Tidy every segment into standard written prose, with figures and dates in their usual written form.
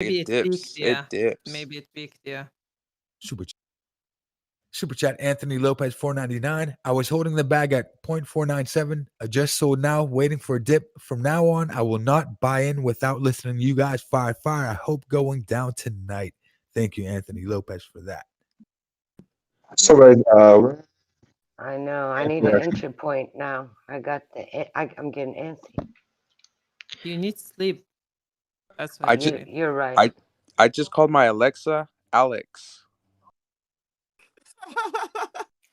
Maybe It it peaked, dips. It yeah. dips. Maybe it peaked, yeah. Super Super chat Anthony Lopez 499. I was holding the bag at 0.497. I just sold now, waiting for a dip. From now on, I will not buy in without listening to you guys. Fire. I hope going down tonight. Thank you, Anthony Lopez, for that. So right, I know. I need an entry point now. I'm getting antsy. You need sleep. That's why You're right. I just called my Alexa Alex.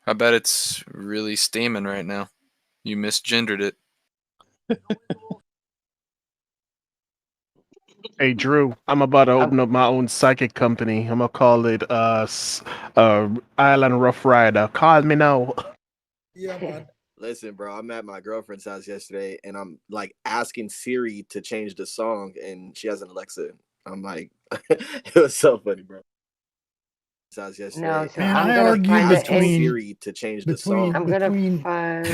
I bet it's really steaming right now. You misgendered it. Hey Drew, I'm about to open up my own psychic company. I'm gonna call it Island Rough Rider. Call me now. Yeah, man. Listen, bro, I'm at my girlfriend's house yesterday, and I'm like asking Siri to change the song, and she has an Alexa. I'm like, it was so funny, bro. House yesterday. No, so Man, I'm I gonna argue find between Siri to change the song. I'm gonna find.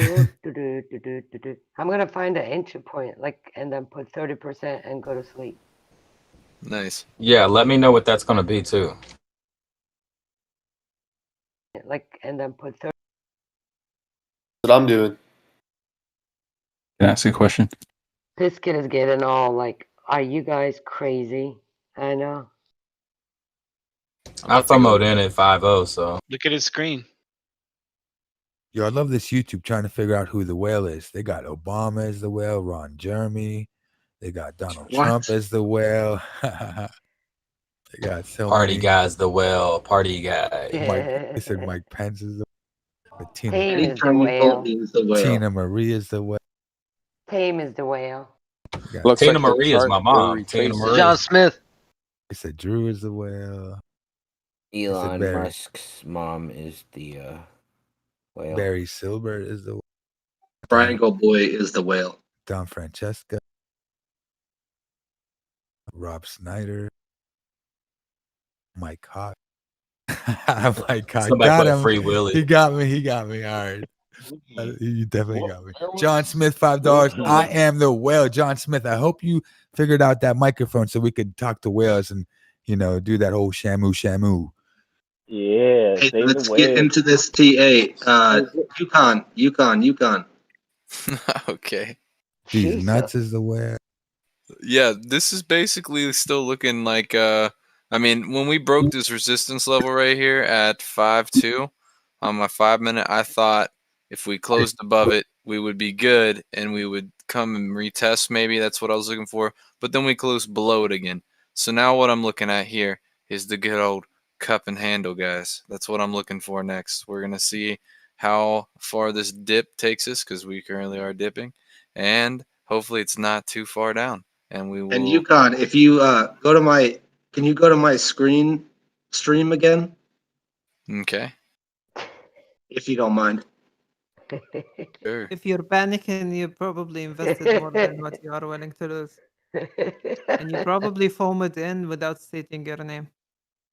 I'm gonna find an entry point, and then put 30% and go to sleep. Nice. Yeah, let me know what that's gonna be too. And then put 30. what I'm doing. Can I ask you a question? This kid is getting all like, "Are you guys crazy?" I know. I FOMO'd in at 5-0, so. Look at his screen. Yo, I love this YouTube trying to figure out who the whale is. They got Obama as the whale, Ron Jeremy. They got Donald Trump as the whale. They got so Party many. guy's the whale. Party guy. They said Mike Pence is the whale. Tame is the whale. Tina Marie is the whale. Tame is the whale. Tina Marie is my mom. Tina Marie. John Smith. They said Drew is the whale. Elon Musk's mom is the whale. Barry Silver is the whale. Triangle Boy is the whale. Don Francesca. Rob Snyder. Mike Hawk. Mike Hawk. Somebody Got put him. Free Willy. He got me. All right. You definitely got me. John Smith, $5. I am the whale. John Smith, I hope you figured out that microphone so we could talk to whales and, do that whole shamu. Yeah. Hey, let's get into this TA. Yukon. Okay. These nuts is the whale. Yeah, this is basically still looking like when we broke this resistance level right here at 5.2 on my 5 minute, I thought if we closed above it, we would be good and we would come and retest. Maybe that's what I was looking for. But then we closed below it again. So now what I'm looking at here is the good old cup and handle, guys. That's what I'm looking for next. We're going to see how far this dip takes us because we currently are dipping. And hopefully it's not too far down. And we will. And Yukon, if you can you go to my stream again? Okay. If you don't mind. Sure. If you're panicking, you probably invested more than what you are willing to lose. And you probably foamed in without stating your name.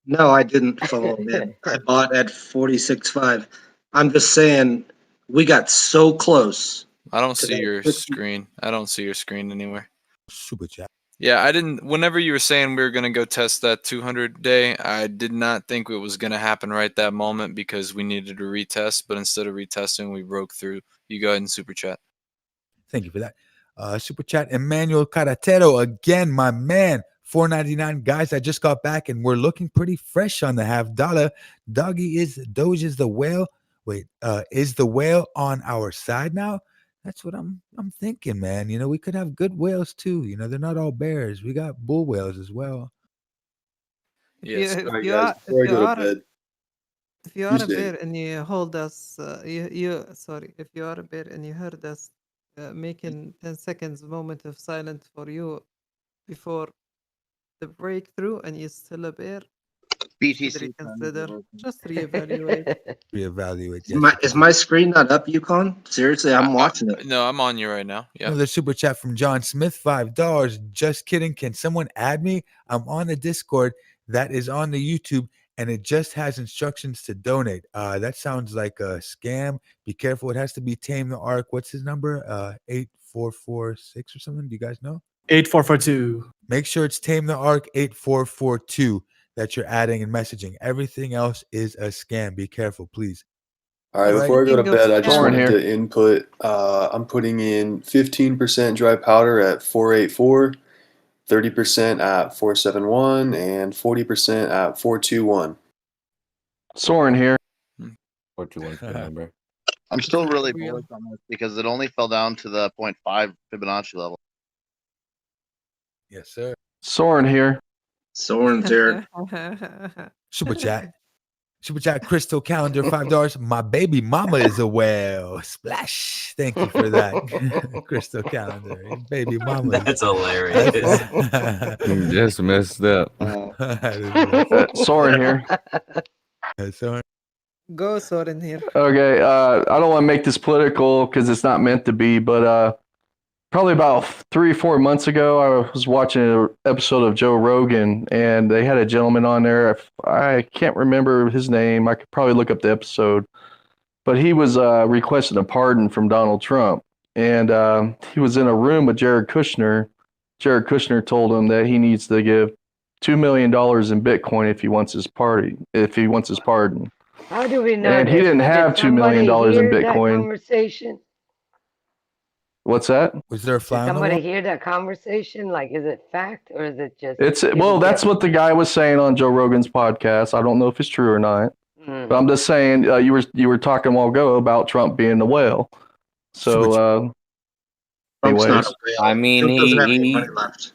No, I didn't foam in. I bought at 46.5. I'm just saying we got so close. I don't see your screen. I don't see your screen anywhere. Super chat. Yeah, I didn't. Whenever you were saying we were going to go test that 200 day, I did not think it was going to happen right that moment because we needed to retest. But instead of retesting, we broke through. You go ahead and super chat. Thank you for that. Super chat Emmanuel Caratero again, my man. $4.99. Guys, I just got back and we're looking pretty fresh on the $half. Doge is the whale. Wait, is the whale on our side now? That's what I'm thinking, man. We could have good whales too. They're not all bears. We got bull whales as well. Yes. If Alright, you guys, are before I go to bed, if you are a Tuesday. bear and you hold us, if you are a bear and you heard us making 10 seconds moment of silence for you before the breakthrough, and you're still a bear, BTC. reconsider. Just reevaluate. Reevaluate. Is my screen not up, Yukon? Seriously, I'm watching it. No, I'm on you right now. Yeah. Another super chat from John Smith, $5. Just kidding. Can someone add me? I'm on the Discord that is on the YouTube, and it just has instructions to donate. That sounds like a scam. Be careful. It has to be Tame the Ark. What's his number? 8446 or something. Do you guys know? 8442. Make sure it's Tame the Arc 8442 that you're adding and messaging. Everything else is a scam. Be careful, please. All right, Alrighty. before I go to Speaking of bed, I just Soren wanted here. to input. I'm putting in 15% dry powder at 484, 30% at 471, and 40% at 421. Soren here. 421's the number. I'm still really bullish on this because it only fell down to the 0.5 Fibonacci level. Yes, sir. Soren here. Soren's here. Super chat. Super chat. Crystal Calendar, $5. My baby mama is a whale. Splash. Thank you for that. Crystal Calendar. Your baby mama. That's hilarious. Just messed up. Soren here. Soren. Go Soren here. Okay, I don't want to make this political because it's not meant to be, but probably about 3 or 4 months ago, I was watching an episode of Joe Rogan, and they had a gentleman on there. I can't remember his name. I could probably look up the episode, but he was requesting a pardon from Donald Trump, and he was in a room with Jared Kushner. Jared Kushner told him that he needs to give $2 million in Bitcoin if he wants his pardon. How do we know And he this? didn't have $2 million in Did somebody hear that Bitcoin. conversation? What's that? Was there a fly Did on the somebody wall? hear that conversation? Like, is it fact or is it just? That's what the guy was saying on Joe Rogan's podcast. I don't know if it's true or not, but I'm just saying you were talking a while ago about Trump being the whale. So, Trump's anyways, not a whale. I mean, Trump doesn't have any he- money left.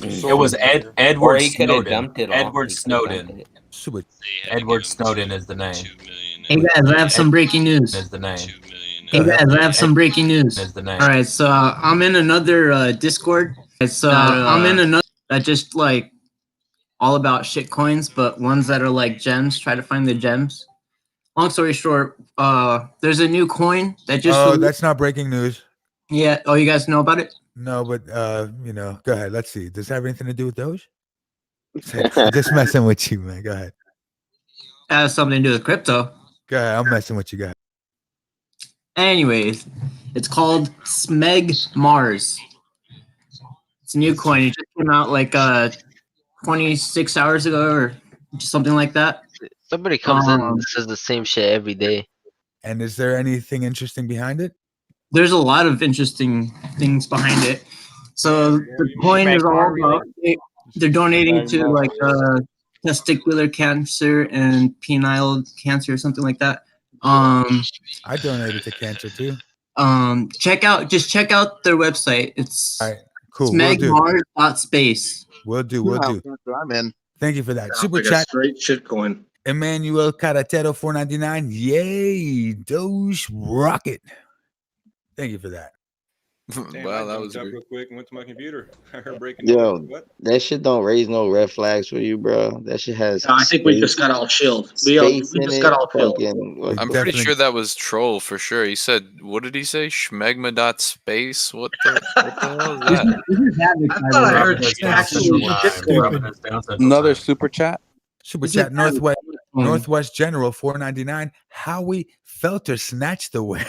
It was Or Edward he could have Snowden. dumped it all. Edward He could have dumped Snowden. it. Super. Edward Snowden is the name. Hey guys, I have some breaking news. Is the name. Hey guys, I have some breaking news. Is the name. All right, so I'm in another Discord. I'm in another that just like all about shit coins, but ones that are like gems. Try to find the gems. Long story short, there's a new coin that just. Oh, that's not breaking news. Yeah. Oh, you guys know about it? No, but go ahead. Let's see. Does it have anything to do with Doge? Just messing with you, man. Go ahead. It has something to do with crypto. Go ahead. I'm messing with you, guys. Anyways, it's called Smeg Mars. It's a new coin. It just came out like 26 hours ago or something like that. Somebody comes in and says the same shit every day. And is there anything interesting behind it? There's a lot of interesting things behind it. So the coin is all about they're donating to like testicular cancer and penile cancer or something like that. I donated to cancer too. Check out their website. It's all right, cool. smegmars.space. We'll do. I'm in. Thank you for that. Sounds Super like a chat. straight shit coin. Emmanuel Caratero $4.99. Yay, Doge rocket. Thank you for that. Wow, that was up weird. real quick and went to my computer. I heard breaking Yo, news. What? that shit don't raise no red flags for you, bro. That shit has. No, I think we just got all chilled. We just got all chilled. I'm pretty sure that was troll for sure. He said, what did he say? Schmegma.space? What the hell is that? I thought I heard actually shit. Another super chat. Super chat. Northwest General $4.99. Howie Felter snatched the whale.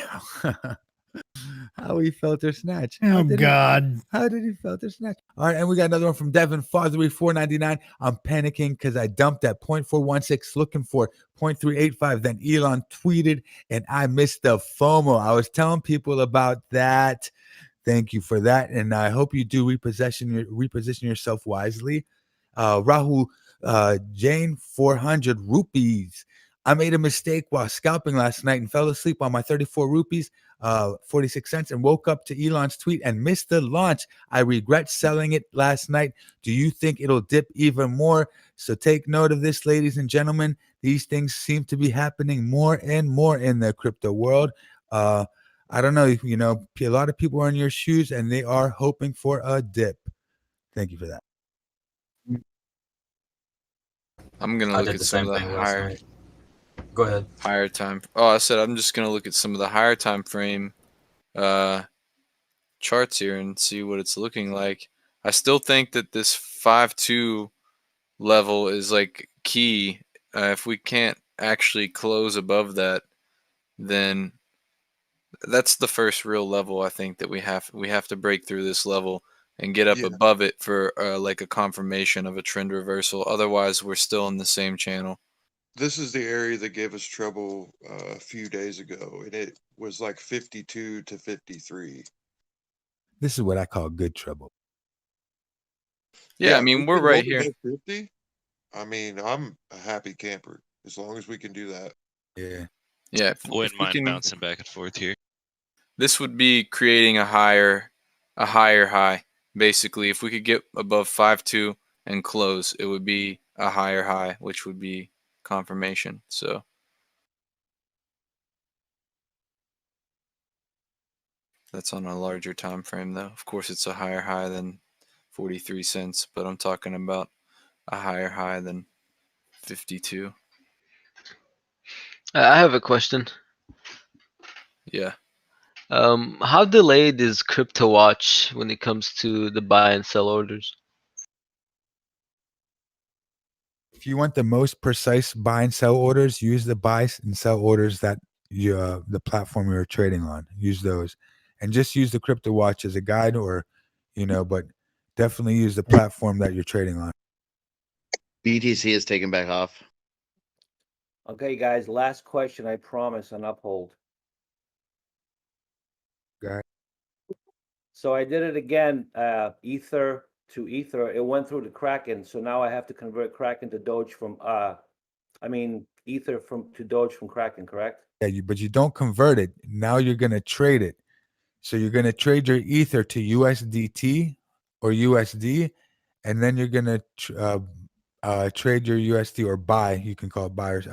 Howie Felter snatch. Oh God! How did he Felter snatch? All right, and we got another one from Devin Fathery $4.99. I'm panicking because I dumped at 0.416, looking for 0.385. Then Elon tweeted, and I missed the FOMO. I was telling people about that. Thank you for that, and I hope you do reposition yourself wisely. Rahul Jane 400 rupees. I made a mistake while scalping last night and fell asleep on my 34 rupees, 46 cents, and woke up to Elon's tweet and missed the launch. I regret selling it last night. Do you think it'll dip even more? So take note of this, ladies and gentlemen. These things seem to be happening more and more in the crypto world. I don't know, a lot of people are in your shoes and they are hoping for a dip. Thank you for that. I'm going to look at some of the higher. Go ahead. Higher time. Oh, I said I'm just gonna look at some of the higher time frame charts here and see what it's looking like. I still think that this 5-2 level is like key. If we can't actually close above that, then that's the first real level I think that we have to break through this level. and get up Yeah. above it for like a confirmation of a trend reversal. Otherwise, we're still in the same channel. This is the area that gave us trouble a few days ago, and it was like 52 to 53. This is what I call good trouble. Yeah, I if mean, we we're can right hold it here. at 50, I mean, I'm a happy camper as long as we can do that. Yeah. Yeah, I wouldn't if we mind can, bouncing back and forth here. this would be creating a higher high. Basically, if we could get above 5.2 and close, it would be a higher high, which would be confirmation. So that's on a larger time frame, though. Of course, it's a higher high than 43 cents, but I'm talking about a higher high than 52. I have a question. Yeah. How delayed is Crypto Watch when it comes to the buy and sell orders? If you want the most precise buy and sell orders, use the buy and sell orders that you the platform you're trading on. Use those, and just use the Crypto Watch as a guide, or but definitely use the platform that you're trading on. BTC is taken back off. Okay, guys, last question, I promise, on Uphold. Okay. So I did it again, Ether to Ether. It went through the Kraken, so now I have to convert Kraken to Doge from, Ether to Doge from Kraken, correct? Yeah, but you don't convert it. Now you're gonna trade it. So you're gonna trade your Ether to USDT or USD, and then you're gonna trade your USD or buy. You can call it buyers.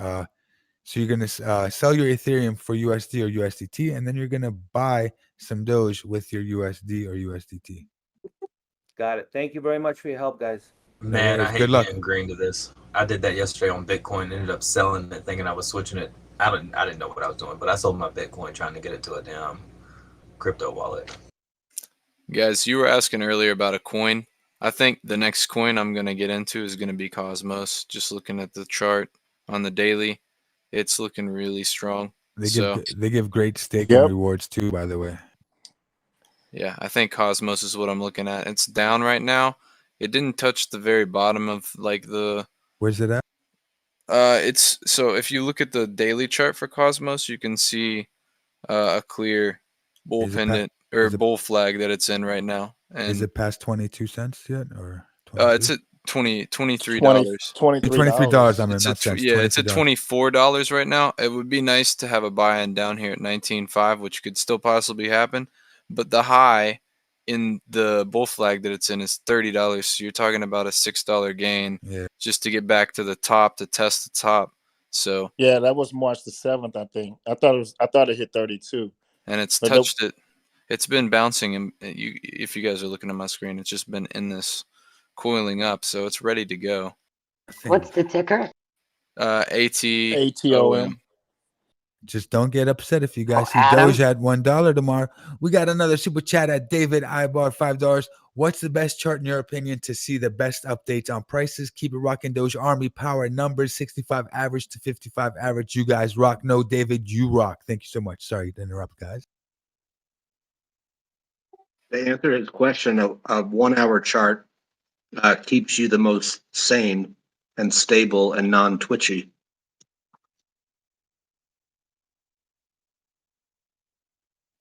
So you're gonna sell your Ethereum for USD or USDT, and then you're gonna buy some Doge with your USD or USDT. Got it. Thank you very much for your help, guys. Man, I Good hate luck. getting green to this. I did that yesterday on Bitcoin. Ended up selling it, thinking I was switching it. I didn't know what I was doing, but I sold my Bitcoin trying to get it to a damn crypto wallet. Guys, you were asking earlier about a coin. I think the next coin I'm going to get into is going to be Cosmos. Just looking at the chart on the daily, it's looking really strong. They So, give great staking rewards too, by the way. yeah, I think Cosmos is what I'm looking at. It's down right now. It didn't touch the very bottom of like the Where's it at? it's so if you look at the daily chart for Cosmos, you can see a clear bull Is it pendant or bull flag that it's in right now. And Is it past 22 cents yet, or it's at $23. $23? I mean, It's not at cents. yeah, it's at $23. $24 right now. It would be nice to have a buy-in down here at 19.5, which could still possibly happen. But the high in the bull flag that it's in is $30. So you're talking about a $6 gain just to get back to the top to test the top. So yeah, that was March the 7th, I think. I thought it hit 32. and it's But touched it. It's been bouncing, and if you guys are looking at my screen, it's just been in this coiling up, so it's ready to go. What's the ticker? ATOM. Just don't get upset if you guys see Adam? Doge at $1 tomorrow. We got another super chat at David Ibar, $5. What's the best chart in your opinion to see the best updates on prices? Keep it rocking, Doge Army Power numbers 65 average to 55 average. You guys rock. No, David, you rock. Thank you so much. Sorry to interrupt, guys. To answer his question, a 1 hour chart keeps you the most sane and stable and non-twitchy.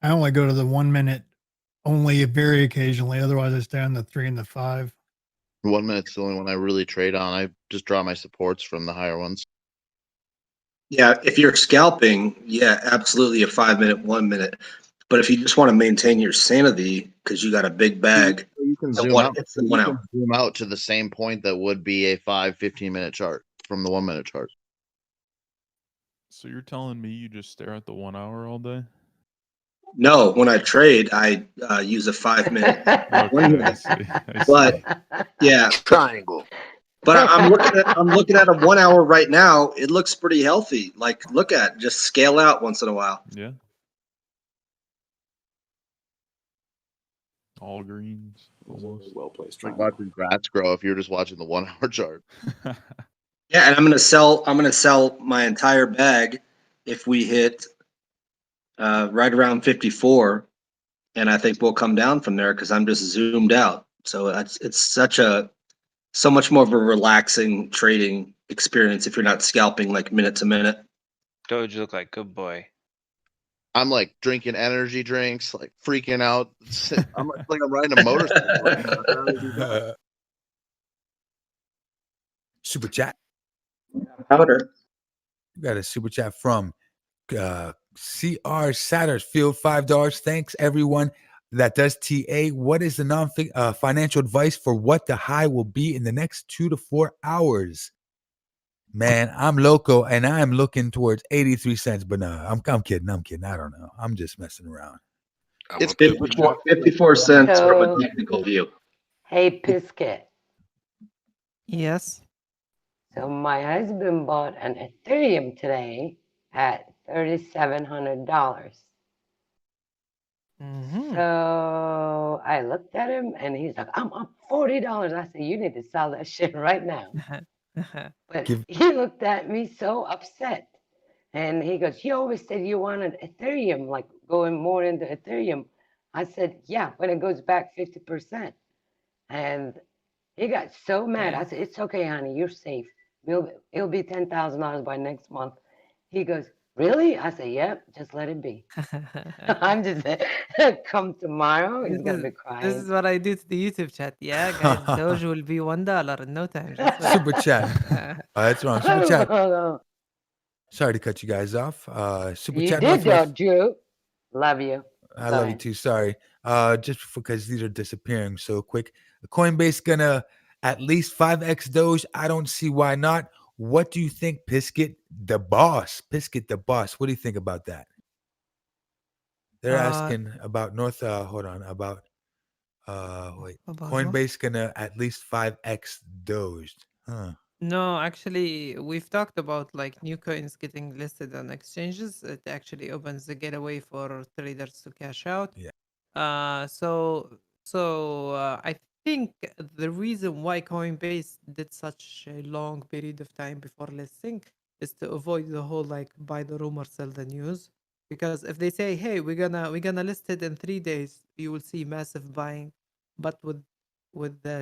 I only go to the 1 minute only very occasionally. Otherwise, I stay on the 3 and the 5. 1 minute's the only one I really trade on. I just draw my supports from the higher ones. Yeah, if you're scalping, yeah, absolutely a 5 minute, 1 minute. But if you just want to maintain your sanity because you got a big bag, You can it's zoom out. it's the You 1 can hour. zoom out to the same point that would be a 15-minute chart from the 1 minute chart. So you're telling me you just stare at the 1 hour all day? No, when I trade, I use a 5 minute. Okay, 1 minute. I see. But yeah, triangle. But I'm looking at a 1 hour right now. It looks pretty healthy. Like, look at just scale out once in a while. Yeah. All greens. Almost. Well placed. It's like watching grass grow if you're just watching the 1 hour chart. Yeah, and I'm gonna sell my entire bag if we hit right around 54, and I think we'll come down from there because I'm just zoomed out. So it's so much more of a relaxing trading experience if you're not scalping like minute to minute. Doge look like good boy. I'm like drinking energy drinks, like freaking out. I'm like I'm riding a motorcycle right now. I'd rather do that. Super chat. Powder. We got a super chat from CR Satterfield, $5. Thanks everyone that does TA. What is the financial advice for what the high will be in the next 2 to 4 hours? Man, I'm loco and I'm looking towards 83 cents, but no, I'm kidding. I don't know. I'm just messing around. It's 54 cents from a technical view. Hey, Pisket. Yes. So my husband bought an Ethereum today at $3,700. So I looked at him and he's like, I'm up $40. I said, you need to sell that shit right now. But he looked at me so upset. And he goes, you always said you wanted Ethereum, like going more into Ethereum. I said, yeah, when it goes back 50%. And he got so mad. I said, it's okay, honey, you're safe. It'll be $10,000 by next month. He goes, really? I said, yep, just let it be. I'm just come tomorrow. He's gonna be This crying. is what I do to the YouTube chat. Yeah, guys, Doge will be $1 in no time. Just wait. Super chat. That's wrong. Super chat. Sorry to cut you guys off. Super You chat. did, Northwest. though, Drew. Love you. I love you too. Sorry. Just because these are disappearing so quick. Coinbase gonna at least 5x Doge. I don't see why not. What do you think, Pisket the boss? Pisket the boss. What do you think about that? They're asking about hold on, about wait. About what? Coinbase gonna at least 5x Doge. Huh. No, actually, we've talked about like new coins getting listed on exchanges. It actually opens the gateway for traders to cash out. Yeah. I think the reason why Coinbase did such a long period of time before listing is to avoid the whole like buy the rumor, sell the news. Because if they say, "Hey, we're gonna list it in 3 days," you will see massive buying. But with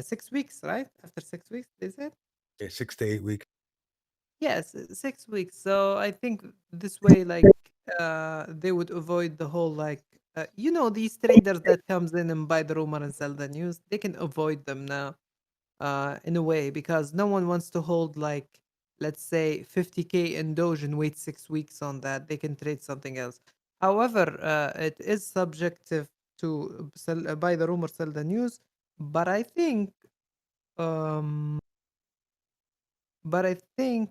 6 weeks, right? After 6 weeks, they said. Yeah, 6 to 8 weeks. Yes, 6 weeks. So I think this way, like, they would avoid the whole like, these traders that comes in and buy the rumor and sell the news. They can avoid them now, in a way, because no one wants to hold like, let's say, 50K in Doge and wait 6 weeks on that. They can trade something else. However, it is subjective to buy the rumor, sell the news. But I think, um, but I think.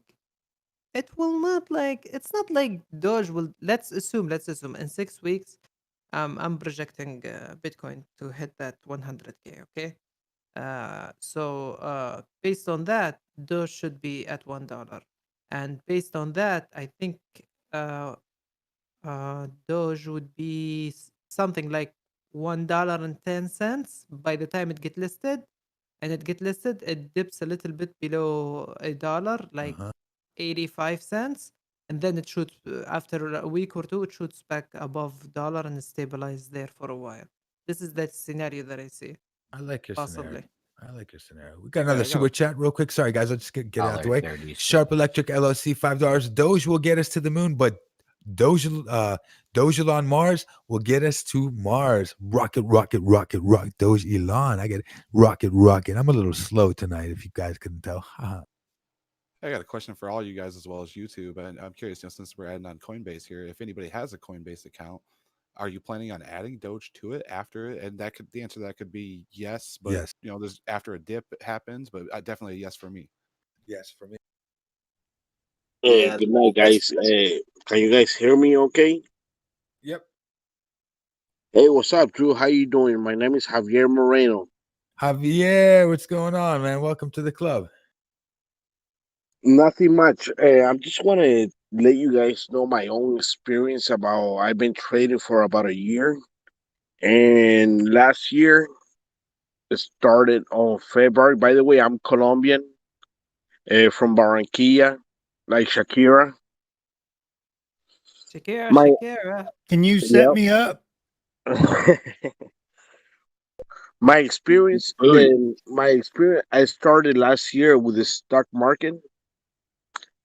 It will not like it's not like Doge will. Let's assume in 6 weeks, I'm projecting Bitcoin to hit that 100K. Okay, based on that, Doge should be at $1, and based on that, I think uh, Doge would be something like $1.10 by the time it get listed, and it dips a little bit below $1, like 85 cents, and then it shoots after a week or two, it shoots back above dollar and stabilize there for a while. This is that scenario that I see. I like your possibly. scenario. I like your scenario. We got another I got super chat real quick. Sorry, guys. I'll just get it out the way. $1.30. Sharp Electric LLC, $5. Doge will get us to the moon, but Doge on Mars will get us to Mars. Rocket. Doge Elon. I get it. Rocket. I'm a little slow tonight, if you guys couldn't tell. I got a question for all you guys as well as YouTube. And I'm curious, since we're adding on Coinbase here, if anybody has a Coinbase account, are you planning on adding Doge to it after it? And the answer to that could be yes, but Yes. there's after a dip happens, but definitely a yes for me. Yes, for me. Hey, Yeah, good night, guys. Hey, can you guys hear me okay? Yep. Hey, what's up, Drew? How you doing? My name is Javier Moreno. Javier, what's going on, man? Welcome to the club. Nothing much. I just want to let you guys know my own experience about I've been trading for about a year. And last year, it started on February. By the way, I'm Colombian, from Barranquilla, like Shakira. Shakira. Can you set me up? My experience and my experience, I started last year with the stock market,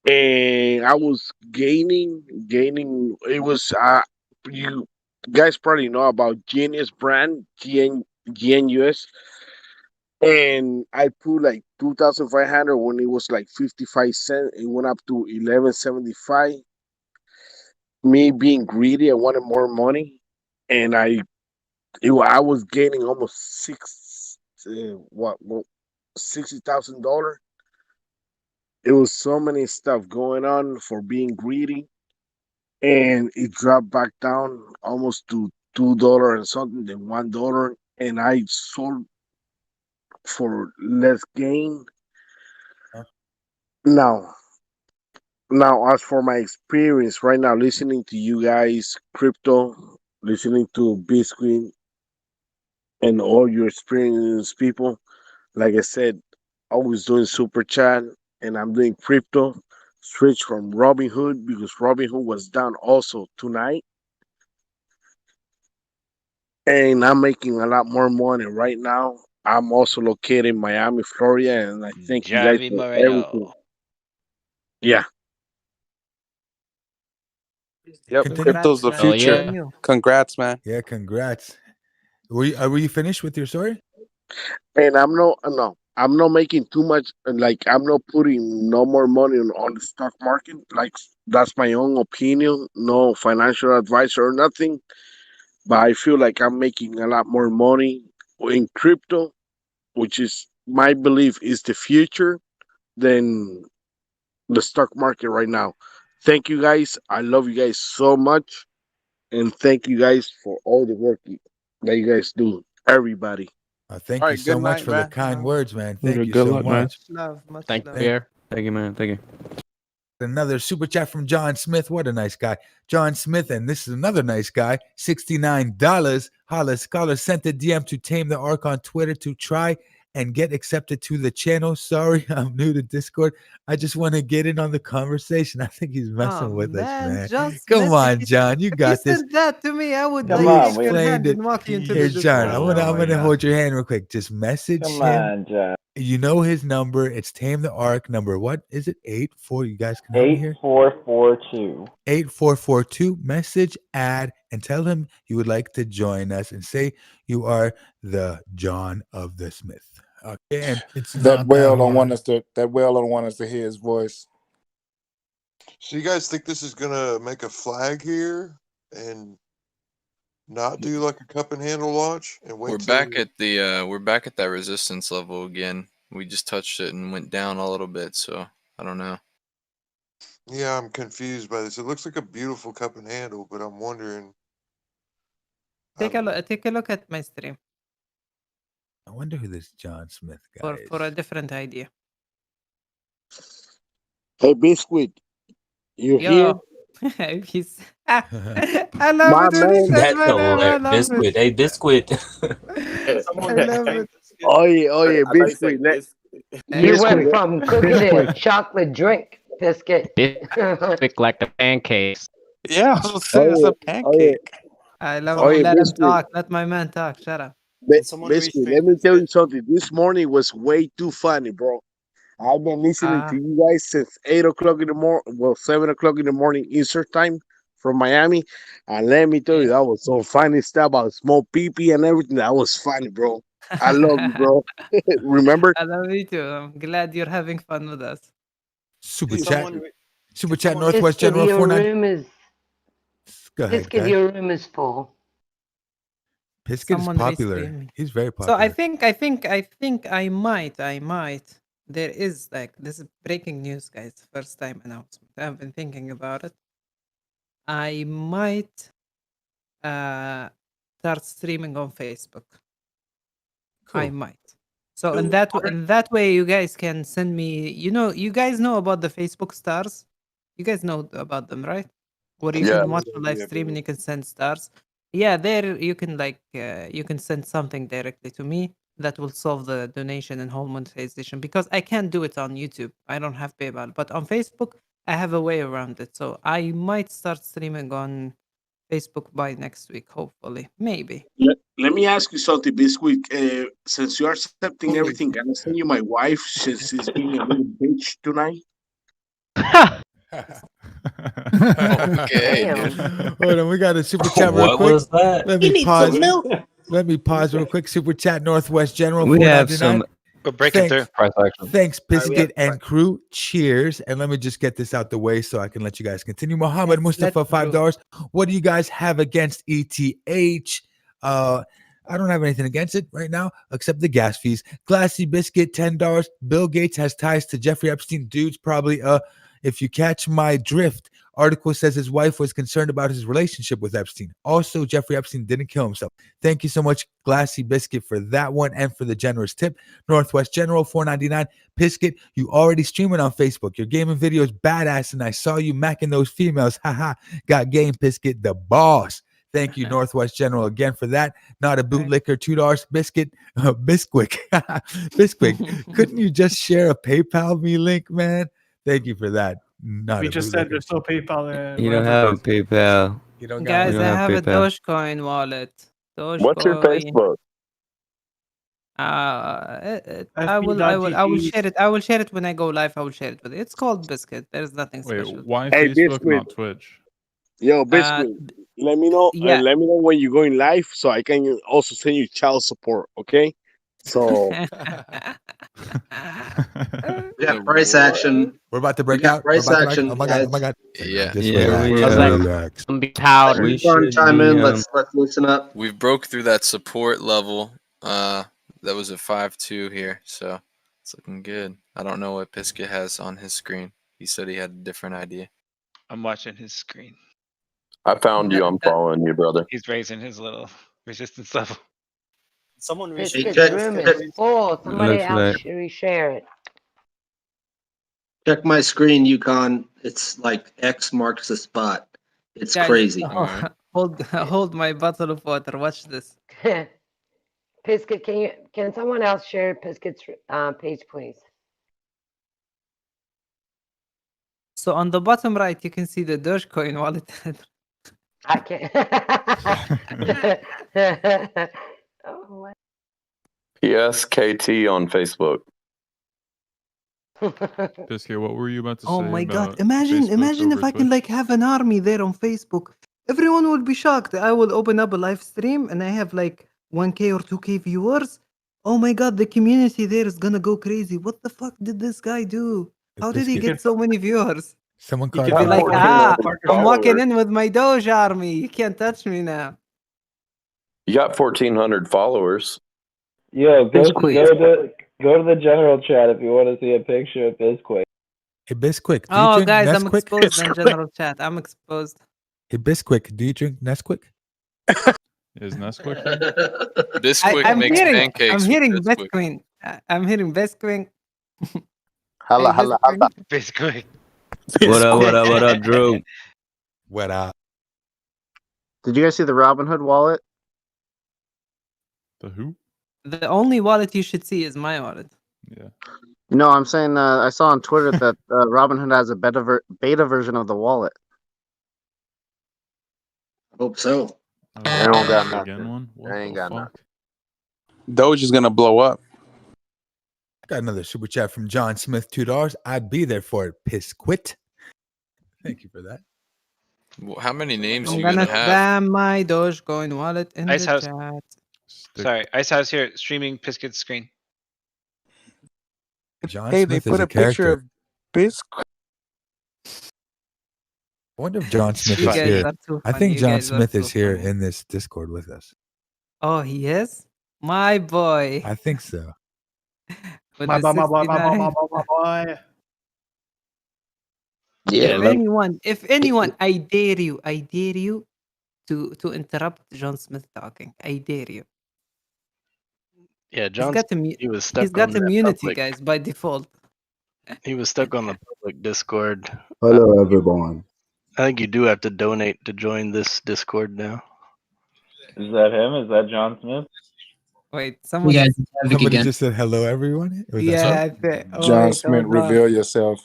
and I was gaining. It was you guys probably know about Genius brand, GNUS, and I put like 2,500 when it was like 55 cents. It went up to 11.75. Me being greedy, I wanted more money, and I was gaining almost what $60,000. It was so many stuff going on for being greedy, and it dropped back down almost to $2 and something, then $1, and I sold for less gain. Now, as for my experience right now, listening to you guys, crypto, listening to Bitcoin, and all your experienced people, like I said, I was doing super chat, and I'm doing crypto. Switch from Robinhood because Robinhood was down also tonight, and I'm making a lot more money right now. I'm also located in Miami, Florida, and I thank you guys Javi for everything. Moreno. Yeah. Yep, Continue. crypto's the Oh future. yeah. Congrats, man. Yeah, congrats. Were you finished with your story? And I'm not making too much. Like I'm not putting no more money on the stock market. Like that's my own opinion. No financial advice or nothing. But I feel like I'm making a lot more money in crypto, which is my belief is the future than the stock market right now. Thank you guys. I love you guys so much, and thank you guys for all the work that you guys do. Everybody. Thank All you right, good so much night, for the man. kind words, man. Thank Good, you good so luck, man. much. Much Thank you, love. Pierre. Thank you, man. Thank you. Another super chat from John Smith. What a nice guy. John Smith, and this is another nice guy. $69. Holla Scholar sent a DM to Tame the Arc on Twitter to try and get accepted to the channel. Sorry, I'm new to Discord. I just want to get in on the conversation. I think he's Oh messing with us, man, man. John Come Smith, on, John. You if you got this. sent that to me, I would Come like on, take your Explained hand it. and walk you into Here, the John, Discord. I'm gonna hold your hand real quick. Just message Come him. on, John. You know his number. It's Tame the Arc number. What is it? 84. You guys can help me here. 8442. 8442. Message, add, and tell him you would like to join us, and say you are the John of the Smith. Okay, and It's That not whale that don't want hard. us to. That whale don't want us to hear his voice. So you guys think this is gonna make a flag here and not do like a cup and handle launch and wait We're till back at the we're back at that resistance level again. We just touched it and went down a little bit, so I don't know. Yeah, I'm confused by this. It looks like a beautiful cup and handle, but I'm wondering. Take a look at my stream I wonder who this John Smith guy for is. a different idea. Hey, Biscuit, you here? Yo, he's I love My it when he man. says That's my name. I hilarious. love it. Biscuit. Hey, Biscuit. I love it. Oh yeah, Biscuit. You went Biscuit. from cookie to chocolate drink biscuit. Thick like the pancakes. Yeah, I was saying it's Oh a yeah, oh yeah, pancake. I love oh it. yeah, Let him Biscuit. talk. Let my man talk. Shut up. Biscuit. Let me tell you something. This morning was way too funny, bro. I've been listening to you guys since 8 o'clock in the morning. Well, 7 o'clock in the morning Eastern time from Miami, and let me tell you, that was so funny stuff about small pee and everything. That was funny, bro. I love you, bro. Remember? I love you too. I'm glad you're having fun with us. Super chat. Super chat. Northwest Biscuit, General your 49. room is Go ahead, Biscuit, guys. your room is full. Biscuit is Someone popular. restream me. He's very So I popular. think I might. There is like this is breaking news, guys. First time announcement. I've been thinking about it. I might start streaming on Facebook. I Cool. might. So in that way, you guys can send me. You guys know about the Facebook stars. You guys know about them, right? Where you Yeah. can watch a live stream and you can send stars. Yeah, there you can you can send something directly to me that will solve the donation and whole monetization because I can't do it on YouTube. I don't have PayPal, but on Facebook I have a way around it. So I might start streaming on Facebook by next week, hopefully. Maybe. Let me ask you something, Biscuit. Since you are accepting Please. everything, can I send you my wife since she's being a little bitch tonight? Okay, dude. Hold on, we got a super chat real What quick. was that? Let me pause. Let me pause real quick. Super chat Northwest General We have 499. some We're breaking through. price action. Thanks, we have Biscuit and crew. Cheers. And let me just get this out the way so I can let you guys continue. Mohammed Mustafa, $5. What do you guys have against ETH? I don't have anything against it right now except the gas fees. Glassy Biscuit, $10. Bill Gates has ties to Jeffrey Epstein. Dude's probably if you catch my drift. Article says his wife was concerned about his relationship with Epstein. Also, Jeffrey Epstein didn't kill himself. Thank you so much, Glassy Biscuit, for that one and for the generous tip. Northwest General, $4.99. Biscuit, you already streaming on Facebook. Your gaming video is badass, and I saw you macking those females. Haha. Got game, Biscuit, the boss. Thank you, Northwest General, again for that. Not a bootlicker, $2. Biscuit, Bisquick. Bisquick, couldn't you just share a PayPal me link, man? Thank you for that. Not We a just said bootlicker. there's no PayPal there. You don't have a PayPal. You don't got Guys, You I don't have have a PayPal. Dogecoin wallet. What's your Dogecoin. Facebook? I will share it. I will share it when I go live. I will share it with you. It's called Biscuit. There's nothing Wait, special. why Hey, Facebook, Biscuit. not Twitch? Yo, Biscuit. Let me know. yeah. Let me know when you're going live so I can also send you child support. Okay. So We got price action. We're about to break got out. price We're about to action, break. Oh my god! Oh guys. my god! Yeah. Just Yeah, relax. we, Just um, relax. Be powder. Let We Yukon should chime be, in. Let's loosen up. We've broke through that support level. That was at 5.2 here, so it's looking good. I don't know what Biscuit has on his screen. He said he had a different idea. I'm watching his screen. I found you. I'm following you, brother. He's raising his little resistance level. Someone Hey, Biscuit's check, room check, is full. Somebody Looks else like- reshare it. check my screen, Yukon. It's like X marks the spot. It's Guys, crazy. Alright. hold my bottle of water. Watch this. Biscuit, can someone else share Biscuit's page, please? So on the bottom right, you can see the Dogecoin wallet. I can't. Oh, what? PSKT on Facebook. Biscuit, what were you about to Oh say my about god! Imagine Facebook if over I can Twitch? like have an army there on Facebook. Everyone will be shocked. I will open up a live stream and I have like 1K or 2K viewers. Oh my god, the community there is gonna go crazy. What the fuck did this guy do? How did he Biscuit. get so many viewers? Someone You called can Be be like, like, ah, I'm walking followers. in with my Doge army. You can't touch me now. You got 1,400 followers. Yo, Biscuit. go to the general chat if you want to see a picture of Bisquick. Hey Bisquick, do you Oh, drink guys, I'm Nesquik? exposed on general chat. I'm exposed. Hey Bisquick, do you drink Nesquik? Is Nesquik here? Bisquick I'm makes hearing. pancakes I'm with hearing Bisquick. Bisqueen. I'm hearing Bisqueen. Holla, Hey, holla, Bisqueen. holla. Biscuit. What up? What up? What up, Drew? What up? Did you guys see the Robinhood wallet? The who? The only wallet you should see is my wallet. Yeah. No, I'm saying I saw on Twitter that Robinhood has a beta version of the wallet. Hope so. They don't got Again nothing. one? What They ain't the got fuck? nothing. Doge is gonna blow up. Got another super chat from John Smith, $2. I'd be there for it. Bisquit. Thank you for that. How many names I'm you gonna gonna have? spam my Dogecoin wallet in Ice the House. chat. Sorry, Ice House here streaming Biscuit's screen. John Hey, they Smith is put a a picture character. of Biscuit. I wonder if John Smith You is guys here. are too I funny. think You John guys are Smith too is here funny. in this Discord with us. Oh, he is? My boy. I think so. With My the boy, my boy, my boy, 69. my boy, my boy. Yeah, If anyone, I dare you to interrupt John Smith talking. I dare you. Yeah, He's John, got he was he's stuck got on that immunity, public. guys, by default. He was stuck on the public Discord. Hello, everyone. I think you do have to donate to join this Discord now. Is that him? Is that John Smith? Wait, someone. Somebody just said hello, everyone. Was that Yeah, so? I think. Oh, John wait, Smith, hold on. reveal yourself.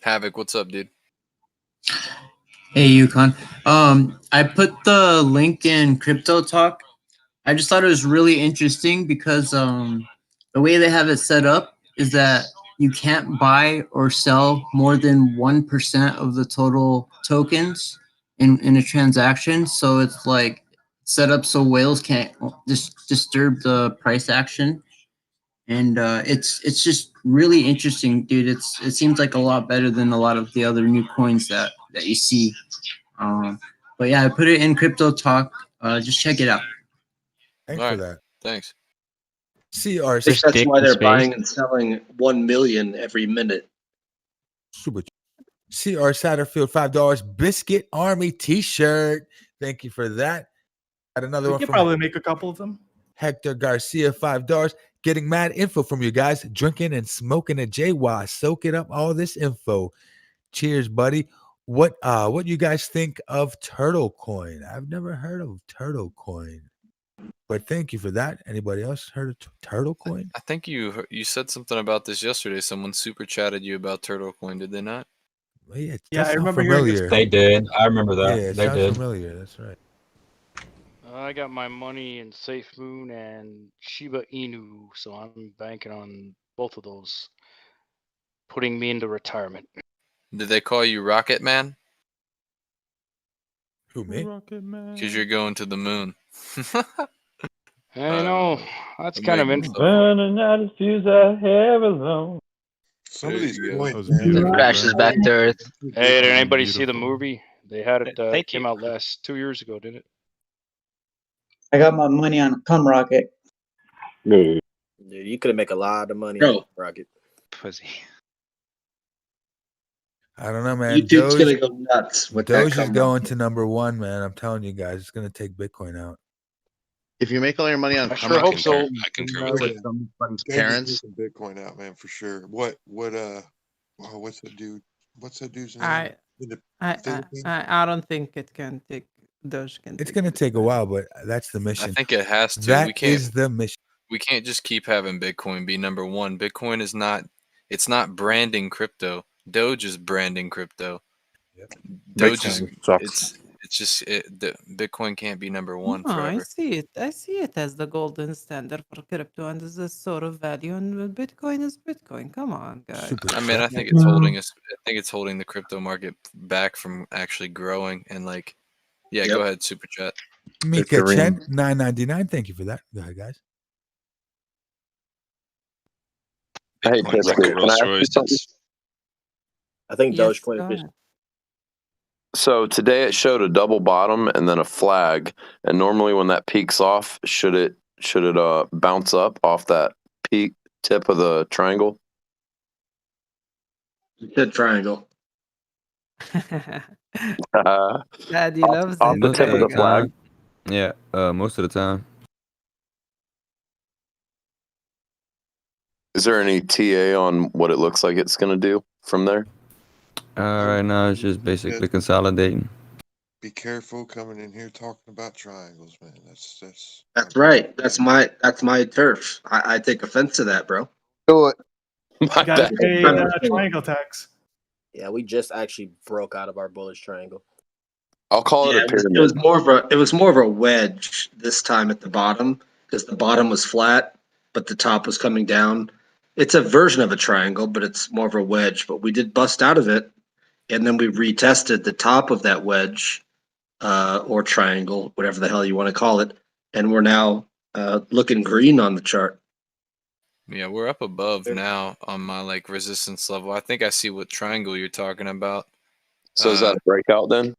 Havoc, what's up, dude? Hey, Yukon. I put the link in Crypto Talk. I just thought it was really interesting because the way they have it set up is that you can't buy or sell more than 1% of the total tokens in a transaction. So it's like set up so whales can't disturb the price action. And it's just really interesting, dude. It seems like a lot better than a lot of the other new coins that you see. But yeah, I put it in Crypto Talk. Just check it out. Thanks All for right. that. Thanks. CR. I think that's why they're buying and selling 1 million every minute. Super. CR Satterfield, $5. Biscuit Army T-shirt. Thank you for that. Got another We one could from probably make a couple of them. Hector Garcia, $5. Getting mad info from you guys. Drinking and smoking a JY. Soaking up all this info. Cheers, buddy. What you guys think of Turtle Coin? I've never heard of Turtle Coin, but thank you for that. Anybody else heard of Turtle Coin? I think you said something about this yesterday. Someone super chatted you about Turtle Coin, did they not? Well, yeah, Yeah, that I sounds remember hearing this. familiar. They did. I remember that. Yeah, it They sounds did. familiar. That's right. I got my money in Safe Moon and Shiba Inu, so I'm banking on both of those, putting me into retirement. Did they call you Rocket Man? Who, me? Rocket Man. Because you're going to the moon. I know, that's I'm kind of making info. stuff up. Burning out the fuse I have alone. Some There of these you go. coins, That was man, beautiful, Crashes bro. back to Earth. Hey, did was anybody see the beautiful. movie? They had it Thank came you. out 2 years ago, didn't it? I got my money on Cum Rocket. Dude, you could make a lot of money on Bro. Rocket. Pussy. I don't know, man. YouTube's Doge, gonna go nuts with that Doge is cum going rocket. to #1, man. I'm telling you guys, it's gonna take Bitcoin out. If you make all your money on I cum sure hope rocket, so. I concur you with like that. somebody's Doge is parents. making Bitcoin out, man, for sure. What oh, what's that dude? What's that dude's name? I In the I I Philippines? I don't think it can take Doge can It's take gonna take a Bitcoin. while, but that's the I mission. think it has to. That is the mission. We can't just keep having Bitcoin be #1. Bitcoin is not. It's not branding crypto. Doge is branding crypto. Doge is. Bitcoin sucks. It's just the Bitcoin can't be #1 No, I forever. see it. I see it as the golden standard for crypto and as a sort of value. And Bitcoin is Bitcoin. Come on, guys. Super I mean, I chat. think it's holding us. I think it's holding the crypto market back from actually growing. And like, yeah, Yep. go ahead, super chat. Mika Kareem. Chen, $9.99. Thank you for that. Go ahead, guys. Hey, Bitcoin's Biscuit, like a can I Rolls ask you Royce. something? I think Yes, Dogecoin go is just ahead. So today it showed a double bottom and then a flag. And normally when that peaks off, should it bounce up off that peak tip of the triangle? Good triangle. Daddy off, loves off it. the Most tip of of There the you the flag. go. time. Yeah, most of the time. Is there any TA on what it looks like it's going to do from there? Right now it's just basically consolidating. Be careful coming in here talking about triangles, man. That's right. That's my turf. I take offense to that, bro. Do it. You My gotta bad. pay the triangle tax. Yeah, we just actually broke out of our bullish triangle. I'll call Yeah, it a pyramid. it was more of a wedge this time at the bottom because the bottom was flat, but the top was coming down. It's a version of a triangle, but it's more of a wedge. But we did bust out of it, and then we retested the top of that wedge or triangle, whatever the hell you want to call it, and we're now looking green on the chart. Yeah, we're up above now on my like resistance level. I think I see what triangle you're talking about. So is that a breakout then?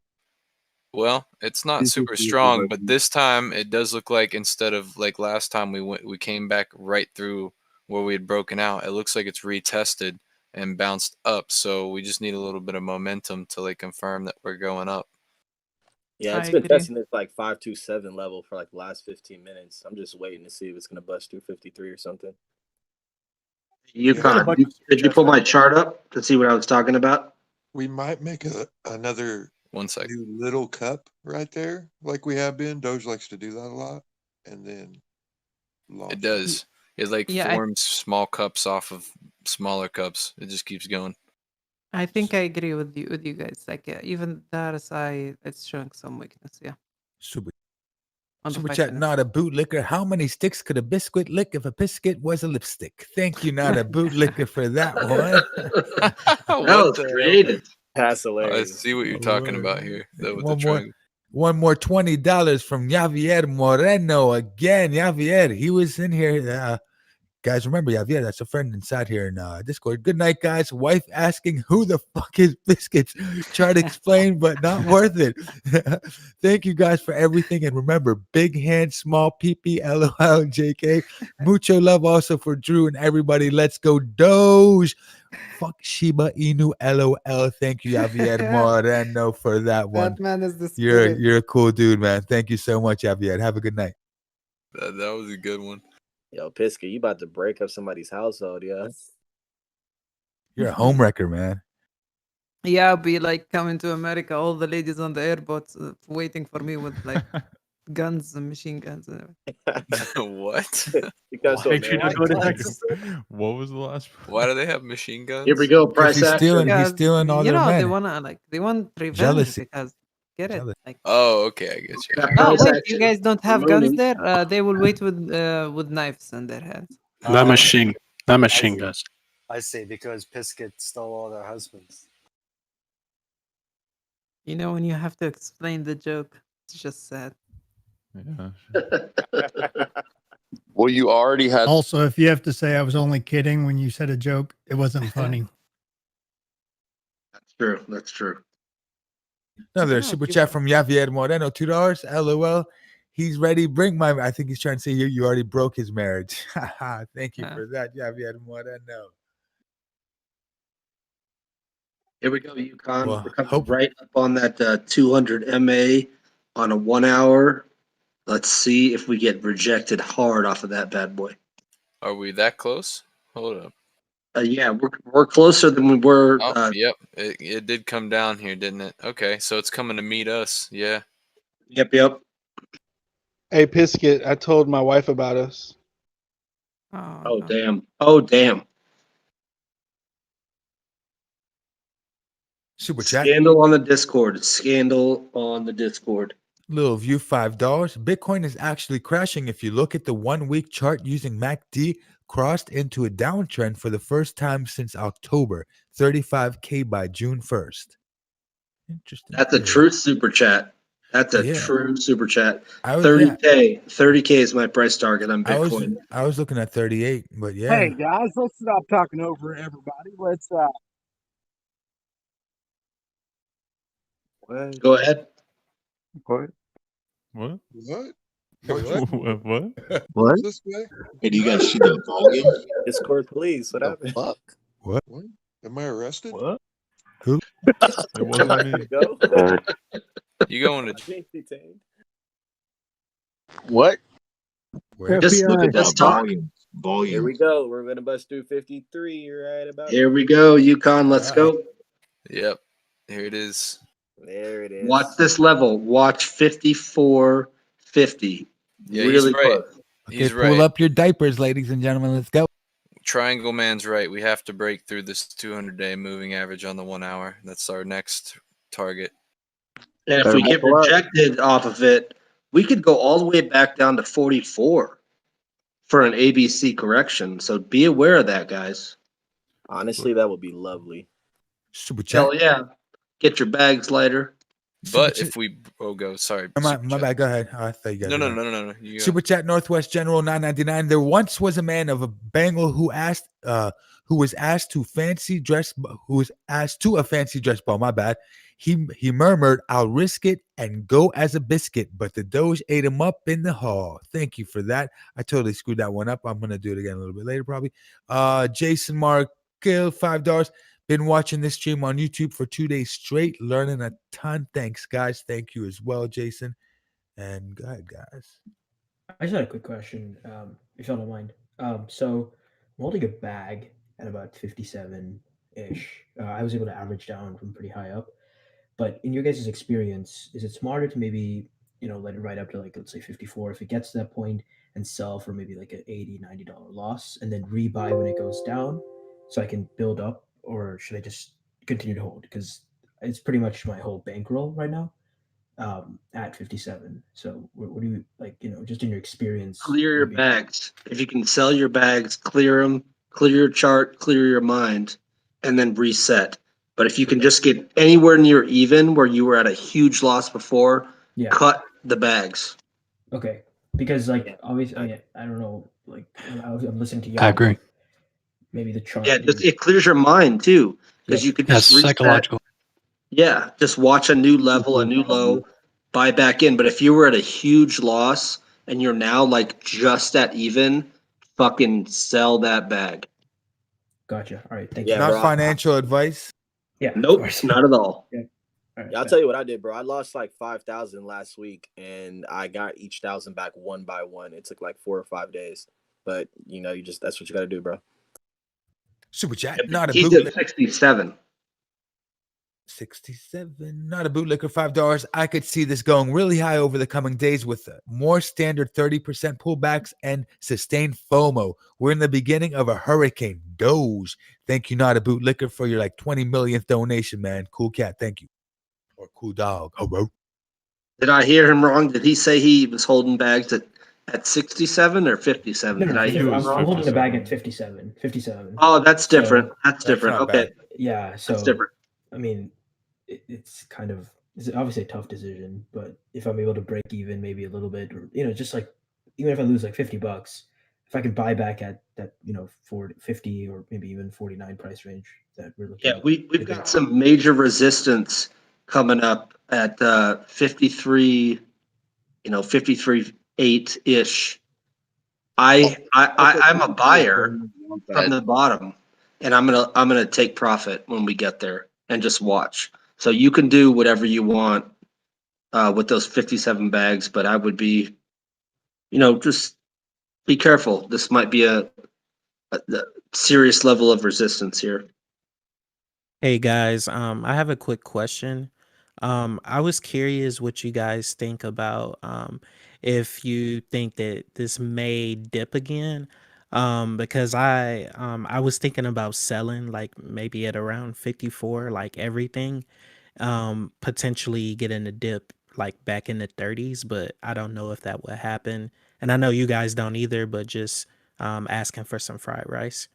Well, it's not super strong, but this time it does look like instead of like last time we came back right through where we had broken out. It looks like it's retested and bounced up. So we just need a little bit of momentum to like confirm that we're going up. Yeah, I it's been agree. testing this like 527 level for like the last 15 minutes. I'm just waiting to see if it's gonna bust through 53 or something. Yukon, did you pull my chart up to see what I was talking about? We might make another new little cup right there, like we have been. Doge likes to do that a lot, and then It does. It like Yeah, forms small cups off of smaller cups. It just keeps going. I think I agree with you guys. Like even the RSI, it's showing some weakness. Yeah, Super on the Super 5 chat, minute. not a bootlicker. How many sticks could a biscuit lick if a biscuit was a lipstick? Thank you, not a bootlicker, for that one. What the creative. That's hell? I hilarious. see what you're talking about here. That with the One more, triangle. one more $20 from Javier Moreno again. Javier, he was in here. Guys, remember Javier, that's a friend inside here in Discord. Good night, guys. Wife asking who the fuck is biscuits. Try to explain, but not worth it. Thank you guys for everything. And remember, big hand, small PP, LOL, JK. Mucho love also for Drew and everybody. Let's go Doge. Fuck Shiba Inu, LOL. Thank you, Javier Moreno, for that one. That man is the You're spirit. you're a cool dude, man. Thank you so much, Javier. Have a good night. That was a good one. Yo, Piska, you about to break up somebody's household, yo. You're a homewrecker, man. Yeah, I'll be like coming to America, all the ladies on the airports waiting for me with like guns and machine guns and everything. What? You guys to Make sure to America. go to What? Texas. What was the last? Why do they have machine guns? Here we go. Because Price he's action. he's stealing all you their know they men. they want revenge Jealousy. because get it Jealousy. like Oh, okay, I get you. Got oh price wait, you action. guys don't for have guns Mooney. there? They will wait with knives in their hands. Not machine guns. I see, because Pisket stole all their husbands. You know when you have to explain the joke, it's just sad. Yeah. Well, you already had. Also, if you have to say I was only kidding when you said a joke, it wasn't funny. That's true. That's true. Another Yeah, super people- chat from Javier Moreno, $2. LOL. He's ready. Bring my. I think he's trying to say you already broke his marriage. Thank you for that, Javier Moreno. Here we go, UConn. Well, We're coming right up on that 200 MA on a 1 hour. Let's see if we get rejected hard off of that bad boy. Are we that close? Hold up. Yeah, we're closer than we were. Oh, yep. It did come down here, didn't it? Okay, so it's coming to meet us. Yeah. Yep. Hey, Pisket, I told my wife about us. Oh, damn. Oh, damn. Super chat. Scandal on the Discord. Scandal on the Discord. Little view, $5. Bitcoin is actually crashing. If you look at the 1 week chart using MACD, crossed into a downtrend for the first time since October. 35K by June 1st. Interesting. That's a true super chat. That's a Yeah. true super chat. I was- 30K. 30K is my price target on I was Bitcoin. I was looking at 38, but yeah. Hey guys, let's stop talking over everybody. Let's Go ahead. What? What? What? What? This way? Hey, do you guys see the volume? Discord, please. What happened? Fuck. What? Am I arrested? What? Who? It wasn't me. Go. You going to Being detained. What? Just look at this talk. Here Volume. we go. We're gonna bust through 53 right about. Here we go, UConn. Let's go. Yep. Here it is. There it is. Watch this level. Watch 54.50. Yeah, really he's right. close. He's Pull right. up your diapers, ladies and gentlemen. Let's go. Triangle Man's right. We have to break through this 200-day moving average on the 1 hour. That's our next target. And if we get rejected off of it, we could go all the way back down to 44 for an ABC correction. So be aware of that, guys. Honestly, that would be lovely. Super chat. Hell yeah. Get your bags lighter. But if we go, sorry. My bad. Go ahead. Oh, I thought you guys. No, were no, done. no, no, no. You go. Super chat Northwest General 999. There once was a man of a Bengal who was asked to a fancy dress ball. My bad. He murmured, "I'll risk it and go as a biscuit," but the Doge ate him up in the hall. Thank you for that. I totally screwed that one up. I'm gonna do it again a little bit later, probably. Jason Mark, $5. Been watching this stream on YouTube for 2 days straight, learning a ton. Thanks, guys. Thank you as well, Jason. And go ahead, guys. I just had a quick question, if y'all don't mind. So I'm holding a bag at about 57-ish. I was able to average down from pretty high up. But in your guys' experience, is it smarter to maybe, let it ride up to like, let's say 54 if it gets to that point and sell for maybe like an $80, $90 loss and then rebuy when it goes down so I can build up? Or should I just continue to hold because it's pretty much my whole bankroll right now at 57. So what do you like? Just in your experience, Clear your maybe. bags. If you can sell your bags, clear them, clear your chart, clear your mind, and then reset. But if you can just get anywhere near even where you were at a huge loss before, Yeah. cut the bags. Okay, because obviously, I don't know. Like I'm listening to you. I agree. Maybe the chart. Yeah, it clears your mind too, because you could That's just reset. psychological. Yeah, just watch a new level, a new low, buy back in. But if you were at a huge loss and you're now like just at even, fucking sell that bag. Gotcha. All right. Thank Yeah, you. Not bro. financial advice. Yeah. Nope, not at all. Yeah. All right, Yeah, I'll tell you what I did, bro. I lost like 5,000 last week, and I got each 1,000 back one by one. It took like 4 or 5 days, but that's what you got to do, bro. Super chat. Not a He's bootleg. at 67. 67. Not a bootlicker. $5. I could see this going really high over the coming days with more standard 30% pullbacks and sustained FOMO. We're in the beginning of a hurricane. Doge. Thank you, Not a Bootlicker, for your like 20 millionth donation, man. Cool cat. Thank you. Or cool dog. Hello. Did I hear him wrong? Did he say he was holding bags at 67 or 57? No, Did no, I hear I'm him wrong? holding the bag at 57. 57. Oh, that's So- different. That's different. not Okay. bad. Yeah. So That's different. I mean, it's kind of it's obviously a tough decision, but if I'm able to break even maybe a little bit, or just like even if I lose like $50, if I can buy back at that 50 or maybe even 49 price range that we're looking Yeah, at. we've got some major resistance coming up at 53, 53.8-ish. I'm a buyer from the bottom, and I'm gonna take profit when we get there and just watch. So you can do whatever you want with those 57 bags, but I would be, just be careful. This might be a serious level of resistance here. Hey guys, I have a quick question. I was curious what you guys think about if you think that this may dip again. Because I was thinking about selling like maybe at around 54, like everything, potentially getting a dip like back in the 30s, but I don't know if that would happen. And I know you guys don't either, but just asking for some fried rice.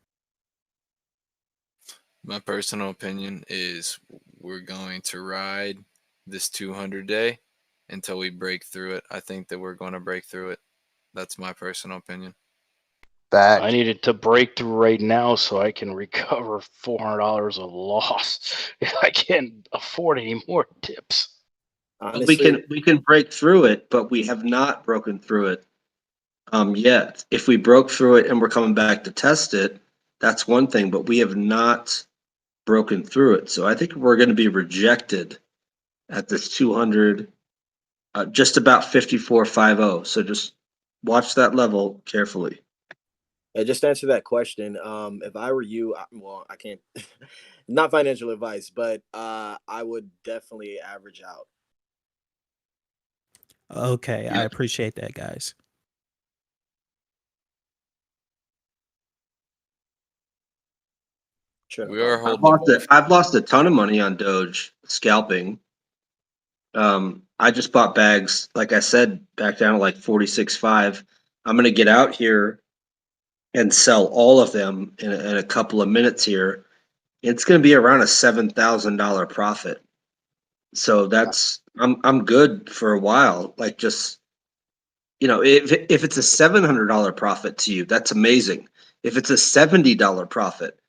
My personal opinion is we're going to ride this 200 day until we break through it. I think that we're going to break through it. That's my personal opinion. I need it to break through right now so I can recover $400 of loss. I can't afford any more dips. We can break through it, but we have not broken through it yet. If we broke through it and we're coming back to test it, that's one thing, but we have not broken through it. So I think we're going to be rejected at this 200, just about 54.50. So just watch that level carefully. Yeah, just to answer that question. If I were you, I can't. Not financial advice, but I would definitely average out. Okay, I appreciate that, guys. Sure. We are holding. I've lost a ton of money on Doge scalping. I just bought bags, like I said, back down to like 46.5. I'm going to get out here and sell all of them in a couple of minutes here. It's going to be around a $7,000 profit. So I'm good for a while. Like just, if it's a $700 profit to you, that's amazing. If it's a $70 profit,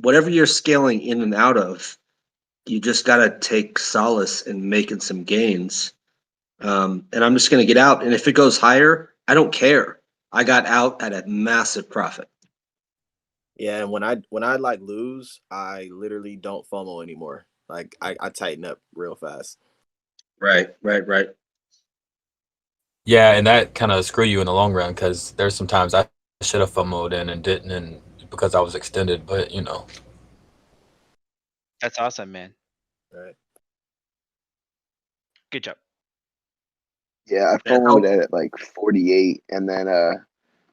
whatever you're scaling in and out of, you just got to take solace in making some gains. And I'm just going to get out. And if it goes higher, I don't care. I got out at a massive profit. Yeah, and when I like lose, I literally don't FOMO anymore. Like I tighten up real fast. Right. Yeah, and that kind of screw you in the long run because there's sometimes I should have FOMO'd in and didn't, and because I was extended. But That's awesome, man. Right. Good job. Yeah, I followed at like 48 and then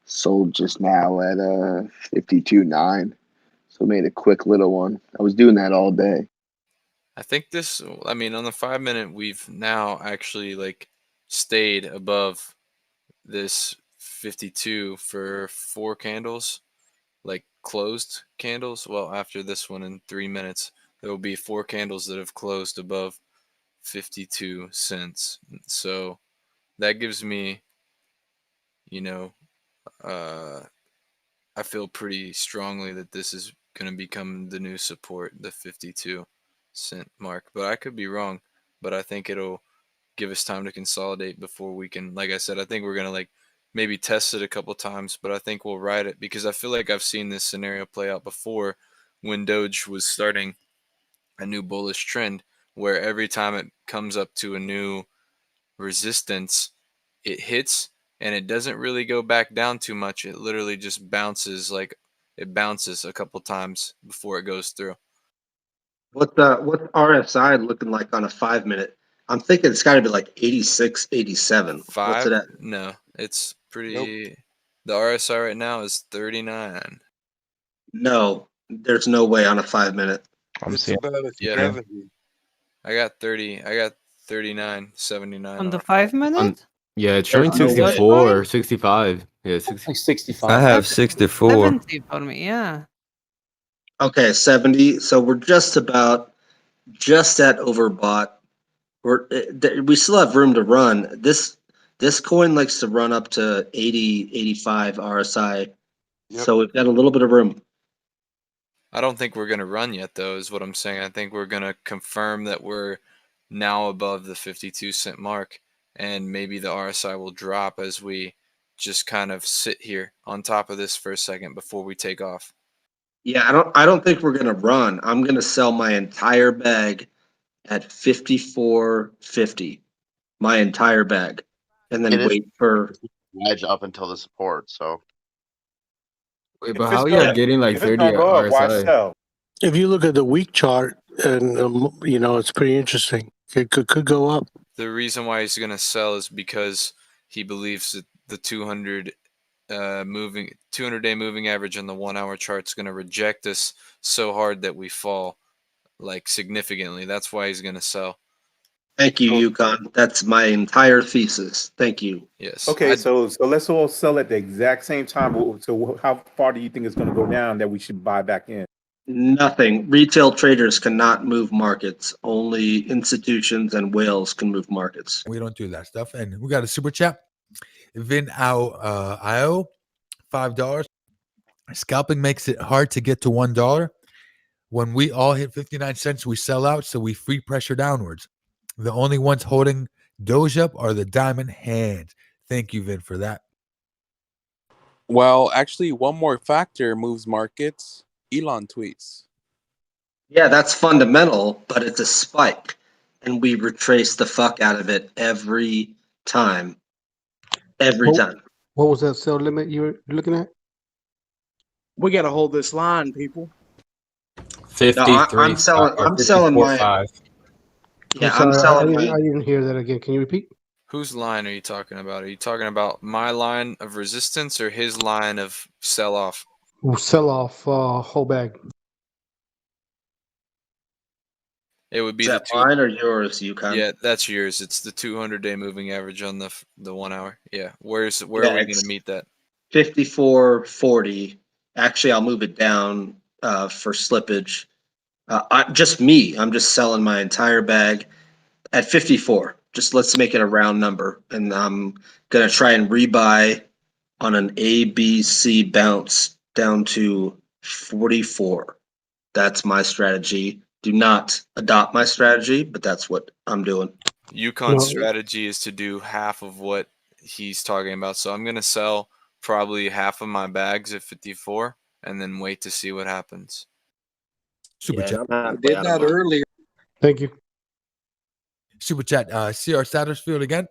sold just now at 52.9. So made a quick little one. I was doing that all day. I think this. I mean, on the 5 minute, we've now actually like stayed above this 52 for 4 candles, like closed candles. Well, after this one in 3 minutes, there will be 4 candles that have closed above 52 cents. So that gives me, you know, uh, I feel pretty strongly that this is going to become the new support, the 52-cent mark. But I could be wrong. But I think it'll give us time to consolidate before we can, like I said, I think we're going to like maybe test it a couple times, but I think we'll ride it because I feel like I've seen this scenario play out before when Doge was starting a new bullish trend where every time it comes up to a new resistance, it hits and it doesn't really go back down too much. It literally just bounces, like it bounces a couple times before it goes through. What's RSI looking like on a 5 minute? I'm thinking it's got to be like 86, 87. What's it 5? at? No, it's Nope. pretty. The RSI right now is 39. No, there's no way on a 5 minute. It's about a Yeah, 70. I got 30. I got 39.79 On the on 5 minute? Yeah, it's There's showing no way. 64 or 65. Yeah, 60. Like 65. I have Seven- 64. 70 for me, yeah. Okay, 70. So we're just at overbought. We still have room to run. This coin likes to run up to 80, 85 RSI. Yep. So we've got a little bit of room. I don't think we're going to run yet, though, is what I'm saying. I think we're going to confirm that we're now above the 52-cent mark, and maybe the RSI will drop as we just kind of sit here on top of this for a second before we take off. Yeah, I don't think we're gonna run. I'm gonna sell my entire bag at 54.50. My entire bag. And then It is wait for wedge up until the support. So Wait, If but it's how are gonna you getting like if it's 30 gonna at go up, why RSI? sell? If you look at the week chart, and it's pretty interesting. It could go up. The reason why he's going to sell is because he believes that the 200-day moving average on the 1 hour chart is going to reject us so hard that we fall like significantly. That's why he's going to sell. Thank you, Yukon. That's my entire thesis. Thank you. Yes. Okay, so let's all sell at the exact same time. So how far do you think it's going to go down that we should buy back in? Nothing. Retail traders cannot move markets. Only institutions and whales can move markets. We don't do that stuff. And we got a super chat. Vin Io, $5. Scalping makes it hard to get to $1. When we all hit 59 cents, we sell out, so we free pressure downwards. The only ones holding Doge up are the diamond hands. Thank you, Vin, for that. Well, actually, one more factor moves markets. Elon tweets. Yeah, that's fundamental, but it's a spike. And we retrace the fuck out of it every time. Every time. What was that sell limit you were looking at? We got to hold this line, people. 53. I'm selling my. 5. Yeah, I'm sorry, my. I didn't hear that again. Can you repeat? Whose line are you talking about? Are you talking about my line of resistance or his line of sell off? Sell off whole bag. It would be Is the that mine or yours, Yukon? Yeah, that's yours. It's the 200-day moving average on the 1 hour. Yeah. Where are we going to meet that? 54.40. Actually, I'll move it down for slippage. Just me. I'm just selling my entire bag at 54. Just let's make it a round number. And I'm going to try and rebuy on an ABC bounce down to 44. That's my strategy. Do not adopt my strategy, but that's what I'm doing. Yukon's strategy is to do half of what he's talking about. So I'm going to sell probably half of my bags at 54 and then wait to see what happens. Super chat. I did that earlier. Thank you. Super chat. CR Sattersfield again.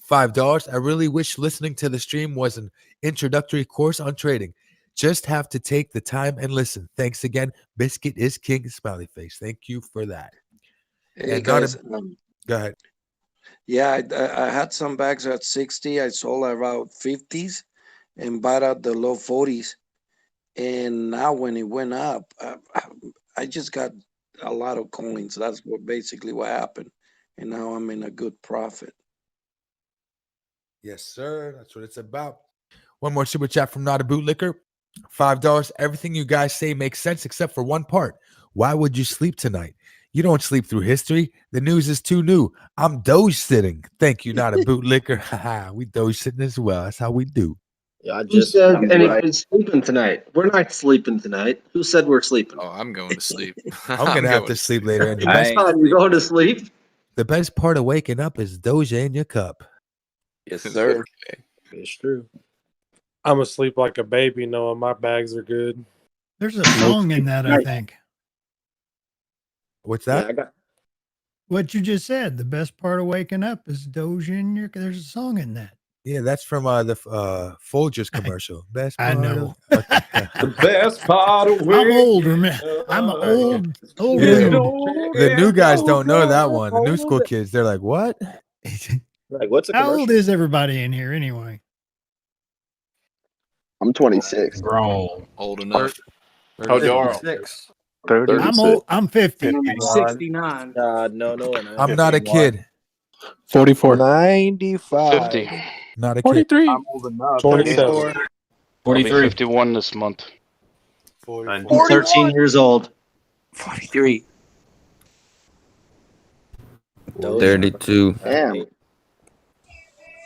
$5. I really wish listening to the stream was an introductory course on trading. Just have to take the time and listen. Thanks again. Biscuit is king. Smiley face. Thank you for that. Hey And guys, go ahead. yeah, I had some bags at 60. I sold around 50s and bought at the low 40s. And now when it went up, I just got a lot of coins. That's basically what happened, and now I'm in a good profit. Yes, sir. That's what it's about. One more super chat from Not a Bootlicker. $5. Everything you guys say makes sense except for one part. Why would you sleep tonight? You don't sleep through history. The news is too new. I'm Doge sitting. Thank you, Not a Bootlicker. Haha, we Doge sitting as well. That's how we do. Yeah, I Who just said right. anybody's sleeping tonight? We're not sleeping tonight. Who said we're sleeping? Oh, I'm going to sleep. I'm gonna have to sleep later. And the best, You going to sleep? the best part of waking up is Doge in your cup. Yes, sir. It's true. I'm asleep like a baby knowing my bags are good. There's a song in that, I think. What's that? Yeah, What you just said. The best part of waking up is Doge in your. There's a song in that. Yeah, that's from the Folgers commercial. Best I part know. of okay. The best part of I'm old, I'm an old Yeah, dude. the new guys don't know that one. The new school kids, they're like, "What?" Like, what's a How commercial? old is everybody in here anyway? I'm 26. Grown. Old enough. How old are you? 56. 30. I'm old. I'm 50. 69. No, and I'm not a kid. 44. 95. 50. Not a kid. 43. I'm old enough. 27. 43. 51 this month. I'm 13 years old. 43. 32. Damn.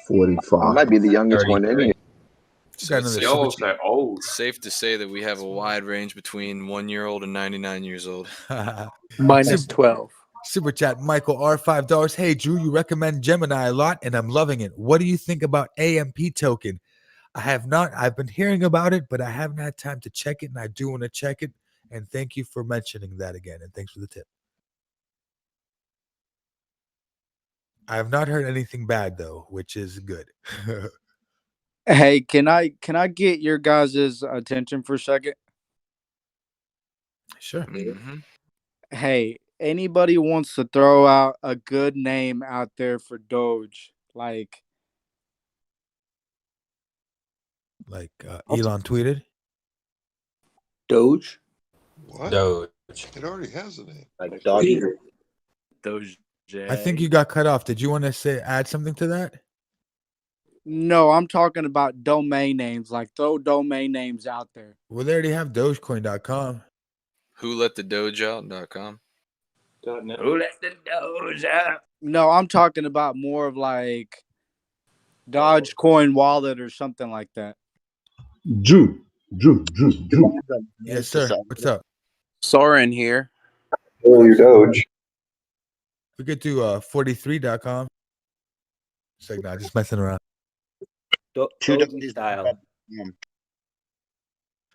45. I might be the youngest one in 33. here. Got another Yo, super they're old. It's safe to say that we have a wide range between 1-year-old and 99 years old. Minus 12. Super chat, Michael R. $5. Hey, Drew, you recommend Gemini a lot, and I'm loving it. What do you think about AMP token? I have not. I've been hearing about it, but I haven't had time to check it, and I do want to check it. And thank you for mentioning that again, and thanks for the tip. I have not heard anything bad though, which is good. Hey, can I get your guys' attention for a second? Sure. Mm-hmm. Hey, anybody wants to throw out a good name out there for Doge? Like Elon tweeted. Doge? What? Doge. It already has a name. Like doggy. Doge. I think you got cut off. Did you want to add something to that? No, I'm talking about domain names. Like throw domain names out there. Well, they already have Dogecoin.com. Who let the Doge out.com? Who let the Doge out? No, I'm talking about more of like Dogecoin wallet or something like that. Drew. Yes, sir. What's up? Soren here. Oh, your Doge. We could do 43.com. It's like, nah, just messing around. Doge style.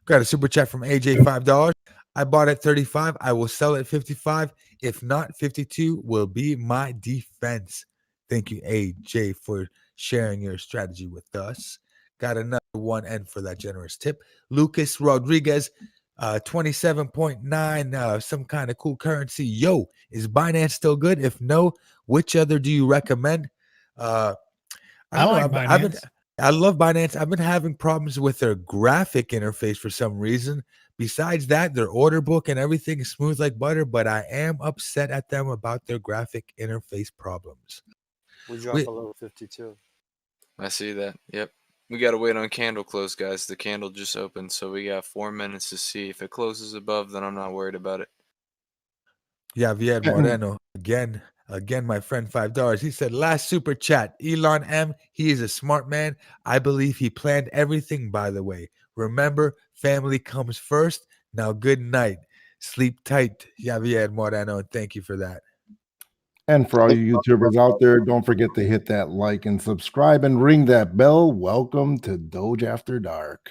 Got a super chat from AJ, $5. I bought at 35. I will sell at 55. If not, 52 will be my defense. Thank you, AJ, for sharing your strategy with us. Got another one and for that generous tip. Lucas Rodriguez, 27.9, some kind of cool currency. Yo, is Binance still good? If no, which other do you recommend? I like Binance. I love Binance. I've been having problems with their graphic interface for some reason. Besides that, their order book and everything is smooth like butter, but I am upset at them about their graphic interface problems. We dropped below 52. I see that. Yep. We got to wait on candle close, guys. The candle just opened, so we got 4 minutes to see. If it closes above, then I'm not worried about it. Javier Moreno, again, my friend, $5. He said, last super chat, Elon M, he is a smart man. I believe he planned everything, by the way. Remember, family comes first. Now, good night. Sleep tight, Javier Moreno, and thank you for that. And for all you YouTubers out there, don't forget to hit that like and subscribe and ring that bell. Welcome to Doge After Dark.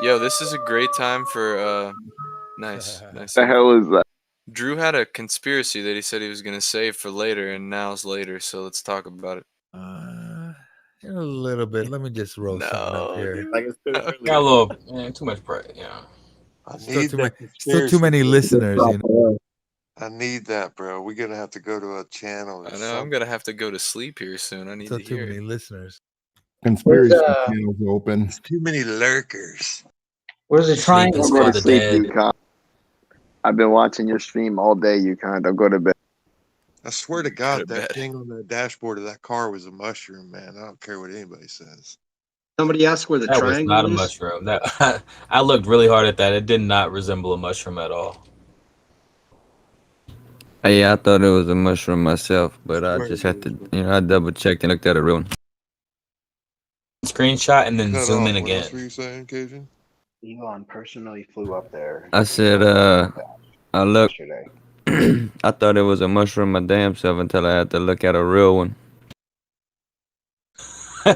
Yo, this is a great time for nice. The hell is that? Drew had a conspiracy that he said he was going to save for later, and now's later, so let's talk about it. In a little bit. Let me just roll something up here. Got a little too much pride. Yeah. Still too many listeners, you know. I need that, bro. We're gonna have to go to a channel. Or I know I'm going to have to go to sleep here soon. I need Still to too hear many it. listeners. Conspiracy channels open. There's too many lurkers. Where's the triangle? I'm going to sleep, dude. I've been watching your stream all day. You kind of go to bed. I swear to God, that thing on the dashboard of that car was a mushroom, man. I don't care what anybody says. Somebody asked where the That was not triangle a is. mushroom. That I looked really hard at that. It did not resemble a mushroom at all. Yeah, I thought it was a mushroom myself, but I Swear just it had is, to, man. I double checked and looked at a real one. Screenshot and then Cut zoom off. in What else again. were you saying, Cajun? Elon personally flew up there. I and said, told them I looked. yesterday. I thought it was a mushroom my damn self until I had to look at a real one. I'm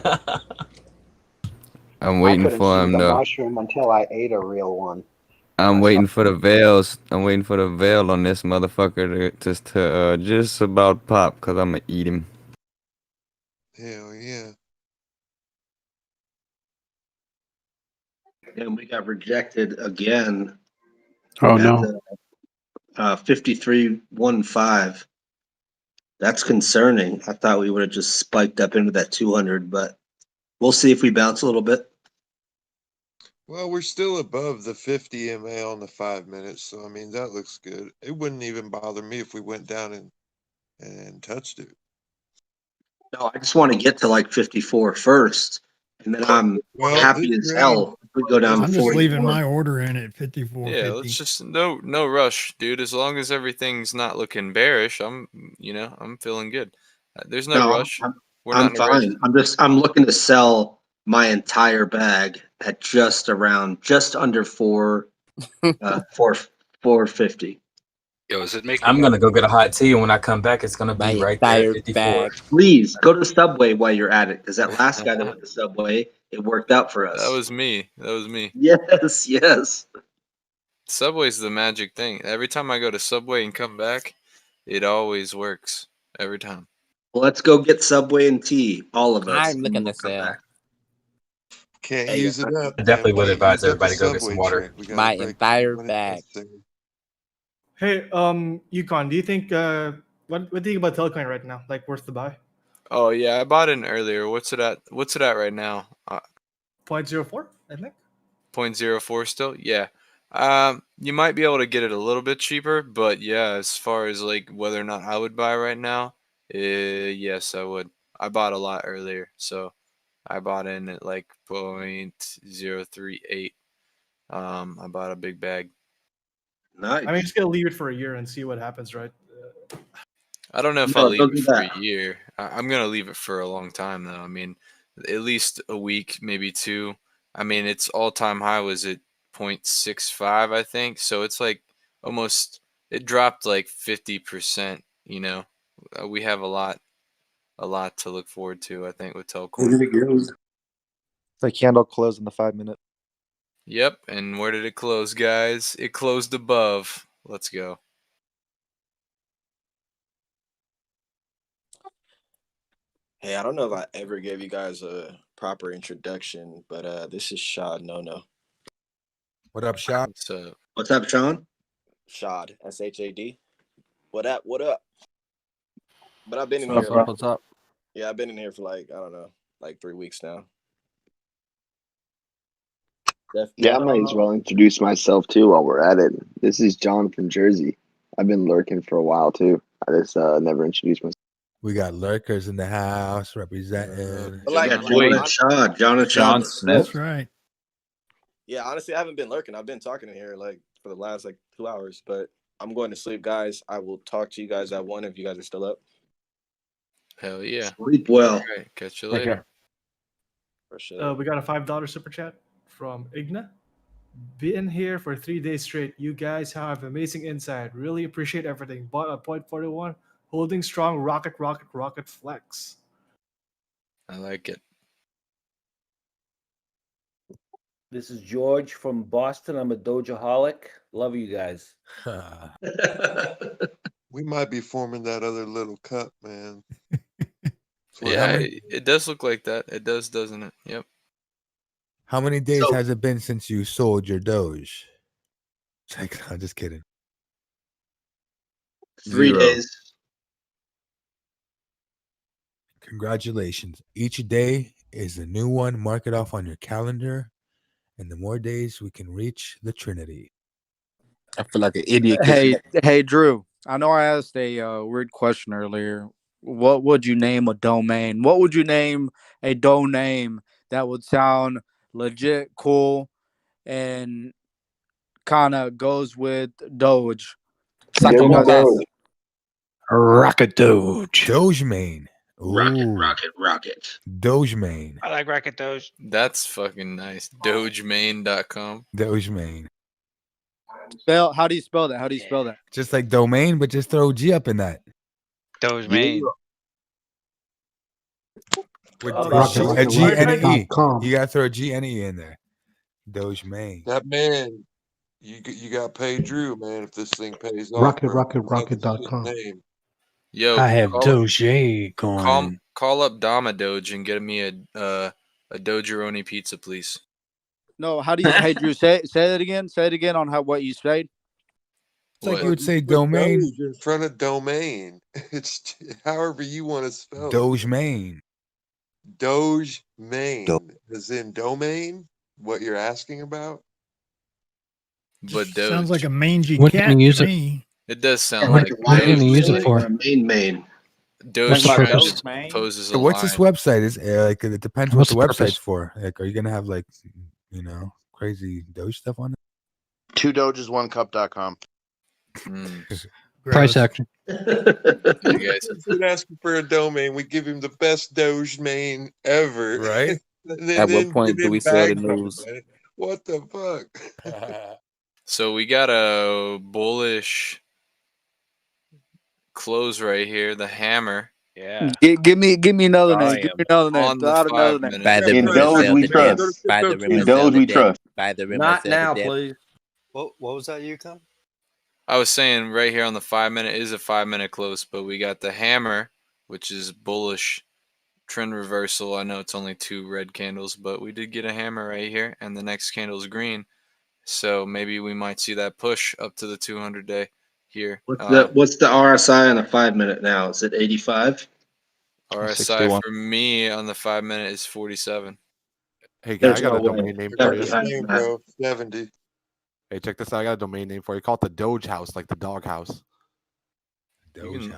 I waiting couldn't for see him the though. mushroom until I ate a real one. I'm I waiting saw for the veils. I'm waiting for the veil on this motherfucker to just about pop, cause I'm gonna eat him. Hell yeah. And we got rejected again Oh at no. the 53.15. That's concerning. I thought we would have just spiked up into that 200, but we'll see if we bounce a little bit. Well, we're still above the 50 MA on the 5 minutes, so I mean that looks good. It wouldn't even bother me if we went down and touched it. No, I just want to get to like 54 first, and then I'm Well, happy this as green, hell if we go down to I'm just leaving 41. my order in at 54.50. Yeah, let's just no rush, dude. As long as everything's not looking bearish, I'm feeling good. There's no No, rush. We're I'm not in a race. fine. I'm looking to sell my entire bag at just under 450. Yo, is it making? I'm gonna go get a hot tea, and when I come back, it's gonna My be right there at entire 54. bag. Please go to Subway while you're at it, because that last guy that went to Subway, it worked out for That us. was me. That was me. Yes, yes. Subway's the magic thing. Every time I go to Subway and come back, it always works. Every time. Well, let's go get Subway and tea, all of us. I'm and looking we'll to come sell. back. can't Hey, use it up, I man. definitely would Can't advise use up the everybody to go get some subway water. trick. We gotta my break entire when it's bag. necessary. Hey, Yukon, do you think what do you think about Telecoin right now? Like worth the buy? Oh yeah, I bought in earlier. What's it at? What's it at right now? 0.04, I think. 0.04 still? Yeah. You might be able to get it a little bit cheaper, but yeah, as far as like whether or not I would buy right now, yes, I would. I bought a lot earlier, so I bought in at like 0.038. I bought a big bag. Nice. I mean, just gonna leave it for a year and see what happens, right? I don't know if No, I'll leave don't it do for that. a year. I'm gonna leave it for a long time though. I mean, at least a week, maybe two. I mean, its all-time high was at 0.65, I think. So it's like almost it dropped like 50%. We have a lot to look forward to. I think with Telcoin. The candle closed in the 5 minute. Yep. And where did it close, guys? It closed above. Let's go. Hey, I don't know if I ever gave you guys a proper introduction, but this is Shad No. What up, Shad? What's up, Sean? Shad, SHAD. What up? What up? But I've been in What's here. up? What's up? Yeah, I've been in here for like I don't know, like 3 weeks now. Yeah, I might as well introduce myself too while we're at it. This is John from Jersey. I've been lurking for a while too. I just never introduced myself. We got lurkers in the house representing. But like, John and Shad. John and Shad. That's right. Yeah, honestly, I haven't been lurking. I've been talking in here like for the last like 2 hours, but I'm going to sleep, guys. I will talk to you guys at 1 if you guys are still up. Hell yeah. Sleep well. All right. Catch you later. For sure. We got a $5 super chat from Igna. Been here for 3 days straight. You guys have amazing insight. Really appreciate everything. Bought a 0.41, holding strong. Rocket flex. I like it. This is George from Boston. I'm a Dogeaholic. Love you guys. We might be forming that other little cup, man. Yeah, it does look like that. It does, doesn't it? Yep. How many days has it been since you sold your Doge? I'm just kidding. 3 days. Congratulations. Each day is a new one. Mark it off on your calendar. And the more days we can reach the Trinity. I feel like an idiot. Hey, Drew. I know I asked a weird question earlier. What would you name a domain? What would you name a domain that would sound legit cool and kind of goes with Doge? Give him Does- Doge. Rocket Doge. Dogeman. Rocket. Dogeman. I like Rocket Doge. That's fucking nice. Dogemain.com. Dogeman. How do you spell that? How do you spell that? Just like domain, but just throw G up in that. Doge main. With Rocket, a G and an E. rocket.com. You gotta throw a G and an E in there. Dogeman. That man, you got to pay Drew, man, if this thing pays off. Rocket.com. Name. Yo, I have call, Doge call, coin. call up Dama Doge and get me a Dogeroni pizza, please. No, how do you? Hey, Drew, say that again. Say it again on what you said. It's like What? you would say Put domain. Doge in front of domain. It's however you want to spell it. Dogeman. Doge main. As in domain? What you're asking about? But Just Doge. sounds like a mangy What can cat you use to it- me. It does sound Like like a What are you lion gonna use it main for? or a main. Doge What's the trying purpose? to poses a So what's this lion. website? Is like it depends What's what the the purpose? website's for. Like, are you gonna have like crazy Doge stuff on it? 2doges1cup.com. Price action. You guys, He's asking for a domain. We give him the best Doge main ever. Right? At what point do we say the bag from news? it, man. What the fuck? so we got a bullish close right here. The hammer Yeah. Give me another name. Give Volume. me another name. on Throw the out another 5 name. minute. By the In rumors Doge of we the trust. dip. By the In rumors Doge of the we dip. trust. By the rumors Not of the now, dip. please. What was that, Yukon? I was saying right here on the 5 minute is a 5 minute close, but we got the hammer, which is bullish trend reversal. I know it's only 2 red candles, but we did get a hammer right here, and the next candle is green. So maybe we might see that push up to the 200 day here. What's the RSI on a 5 minute now? Is it 85? RSI 61. for me on the 5 minute is 47. Hey, guy, I There's got no a way. domain name Gotta for be you. higher Name, than that. bro. 70. Hey, check this out. I got a domain name for you. Call it the Doge House, like the dog house.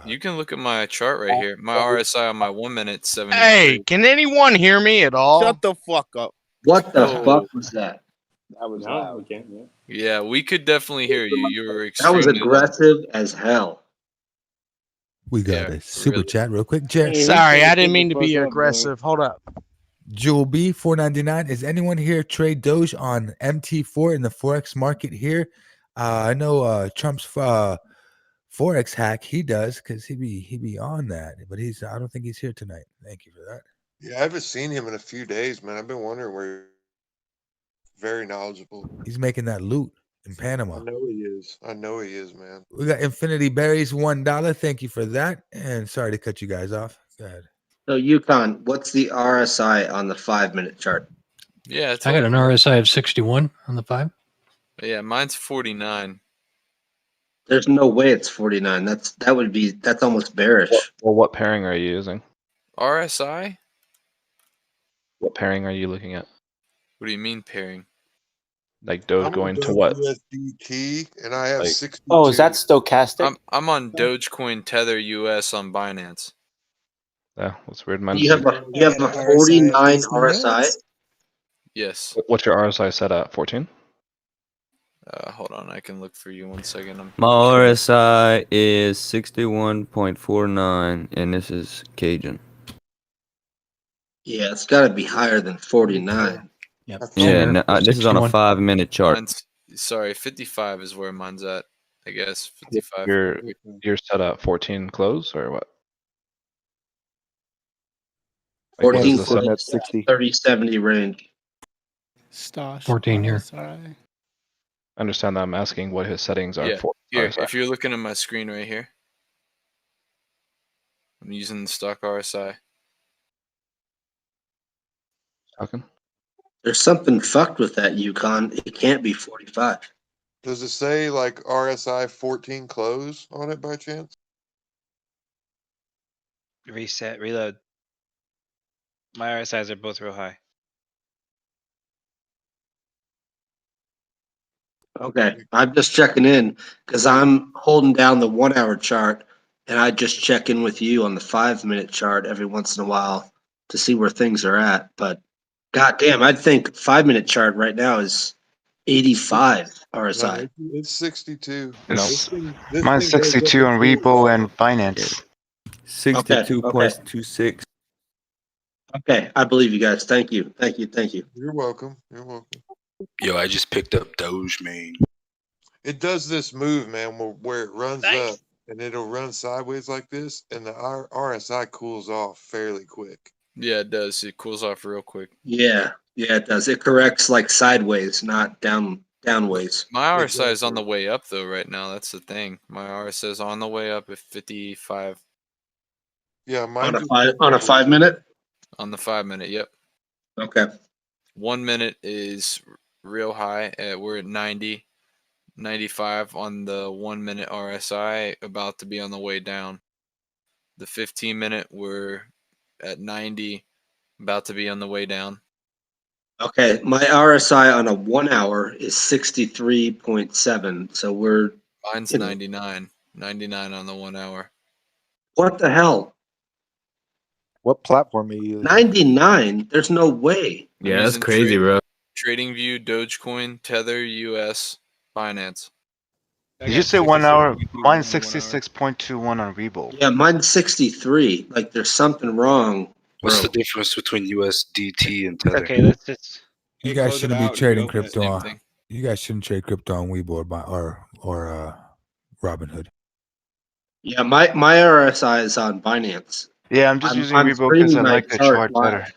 You can look at my chart right here. My RSI on my 1 minute 70. Hey, can anyone hear me at all? Shut the fuck up. What the Oh. fuck was that? That was No, loud. we can't. Yeah. Yeah, we could definitely hear you. You were That was extremely loud. aggressive as hell. We got Yeah, a super really. chat real quick. Jared. Sorry, I didn't mean to be aggressive. Hold up. Jewel B 499. Is anyone here trade Doge on MT4 in the forex market here? I know Trump's forex hack. He does because he be on that, but I don't think he's here tonight. Thank you for that. Yeah, I haven't seen him in a few days, man. I've been wondering where. Very knowledgeable. He's making that loot in I Panama. know he is. I know he is, man. We got Infinity Berries $1. Thank you for that. And sorry to cut you guys off. Go ahead. So Yukon, what's the RSI on the 5 minute chart? Yeah, I got an RSI of 61 on the 5. Yeah, mine's 49. There's no way it's 49. That's almost bearish. Well, what pairing are you using? RSI? What pairing are you looking at? What do you mean pairing? Like Doge I'm going on to what? USDT, and I have Like- 62. Oh, is that stochastic? I'm on Dogecoin Tether US on Binance. Yeah, that's weird. Mine's You have a 49 RSI. Yes. What's your RSI set at? 14? Hold on, I can look for you 1 second. My RSI is 61.49, and this is Cajun. Yeah, it's got to be higher than 49. Yep. Yeah, no, this is on a 5-minute chart. Sorry, 55 is where mine's at. I guess 55. You're set at 14 close or what? 14 the close, set? 60. 30-70 range. Stosh 14 here. RSI. I understand that. I'm asking what his settings are Yeah, for. here, RSI. if you're looking at my screen right here, I'm using the stock RSI. Talking. There's something fucked with that Yukon. It can't be 45. Does it say like RSI 14 close on it by chance? Reset, reload. My RSIs are both real high. Okay, I'm just checking in because I'm holding down the 1 hour chart, and I just check in with you on the 5 minute chart every once in a while to see where things are at. But goddamn, I think 5 minute chart right now is 85 No, RSI. it's 62. It's This mine's thing goes up 62 on and through. Rebo and Binance. Okay, 62.26. okay, I believe you guys. Thank you, thank you, thank you. You're welcome. You're welcome. Yo, I just picked up Doge, man. It does this move, man, where it runs Nice. up and it'll run sideways like this, and the RSI cools off fairly quick. Yeah, it does. It cools off real quick. Yeah, yeah, it does. It corrects like sideways, not downways. My RSI is on the way up though right now. That's the thing. My RSI is on the way up at 55 Yeah, On a 5 minute. on the 5 minute. Yep. Okay. 1 minute is real high. We're at 90, 95 on the 1 minute RSI, about to be on the way down. The 15 minute, we're at 90, about to be on the way down. Okay, my RSI on a 1 hour is 63.7. So we're Mine's you know, 99, 99 on the 1 hour. what the hell? What platform are you using? 99? There's no way. Yeah, that's crazy, bro. TradingView, Dogecoin, Tether, US, Binance. Did you say 1 hour? Mine's 66.21 on Rebo. Yeah, mine's 63. Like there's something wrong. What's bro. the difference between USDT and Tether? Okay, let's just. You guys shouldn't be trading crypto Same on. thing. You guys shouldn't trade crypto on Weibo or Robinhood. Yeah, my RSI is on Binance. Yeah, I'm just using I'm Rebo because streaming I my like the chart chart live. better.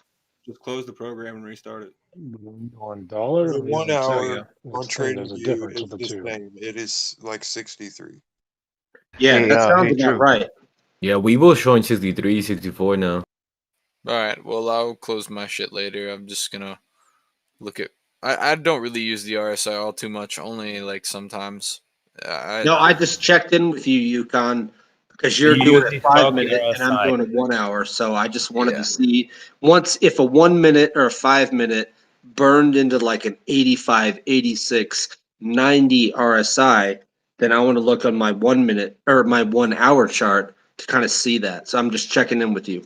Just close the program and restart it. $1 or The 1 even hour $2. on There's a TradingView difference is of the the two. same. It is like 63. Yeah, Hey, that sounds hey, about Drew. right. Yeah, Weibo's showing 63, 64 now. Alright, well, I'll close my shit later. I'm just gonna look at. I don't really use the RSI all too much, only like sometimes. No, I just checked in with you, Yukon, because You you're doing use a the 5 Falcon minute and I'm RSI. doing a 1 hour. So I just wanted Yeah. to see if a 1 minute or a 5 minute burned into like an 85, 86, 90 RSI, then I want to look on my 1 minute or my 1 hour chart to kind of see that. So I'm just checking in with you.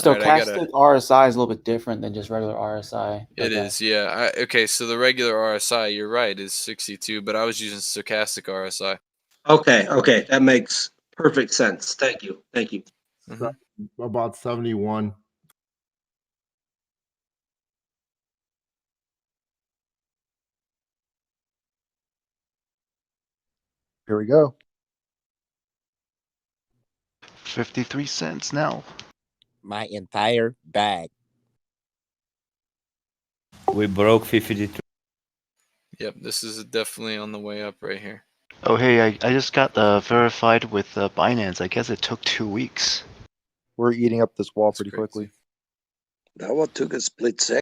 Alright, I gotta- Stochastic RSI is a little bit different than just regular RSI. It is, yeah. Okay, so the regular RSI, you're right, is 62, but I was using stochastic RSI. Okay, that makes perfect sense. Thank you. About 71. Here we go. 53 cents now. My entire bag. We broke 52. Yep, this is definitely on the way up right here. Oh, hey, I just got verified with Binance. I guess it took 2 weeks. We're eating up this wall pretty quickly. That one took a split second.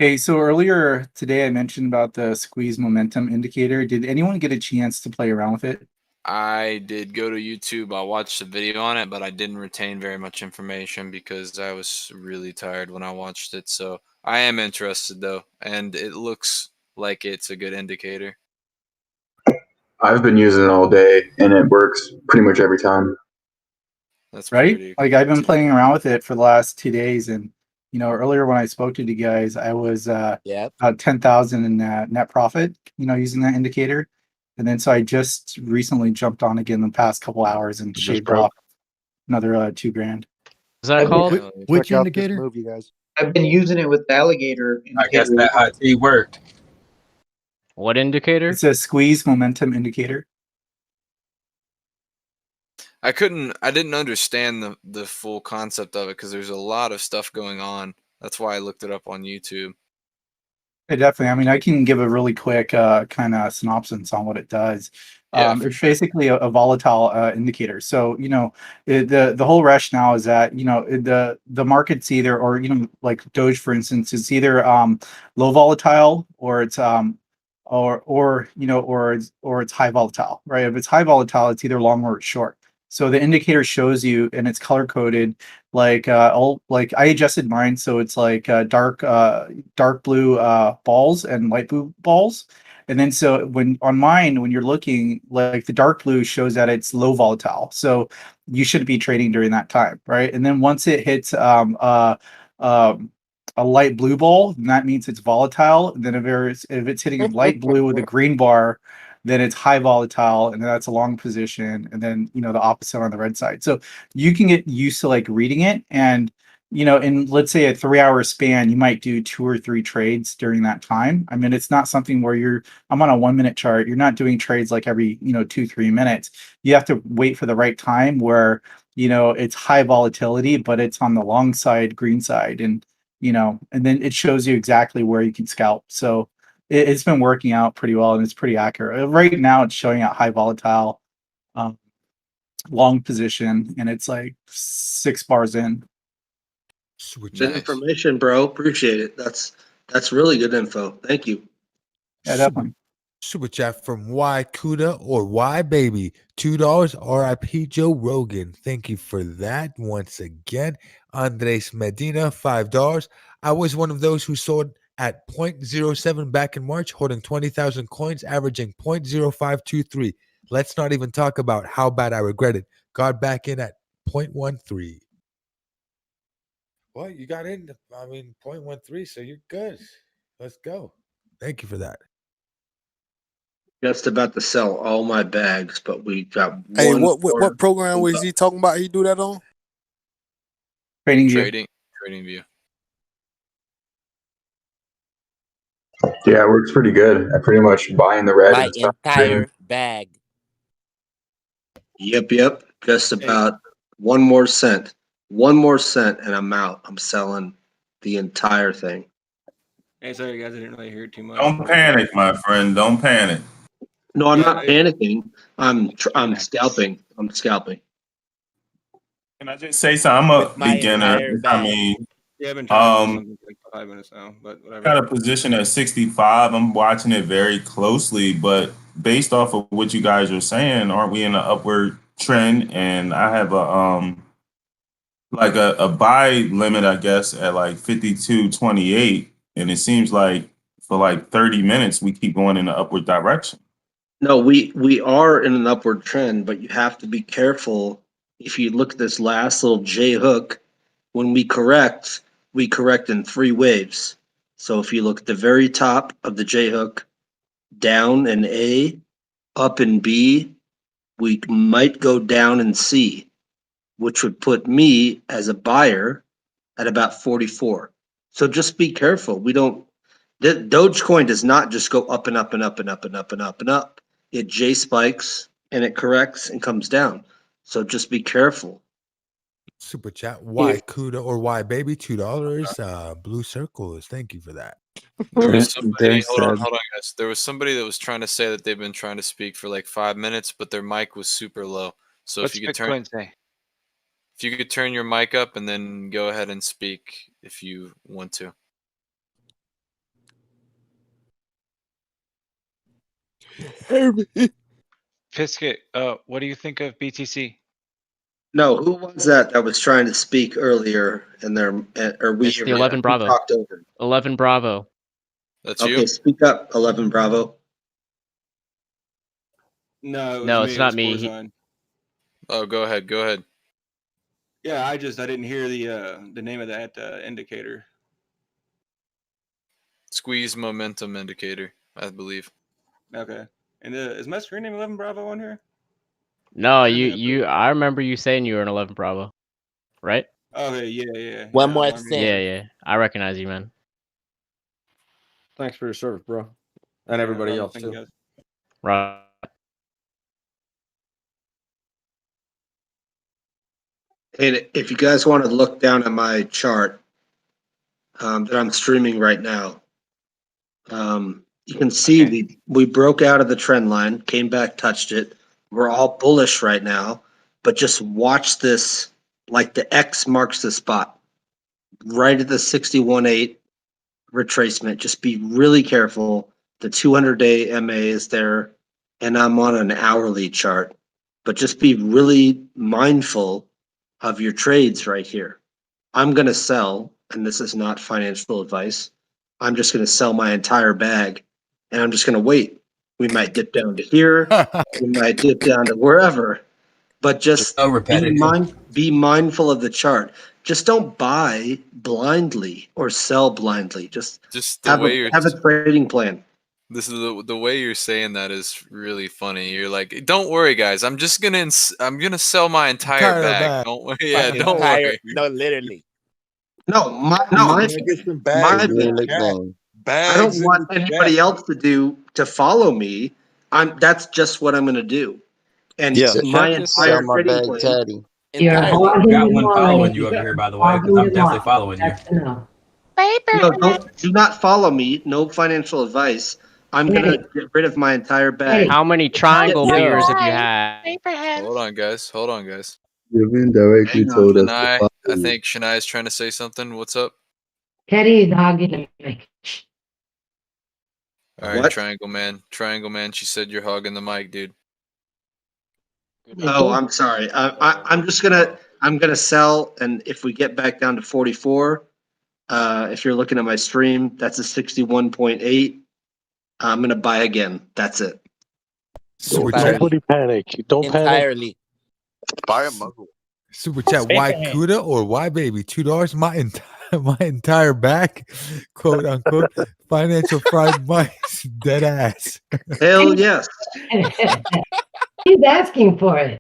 Okay, so earlier today I mentioned about the squeeze momentum indicator. Did anyone get a chance to play around with it? I did go to YouTube. I watched a video on it, but I didn't retain very much information because I was really tired when I watched it. So I am interested though, and it looks like it's a good indicator. I've been using it all day, and it works pretty much every time. That's right. Like I've been playing around with it for the last 2 days, and earlier when I spoke to you guys, I was about 10,000 in net profit. Using that indicator, and then so I just recently jumped on again the past couple hours and shaved off another $2,000. Is that called? Which Check out this indicator? move, you guys. I've been using it with the alligator. I guess that hot tea worked. What indicator? It's a squeeze momentum indicator. I didn't understand the full concept of it because there's a lot of stuff going on. That's why I looked it up on YouTube. Yeah, definitely. I mean, I can give a really quick kind of synopsis on what it does. Yeah, It's basically a volatile indicator. So, the whole rationale is that, the market's either, or, like Doge, for instance, it's either low volatile or it's or it's high volatile, right? If it's high volatile, it's either long or it's short. So the indicator shows you, and it's color coded. Like I adjusted mine so it's like dark blue balls and light blue balls. And then so when on mine, when you're looking, like the dark blue shows that it's low volatile. So you should be trading during that time, right? And then once it hits a light blue ball, then that means it's volatile. And then if it's hitting a light blue with a green bar, then it's high volatile, and that's a long position. And then the opposite on the red side. So you can get used to like reading it, and in let's say a 3-hour span, you might do 2 or 3 trades during that time. I mean, it's not something where I'm on a 1-minute chart. You're not doing trades like every 2-3 minutes. You have to wait for the right time where it's high volatility, but it's on the long side, green side, and then it shows you exactly where you can scalp. So it's been working out pretty well, and it's pretty accurate. Right now, it's showing out high volatile, long position, and it's like 6 bars in. Good information, bro. Appreciate it. That's really good info. Thank you. Yeah, definitely. Super chat from Y Cuda or Y Baby, $2. RIP Joe Rogan. Thank you for that once again. Andres Medina, $5. I was one of those who sold at 0.07 back in March, holding 20,000 coins, averaging 0.0523. Let's not even talk about how bad I regret it. Got back in at 0.13. Well, you got in, 0.13, so you're good. Let's go. Thank you for that. Just about to sell all my bags, but we got Hey, one. what program was he talking about? He do that on? Trading View. Yeah, it works pretty good. I pretty much buy in the red. My and stop entire trading. bag. Yep. Just about one more cent. One more cent, and I'm out. I'm selling the entire thing. Hey, sorry guys, I didn't really hear too much. Don't panic, my friend. Don't panic. No, I'm not panicking. I'm scalping. I'm scalping. Can I just say something? I'm a With my beginner. entire I bag. mean, Yeah, I've been trying to do something for like 5 minutes now, but whatever. got a position at 65. I'm watching it very closely, but based off of what you guys are saying, aren't we in an upward trend? And I have a buy limit, I guess, at like 52.28, and it seems like for like 30 minutes we keep going in the upward direction. No, we are in an upward trend, but you have to be careful. If you look at this last little J hook, when we correct in 3 waves. So if you look at the very top of the J hook, down in A, up in B, we might go down in C, which would put me as a buyer at about 44. So just be careful. Dogecoin does not just go up and up and up and up and up and up and up. It J spikes and it corrects and comes down. So just be careful. Super chat Y Cuda or Y Baby, $2. Blue circles. Thank you for that. There was somebody. Hold on, guys. There was somebody that was trying to say that they've been trying to speak for like 5 minutes, but their mic was super low. So What's if you could Bitcoin turn your mic up and then go ahead and speak if you want to. Pisket, what do you think of BTC? No, who was that was trying to speak earlier in their or we It's the 11 Bravo. talked over? 11 Bravo. That's Okay, you? speak up, 11 Bravo. No, it's not me. Oh, go ahead. Yeah, I didn't hear the name of that indicator. Squeeze momentum indicator, I believe. Okay. And is my screen name 11 Bravo on here? No, I remember you saying you were an 11 Bravo, right? Okay, yeah. One more thing. Yeah. I recognize you, man. Thanks for your service, bro. And everybody else too. Guys. Right. And if you guys want to look down at my chart that I'm streaming right now, you can see we broke out of the trend line, came back, touched it. We're all bullish right now, but just watch this, like the X marks the spot, right at the 61.8 retracement. Just be really careful. The 200-day MA is there, and I'm on an hourly chart. but just be really mindful of your trades right here. I'm going to sell, and this is not financial advice. I'm just going to sell my entire bag, and I'm just going to wait. We might dip down to here. We might dip down to wherever, but just be mindful of the chart. Just don't buy blindly or sell blindly. Just the have way you're a trading plan. This is the way you're saying that is really funny. You're like, don't worry, guys. I'm gonna sell my entire bag. Don't worry. Yeah, don't worry. No, literally. No, my bags in the big. chat. I don't want anybody else to follow me. That's just what I'm going to do. And my entire trading plan. Got one following you over here, by the way, because I'm definitely following you. No, do not follow me. No financial advice. I'm going to get rid of my entire bag. How many triangle viewers have you had? Hold on, guys. Hold on, guys. Yevin directly told us to Shania, follow I you. think Shania is trying to say something. What's up? Teddy is hogging the mic. All right, What? Triangle Man. She said you're hogging the mic, dude. Oh, I'm sorry. I'm gonna sell, and if we get back down to 44, if you're looking at my stream, that's a 61.8. I'm gonna buy again. That's it. Nobody panic. Don't Entirely. Buy a muzzle. Super chat. Why Kuda or why baby? $2. My entire back. Quote unquote. Financial fried mice. Dead ass. Hell yes. He's asking for it.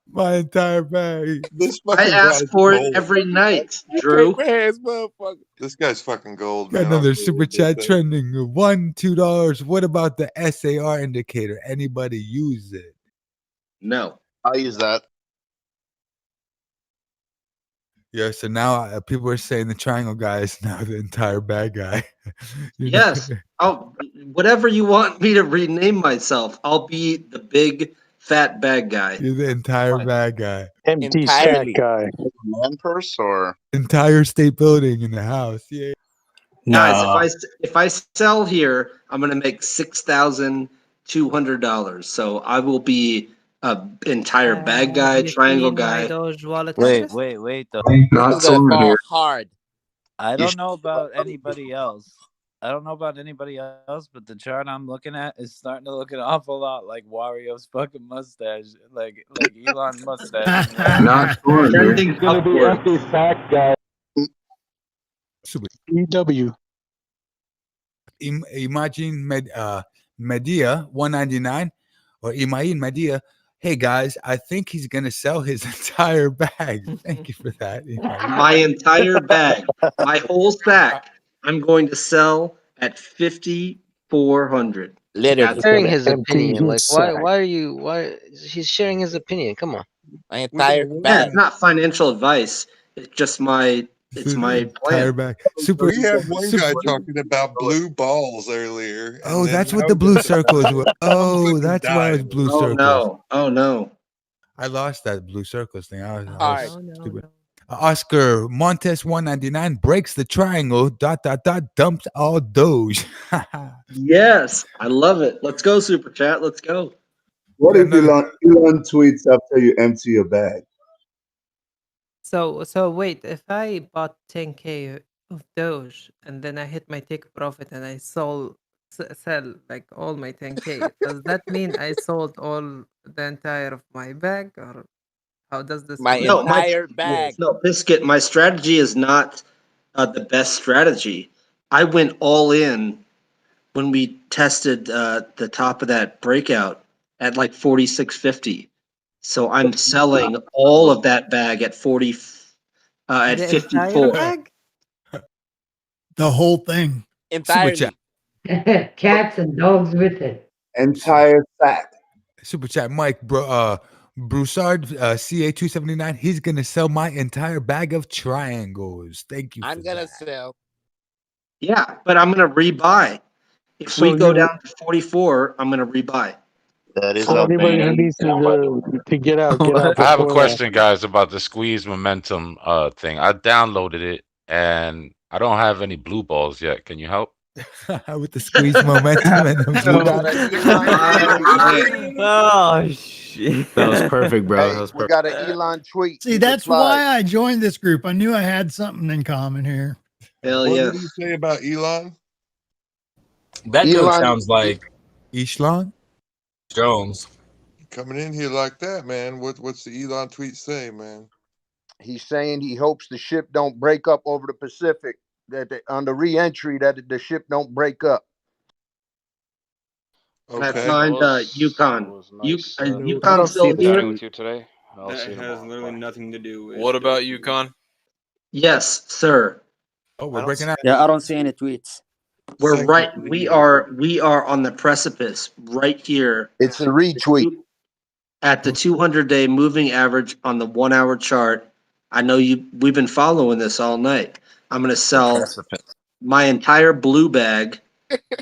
My entire bag. I ask for it every night, Drew. This guy's fucking gold, Got man. another super chat trending. $1, $2. What about the SAR indicator? Anybody use it? No. I use that. Yeah, so now people are saying the triangle guy is now the entire bad guy. Yes. Whatever you want me to rename myself, I'll be the big fat bad guy. You're the entire bad guy. Empty sack guy. Man purse or Entire state building in the house. Yeah. Guys, if I sell here, I'm gonna make $6,200. So I will be a entire bad guy, triangle guy. Wait. Though. Not someone here. Hard. I You don't know about anybody else. But the chart I'm looking at is starting to look an awful lot like Wario's fucking mustache, like Elon mustache. Not someone here. It's gonna be empty sack guy. EW. Imagine Medea 199 or Imain Medea. Hey guys, I think he's gonna sell his entire bag. Thank you for that. My entire bag, my whole sack, I'm going to sell at 5,400. Literally. Sharing his opinion. Like, why he's sharing his opinion. Come on. My entire Yeah, it's not financial advice. It's just my plan. Bag. Super. We had one guy talking about blue balls earlier. Oh, that's what the blue circles were. Oh, that's why it was blue circles. Oh no. I lost that blue circles thing. I was stupid. Oscar Montes 199 breaks the triangle. ... Dumps all Doge. Yes, I love it. Let's go, super chat. Let's go. What if Elon tweets after you empty your bag? So wait, if I bought 10K of Doge and then I hit my take profit and I sell like all my 10K, does that mean I sold all the entire of my bag, or how does this work? Entire bag. No, Biscuit, my strategy is not the best strategy. I went all in when we tested the top of that breakout at like 46.50. So I'm selling all of that bag at 54. The whole thing. Entirely. Cats and dogs with it. Entire sack. Super chat, Mike, Broussard, CA279. He's gonna sell my entire bag of triangles. Thank you. I'm gonna sell. Yeah, but I'm gonna rebuy. If we go down to 44, I'm gonna rebuy. That is anybody who needs to get out. I have a question, guys, about the squeeze momentum thing. I downloaded it and I don't have any blue balls yet. Can you help? With the squeeze momentum and the blue balls. Oh That was perfect, bro. Hey, That was we perfect. got an Elon tweet. See, You can that's slide. why I joined this group. I knew I had something in common here. Hell What yeah. did he say about Elon? That joke Elon, sounds like Ishlon? Jones. Coming in here like that, man. What's the Elon tweet say, man? he's saying he hopes the ship don't break up over the Pacific. On the re-entry, that the ship don't break up. That's Okay. signed Yukon. I Yukon don't see still the here? tweet. with you today. I'll That see you has tomorrow. literally Bye. nothing to do with. What about UConn? Yes, sir. Oh, we're breaking out. Yeah, I don't see any tweets. We're Thank right. you. We are on the precipice right here It's a retweet. at the 200-day moving average on the 1 hour chart. I know we've been following this all night. I'm going to sell my entire blue bag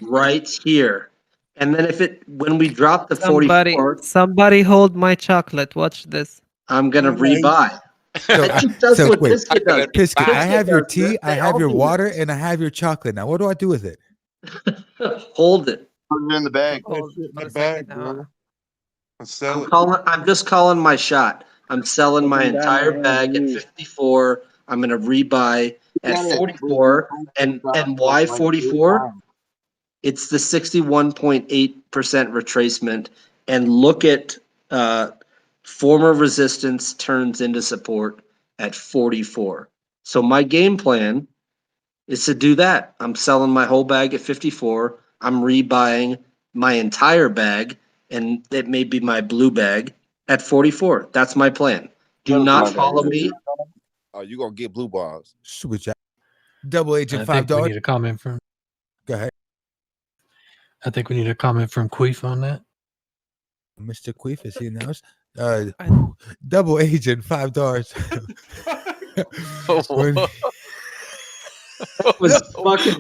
right here. And then when we drop the 44, Somebody hold my chocolate. Watch this. I'm going to rebuy. So, It just does what wait, Biscuit does. Biscuit, I have your does this. tea, I They have all your do water, this. and I have your chocolate. Now, what do I do with it? Hold it. Put it in the bag. Hold Put it in for the a second bag, now. bro. And sell it. I'm just calling my shot. I'm selling my entire bag at 54. I'm going to rebuy at 44. And why 44? It's the 61.8% retracement. And look at former resistance turns into support at 44. So my game plan is to do that. I'm selling my whole bag at 54. I'm rebuying my entire bag, and it may be my blue bag at 44. That's my plan. Do not follow me. Oh, you gonna get blue balls. Super chat. Double agent I think we $5. need a comment from. Go ahead. I think we need a comment from Queef on that. Mr. Queef is here now. Double agent $5.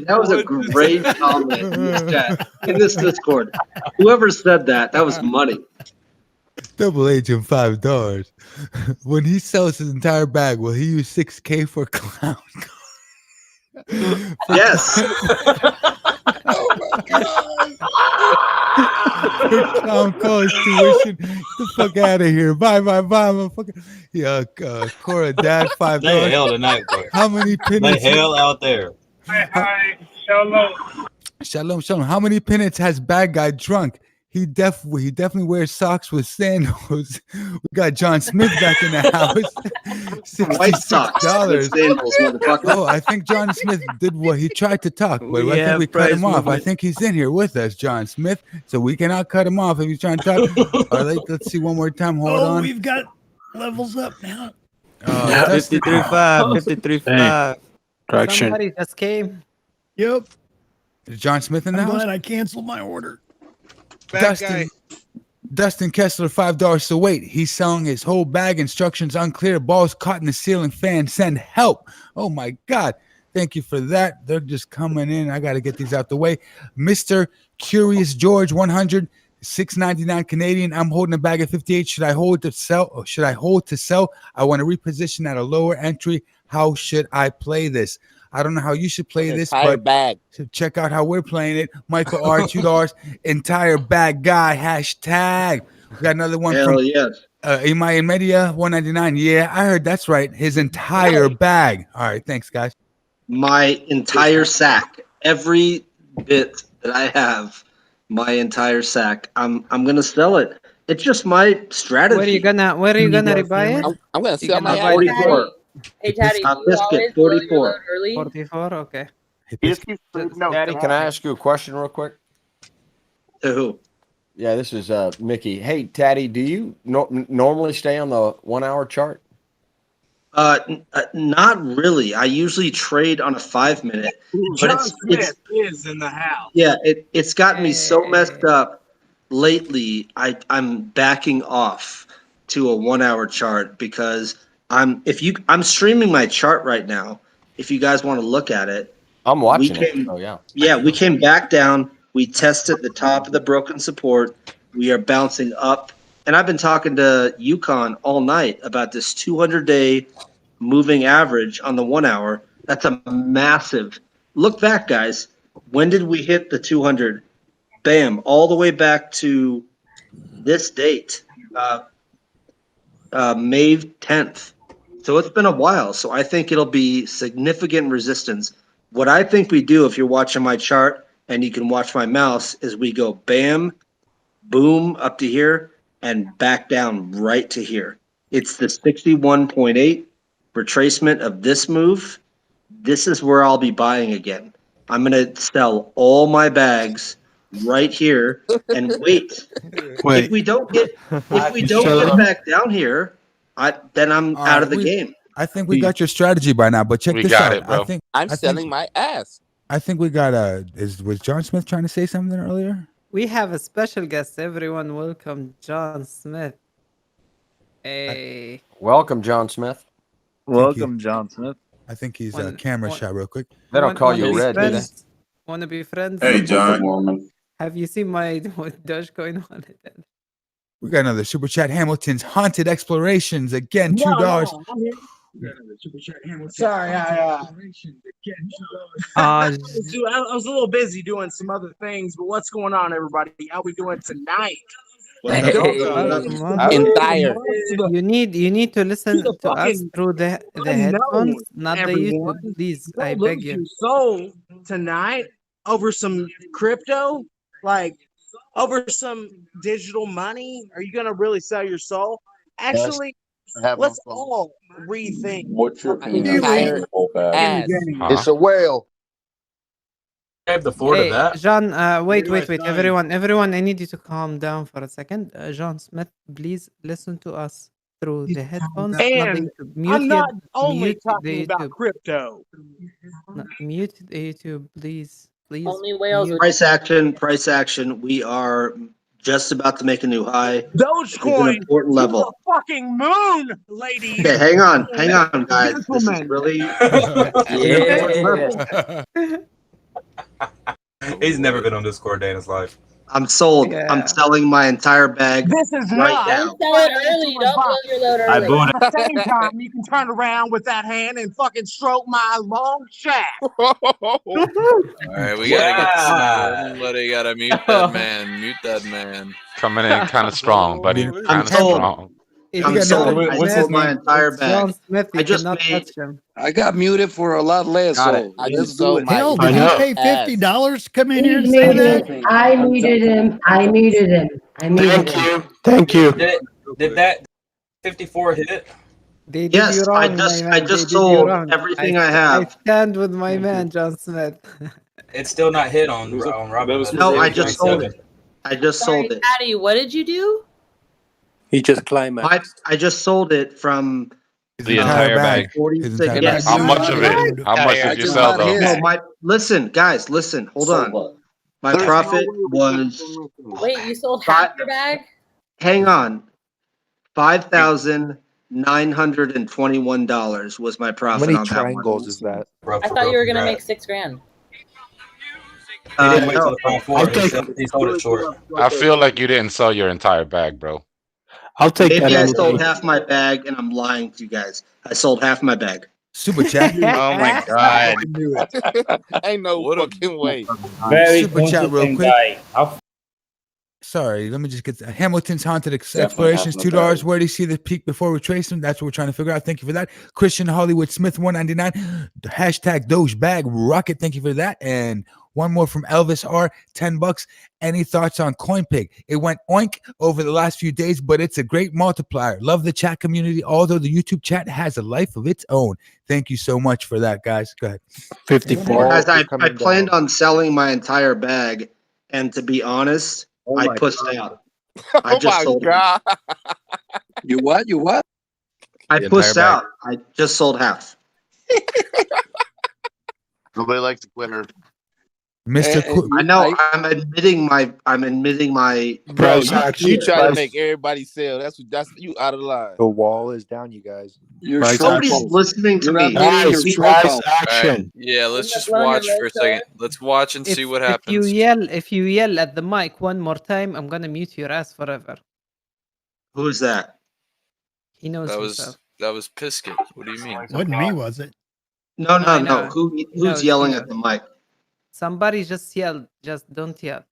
That was a great comment in this chat, in this Discord. Whoever said that was money. Double agent $5. When he sells his entire bag, will he use $6K for clown? Yes. Oh my god. Clown college tuition. Get the fuck out of here. Bye, motherfucker. Yeah, Cora, dad, $5. They hell tonight, bro. How many They penance? hell out there. Shalom. How many penance has bad guy drunk? He definitely wears socks with sandals. We got John Smith back in the house. White socks with $66. sandals, motherfucker. Oh, I think John Smith did what he tried to talk, but I think we cut him off. I think he's in here with us, John Smith. So we cannot cut him off if he's trying to talk. All right, let's see one more time. Hold on. We've got levels up now. 53.5. 53.5. Correction. Somebody just came. Yep. Is John Smith in the I'm house? glad I canceled my order. Dustin Kessler, $5. So wait, he's selling his whole bag. Instructions unclear. Balls caught in the ceiling fan. Send help. Oh my God. Thank you for that. They're just coming in. I got to get these out the way. Mr. Curious George, 100, $6.99 Canadian. I'm holding a bag at 58. Should I hold to sell? Or should I hold to sell? I want to reposition at a lower entry. How should I play this? I don't know how you should play this, but check out how we're playing it. Michael R. $2, entire bag guy, hashtag. We got another one from Imai Media, $1.99. Yeah, I heard that's right. His entire bag. All right, thanks, guys. My entire sack, every bit that I have, my entire sack. I'm gonna sell it. It's just my strategy. Where are you gonna rebuy it? I'm gonna sell my 44. Hey, Daddy, do you Biscuit, always load your 44. load early? 44, okay. Daddy, can I ask you a question real quick? To who? Yeah, this is Mickey. Hey, Taddy, do you normally stay on the 1 hour chart? Not really. I usually trade on a 5 minute. But it's is in the house. yeah, it's gotten me so messed up lately. I'm backing off to a 1 hour chart because I'm streaming my chart right now. If you guys want to look at it, I'm watching it. Oh yeah. Yeah, we came back down. We tested the top of the broken support. We are bouncing up. And I've been talking to Yukon all night about this 200-day moving average on the 1 hour. That's a massive. Look back, guys. When did we hit the 200? Bam, all the way back to this date. May 10th. So it's been a while. So I think it'll be significant resistance. What I think we do, if you're watching my chart and you can watch my mouse, is we go bam, boom up to here and back down right to here. It's the 61.8 retracement of this move. This is where I'll be buying again. I'm going to sell all my bags right here and wait. Wait. If we don't get back down here, then I'm All out right, of the game. I think we got your strategy by now, but check We this got out. it, bro. I'm selling my ass. I think we got was John Smith trying to say something earlier? We have a special guest. Everyone, welcome John Smith. Hey. Welcome, John Smith. Welcome, John Smith. I think he's a camera shot real quick. They don't call you Red, do they? Want to be friends? Hey, John. Have you seen my Dogecoin on it? We got another super chat. Hamilton's Haunted Explorations again, $2. Sorry, I was a little busy doing some other things, but what's going on, everybody? How we doing tonight? Entire. You need to listen to us through the headphones, not the YouTube. Please, I beg you. Soul tonight over some crypto, like over some digital money. Are you gonna really sell your soul? Actually, let's all rethink. What's your entire ass? It's a whale. I have the floor to that. John, wait. Everyone, I need you to calm down for a second. John Smith, please listen to us through the headphones. And I'm not only talking about crypto. Mute the YouTube, please. Only whales. Price action. We are just about to make a new high. Dogecoin important to level. the fucking moon, ladies. Okay, hang on, guys. This is really He's never been on Discord day in his life. I'm sold. Yeah. I'm selling my entire bag This is right not. now. Sell it early. Don't blow your load I early. bought At the same time, you can turn around with that hand and fucking stroke my long shaft. All right, we gotta mute that man. Mute that man. Coming in kind of strong, buddy. I'm Kind of sold. strong. I'm sold. I sold my entire John bag. Smith, you I just cannot made. touch him. I got muted for a lot less. Got it. So I just sold my Hell, I did you know. pay $50 to come in here and He's say that? muted. I muted him. Thank you. Thank you. Did that 54 hit? They did Yes, you wrong, I my just man. I They just did you sold wrong. everything I have. I stand with my man, John Smith. It's still not hit on Robin. No, I just sold it. I just Sorry, sold it. Patty, what did you do? He just climaxed. I just sold it from The entire bag. 46. His entire Yes. How much of it? How much did you sell though? No, listen, guys, hold on. My profit was Wait, you sold half your bag? hang on. $5,921 was my How profit many on that triangles one. is that? I thought you were gonna make $6 grand. He didn't wait No. till the 5-4. He sold it short. I feel like you didn't sell your entire bag, bro. I'll take that. Maybe I any sold day. half my bag and I'm lying to you guys. I sold half my bag. Super chat. Oh my god. Ain't no What a- fucking way. Super chat real quick. Sorry, let me just get Hamilton's Haunted Explorations, $2. Where do you see the peak before retracement? That's what we're trying to figure out. Thank you for that. Christian Hollywood Smith, $1.99. Hashtag Doge Bag Rocket. Thank you for that. And one more from Elvis R, $10. Any thoughts on CoinPig? It went oink over the last few days, but it's a great multiplier. Love the chat community, although the YouTube chat has a life of its own. Thank you so much for that, guys. Go ahead. 54. Guys, I planned on selling my entire bag, and to be honest, I pushed out. I just sold it. You what? You what? I The pushed entire out. I just sold half. Nobody likes to quit her. Mr. I know. I'm admitting my. Bro, action. You try to Price- make everybody sell. That's you out of line. The wall is down, you guys. You're Price Nobody's action. listening to You're me. not meeting your Price, true price call. action. Yeah, let's just Blow your watch for a load, second. Let's watch and see what happens. If you yell at the mic one more time, I'm gonna mute your ass forever. Who's that? He knows That himself. was Pisket. What do you mean? Wasn't me, was it? No. know. Who's knows, yelling he at the mic? Somebody just yelled. Just don't yell.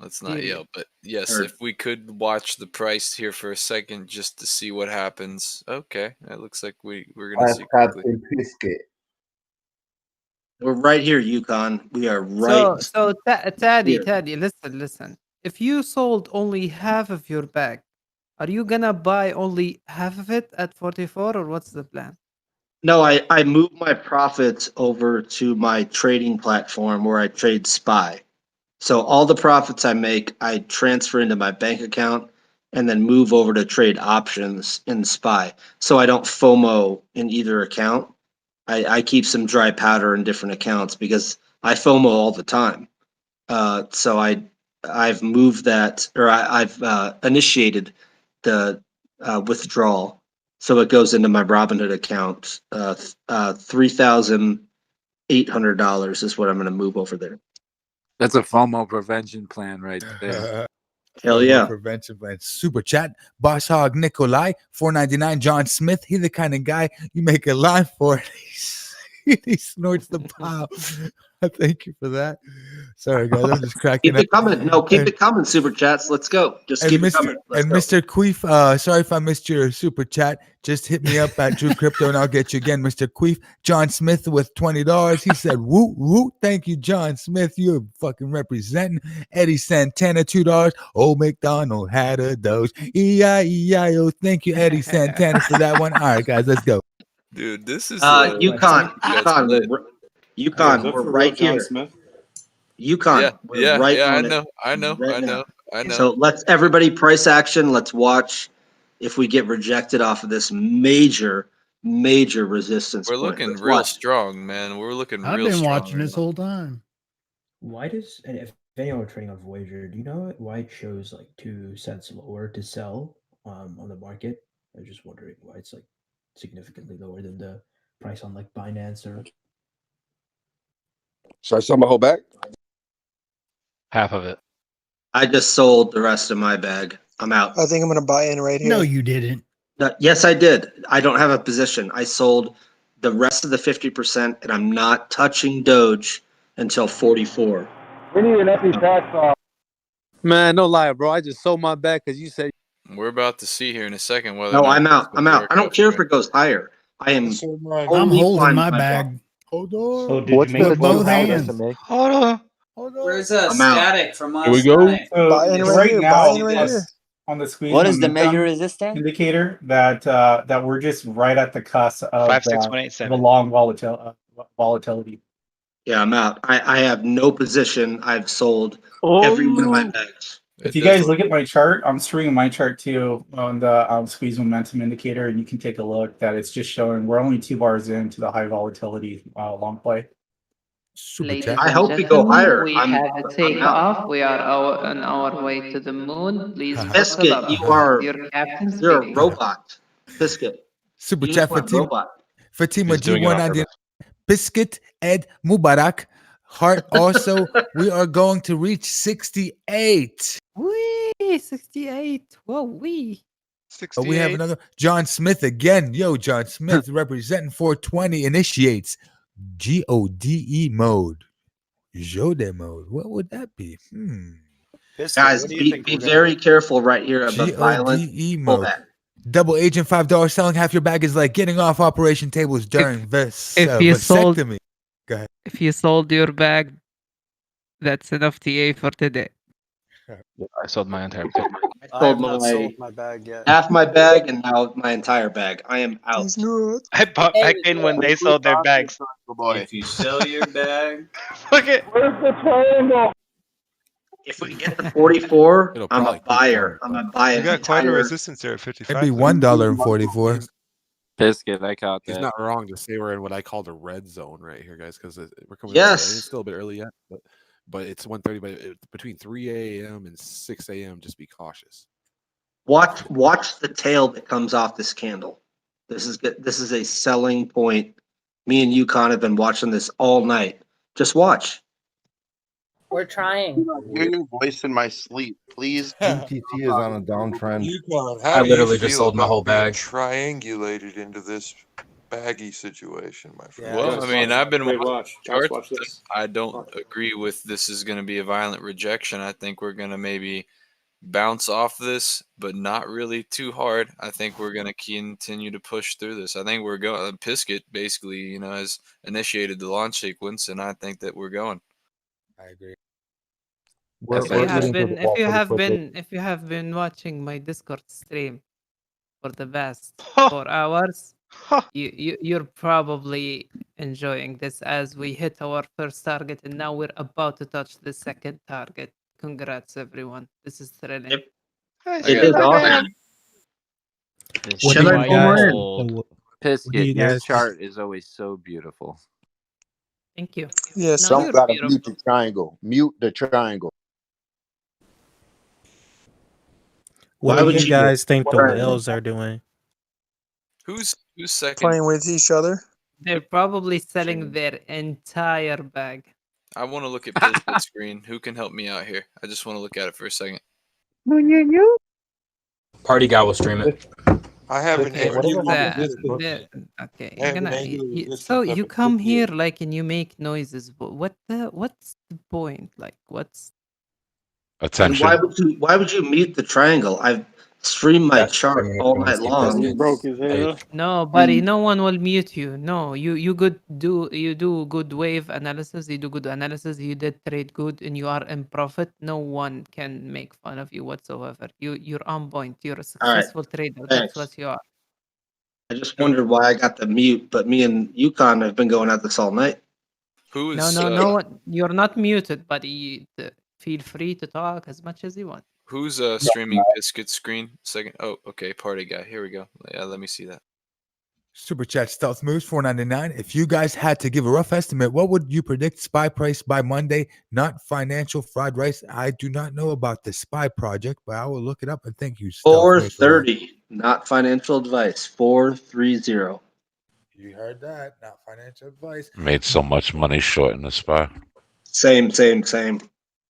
Let's not yell, but yes, Heard. if we could watch the price here for a second just to see what happens. Okay, it looks like we're gonna see quickly. We're right here, Yukon. We are So, right. Taddy, here. listen. If you sold only half of your bag, are you gonna buy only half of it at 44, or what's the plan? No, I moved my profits over to my trading platform where I trade SPY. So all the profits I make, I transfer into my bank account and then move over to trade options in SPY. So I don't FOMO in either account. I keep some dry powder in different accounts because I FOMO all the time. So I've moved that, or I've initiated the withdrawal. So it goes into my Robinhood account. $3,800 is what I'm going to move over there. That's a FOMO prevention plan right there. Hell FOMO yeah. prevention plan. Super chat. Boss Hog Nikolai, $4.99. John Smith, he's the kind of guy you make a line for. He snorts the pile. Thank you for that. Sorry, guys. I'm just cracking Keep up. it coming. No, keep it coming, super chats. Let's go. Just keep it coming. Let's go. Mr. Queef, sorry if I missed your super chat. Just hit me up at Drew Crypto and I'll get you again, Mr. Queef. John Smith with $20. He said, woo, woo. Thank you, John Smith. You're fucking representing. Eddie Santana, $2. Old McDonald had a Doge. E-I-E-I-O. Thank you, Eddie Santana, for that one. All right, guys, let's go. Dude, this is Yukon, Yukon, we're right here. Yukon, we're right on it. I know. So let's everybody price action. Let's watch if we get rejected off of this major resistance. We're point. looking Let's real watch. strong, man. We're looking I've real been strong. watching this whole time. Why does, and if anyone trading on Voyager, do you know why it shows like 2 cents lower to sell on the market? I was just wondering why it's like significantly lower than the price on like Binance or. Should I sell my whole bag? Half of it. I just sold the rest of my bag. I'm out. I think I'm going to buy in right here. No, you didn't. Yes, I did. I don't have a position. I sold the rest of the 50%, and I'm not touching Doge until 44. We need an empty tax off. Man, no lie, bro. I just sold my bag because you said. We're about to see here in a second whether. No, or not I'm out. this I'm will out. work I don't out care for if it goes higher. I am. I'm holding my bag. Hold on. So did you What's make the it both both hands? hands? Hold on. Where's a I'm out. static from Here we last go. night? So Buy in right right here. now, Buy in right here. on the squeeze What is the momentum major resistance? indicator that we're just right at the cusp of 56187. the long volatility. Yeah, I'm out. I have no position. I've sold every one of my bags. If you guys look at my chart, I'm streaming my chart too on the squeeze momentum indicator, and you can take a look that it's just showing we're only 2 bars into the high volatility long play. Ladies I and hope we go gentlemen, higher. we I'm have a out. takeoff. We are on our way to the moon. Please buckle Biscuit, up. you are Your captain you're a speaking. robot. Biscuit. Super You chat just went Fatima. robot. Fatima He's doing it on G199. purpose. Biscuit Ed Mubarak. Heart also, we are going to reach 68. Wee, 68. Whoa, wee. We have another John Smith again. Yo, John Smith representing 420 initiates GODE mode. Jode mode. What would that be? Guys, be very careful right here of the violent GODE mode. pullback. Double agent $5 selling half your bag is like getting off operation tables during vasectomy. Go ahead. If you sold your bag, that's enough TA for today. I sold my entire bag. I sold my bag yet. half my bag and now my entire bag. I am out. I bought back in when they sold their bags. If you sell your bag, Look at. Where's the triangle? If we get to 44, It'll I'm probably a buyer. I'm a buyer. You got quite a resistance there at 55. Maybe $1.44. Biscuit, I caught He's that. not wrong to say we're in what I call the red zone right here, guys, because we're coming. Yes. It's still a bit early yet, but it's 1:30. But between 3 a.m. and 6 a.m., just be cautious. Watch the tail that comes off this candle. This is a selling point. Me and Yukon have been watching this all night. Just watch. We're trying. Hear your voice in my sleep, please. GTC is on a downtrend. Yukon, I how do you literally just feel sold my about whole being bag. triangulated into this baggy situation, my friend. Well, I mean, I've been watching watch. Guys, charts. watch this. I don't agree with this is going to be a violent rejection. I think we're going to maybe bounce off this, but not really too hard. I think we're going to continue to push through this. I think we're going. Pisket basically, has initiated the launch sequence, and I think that we're going. I agree. If you have been watching my Discord stream for the past 4 hours, you're probably enjoying this as we hit our first target and now we're about to touch the second target. Congrats, everyone! This is thrilling. It is awesome. Should I pull more in? Pisket, your chart is always so beautiful. Thank you. Yeah, No, some you're gotta beautiful. mute the triangle. Mute the triangle. What Why do would you you guys think the Right. whales are doing? Who's second? Playing with each other. They're probably selling their entire bag. I want to look at Pisket's screen. Who can help me out here? I just want to look at it for a second. Party guy will stream it. I have an Whatever happened to The- this? okay, I have an gonna, angular you, resistance so up you at come 58. here like and you make noises. But what's the point? Like, what's And Attention. why would you mute the triangle? I've streamed my chart all night long. no, buddy? No one will mute you. No, you do good wave analysis. You do good analysis. You did trade good, and you are in profit. No one can make fun of you whatsoever. You're on point. You're a All right. successful trader. That's Thanks. what you are. I just wondered why I got the mute, but me and Yukon have been going at this all night. Who No, is no one. You're not muted, buddy. Feel free to talk as much as you want. who's streaming Pisket's screen? Second. Oh, okay. Party guy. Here we go. Yeah, let me see that. Super chat stealth moves $4.99. If you guys had to give a rough estimate, what would you predict SPY price by Monday? Not financial fried rice. I do not know about the SPY project, but I will look it up and thank you. Stealth Moves, for that. 430, not financial advice. 430. You heard that. Not financial advice. Made so much money short in the SPY. Same.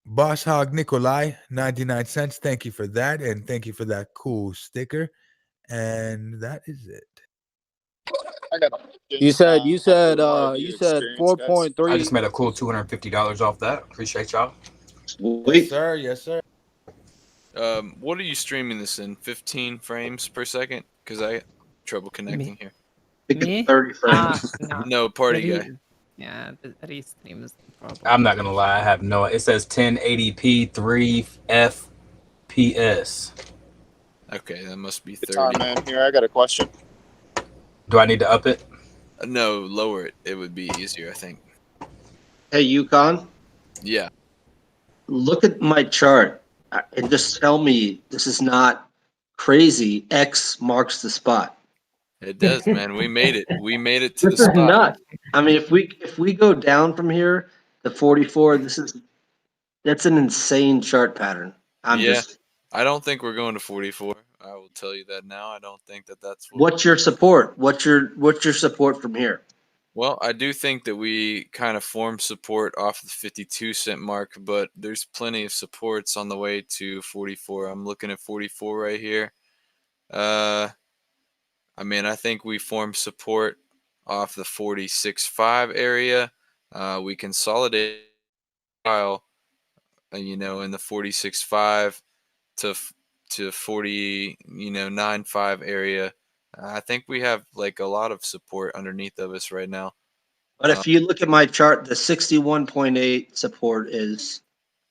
Boss Hog Nikolai, 99 cents. Thank you for that. And thank you for that cool sticker. And that is it. You said 4.3. I just made a cool $250 off that. Appreciate y'all. Yes, sir. Yes, sir. What are you streaming this in? 15 frames per second? Because I have trouble connecting here. Me? 30 frames. No, party guy. Yeah, the restream is the problem. I'm not gonna lie, I have no. It says 1080p 3 FPS. Okay, that must be Good 30. time, man. Here, I got a question. Do I need to up it? No, lower it. It would be easier, I think. Hey, Yukon, Yeah. look at my chart and just tell me this is not crazy. X marks the spot. It does, man. We made it. We made it to the This is spot. nuts. I mean, if we go down from here to 44, that's an insane chart pattern. I don't think we're going to 44. I will tell you that now. I don't think that that's What's your support? What's your support from here? Well, I do think that we kind of formed support off the 52-cent mark, but there's plenty of supports on the way to 44. I'm looking at 44 right here. I mean, I think we formed support off the 46.5 area. We consolidated while, in the 46.5 to 40, 9.5 area. I think we have like a lot of support underneath of us right now. But if you look at my chart, the 61.8 support is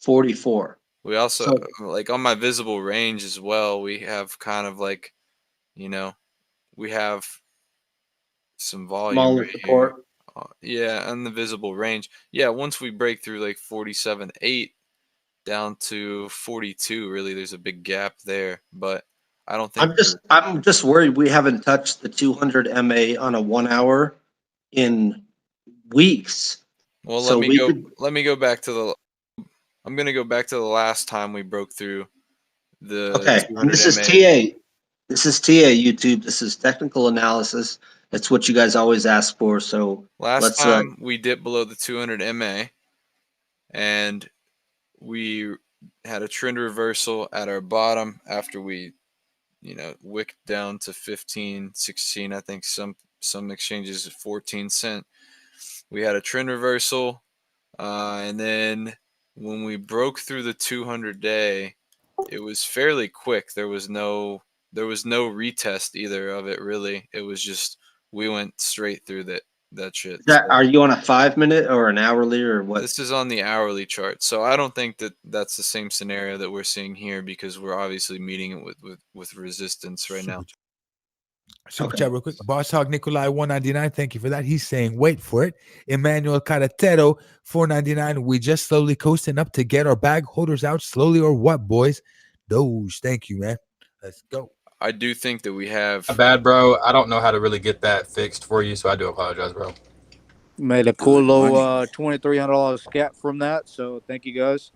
44. We also like on my visible range as well. We have kind of like, we have some volume Smaller right support. here. Yeah, on the visible range. Yeah, once we break through like 47.8 down to 42, really, there's a big gap there. But I don't think I'm just worried we haven't touched the 200 MA on a 1 hour in weeks. Well, So let me go back to the. I'm gonna go back to the last time we broke through the. Okay, 200 and this is MA. TA. This is TA YouTube. This is technical analysis. That's what you guys always ask for. So Last time we dipped below the 200 MA, and we had a trend reversal at our bottom after we, wicked down to 15, 16. I think some exchanges 14 cent. We had a trend reversal, and then when we broke through the 200-day, it was fairly quick. There was no retest either of it really. It was just we went straight through that shit. Are you on a 5 minute or an hourly or what? This is on the hourly chart, so I don't think that that's the same scenario that we're seeing here because we're obviously meeting it with resistance right now. Super chat real quick. Boss Hog Nikolai 199. Thank you for that. He's saying, wait for it. Emmanuel Caratero 499. We just slowly coasting up to get our bag holders out slowly or what, boys? Doge. Thank you, man. Let's go. I do think that we have. Bad, bro. I don't know how to really get that fixed for you, so I do apologize, bro. Made a cool little $2,300 scat from that. So thank you guys.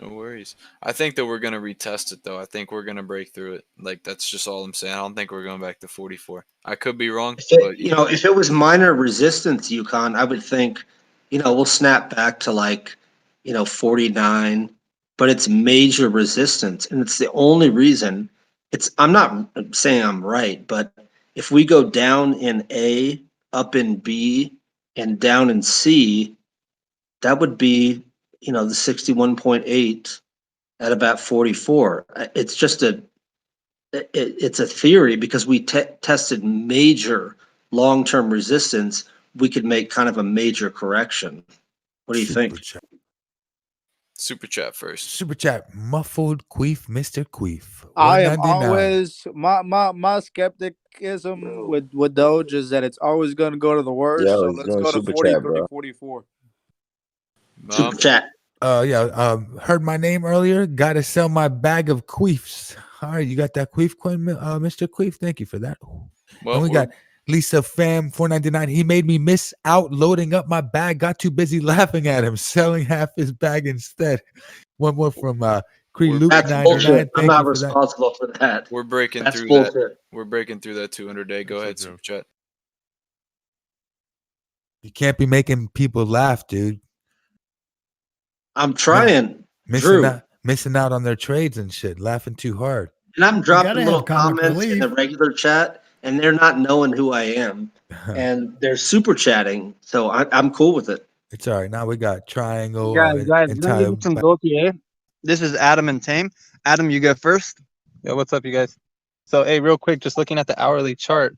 No worries. I think that we're gonna retest it though. I think we're gonna break through it. Like that's just all I'm saying. I don't think we're going back to 44. I could be wrong, but If it was minor resistance, Yukon, I would think, we'll snap back to 49, but it's major resistance, and it's the only reason. I'm not saying I'm right, but if we go down in A, up in B, and down in C, that would be, the 61.8 at about 44. It's just it's a theory because we tested major long-term resistance. We could make kind of a major correction. What do you think? super chat first. Super chat. Muffled Queef, Mr. Queef. I am 199. always my skepticism with Doge is that it's always going to go to the worst. Yo, So he's let's doing go to super 40, chat, 30, bro. 44. Super chat. Heard my name earlier. Gotta sell my bag of queefs. All right, you got that queef coin, Mr. Queef. Thank you for that. Well, and we got Lisa Fam 499. He made me miss out loading up my bag. Got too busy laughing at him, selling half his bag instead. One more from Cree Luke That's 99. bullshit. I'm Thank not you for that. responsible for that. We're breaking That's through bullshit. that. We're breaking through that 200-day. Go ahead, super chat. You can't be making people laugh, dude. I'm trying, missing out on their trades and shit, laughing too hard. And I'm dropping gotta little have comic comments in the regular chat, and they're not knowing who I am, and they're super chatting. So I'm cool with it. It's all right. Now we got Triangle. Guys, let me entire give you some Gautier. This is Adam and Tame. Adam, you go first. Yo, what's up, you guys? So, hey, real quick, just looking at the hourly chart,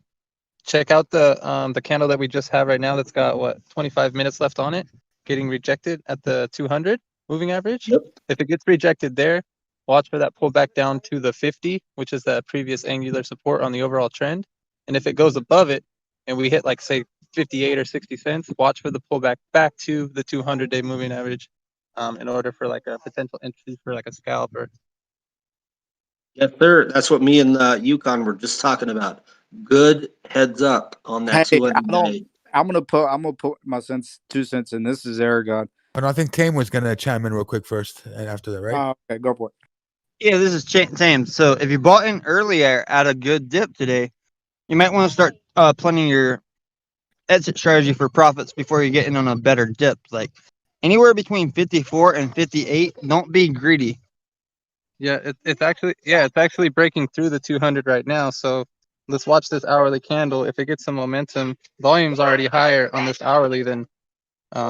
check out the candle that we just have right now. That's got 25 minutes left on it, getting rejected at the 200 moving average. Yep. If it gets rejected there, watch for that pull back down to the 50, which is the previous angular support on the overall trend. And if it goes above it, and we hit say 58 or 60 cents, watch for the pullback back to the 200-day moving average, in order for a potential entry for a scalp or. Yes, sir. That's what me and Yukon were just talking about. Good heads up on that Hey, 200 day. I'm gonna put my 2 cents in. This is Aragon. And I think Tame was gonna chime in real quick first, and after that, right? Okay, go for it. Yeah, this is Tame. So if you bought in earlier at a good dip today, you might want to start planning your exit strategy for profits before you get in on a better dip. Like anywhere between 54 and 58, don't be greedy. Yeah, it's actually breaking through the 200 right now. So let's watch this hourly candle. If it gets some momentum, volume's already higher on this hourly than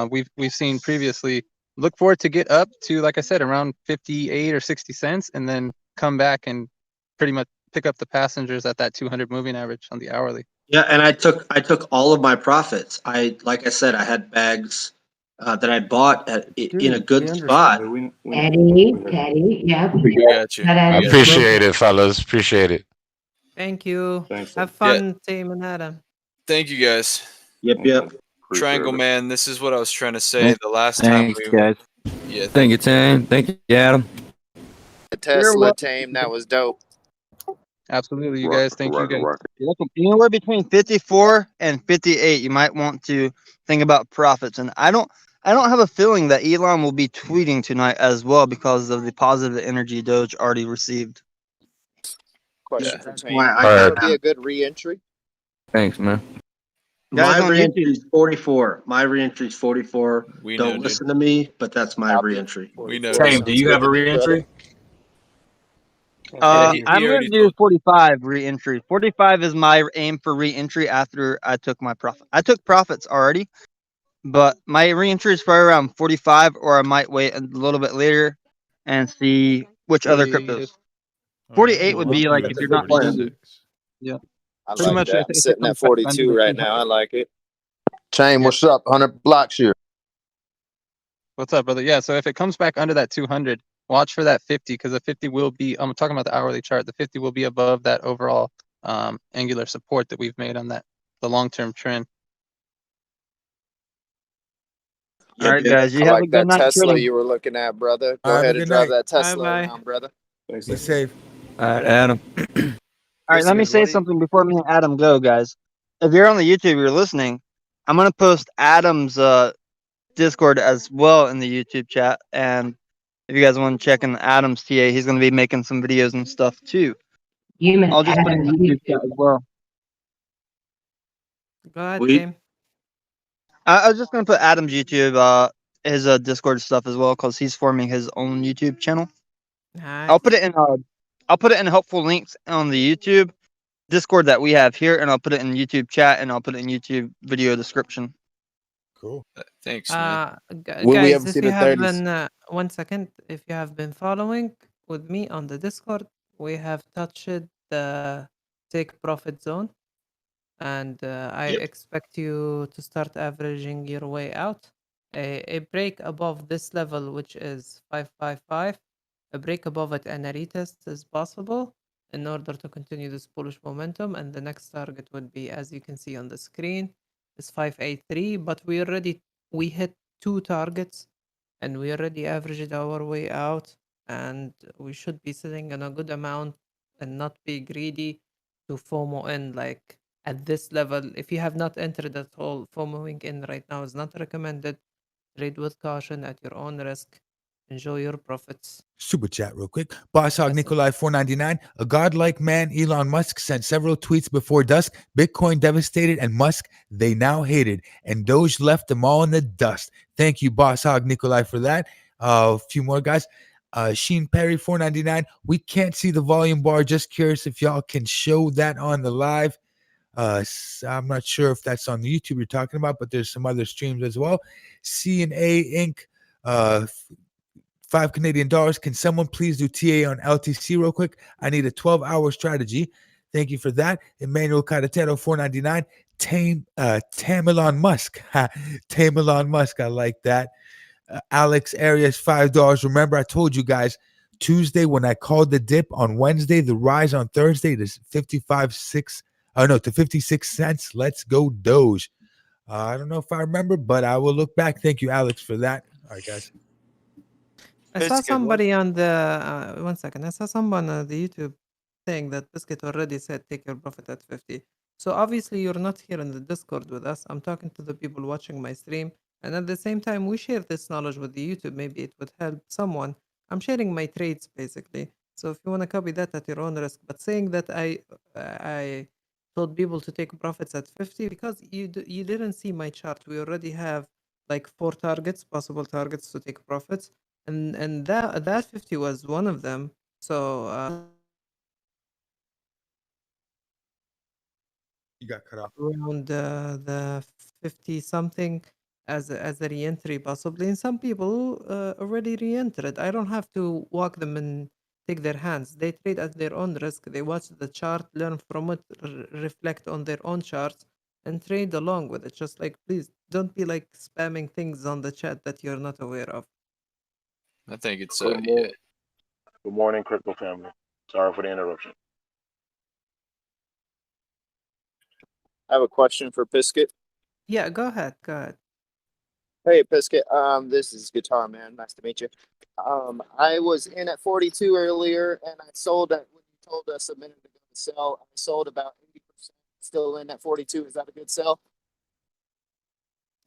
we've seen previously. Look for it to get up to, like I said, around 58 or 60 cents, and then come back and pretty much pick up the passengers at that 200 moving average on the hourly. Yeah, and I took all of my profits. Like I said, I had bags that I bought in a good spot. Teddy, yep. We got you. I appreciate it, fellas. Appreciate it. Thank you. Thanks. Have fun, Tame and Adam. Thank you guys. Yep. Triangle Man, this is what I was trying to say the last time Thanks, guys. Yeah. Thank you, Tame. Thank you, Adam. The Tesla Tame, that was dope. Absolutely, you guys. Thank you, guys. You're welcome. Anywhere between 54 and 58, you might want to think about profits. And I don't have a feeling that Elon will be tweeting tonight as well because of the positive energy Doge already received. Question for Tame. Why Would that be a good re-entry? Thanks, man. My Guys on re-entry is 44. My re-entry is 44. We know, Don't dude. listen to me, but that's my re-entry. We know. Tame, do you have a re-entry? I'm gonna do 45 re-entry. 45 is my aim for re-entry after I took my profit. I took profits already, but my re-entry is probably around 45, or I might wait a little bit later and see which other 48 cryptos. is- 48 would We'll be like do if you're not 46. yeah. I Pretty like much that. I'm if it sitting comes at back under 42 the right 200. now. I like it. Chain, what's up? 100 blocks here. What's up, brother? Yeah, so if it comes back under that 200, watch for that 50 because the 50 will be. I'm talking about the hourly chart. The 50 will be above that overall angular support that we've made on the long-term trend. All right, Yeah, guys. I You have a like good that night Tesla trading. you were looking at, brother. All Go right, have a ahead and good drive night. that Bye Tesla bye. around, brother. Be safe. All right, Adam. All right, let me say something before me and Adam go, guys. If you're on the YouTube, you're listening. I'm gonna post Adam's Discord as well in the YouTube chat, and if you guys want to check in Adam's TA, he's gonna be making some videos and stuff too. You meant I'll just put it in Adam's the YouTube chat YouTube. as well. Go ahead, We Tim. I was just gonna put Adam's YouTube, his Discord stuff as well, because he's forming his own YouTube channel. I'll Nice. put it in helpful links on the YouTube Discord that we have here, and I'll put it in YouTube chat, and I'll put it in YouTube video description. Cool. Thanks, man. Will we Guys, ever if see you the have 30s? been 1 second, if you have been following with me on the Discord, we have touched the take profit zone, and I expect you to start averaging your way out. A break above this level, which is 555, a break above it and a retest is possible in order to continue this bullish momentum. And the next target would be, as you can see on the screen, is 583. But we hit 2 targets, and we already averaged our way out, and we should be sitting in a good amount and not be greedy to FOMO in like at this level. If you have not entered at all, FOMOing in right now is not recommended. Trade with caution at your own risk. Enjoy your profits. Super chat real quick. Boss Hog Nikolai 499. A godlike man, Elon Musk, sent several tweets before dusk. Bitcoin devastated, and Musk they now hated. And Doge left them all in the dust. Thank you, Boss Hog Nikolai, for that. A few more guys. Sheen Perry 499. We can't see the volume bar. Just curious if y'all can show that on the live. I'm not sure if that's on the YouTube you're talking about, but there's some other streams as well. C&A Inc. 5 Canadian dollars. Can someone please do TA on LTC real quick? I need a 12-hour strategy. Thank you for that. Emmanuel Caratero 499. Tam Elon Musk. Tam Elon Musk. I like that. Alex Arias $5. Remember, I told you guys Tuesday when I called the dip on Wednesday, the rise on Thursday to 56 cents. Let's go Doge. I don't know if I remember, but I will look back. Thank you, Alex, for that. All right, guys. I saw somebody on the 1 second. I saw someone on the YouTube saying that Biscuit already said take your profit at 50. So obviously you're not here in the Discord with us. I'm talking to the people watching my stream, and at the same time we share this knowledge with the YouTube. Maybe it would help someone. I'm sharing my trades basically. So if you want to copy that at your own risk, but saying that I told people to take profits at 50 because you didn't see my chart. We already have like 4 possible targets to take profits, and that 50 was one of them. So You got cut off. around the 50 something as a re-entry possibly, and some people already re-entered. I don't have to walk them and take their hands. They trade at their own risk. They watch the chart, learn from it, reflect on their own charts, and trade along with it. Just like, please don't be like spamming things on the chat that you're not aware of. I think it's Good morning. Good morning, crypto family. Sorry for the interruption. I have a question for Biscuit. Yeah, go ahead. Go ahead. Hey, Biscuit. This is Guitar Man. Nice to meet you. I was in at 42 earlier, and I sold at when you told us a minute ago to sell. I sold about 80%. Still in at 42. Is that a good sell?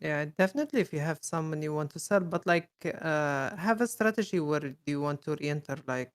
Yeah, definitely if you have someone you want to sell, but like have a strategy where do you want to re-enter like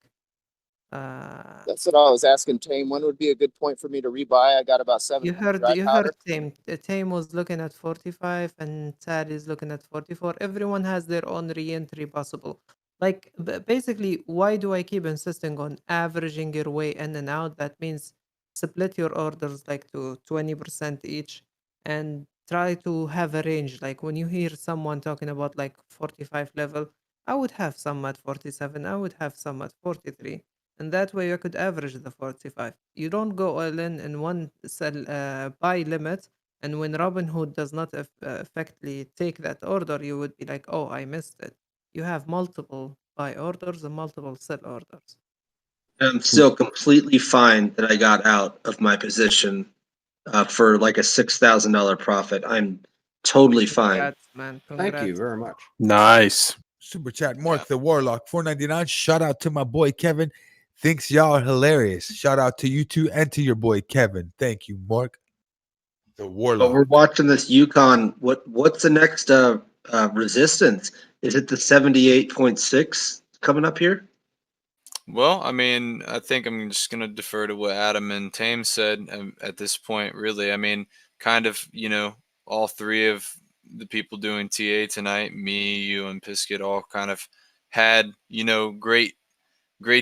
That's what I was asking Tame. When would be a good point for me to rebuy? I got about 7 you minutes heard dry powder. Tame. Tame was looking at 45 and Sad is looking at 44. Everyone has their own re-entry possible. Like basically, why do I keep insisting on averaging your way in and out? That means split your orders like to 20% each and try to have a range. Like when you hear someone talking about like 45 level, I would have some at 47, I would have some at 43. And that way you could average the 45. You don't go all in one sell buy limit. And when Robinhood does not effectively take that order, you would be like, oh, I missed it. You have multiple buy orders and multiple sell orders. I'm still completely fine that I got out of my position for like a $6,000 profit. I'm totally fine. Congrats, man. Thank you Congrats. very much. Nice. Super chat, Mark the Warlock, 499. Shout out to my boy Kevin. Thinks y'all are hilarious. Shout out to you too and to your boy Kevin. Thank you, Mark. The But Warlock. we're watching this Yukon. What's the next resistance? Is it the 78.6 coming up here? Well, I mean, I think I'm just going to defer to what Adam and Tame said at this point, really. I mean, kind of, all three of the people doing TA tonight, me, you, and Pisket, all kind of had, great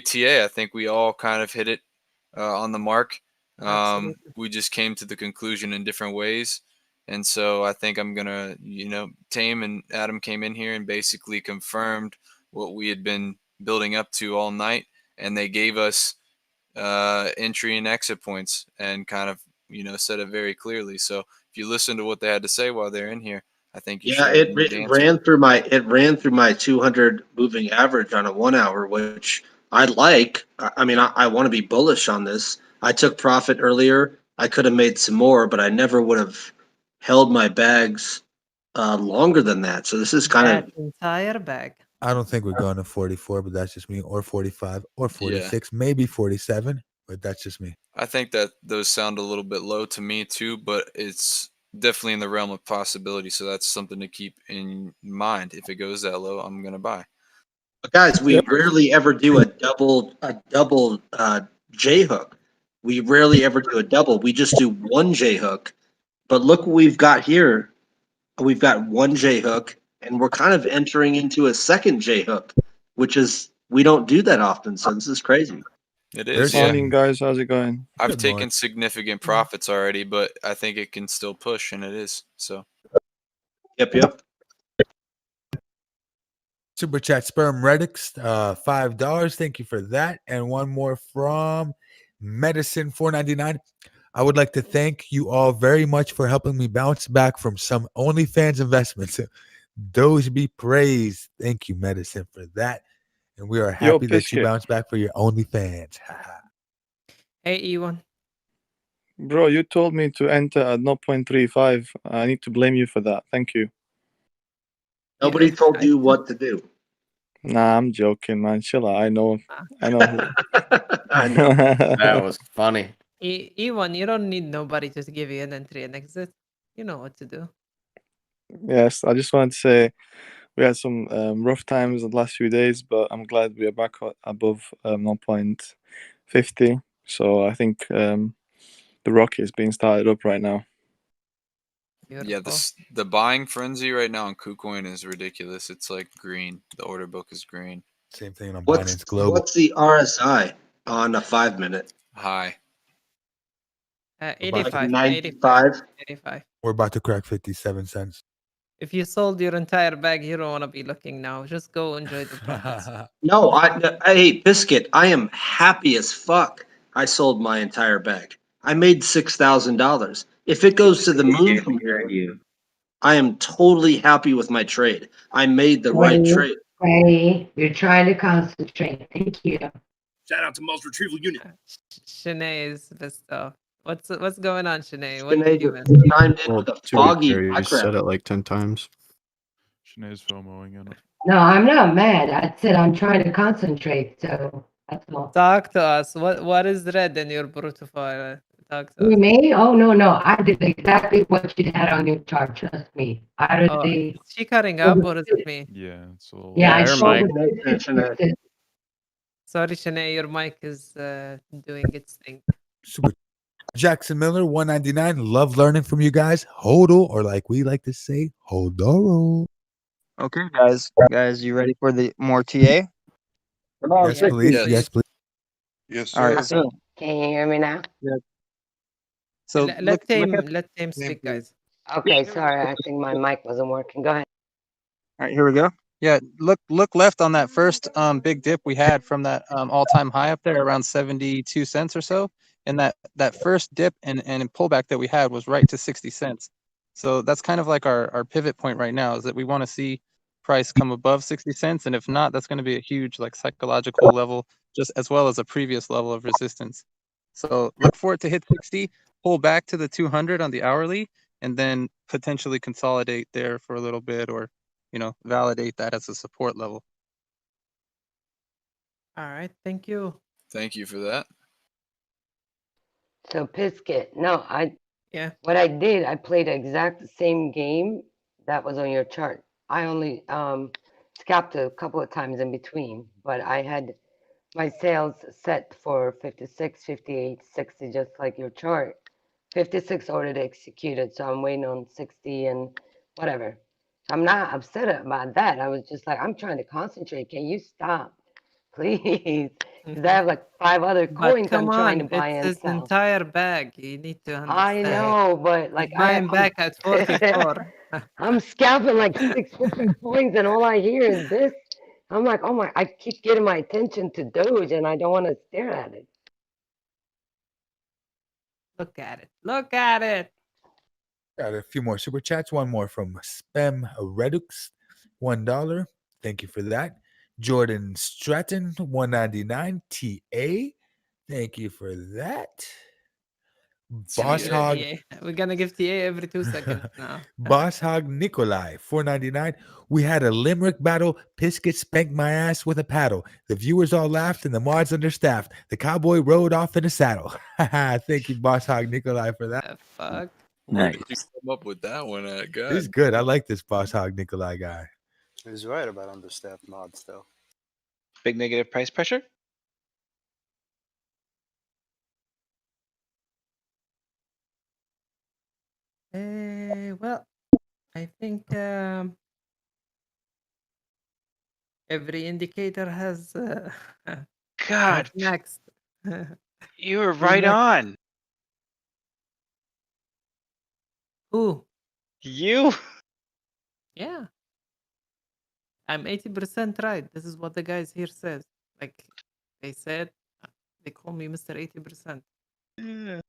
TA. I think we all kind of hit it on the mark. Absolutely. We just came to the conclusion in different ways. And so I think I'm going to, Tame and Adam came in here and basically confirmed what we had been building up to all night. And they gave us entry and exit points and kind of, said it very clearly. So if you listen to what they had to say while they're in here, I think you Yeah, should have it, a good it answer. ran through my 200 moving average on a 1 hour, which I like. I mean, I want to be bullish on this. I took profit earlier. I could have made some more, but I never would have held my bags longer than that. So this is kind That of entire bag. I don't think we're going to 44, but that's just me, or 45, or Yeah. 46, maybe 47, but that's just me. I think that those sound a little bit low to me too, but it's definitely in the realm of possibility. So that's something to keep in mind. If it goes that low, I'm gonna buy. But guys, we rarely ever do a double J hook. We rarely ever do a double. We just do one J hook. But look what we've got here. We've got one J hook, and we're kind of entering into a second J hook, which is we don't do that often. So this is crazy. It is. There's Yeah. Guys, how's it going? I've Good taken morning. significant profits already, but I think it can still push, and it is. So Yep. Super chat Sperm Redix, $5. Thank you for that. And one more from Medicine 499. I would like to thank you all very much for helping me bounce back from some OnlyFans investments. Doge be praised. Thank you, Medicine, for that. And we are happy that you Biscuit. bounced back for your OnlyFans. Hey, Ewan. Bro, you told me to enter at 0.35. I need to blame you for that. Thank you. Nobody told you what to do. Nah, I'm joking, man. Chill out. I know. I know. That was funny. Ewan, you don't need nobody to give you an entry and exit. You know what to do. Yes, I just wanted to say we had some rough times the last few days, but I'm glad we are back above 0.50. So I think the rocket is being started up right now. yeah, the buying frenzy right now on KuCoin is ridiculous. It's like green. The order book is green. Same thing on What's Binance Global. what's the RSI on a 5 minute? High. 85. 95. 85. We're about to crack 57 cents. If you sold your entire bag, you don't want to be looking now. Just go enjoy the profits. No, hey, Biscuit, I am happy as fuck. I sold my entire bag. I made $6,000. If it goes to the moon from here, I am totally happy with my trade. I made the right trade. Freddie, you're trying to concentrate. Thank you. Shout out to Most Retrieval Unit. Shanae is pissed off. What's going on, Shanae? Shanae What did you just miss? chimed in Well, with a to be foggy fair, you background. said it like 10 times. Shanae's FOMOing on it. No, I'm not mad. I said I'm trying to concentrate. So that's all. Talk to us. What is red in your profile? Talk to us. Me? Oh, no. I did exactly what you had on your chart. Trust me. I Oh, already. is she cutting up or is it me? Yeah, it's a little. Yeah, I her showed mic. it. Sorry, Shanae, your mic is doing its thing. Super Jackson Miller, 199. Love learning from you guys. Hodl, or like we like to say, Hodoro. Okay, guys, you ready for the more TA? Come on, Yes, 60. please. Yes, please. Yes, All right, sir. so Can you hear me now? yeah, so Let look at. let him speak, guys. Okay, sorry. I think my mic wasn't working. Go ahead. All right, here we go. Yeah, look left on that first big dip we had from that all-time high up there around 72 cents or so. And that first dip and pullback that we had was right to 60 cents. So that's kind of like our pivot point right now, is that we want to see price come above 60 cents. And if not, that's going to be a huge like psychological level, just as well as a previous level of resistance. So look for it to hit 60, pull back to the 200 on the hourly, and then potentially consolidate there for a little bit, or validate that as a support level. All right, thank you. Thank you for that. So Pisket, no, Yeah. what I did, I played the exact same game that was on your chart. I only scalped a couple of times in between, but I had my sales set for 56, 58, 60, just like your chart. 56 already executed, so I'm waiting on 60 and whatever. I'm not upset about that. I was just like, I'm trying to concentrate. Can you stop, please? Because I have like 5 other But coins come I'm trying to on, buy it's and his sell. entire bag. You need to I understand. know, but like He's buying back at 44. I'm scalping like 6 different coins, and all I hear is this. I'm like, oh my! I keep getting my attention to Doge, and I don't want to stare at it. Look at it. Look at it. Got a few more super chats. One more from Spam Redux, $1. Thank you for that. Jordan Stratton, 199. TA, thank you for that. Boss Give Hog, TA. We're gonna give TA every 2 seconds now. Boss Hog Nikolai, 499. We had a limerick battle. Pisket spanked my ass with a paddle. The viewers all laughed and the mods understaffed. The cowboy rode off in a saddle. Thank you, Boss Hog Nikolai, for that. The fuck? Where did you come up with that one at? God. He's good. I like this Boss Hog Nikolai guy. He's right about understaffed mods, though. Big negative price pressure. Well, I think every indicator has God, next. you were Who's right next? on. Who? You. Yeah. I'm 80% right. This is what the guys here says. Like they said, they call me Mr. 80%. Yeah.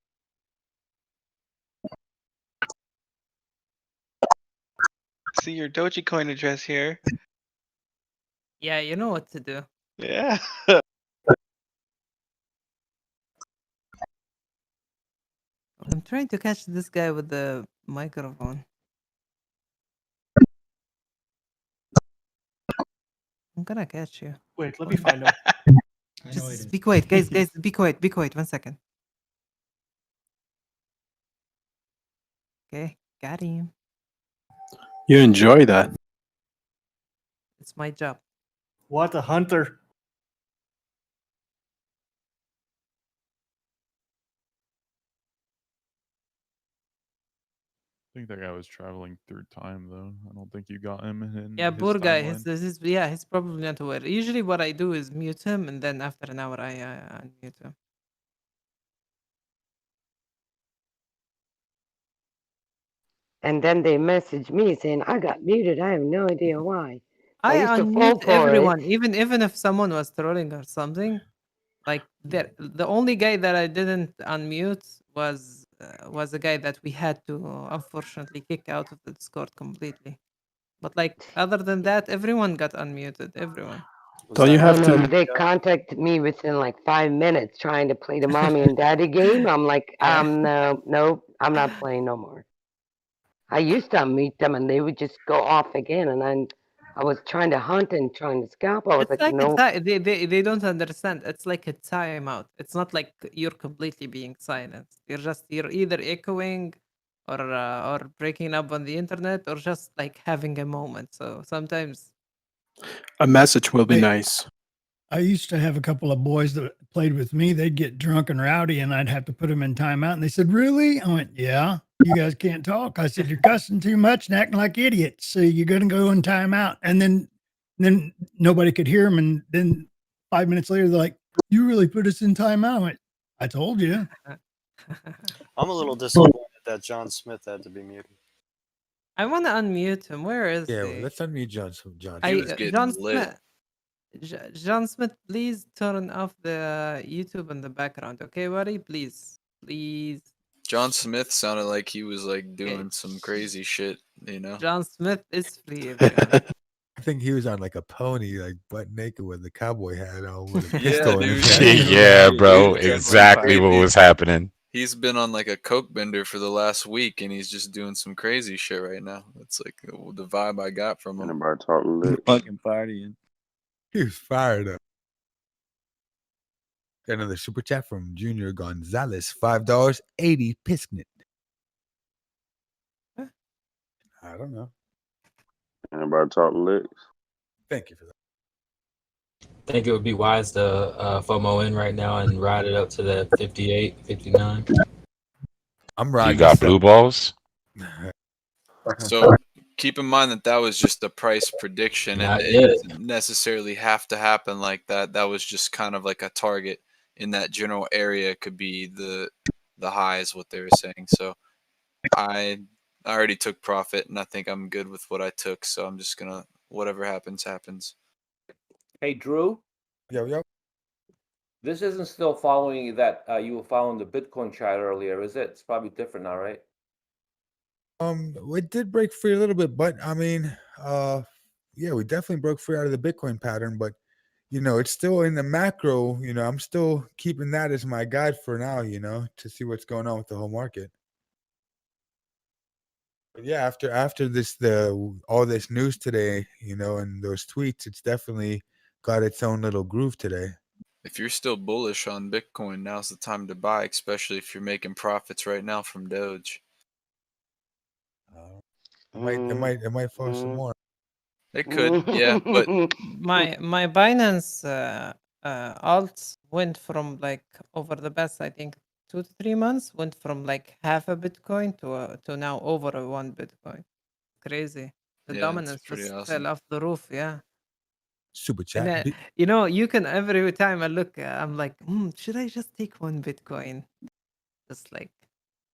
See your Dogecoin address here. Yeah, you know what to do. Yeah. I'm trying to catch this guy with the microphone. I'm gonna catch you. Wait, let me find him. Just be quiet, guys. Guys, be quiet. Be quiet. 1 second. Okay, got him. You enjoy that. It's my job. What a hunter. I think that guy was traveling through time, though. I don't think you got him in Yeah, his poor guy. timeline. He's probably not aware. Usually, what I do is mute him, and then after an hour, I unmute him. And then they message me saying, I got muted. I have no idea why. I used to fall unmute for everyone, it. even if someone was trolling or something. Like the only guy that I didn't unmute was a guy that we had to unfortunately kick out of the Discord completely. But like other than that, everyone got unmuted. Everyone. Don't you have No, to? they contacted me within like 5 minutes trying to play the mommy and daddy game. I'm like, Yeah. no, I'm not playing no more. I used to unmute them and they would just go off again, and then I was trying to hunt and trying to scalp. I was It's like, like no. they don't understand. It's like a timeout. It's not like you're completely being silenced. You're either echoing or breaking up on the internet or just like having a moment. So sometimes A message will be nice. I used to have a couple of boys that played with me. They'd get drunk and rowdy, and I'd have to put them in timeout. And they said, "Really?" I went, "Yeah." you guys can't talk. I said, you're cussing too much and acting like idiots. So you're going to go in timeout. And then nobody could hear him. And then 5 minutes later, they're like, you really put us in timeout. I went, I told you. I'm a little disappointed that John Smith had to be muted. I want to unmute him. Where is Yeah, he? well, let's unmute John. John. He was getting John lit. Smith. John Smith, please turn off the YouTube in the background, okay, buddy? Please, please. John Smith sounded like he was like doing some crazy shit, you know. John Smith is free, everyone. I think he was on like a pony, like butt naked with a cowboy hat on with a Yeah, pistol in his dude. hand. Yeah, bro. Dude, Exactly what was happening. He's been on like a coke bender for the last week, and he's just doing some crazy shit right now. It's like the vibe I got from him. Anybody talk lit? Fucking partying. He was fired up. Got another super chat from Junior Gonzalez, $5.80 Pisknet. I don't know. Anybody talk lit? Thank you for that. I think it would be wise to FOMO in right now and ride it up to the 58, 59. I'm riding. You got blue balls? So keep in mind that was just a price prediction, Not and yet. it doesn't necessarily have to happen like that. That was just kind of like a target in that general area. Could be the high is what they were saying. So I already took profit, and I think I'm good with what I took. So I'm just gonna whatever happens, happens. Hey, Drew. Yo. This isn't still following that you were following the Bitcoin chart earlier, is it? It's probably different now, right? It did break free a little bit, but I mean, yeah, we definitely broke free out of the Bitcoin pattern, but you know, it's still in the macro. You know, I'm still keeping that as my guide for now, you know, to see what's going on with the whole market. But yeah, after this all this news today, you know, and those tweets, it's definitely got its own little groove today. If you're still bullish on Bitcoin, now's the time to buy, especially if you're making profits right now from Doge. It might fall some more. It could, yeah, but my Binance alts went from like over the past, I think, 2 to 3 months, went from like half a Bitcoin to now over 1 Bitcoin. Crazy. The Yeah, that's dominance pretty just awesome. fell off the roof. Yeah. Super And chat. then, you know, you can every time I look, I'm like, should I just take 1 Bitcoin? Just like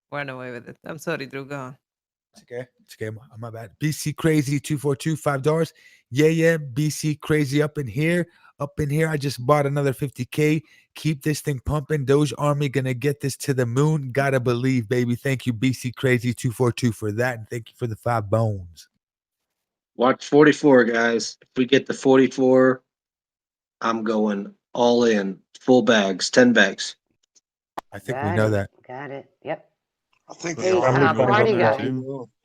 run away with it. I'm sorry, Drew. Go on. It's okay. It's okay. My bad. BC Crazy 242 $5. Yeah. BC Crazy up in here. I just bought another 50K. Keep this thing pumping. Doge Army gonna get this to the moon. Gotta believe, baby. Thank you, BC Crazy 242 for that, and thank you for the 5 bones. Watch 44, guys. If we get to 44, I'm going all in. Full bags, 10 bags. I think we know that. Got it. Yep. I think Hey, we also party got guy.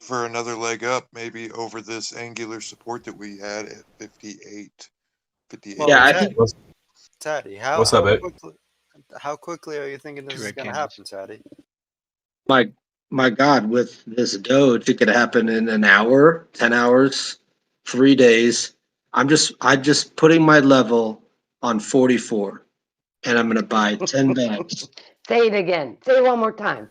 for another leg up, maybe over this angular support that we had at 58. 58. Well, Yeah, I Taddy, think. Taddy, What's up, babe? how quickly are you thinking this is going to happen, Taddy? My God, with this Doge, it could happen in an hour, 10 hours, 3 days. I'm just putting my level on 44, and I'm gonna buy 10 bags. Say it again. Say it one more time.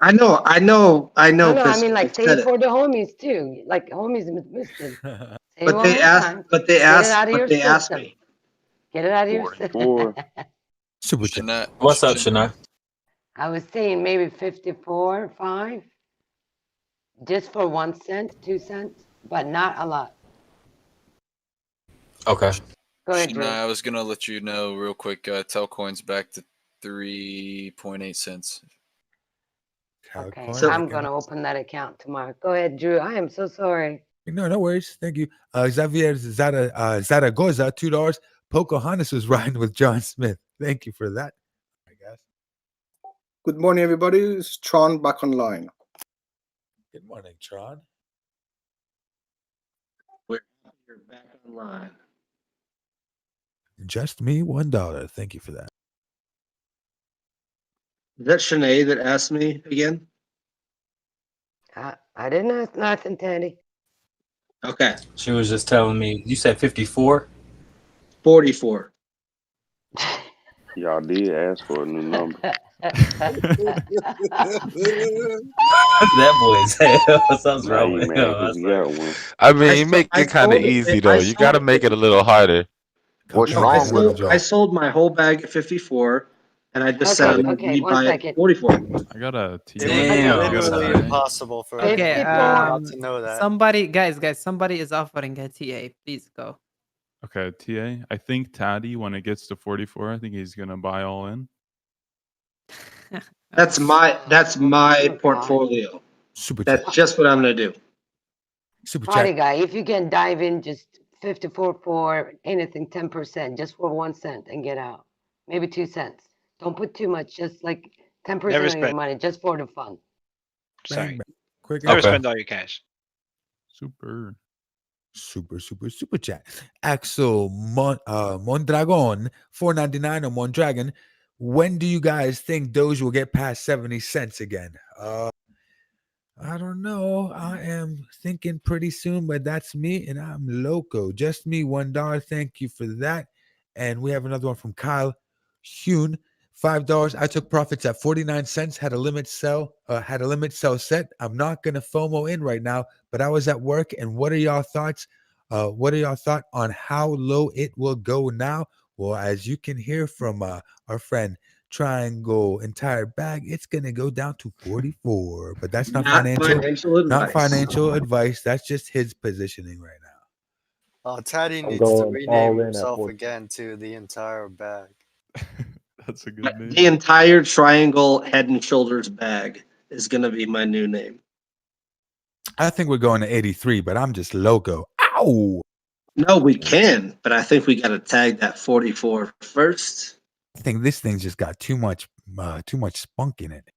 I know. No, I Because mean, like, I say said it it. for the homies too. Like, homies missed it. Say it But one they more asked. time. But they Get it asked. out of your But they asked system. me. Get it out of your system. 44. Super chat. Shana, What's up, Shana? I was saying maybe 54, 5, just for 1 cent, 2 cents, but not a lot. Okay. Go ahead, Drew. Shana, I was gonna let you know real quick. Telcoin's back to 3.8 cents. Okay, Calcoin, I'm gonna open that account tomorrow. Go ahead, Drew. I am so sorry. No worries. Thank you. Xavier Zaragoza, $2. Pocahontas was riding with John Smith. Thank you for that, I guess. Good morning, everybody. It's Tron back online. Good morning, Tron. You're back online. Just me, $1. Thank you for that. Is that Shanae that asked me again? I didn't ask nothing, Teddy. Okay. She was just telling me, you said 54? 44. Y'all did ask for a new number. That boy say, something's Now wrong you with mad him. because I you got one. I mean, you make it kind of easy though. You got to make it a little harder. No, I sold my whole bag at 54, and I just said Okay, I'm going okay, to one rebuy it second. at 44. I got a TA. It would be I got a literally TA. impossible for Okay, anyone not to know that. somebody, guys, somebody is offering a TA. Please go. Okay, TA. I think Taddy, when it gets to 44, I think he's gonna buy all in. That's my portfolio. Super That's chat. just what I'm going to do. Super Party chat. guy, if you can dive in just 54 for anything, 10%, just for 1 cent and get out. Maybe 2 cents. Don't put too much, just like 10% Never of your spend. money, just for the fun. Sorry. Bang, bang. Quick. Never Okay. spend all your cash. Super. Super chat. Axel Mondragon 4.99 on Mondragon. When do you guys think Doge will get past 70 cents again? I don't know. I am thinking pretty soon, but that's me, and I'm loco. Just me, $1. Thank you for that. And we have another one from Kyle Hune. $5. I took profits at 49 cents. Had a limit sell set. I'm not gonna FOMO in right now, but I was at work. And what are y'all thoughts? What are y'all thoughts on how low it will go now? Well, as you can hear from our friend Triangle entire bag, it's gonna go down to 44. But that's not financial advice. That's just his positioning right now. Taddy I'm needs to going all rename in at himself 4. again to the entire bag. That's a good name. The entire Triangle Head and Shoulders bag is going to be my new name. I think we're going to 83, but I'm just loco. Ow! No, we can, but I think we got to tag that 44 first. I think this thing's just got too much spunk in it.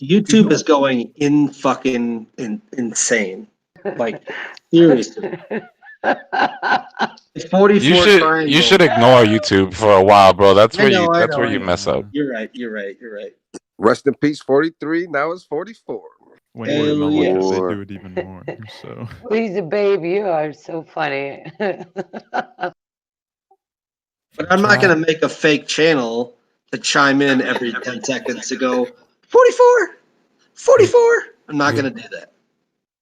YouTube is going insane. Like, seriously. It's 44 Triangle. You should ignore YouTube for a while, bro. That's I where know, you mess up. You're right. Rest in peace, 43. Now it's 44. When you get Hell Melissa, yes. they do it even more. So Please, babe, you are so funny. But I'm not going to make a fake channel to chime in every 10 seconds to go, 44, 44. I'm not going to do that.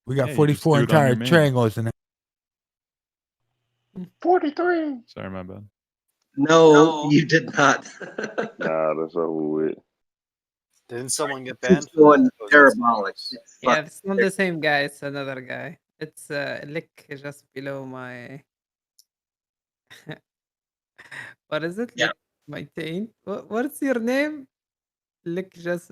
We got Yeah, you just 44 do it on your entire main. triangles in it. 43. sorry, my bad. No, you did not. Nah, that's over with. Didn't someone get banned It's for that? going Or was that parabolic. Yeah, it's not the same guy. It's another guy. It's lick just below my. What is it? Yeah. Lick my taint. What's your name? Lick just.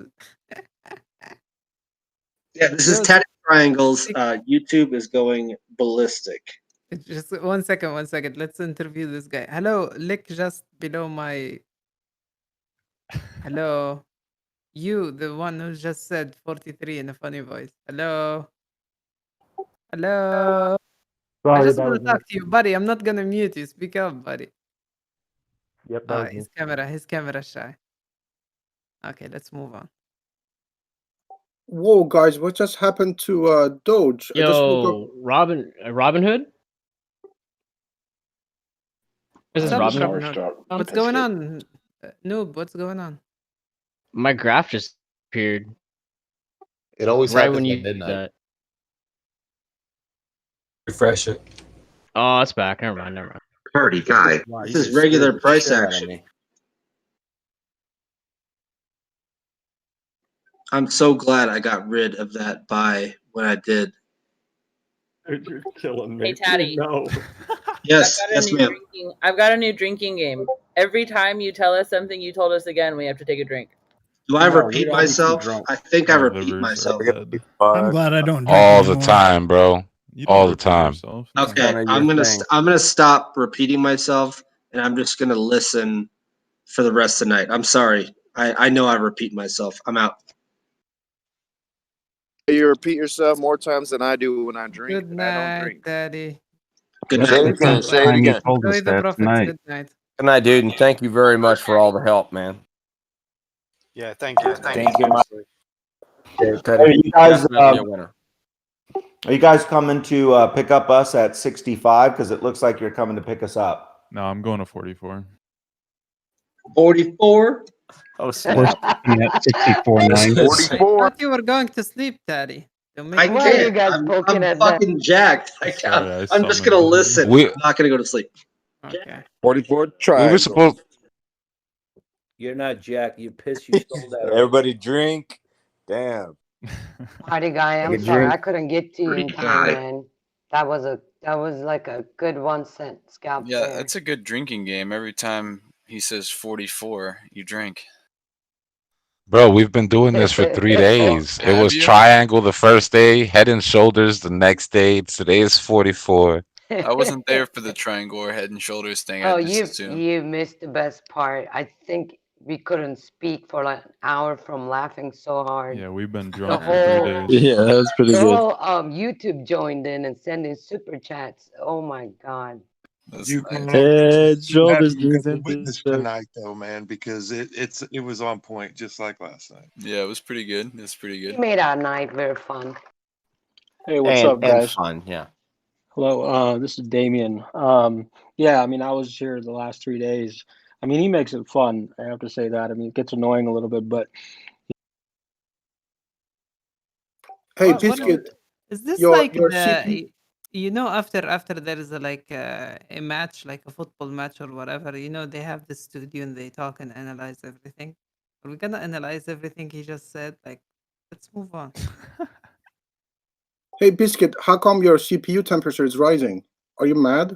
Yeah, this is No, Teddy Triangles. YouTube is going ballistic. Just 1 second, 1 second. Let's interview this guy. Hello, lick just below my. Hello. You, the one who just said 43 in a funny voice. Hello. Hello. I Sorry, just that want was to me. talk to you, buddy. I'm not gonna mute you. Speak up, buddy. Yep, that was me. His camera shy. Okay, let's move on. Whoa, guys, what just happened to Doge? I just woke up. Robin Hood? This is What's up, Robin Hood. Robin Hood? What's going on? Noob, what's going on? My graph just appeared. It always right happens when at you did midnight. that. Refresh it. Oh, it's back. Never mind. Party guy. Wow, This you is just regular scared the price shit out of action. me. I'm so glad I got rid of that buy when I did. You're killing me. Hey, Taddy. No. Yes, yes, ma'am. I've got a new drinking game. Every time you tell us something you told us again, we have to take a drink. Do I No, we repeat don't be too myself? drunk. I think I Our repeat livers myself. are dead. I'm glad I don't drink All the anymore. time, bro. You don't All the repeat time. yourself. Okay, one of your I'm things. gonna stop repeating myself, and I'm just gonna listen for the rest of the night. I'm sorry. I know I repeat myself. I'm out. You repeat yourself more times than I do when I drink, Good and I don't night, drink. Daddy. Good Say night. it again. Say it again. Enjoy the profits. Good night. Good night, dude, and thank you very much for all the help, man. Yeah, thank you. Thank you, Mike. Hey, you guys, Definitely a winner. are you guys coming to pick up us at 65? Because it looks like you're coming to pick us up. No, I'm going to 44. 44. Oh, We're snap. sitting at 64.9. I thought you were going to sleep, Daddy. Don't make I me Why are you can't. guys I'm poking at that? fucking jacked. Sorry, I I'm just summoned gonna him. listen. We I'm not gonna go to sleep. Okay. 44 we triangle. were supposed. You're not Jack. You pissed. You stole that. already. Everybody drink. Damn. Party guy, Take I'm a sorry, drink. I couldn't get to you in time, guy. man. That was like a good 1 cent scalp Yeah, there. it's a good drinking game. Every time he says 44, you drink. Bro, we've been doing this for 3 days. It Have was you? triangle the first day, head and shoulders the next day. Today is 44. I wasn't there for the triangle or head and shoulders thing. I Oh, just you assumed. you missed the best part. I think we couldn't speak for like an hour from laughing so hard. Yeah, we've been The drunk for 3 whole days. Yeah, that was pretty the good. whole YouTube joined in and sending super chats. Oh my god. That's You nice. Head, you have shoulders, you knees, as a and witness toes. tonight, though, man, because it was on point, just like last night. Yeah, it was pretty good. It was pretty He good. made our night very fun. Hey, what's up, And guys? fun, yeah. Hello, this is Damien. Yeah, I mean, I was here the last 3 days. I mean, he makes it fun. I have to say that. I mean, it gets annoying a little bit, but Hey, What Biscuit, is this your like your CP. you know after there is like a match like a football match or whatever, they have the studio and they talk and analyze everything. Are we gonna analyze everything he just said? Like, let's move on. Hey, Biscuit, how come your CPU temperature is rising? Are you mad?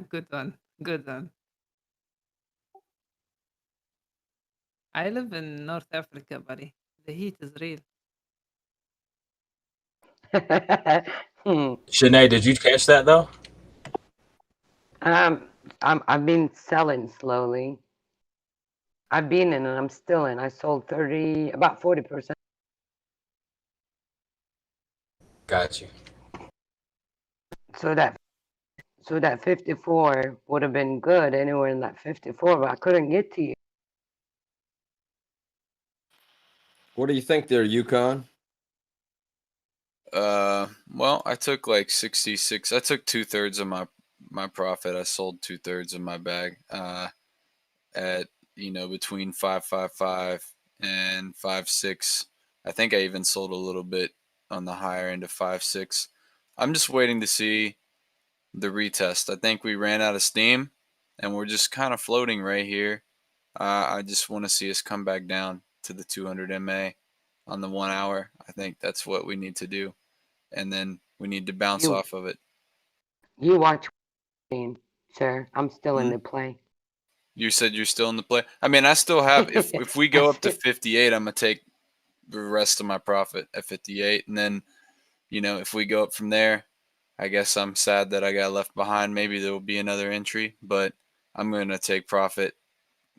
Good one. Good one. I live in North Africa, buddy. The heat is real. Sinead, did you catch that though? I've been selling slowly. I've been in and I'm still in. I sold about 40%. Got you. So that 54 would have been good anywhere in that 54, but I couldn't get to you. What do you think there, Yukon? Well, I took like 66. I took 2/3 of my profit. I sold 2/3 of my bag. At between 555 and 56. I think I even sold a little bit on the higher end of 56. I'm just waiting to see the retest. I think we ran out of steam, and we're just kind of floating right here. I just want to see us come back down to the 200 MA on the 1 hour. I think that's what we need to do, and then we need to bounce You off of it. you watch, sir. I'm still in the play. You said you're still in the play. I mean, I still have. If we go up to 58, I'm gonna take the rest of my profit at 58, and then if we go up from there, I guess I'm sad that I got left behind. Maybe there will be another entry, but I'm gonna take profit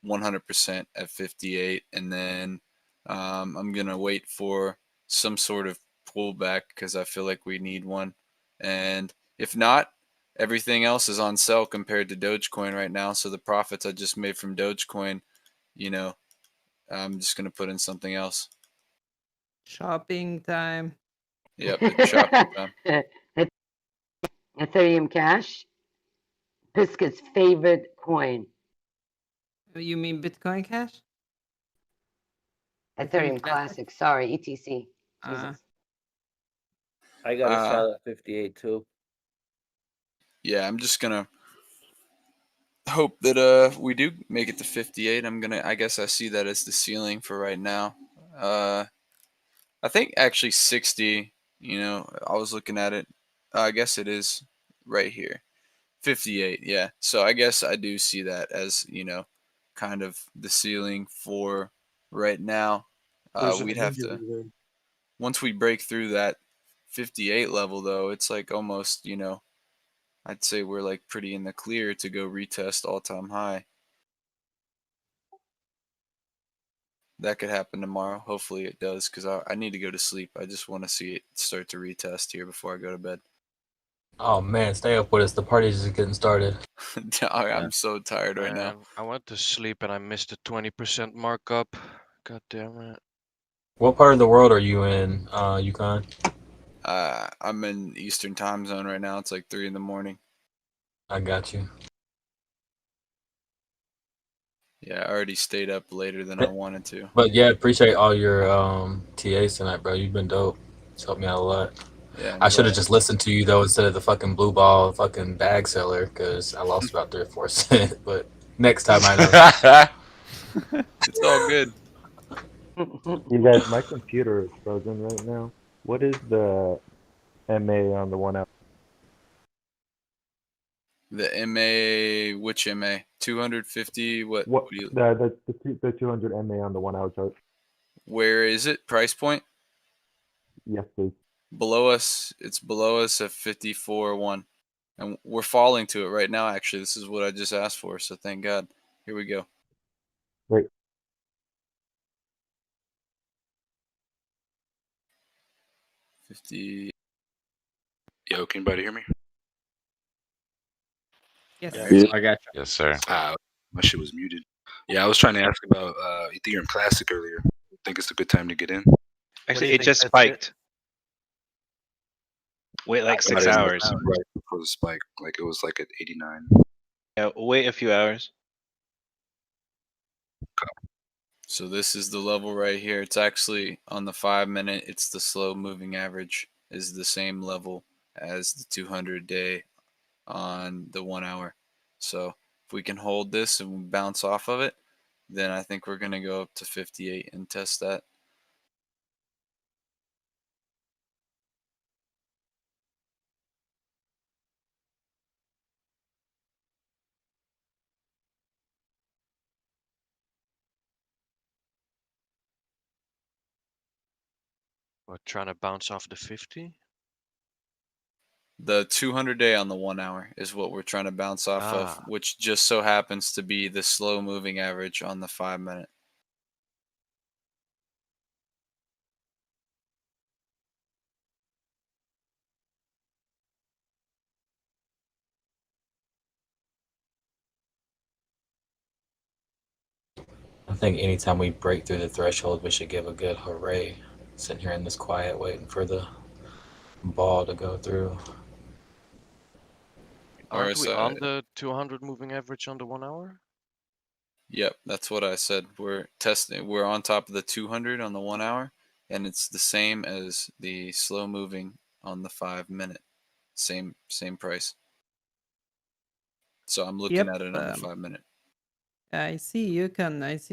100% at 58, and then I'm gonna wait for some sort of pullback because I feel like we need one, and if not, everything else is on sale compared to Dogecoin right now. So the profits I just made from Dogecoin, I'm just gonna put in something else. Shopping time. Yep, it's shopping time. Ethereum Cash, Biscuit's favorite coin. You mean Bitcoin Cash? Ethereum Classic. Sorry, ETC. Uh, I got to sell at 58 too. Yeah, I'm just gonna hope that we do make it to 58. I guess I see that as the ceiling for right now. I think actually 60, I was looking at it. I guess it is right here. 58, yeah. So I guess I do see that as, kind of the ceiling for right now. We'd have to, once we break through that 58 level though, it's like almost, I'd say we're like pretty in the clear to go retest all-time high. That could happen tomorrow. Hopefully it does, because I need to go to sleep. I just want to see it start to retest here before I go to bed. Oh man, stay up with us. The party's just getting started. I'm so tired right now. I went to sleep and I missed the 20% markup. God damn it. What part of the world are you in, Yukon? I'm in Eastern time zone right now. It's like 3 in the morning. I got you. Yeah, I already stayed up later than I wanted to. But yeah, appreciate all your TAs tonight, bro. You've been dope. It's helped me out a lot. Yeah, I should have glad. just listened to you though instead of the fucking blue ball fucking bag seller because I lost about 3 or 4 cents. But next time I know. It's all good. You guys, my computer is frozen right now. What is the MA on the 1 hour? The MA, which MA? 250. What? What What do you? the 200 MA on the 1 hour chart? Where is it? Price point? Yes, please. Below us. It's below us at 54.1, and we're falling to it right now. Actually, this is what I just asked for. So thank God. Here we go. Great. $50. Yo, can anybody hear me? Yes. I got you. Yes, sir. My shit was muted. Yeah, I was trying to ask about Ethereum Classic earlier. Think it's a good time to get in? Actually, it just spiked. Wait like 6 hours. Right before the spike, like it was like at 89. Yeah, wait a few hours. So this is the level right here. It's actually on the 5-minute. It's the slow moving average is the same level as the 200-day on the 1 hour. So if we can hold this and we bounce off of it, then I think we're gonna go up to 58 and test that. What, trying to bounce off the 50? The 200-day on the 1 hour is what we're trying to bounce off of, which just so happens to be the slow moving average on the 5-minute. I think anytime we break through the threshold, we should give a good hooray. Sitting here in this quiet, waiting for the ball to go through. Aren't we RSI. on the 200 moving average on the 1 hour? Yep, that's what I said. We're testing. We're on top of the 200 on the 1 hour, and it's the same as the slow moving on the 5-minute. Same price. So I'm looking Yep. at it on the 5-minute. I see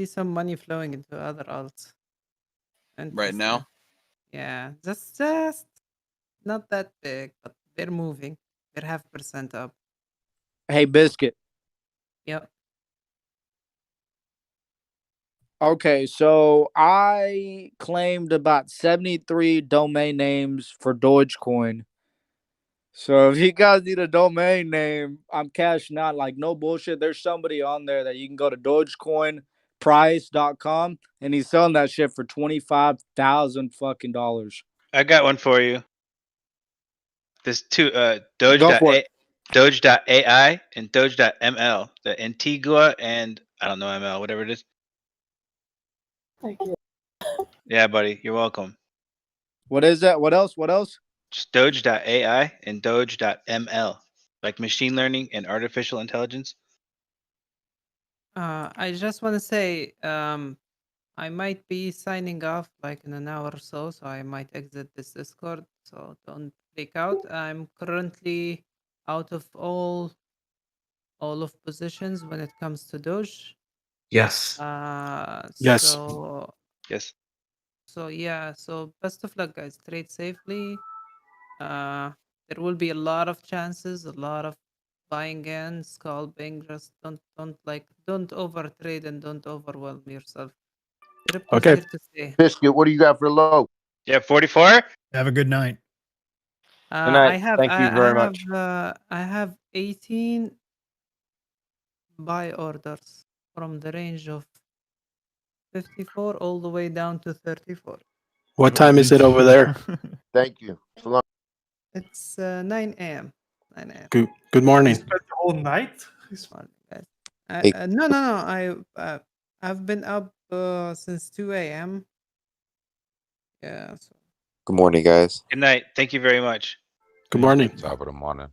some money flowing into other alts. Right now? Yeah, just not that big, but they're moving. They're 0.5% up. Hey, Biscuit. Yep. Okay, so I claimed about 73 domain names for Dogecoin. So if you guys need a domain name, I'm cashing out like no bullshit. There's somebody on there that you can go to dogecoinprice.com and he's selling that shit for $25,000 fucking dollars. I got one for you. There's two Go for it. Doge.ai and Doge.ml. The Antigua and I don't know ML, whatever it is. Thank you. Yeah, buddy, you're welcome. What is that? What else? Just Doge.ai and Doge.ml. Like machine learning and artificial intelligence. I just want to say, I might be signing off like in an hour or so, so I might exit this Discord. So don't freak out. I'm currently out of all of positions when it comes to Doge. Yes. Yes. So Yes. So yeah, so best of luck, guys. Trade safely. There will be a lot of chances, a lot of buying in, scalping. Just don't over trade and don't overwhelm yourself. Crypto's Okay. here to stay. Biscuit, what do you got for low? Yeah, 44. Have a good night. I night. have Thank you very much. I have 18 buy orders from the range of 54 all the way down to 34. What time is it over there? Thank you. So long. It's 9 a.m. 9 a.m. Good morning. The whole night? Morning, guys. Hey. No. I've been up since 2 a.m. Yeah. So. Good morning, guys. Good night. Thank you very much. Good morning. Top of the morning.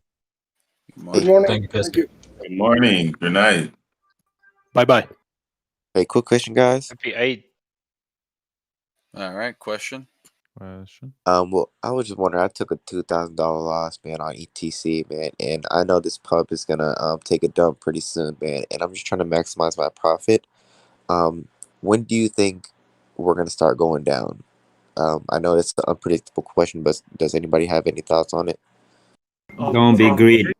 Good morning. Thank you, Thank you. Good morning. Good night. Bye-bye. Hey, quick question, guys. FP8. All right, question. Question. Well, I was just wondering. I took a $2,000 loss, man, on ETC, man, and I know this pump is gonna take a dump pretty soon, man, and I'm just trying to maximize my profit. When do you think we're gonna start going down? I know it's an unpredictable question, but does anybody have any thoughts on it? Don't be greedy.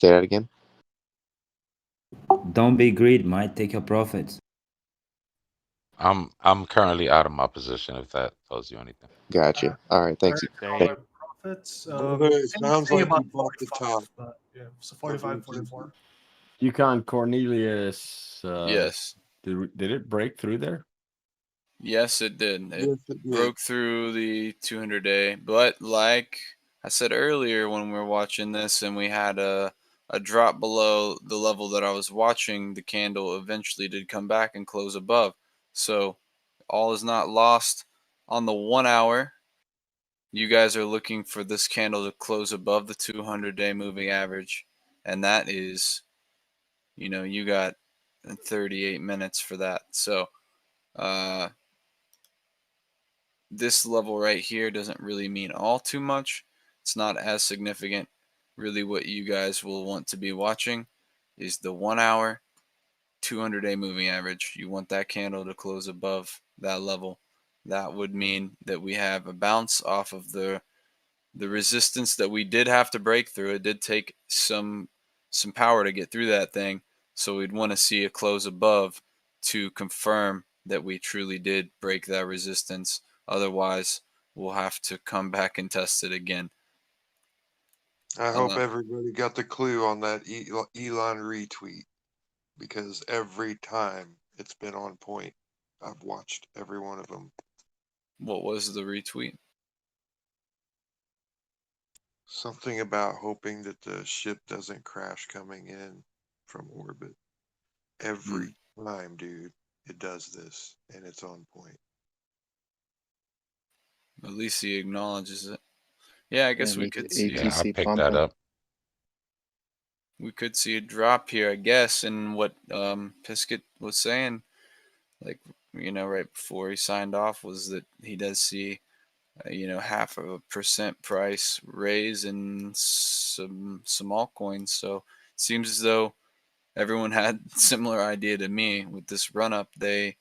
Say that again. Don't be greedy, mate. Take your profits. I'm currently out of my position. If that tells you anything. Gotcha. All right, thanks. Same. Profits. It sounds like you bought the top. But yeah, so 45, 44. Yukon Cornelius. Yes. Did it break through there? Yes, it did. It Yes, it did. broke through the 200-day, but like I said earlier when we were watching this, and we had a drop below the level that I was watching, the candle eventually did come back and close above. So all is not lost. On the 1 hour, you guys are looking for this candle to close above the 200-day moving average, and that is, you got 38 minutes for that. So this level right here doesn't really mean all too much. It's not as significant. Really what you guys will want to be watching is the 1 hour 200-day moving average. You want that candle to close above that level. That would mean that we have a bounce off of the resistance that we did have to break through. It did take some power to get through that thing. So we'd want to see a close above to confirm that we truly did break that resistance. Otherwise, we'll have to come back and test it again. I hope everybody got the clue on that Elon retweet, because every time it's been on point. I've watched every one of them. What was the retweet? Something about hoping that the ship doesn't crash coming in from orbit. Every time, dude, it does this, and it's on point. At least he acknowledges it. Yeah, I guess And we could see Yeah, I picked that up. We could see a drop here, I guess. And what Piskett was saying, like, right before he signed off, was that he does see, 0.5% price raise in some altcoins. So it seems as though everyone had similar idea to me with this run up. They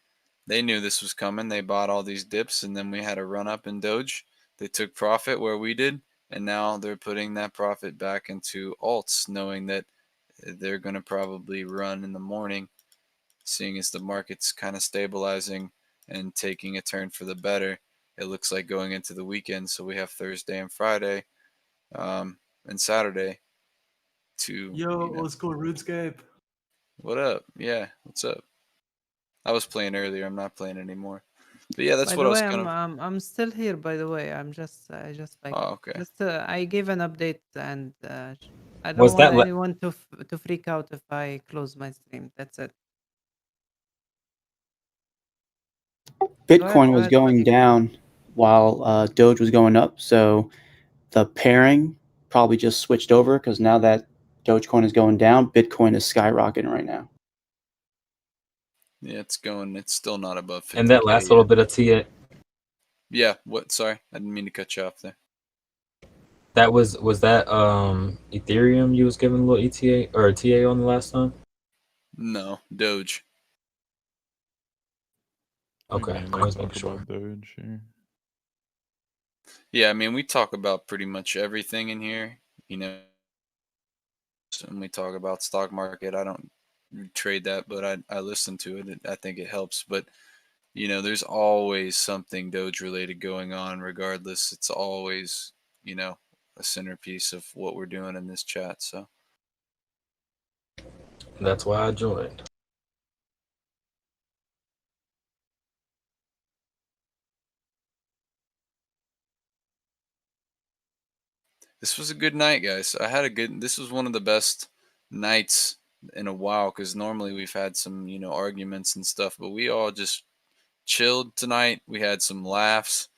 knew this was coming. They bought all these dips, and then we had a run up in Doge. They took profit where we did, and now they're putting that profit back into alts, knowing that they're going to probably run in the morning, seeing as the market's kind of stabilizing and taking a turn for the better. It looks like going into the weekend, so we have Thursday and Friday and Saturday to. Yo, let's go RuneScape. What up? Yeah, what's up? I was playing earlier. I'm not playing anymore. But yeah, that's By what the I was way, kind of. I'm still here. By the way, I just like Oh, okay. just I gave an update, and I don't Was want that anyone to freak out if I close my stream. That's it. Bitcoin was ahead, going down while Doge was going up, so the pairing probably just switched over because now that Dogecoin is going down, Bitcoin is skyrocketing right now. Yeah, it's going. It's still not above 50K And that last little yet. bit of TA, Yeah. What? Sorry, I didn't mean to cut you off there. that was that Ethereum you was giving a little ETA or TA on the last time? No, Doge. Okay, Again, I let's was talk making sure. about Doge here. Yeah, I mean, we talk about pretty much everything in here, and we talk about stock market. I don't trade that, but I listen to it. I think it helps. But there's always something Doge related going on. Regardless, it's always a centerpiece of what we're doing in this chat. So That's why I joined. this was a good night, guys. This was one of the best nights in a while, because normally we've had some arguments and stuff, but we all just chilled tonight. We had some laughs.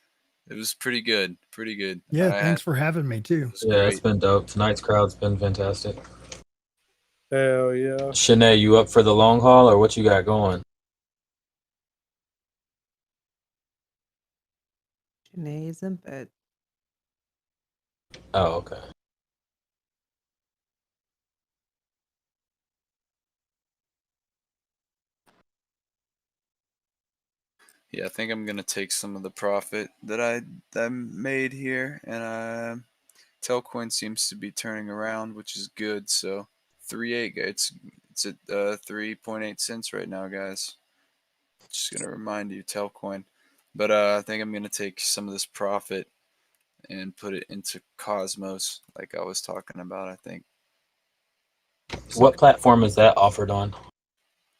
It was pretty good. Pretty good. Yeah, thanks for having me too. Yeah, it's been dope. Tonight's crowd's been fantastic. Hell yeah. Shanae, you up for the long haul or what you got going? Janae is in bed. Oh, okay. Yeah, I think I'm gonna take some of the profit that I made here, and Telcoin seems to be turning around, which is good. So 3.8, it's at 3.8 cents right now, guys. Just gonna remind you, Telcoin. But I think I'm gonna take some of this profit and put it into Cosmos, like I was talking about. I think. What platform is that offered on?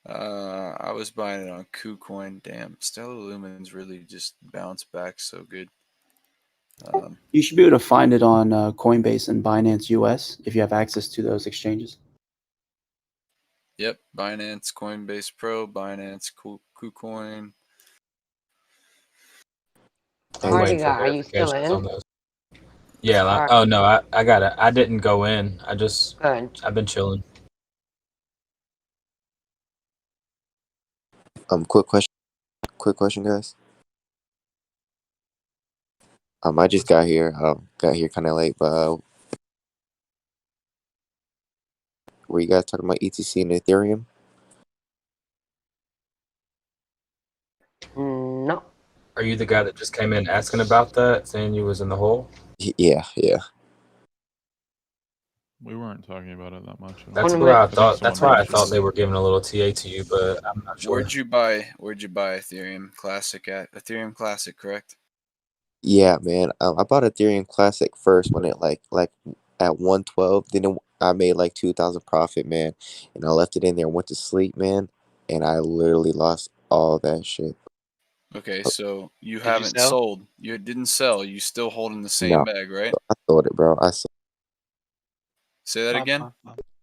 I was buying it on KuCoin. Damn, Stellar Lumen's really just bounced back so good. You should be able to find it on Coinbase and Binance US if you have access to those exchanges. Yep, Binance, Coinbase Pro, Binance, KuCoin. I'm waiting for Are you still verifications on in? those. Yeah. Alright. Oh no, I got it. I didn't go in. Good. I've been chilling. Quick question, guys. I just got here. Got here kind of late, but were you guys talking about ETC and Ethereum? No. Are you the guy that just came in asking about that, saying you was in the hole? Yeah. We weren't talking about it that much. That's think. where I think thought. someone That's why I mentioned thought it. they were giving a little TA to you, but I'm not sure. Where'd you buy Ethereum Classic at? Ethereum Classic, correct? Yeah, man. I bought Ethereum Classic first when it like at 112. I made like 2,000 profit, man, and I left it in there. Went to sleep, man, and I literally lost all that shit. Okay, so you Did you haven't sell? sold. You didn't sell. You still holding the same No, bag, right? I sold it, bro. Say that again.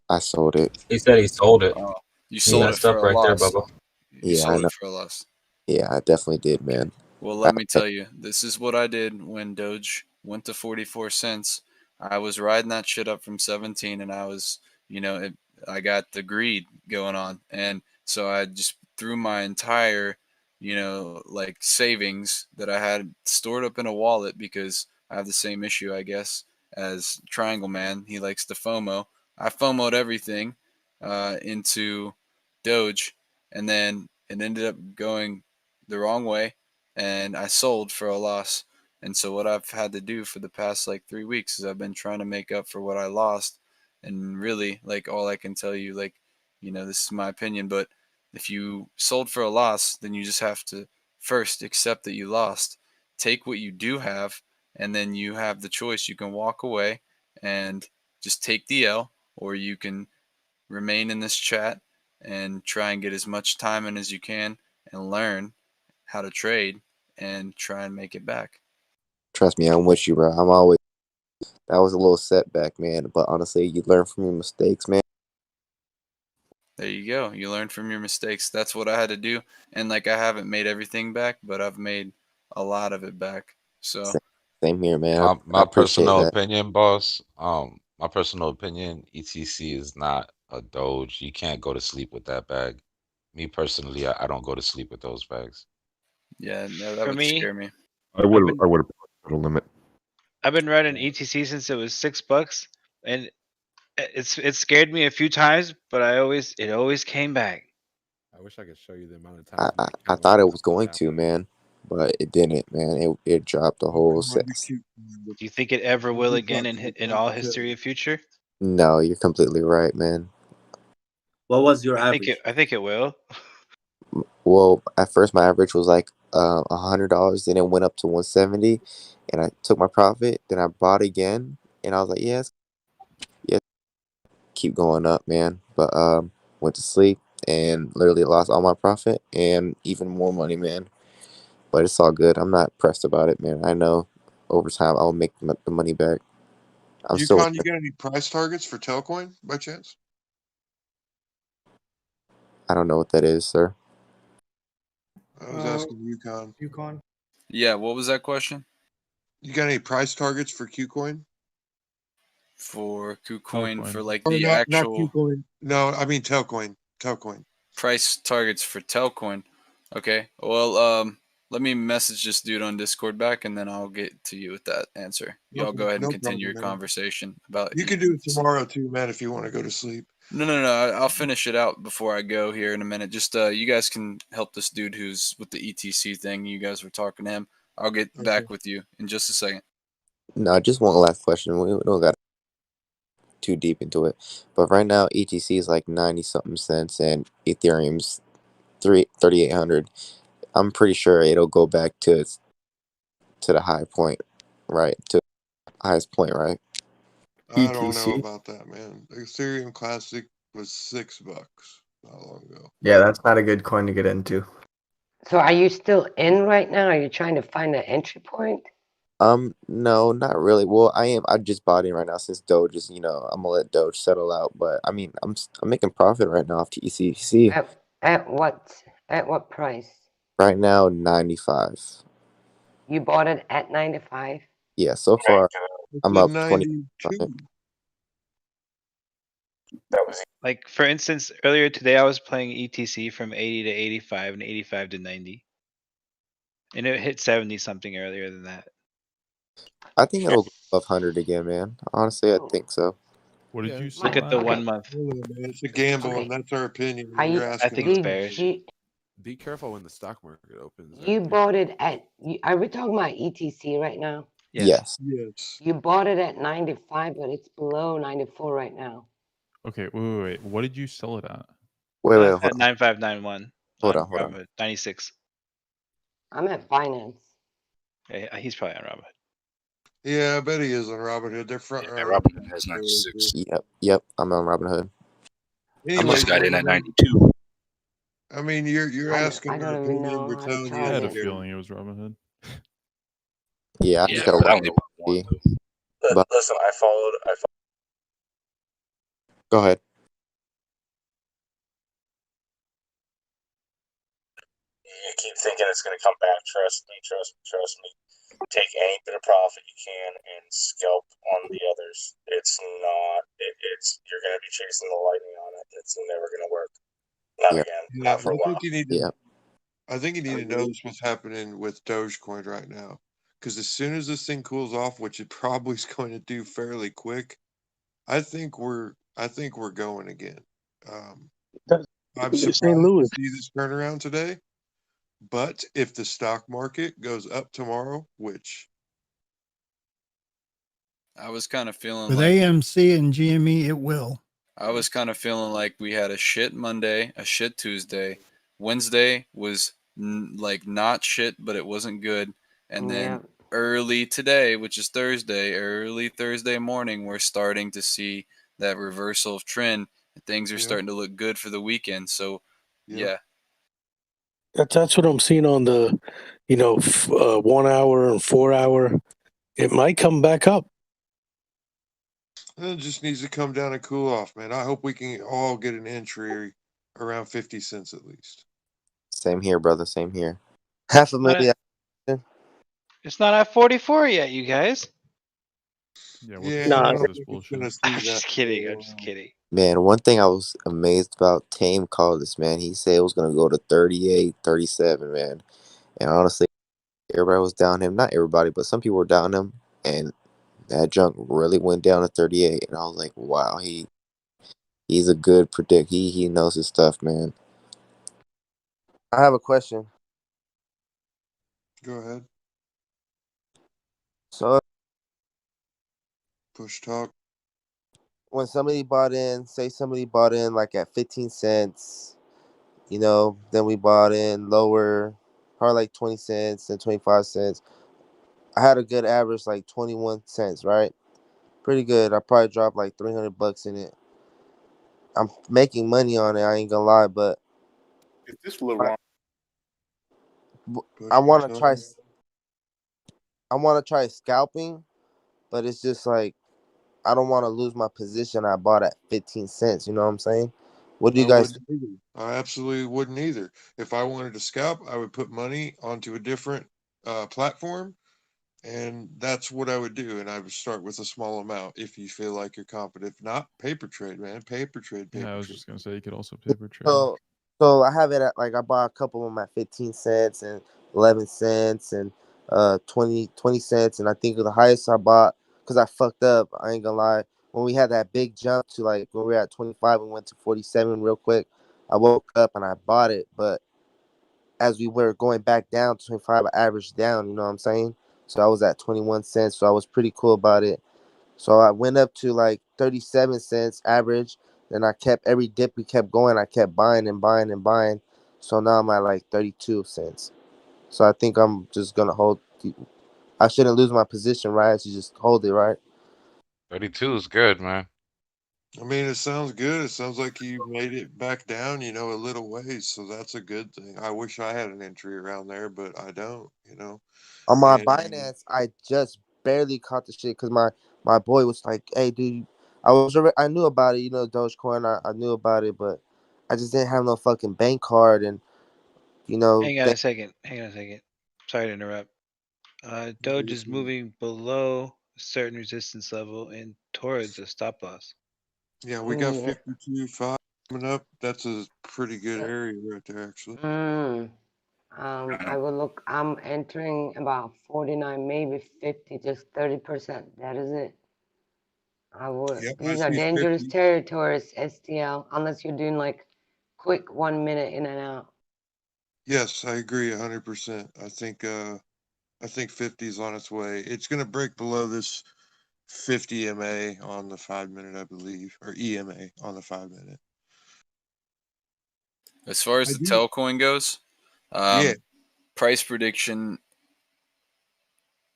I sold it. He said he sold it. Oh, you You sold it messed for up a right there, loss. Bubba. You Yeah, I sold know. it for a loss. Yeah, I definitely did, man. Well, let me tell you, this is what I did when Doge went to 44 cents. I was riding that shit up from 17, and I was, I got the greed going on. And so I just threw my entire, like savings that I had stored up in a wallet because I have the same issue, I guess, as Triangle Man. He likes to FOMO. I FOMO'd everything into Doge, and then it ended up going the wrong way and I sold for a loss. And so what I've had to do for the past like 3 weeks is I've been trying to make up for what I lost. And really, like all I can tell you, like, this is my opinion, but if you sold for a loss, then you just have to first accept that you lost. Take what you do have, and then you have the choice. You can walk away and just take the L, or you can remain in this chat and try and get as much time in as you can and learn how to trade and try and make it back. Trust me, I'm with you, bro. That was a little setback, man. But honestly, you learn from your mistakes, man. There you go. You learn from your mistakes. That's what I had to do. And like I haven't made everything back, but I've made a lot of it back. So Same here, man. I My appreciate personal that. opinion, boss. My personal opinion, ETC is not a Doge. You can't go to sleep with that bag. Me personally, I don't go to sleep with those bags. yeah, no, that For would me, scare me. I would have put a limit. I've been riding ETC since it was $6, and it scared me a few times, but it always came back. I wish I could show you the amount of I, times I, my I account went thought it up was and going down. to, man, but it didn't, man. It dropped the whole set. Do you think it ever will again in all history of future? No, you're completely right, man. What was your I think average? I think it will. Well, at first my average was like $100, then it went up to 170, and I took my profit. Then I bought again, and I was like, yes, keep going up, man. But went to sleep and literally lost all my profit and even more money, man. But it's all good. I'm not pressed about it, man. I know over time I'll make the money back. I'm still. Yukon, you got any price targets for Telcoin by chance? I don't know what that is, sir. I was asking Yukon. Yukon. Yeah, what was that question? You got any price targets for KuCoin? for KuCoin for like Or the not actual KuCoin. No, I mean Telcoin. Telcoin. price targets for Telcoin. Okay. Well, let me message this dude on Discord back, and then I'll get to you with that answer. Y'all Okay, go ahead and no continue problem, your man. conversation about. You can do it tomorrow too, man, if you want to go to sleep. No. I'll finish it out before I go here in a minute. Just you guys can help this dude who's with the ETC thing. You guys were talking to him. I'll get back with you in just a second. No, just one last question. We don't got too deep into it, but right now ETC is like 90 something cents, and Ethereum's 3,800. I'm pretty sure it'll go back to the high point, right? To highest point, right? I don't know about that, man. The Ethereum Classic was $6 not long ago. Yeah, that's not a good coin to get into. So are you still in right now? Are you trying to find an entry point? No, not really. Well, I am. I just bought in right now since Doge is, I'm gonna let Doge settle out. But I mean, I'm making profit right now off TCC. At what price? Right now, 95. You bought it at 95? Yeah, so far I'm up 20. 92. Like for instance, earlier today I was playing ETC from 80 to 85 and 85 to 90. And it hit 70 something earlier than that. I think it'll go above 100 again, man. Honestly, I think so. What did you Look at the 1 month. It's a gamble, and that's our opinion. Are You're you- asking. I think us. it's bearish. Be careful when the stock market opens. You bought it at, are we talking about ETC right now? Yes. Yes. You bought it at 95, but it's below 94 right now. Okay, wait. What did you sell it at? Wait, hold At on. 9591. Hold on. Robinhood, 96. I'm at Binance. Yeah, he's probably on Robinhood. Yeah, I bet he is on Robinhood. They're front runner. Robinhood has 96. Yep. I'm on Robinhood. I just got in at 92. I mean, you're asking I our don't even opinion. know We're how to telling chart you. I had a it. feeling it was Robinhood. Yeah, I Yeah, just gotta but I watch only bought one. But Listen, I followed. go ahead. You keep thinking it's going to come back. Trust me. Take any bit of profit you can and scalp on the others. It's not. It's you're going to be chasing the lightning on it. It's never going to work. Not Yeah. again. Yeah, Not for a while. I think you need to notice what's happening with Dogecoin right now. Because as soon as this thing cools off, which it probably is going to do fairly quick, I think we're going again. I'm surprised to see this turnaround today. But if the stock market goes up tomorrow, which I was kind of feeling With like AMC and GME, it will. I was kind of feeling like we had a shit Monday, a shit Tuesday. Wednesday was like not shit, but it wasn't good. And then early today, which is Thursday, early Thursday morning, we're starting to see that reversal of trend. Things are starting to look good for the weekend. So, yeah. That's what I'm seeing on the, 1 hour and 4 hour. It might come back up. it just needs to come down and cool off, man. I hope we can all get an entry around 50 cents at least. Same here, brother. Same here. $500,000. It's not at 44 yet, you guys. Yeah, I'm just kidding. Man, one thing I was amazed about, Tame called this, man. He said it was going to go to 38, 37, man. And honestly, everybody was down him. Not everybody, but some people were down him. And that junk really went down to 38. And I was like, wow, he's a good predict. He knows his stuff, man. I have a question. Go ahead. So, push talk. When somebody bought in, say somebody bought in like at 15 cents, then we bought in lower, probably like 20 cents and 25 cents. I had a good average, like 21 cents, right? Pretty good. I probably dropped like $300 in it. I'm making money on it. I ain't gonna lie, but Is this LeBron? I want to try. I want to try scalping, but it's just like I don't want to lose my position I bought at 15 cents. You know what I'm saying? What do you guys think? I absolutely wouldn't either. If I wanted to scalp, I would put money onto a different platform And that's what I would do. And I would start with a small amount if you feel like you're confident. If not, paper trade, man. Paper trade, Yeah, I paper was trade. just gonna say you could also paper trade. So I have it at like I bought a couple of them at 15 cents and 11 cents and 20 cents, and I think the highest I bought because I fucked up. I ain't gonna lie. When we had that big jump to like when we were at 25 and went to 47 real quick, I woke up and I bought it. But as we were going back down to 25, I averaged down. You know what I'm saying? So I was at 21 cents. So I was pretty cool about it. So I went up to like 37 cents average. Then I kept every dip we kept going. I kept buying and buying and buying. So now I'm at like 32 cents. So I think I'm just gonna hold. I shouldn't lose my position, right? I should just hold it, right? 32 is good, man. I mean, it sounds good. It sounds like you made it back down, a little ways. So that's a good thing. I wish I had an entry around there, but I don't. On my And Binance, I just barely caught the shit because my boy was like, "Hey, dude, I knew about it, Dogecoin. I knew about it, but I just didn't have no fucking bank card, and you know, Hang on a second. Hang on a second. Sorry to interrupt. Doge is moving below a certain resistance level and towards a stop loss. yeah, we got Yeah. 52.5 coming up. That's a pretty good area right there, actually. I will look. I'm entering about 49, maybe 50, just 30%. That is it. I would. Yep, I These are see dangerous 50. territories, STL, unless you're doing like quick 1 minute in and out. Yes, I agree 100%. I think 50 is on its way. It's going to break below this 50 MA on the 5 minute, I believe, or EMA on the 5 minute. As far as I the do. Telcoin goes, Yeah. price prediction.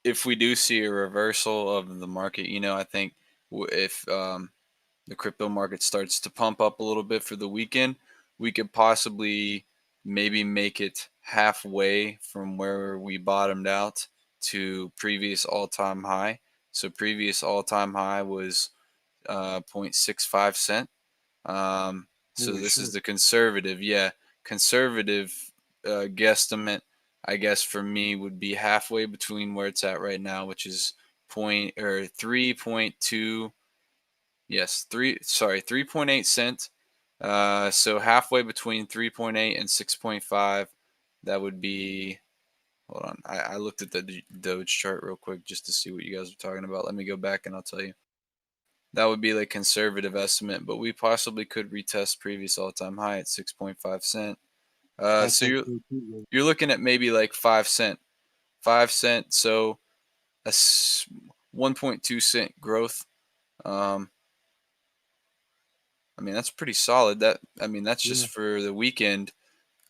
If we do see a reversal of the market, I think if the crypto market starts to pump up a little bit for the weekend, we could possibly maybe make it halfway from where we bottomed out to previous all-time high. So previous all-time high was 0.65 cent. So Holy this is shit. the conservative, conservative guesstimate. I guess for me would be halfway between where it's at right now, which is 3.2. Yes, 3.8 cent. So halfway between 3.8 and 6.5. That would be. Hold on, I looked at the Doge chart real quick just to see what you guys were talking about. Let me go back and I'll tell you. That would be like conservative estimate, but we possibly could retest previous all-time high at 6.5 cent. I So think you're so too. you're looking at maybe like 5 cent, 5 cent. So a 1.2 cent growth. Um, I mean that's pretty solid. That's Yeah. just for the weekend.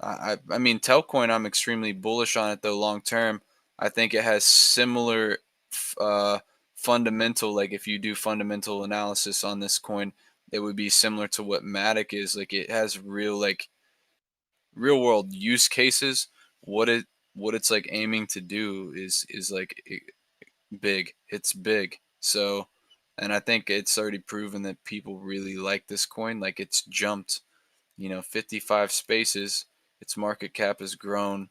I mean Telcoin. I'm extremely bullish on it though long term. I think it has similar uh, fundamental. Like if you do fundamental analysis on this coin, it would be similar to what Matic is. Like it has real world use cases. What it what it's like aiming to do is like big. It's big. So, and I think it's already proven that people really like this coin. Like it's jumped, 55 spaces. Its market cap has grown,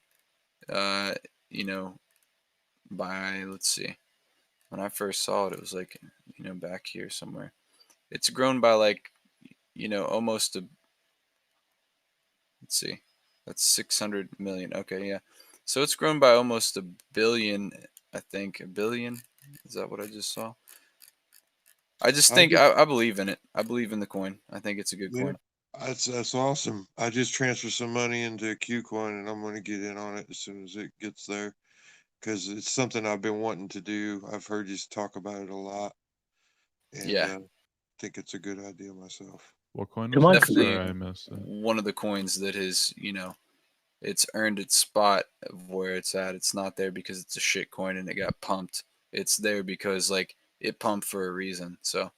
uh, you know, by let's see. When I first saw it, it was like, back here somewhere. It's grown by like, almost a. Let's see, that's 600 million. Okay, yeah. So it's grown by almost a billion. I think a billion. Is that what I just saw? I just I think just, I believe in it. I believe in the coin. I think it's a good yeah, coin. that's awesome. I just transferred some money into Qcoin and I'm going to get in on it as soon as it gets there because it's something I've been wanting to do. I've heard you talk about it a lot, and Yeah, I think it's a good idea myself. What coin Come was on, that? definitely Sorry, I missed it. one of the coins that has, it's earned its spot of where it's at. It's not there because it's a shit coin and it got pumped. It's there because like it pumped for a reason. So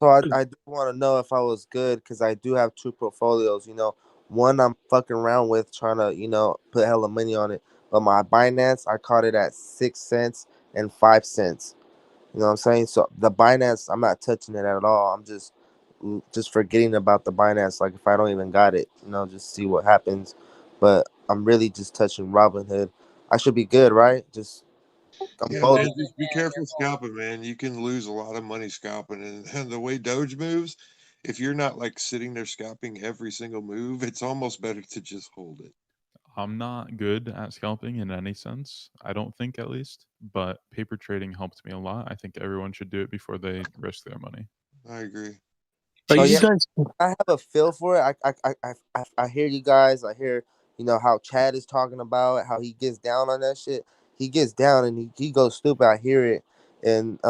So I do want to know if I was good because I do have two portfolios. One I'm fucking around with trying to put hella money on it, but my Binance I caught it at 6 cents and 5 cents. You know what I'm saying? So the Binance I'm not touching it at all. I'm just forgetting about the Binance. Like if I don't even got it, just see what happens. But I'm really just touching Robinhood. I should be good, right? Just I'm Yeah, both. man, just be careful scalping, man. You can lose a lot of money scalping, and the way Doge moves, if you're not like sitting there scalping every single move, it's almost better to just hold it. I'm not good at scalping in any sense. I don't think, at least, but paper trading helped me a lot. I think everyone should do it before they risk their money. I agree. So yeah, I have a feel for it. I hear you guys. I hear how Chad is talking about how he gets down on that shit. He gets down and he goes stupid. I hear it, and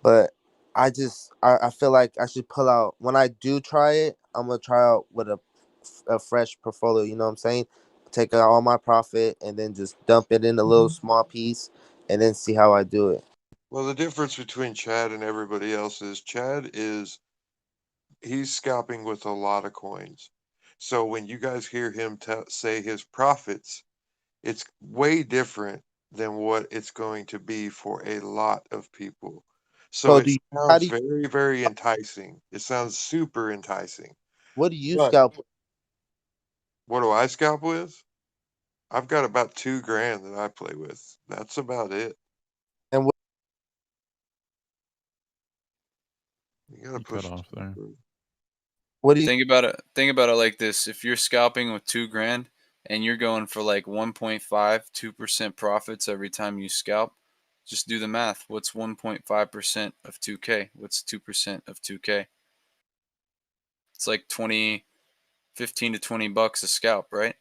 but I feel like I should pull out when I do try it. I'm gonna try out with a fresh portfolio. You know what I'm saying? Take out all my profit and then just dump it in a little small piece, and then see how I do it. Well, the difference between Chad and everybody else is he's scalping with a lot of coins. So when you guys hear him say his profits, it's way different than what it's going to be for a lot of people. So So it how sounds do you, very, very enticing. It sounds super enticing. what do you But scalp? what do I scalp with? I've got about $2,000 that I play with. That's about it. And You gotta You cut push it. off there. what do you Think about it like this: if you're scalping with $2,000 and you're going for like 1.5, 2% profits every time you scalp, just do the math. What's 1.5% of 2K? What's 2% of 2K? It's like 15 to $20 a scalp, right?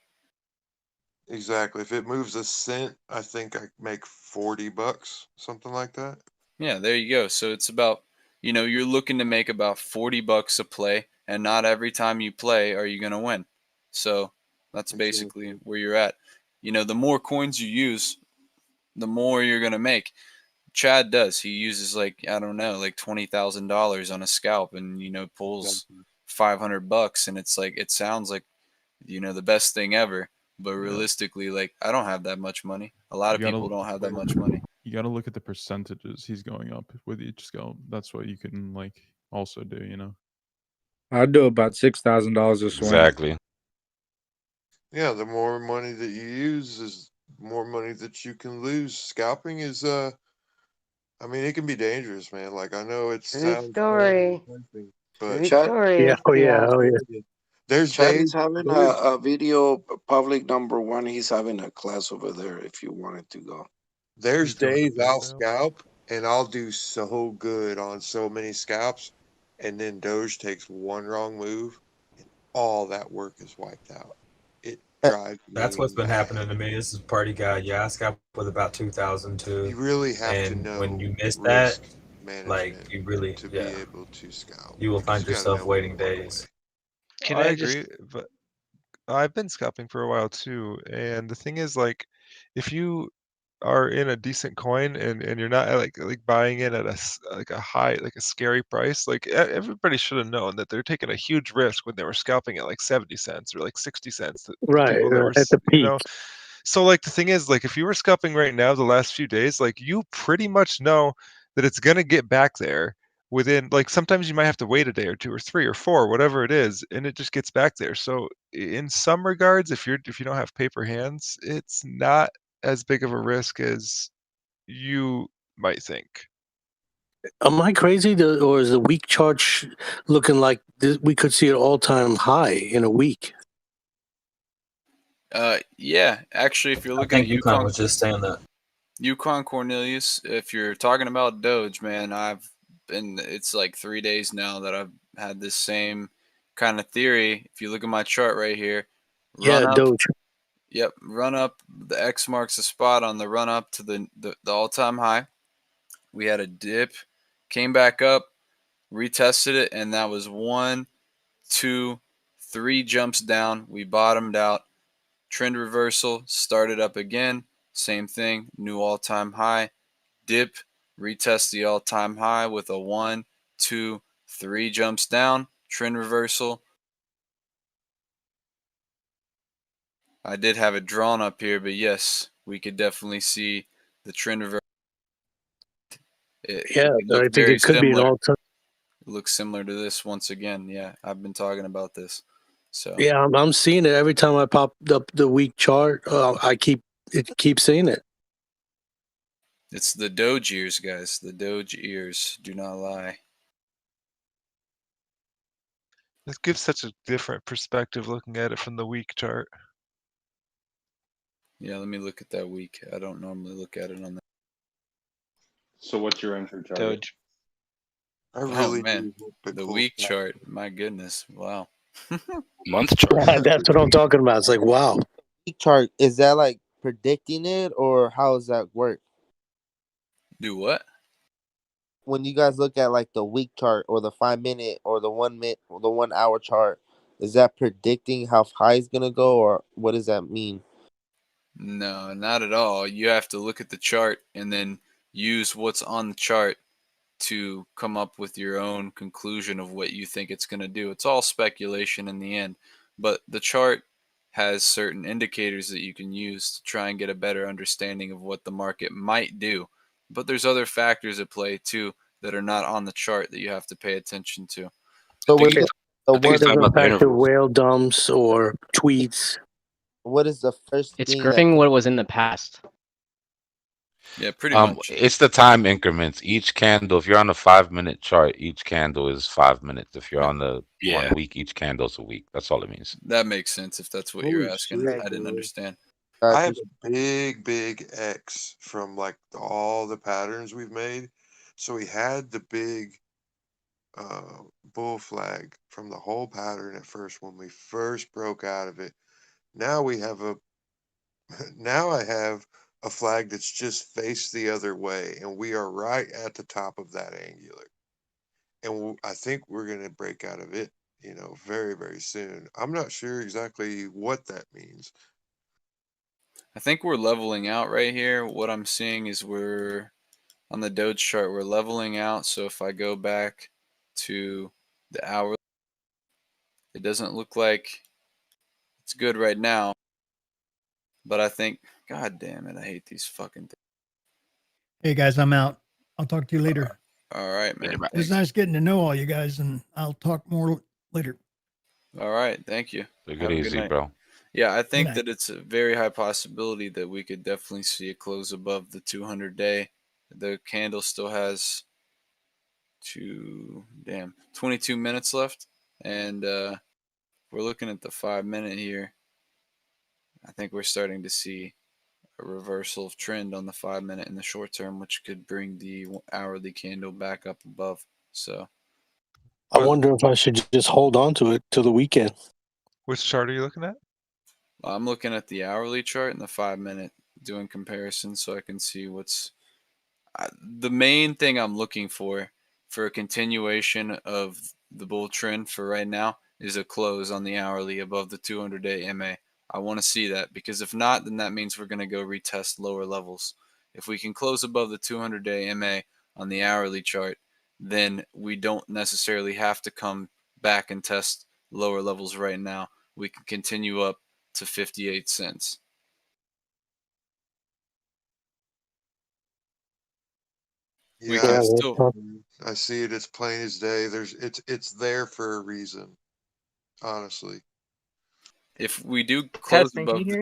Exactly. If it moves a cent, I think I make $40, something like that. Yeah, there you go. So it's about, you're looking to make about $40 a play, and not every time you play are you going to win. So that's basically where you're at. The more coins you use, the more you're going to make. Chad does. He uses like, I don't know, like $20,000 on a scalp, and pulls $500, and it's like, it sounds like the best thing ever. But realistically, like, I don't have that much money. A lot You of gotta people don't have that much money. You gotta look at the percentages he's going up with each scalp. That's what you can also do. I'd do about $6,000 a swing. Exactly. Yeah, the more money that you use is more money that you can lose. Scalping is I mean, it can be dangerous, man. Like I know it True sounds very story. enticing, True but story. Yeah. there's Chad days is having a video public #1. He's having a class over there if you wanted to go. there's He's doing the days I'll breakdown. scalp and I'll do so good on so many scalps, and then Doge takes one wrong move and all that work is wiped out. It drives That's me what's been mad. happening to me. This is party guy. Yeah, I scalped with about 2,000 too. You really have to And when know you miss that, risk like management you really, to be yeah, able to scalp. you will Like find you got to yourself know when to waiting walk away. days. Can I I just agree, but I've been scalping for a while too, and the thing is, like, if you are in a decent coin and you're not like buying it at like a high, like a scary price, like everybody should have known that they're taking a huge risk when they were scalping at like 70 cents or like 60 cents. The Right, people that were, at the peak. So like the thing is, like if you were scalping right now the last few days, like you pretty much know that it's gonna get back there within, like, sometimes you might have to wait a day or 2 or 3 or 4, whatever it is, and it just gets back there. So in some regards, if you don't have paper hands, it's not as big of a risk as you might think. Am I crazy, or is the week chart looking like we could see an all-time high in a week? Yeah, actually, if you're I looking at think UConn was just saying that. Yukon Cornelius, if you're talking about Doge, man, it's like 3 days now that I've had this same kind of theory. If you look at my chart right here, run Yeah, up. Doge. Yep, run up. The X marks the spot on the run up to the all-time high. We had a dip, came back up, retested it, and that was 1, 2, 3 jumps down. We bottomed out. Trend reversal, started up again. Same thing, new all-time high. Dip, retest the all-time high with a 1, 2, 3 jumps down. Trend reversal. I did have it drawn up here, but yes, we could definitely see the trend reversal. Yeah, It I looked think very it could be an similar. all-time. It looks similar to this once again. Yeah, I've been talking about this. So Yeah, I'm seeing it every time I pop up the week chart. I keep it keeps saying it. It's the Doge ears, guys. The Doge ears do not lie. This gives such a different perspective looking at it from the week chart. Yeah, let me look at that week. I don't normally look at it on that. So what's your entry target? Doge. I Oh really man, do hope it the pulls week back. chart. My goodness, wow. Month chart. Yeah, that's what I'm talking about. It's like, wow. Week chart, is that like predicting it, or how does that work? Do what? When you guys look at like the week chart or the 5 minute or the 1 minute or the 1 hour chart, is that predicting how high it's gonna go, or what does that mean? No, not at all. You have to look at the chart and then use what's on the chart to come up with your own conclusion of what you think it's going to do. It's all speculation in the end, but the chart has certain indicators that you can use to try and get a better understanding of what the market might do. But there's other factors at play too that are not on the chart that you have to pay attention to. So think what he's, is I the think he's one? talking Doesn't about the factor intervals. whale dumps or tweets. What is the first It's thing that? gripping what was in the past. Yeah, pretty much. It's the time increments. Each candle, if you're on a 5 minute chart, each candle is 5 minutes. If you're on the Yeah. 1 week, each candle's a week. That's all it means. That makes sense if that's what you're Holy asking. shit, I didn't dude. understand. I have a big X from like all the patterns we've made. So we had the big bull flag from the whole pattern at first when we first broke out of it. Now we have a now I have a flag that's just faced the other way, and we are right at the top of that angular. And I think we're going to break out of it, very soon. I'm not sure exactly what that means. I think we're leveling out right here. What I'm seeing is we're on the Doge chart, we're leveling out. So if I go back to the hour, it doesn't look like it's good right now. But I think, God damn it, I hate these fucking things. Hey guys, I'm out. I'll talk to you later. All right, man. It was Thanks. nice getting to know all you guys, and I'll talk more later. All right, thank you. Take Have it a good easy, night. bro. Yeah, I think night. that it's a very high possibility that we could definitely see a close above the 200-day. The candle still has 22 minutes left, and we're looking at the 5 minute here. I think we're starting to see a reversal of trend on the 5 minute in the short term, which could bring the hourly candle back up above. So I wonder if I should just hold on to it till the weekend. Which chart are you looking at? I'm looking at the hourly chart and the 5 minute, doing comparisons so I can see what's the main thing I'm looking for a continuation of the bull trend for right now is a close on the hourly above the 200-day MA. I want to see that, because if not, then that means we're going to go retest lower levels. If we can close above the 200-day MA on the hourly chart, then we don't necessarily have to come back and test lower levels right now. We can continue up to 58 cents. We Yeah, can still. I see it as plain as day. It's there for a reason. Honestly. If we do close Testing, above can you hear?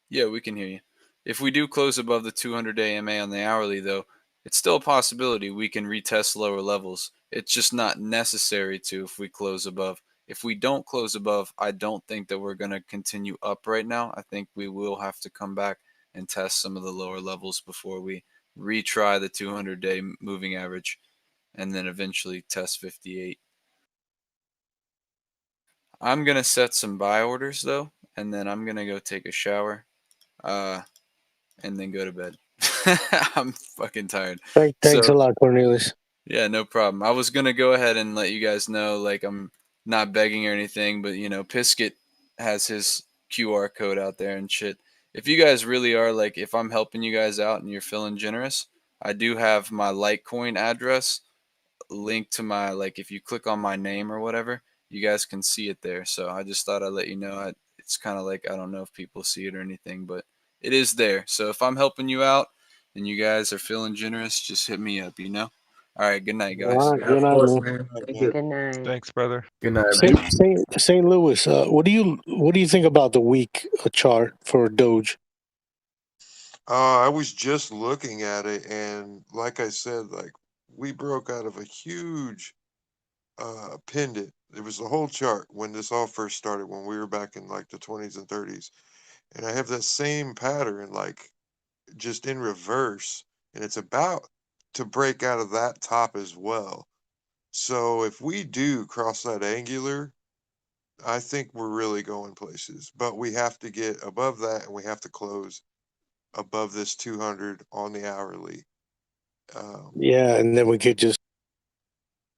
Yeah, we can hear you. If we do close above the 200-day MA on the hourly, though, it's still a possibility we can retest lower levels. It's just not necessary to if we close above. If we don't close above, I don't think that we're going to continue up right now. I think we will have to come back and test some of the lower levels before we retry the 200-day moving average and then eventually test 58. I'm going to set some buy orders, though, and then I'm going to go take a shower. And then go to bed. I'm fucking tired. Thanks So, a lot, Cornelius. yeah, no problem. I was gonna go ahead and let you guys know, like, I'm not begging or anything, but Pisket has his QR code out there and shit. If you guys really are like, if I'm helping you guys out and you're feeling generous, I do have my Litecoin address linked to my, like, if you click on my name or whatever, you guys can see it there. So I just thought I'd let you know. It's kind of like, I don't know if people see it or anything, but it is there. So if I'm helping you out and you guys are feeling generous, just hit me up, All right, good night, guys. All right, good night, man. Thank you. Good night. Thanks, brother. Good night, St. Louis, what do you think about the week chart for Doge? I was just looking at it, and like I said, like we broke out of a huge pendant. It was the whole chart when this all first started, when we were back in like the 20s and 30s, and I have that same pattern, like just in reverse, and it's about to break out of that top as well. So if we do cross that angular, I think we're really going places, but we have to get above that, and we have to close above this 200 on the hourly. Yeah, and then we could just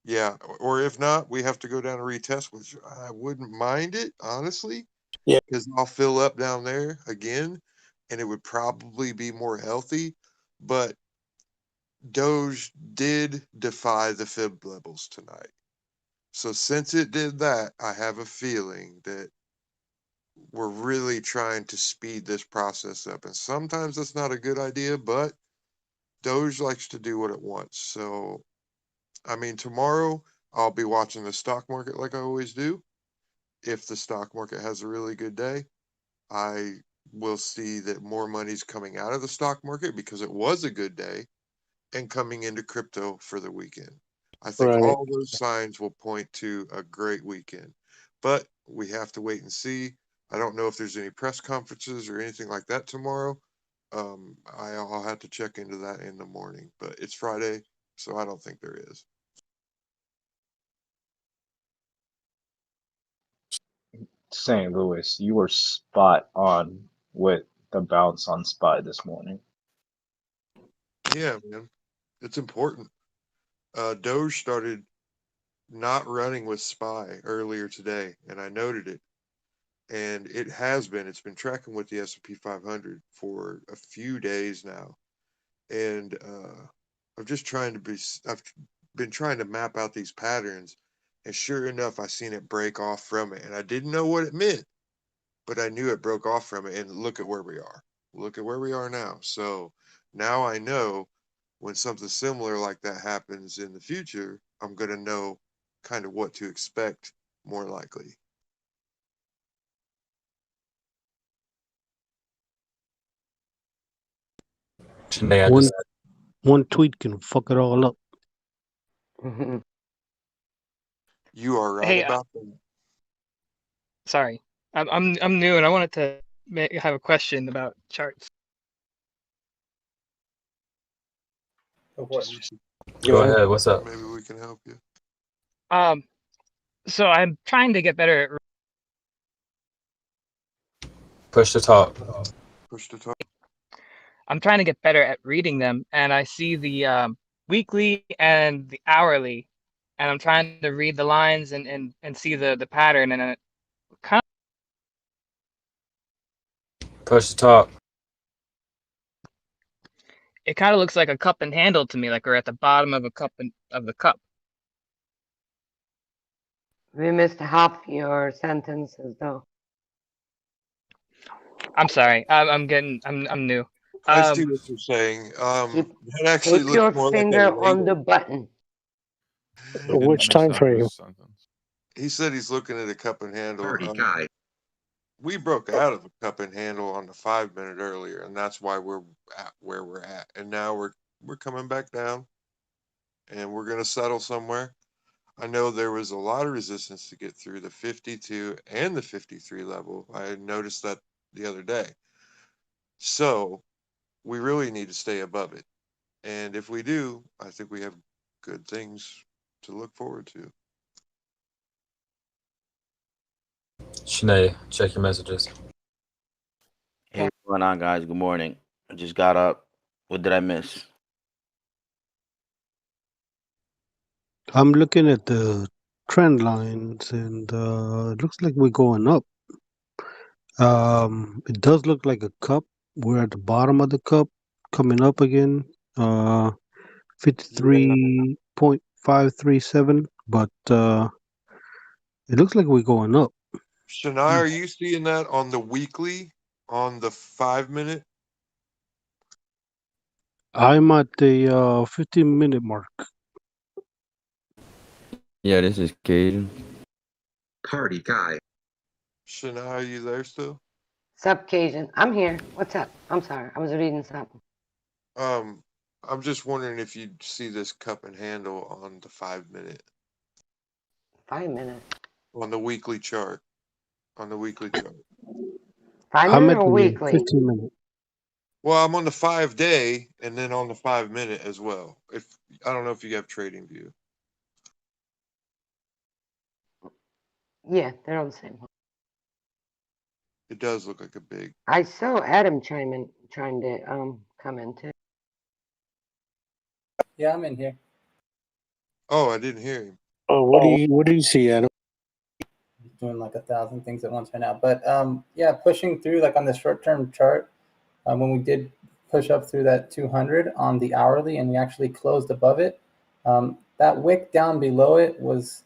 Yeah, or if not, we have to go down and retest, which I wouldn't mind it, honestly, yeah. because I'll fill up down there again, and it would probably be more healthy. But Doge did defy the fib levels tonight. So since it did that, I have a feeling that we're really trying to speed this process up. And sometimes that's not a good idea, but Doge likes to do what it wants. So, I mean, tomorrow I'll be watching the stock market like I always do. If the stock market has a really good day, I will see that more money's coming out of the stock market because it was a good day and coming into crypto for the weekend. I think Right. all those signs will point to a great weekend, but we have to wait and see. I don't know if there's any press conferences or anything like that tomorrow. I'll have to check into that in the morning, but it's Friday, so I don't think there is. St. Louis, you were spot on with the bounce on SPY this morning. Yeah, man, it's important. Doge started not running with SPY earlier today, and I noted it. And it's been tracking with the S&P 500 for a few days now. And I've been trying to map out these patterns, and sure enough, I seen it break off from it, and I didn't know what it meant, but I knew it broke off from it. And look at where we are. Look at where we are now. So now I know when something similar like that happens in the future, I'm going to know kind of what to expect more likely. Shanae, I One just one tweet can fuck it all up. You are right Hey, about that. sorry, I'm new and I wanted to have a question about charts. go ahead. What's up? Maybe we can help you. So I'm trying to get better at. Push to talk. Push to talk. I'm trying to get better at reading them, and I see the weekly and the hourly, and I'm trying to read the lines and see the pattern, and it kind Push to talk. of looks like a cup and handle to me, like we're at the bottom of a cup of the cup. We missed half your sentences though. I'm sorry. I'm new. I see what you're saying. That actually Keep looks your more like a finger on the ladle. button. He didn't Which miss time that frame? first sentence. He said he's looking at a cup and handle. We broke out of a cup and handle on the 5 minute earlier, and that's why we're at where we're at. And now we're coming back down, and we're gonna settle somewhere. I know there was a lot of resistance to get through the 52 and the 53 level. I noticed that the other day. So we really need to stay above it. And if we do, I think we have good things to look forward to. Shanae, check your messages. Hey, what's going on, guys? Good morning. I just got up. What did I miss? I'm looking at the trend lines, and it looks like we're going up. It does look like a cup. We're at the bottom of the cup, coming up again. 53.537, but it looks like we're going up. Shania, are you seeing that on the weekly, on the 5 minute? I'm at the 15-minute mark. Yeah, this is Caden. Party guy. Shania, are you there still? Subcasian. I'm here. What's up? I'm sorry. I was reading something. I'm just wondering if you see this cup and handle on the 5 minute. 5 minutes. On the weekly chart. On the weekly chart. 5 I'm minute at or the weekly? 15 minute. Well, I'm on the 5 day and then on the 5 minute as well. If I don't know if you have trading view. Yeah, they're on the same one. It does look like a big. I saw Adam trying to come in too. Yeah, I'm in here. Oh, I didn't hear him. Oh, what do you see, Adam? Doing like 1,000 things at once right now. But yeah, pushing through like on the short term chart, when we did push up through that 200 on the hourly and we actually closed above it, that wick down below it was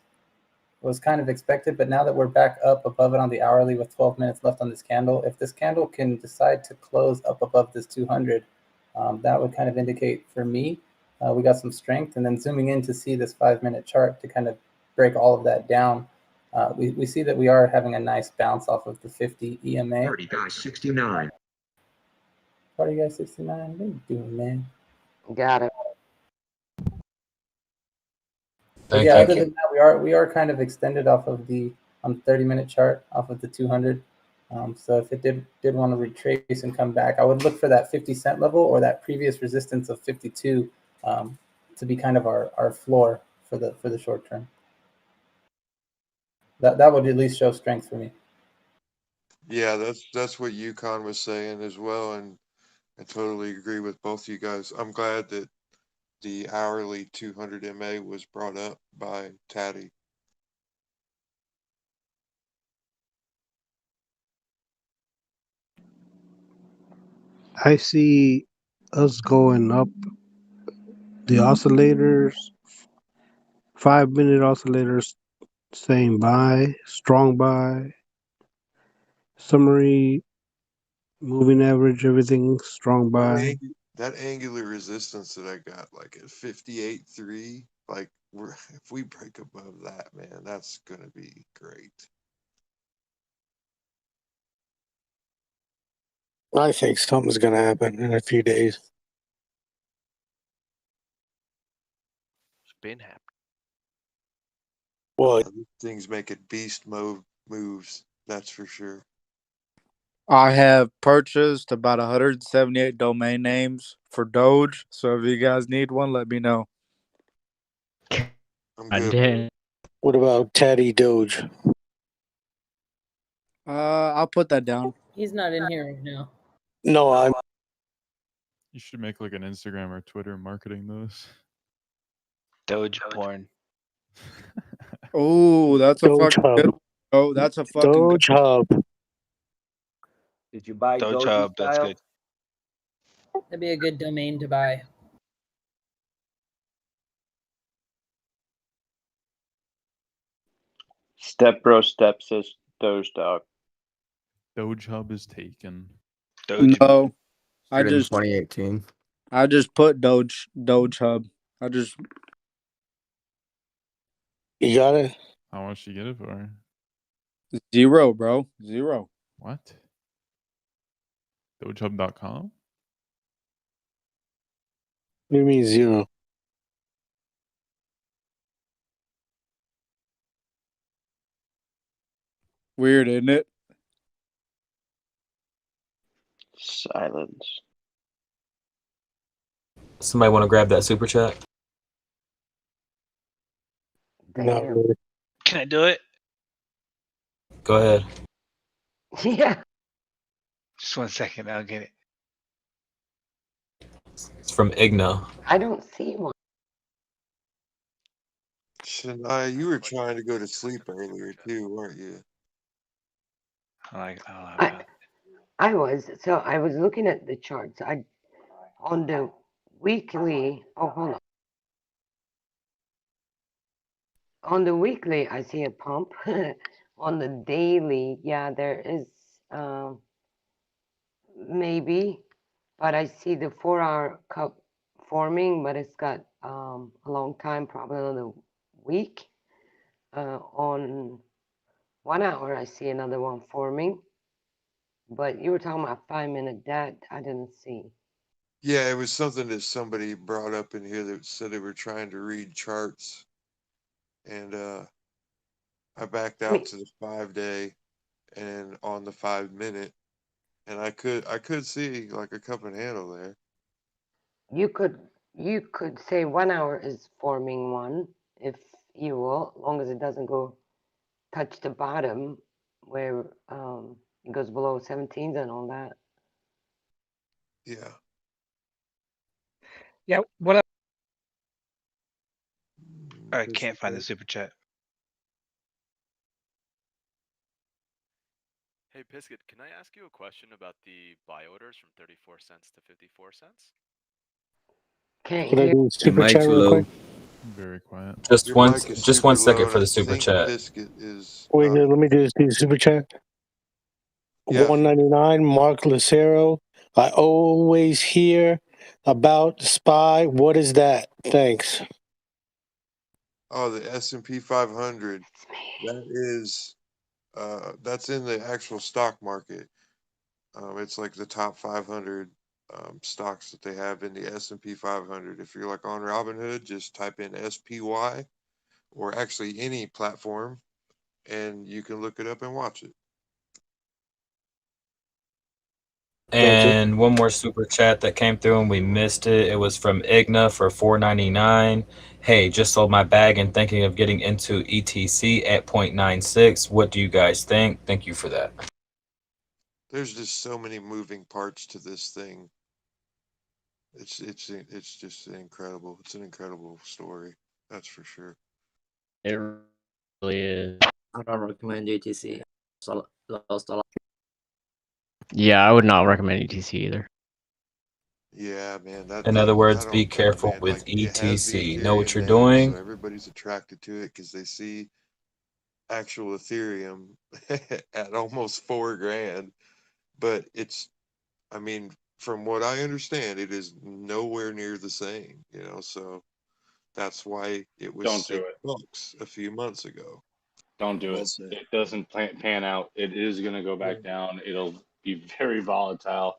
kind of expected. But now that we're back up above it on the hourly with 12 minutes left on this candle, if this candle can decide to close up above this 200, that would kind of indicate for me we got some strength. And then zooming in to see this 5 minute chart to kind of break all of that down, we see that we are having a nice bounce off of the 50 EMA. Party guy 69. Party guy 69. What are you doing, man? Got it. But yeah, other than that, we are kind of extended off of the 30-minute chart off of the 200. So if it did want to retrace and come back, I would look for that 50 cent level or that previous resistance of 52 to be kind of our floor for the short term. That would at least show strength for me. Yeah, that's what Yukon was saying as well, and I totally agree with both you guys. I'm glad that the hourly 200 MA was brought up by Taddy. I see us going up. The oscillators, 5 minute oscillators saying buy, strong buy, summary, moving average, everything strong buy. That angular resistance that I got, like at 58.3, like if we break above that, man, that's gonna be great. I think something's gonna happen in a few days. It's been happening. What? Things make it beast mode moves, that's for sure. I have purchased about 178 domain names for Doge. So if you guys need one, let me know. I'm I good. did. What about Taddy Doge? I'll put that down. He's not in here right now. No, I'm. You should make like an Instagram or Twitter marketing those. Doge porn. Oh, that's a Doge fucking Hub. good one. Oh, that's a fucking Doge good Hub. Did you buy Doge Doge Hub, that's style? good. That'd be a good domain to buy. Step Bro Step says Doge Dog. Doge Hub is taken. Doge. No, I Started in just 2018. put Doge Hub. You got it? How much you get it for? 0, bro. 0. What? Dogehub.com? What do you mean 0? Weird, isn't it? Silence. Somebody want to grab that super chat? Not really. Can I do it? Go ahead. Yeah. Just 1 second, I'll get it. It's from Igno. I don't see one. Shania, you were trying to go to sleep earlier too, weren't you? I was. So I was looking at the charts. On the weekly. Oh, hold on. On the weekly, I see a pump. On the daily, yeah, there is maybe, but I see the 4-hour cup forming, but it's got a long time, probably another week. On 1 hour, I see another one forming. But you were talking about 5 minute. That I didn't see. Yeah, it was something that somebody brought up in here that said they were trying to read charts, and I backed I out mean, to the 5 day and on the 5 minute, and I could see like a cup and handle there. you could say 1 hour is forming one, if you will, as long as it doesn't go touch the bottom where it goes below 17s and all that. Yeah. Yeah, what I can't find the super chat. Hey, Biscuit, can I ask you a question about the buy orders from 34 cents to 54 cents? Can't Can I hear. do a Your super mic's chat real low. quick? Very quiet. Just Your one, mic is just 1 super low, second and for I the super think chat. Biscuit is Wait, not. let me do this super chat. Yeah, if you 199, Mark Lucero. I always hear about SPY. What is that? Thanks. Oh, the S&P 500. That is, that's in the actual stock market. It's like the top 500 stocks that they have in the S&P 500. If you're like on Robinhood, just type in SPY or actually any platform, and you can look it up and watch it. Gotcha. And one more super chat that came through and we missed it. It was from Igna for $4.99. Hey, just sold my bag and thinking of getting into ETC at 0.96. What do you guys think? Thank you for that. There's just so many moving parts to this thing. It's just incredible. It's an incredible story. That's for sure. It really is. I don't recommend UTC. Lost a lot. Yeah, I would not recommend UTC either. Yeah, man. In other I words, be don't know, careful man. with Like it has the ETC. Know what Ethereum you're name, so doing. everybody's attracted to it because they see actual Ethereum at almost 4 grand. But it's, I mean, from what I understand, it is nowhere near the same. So that's why it was Don't do it. $6 a few months ago. Don't do Well it. said. It doesn't pan out. It is going to go back down. It'll be very volatile.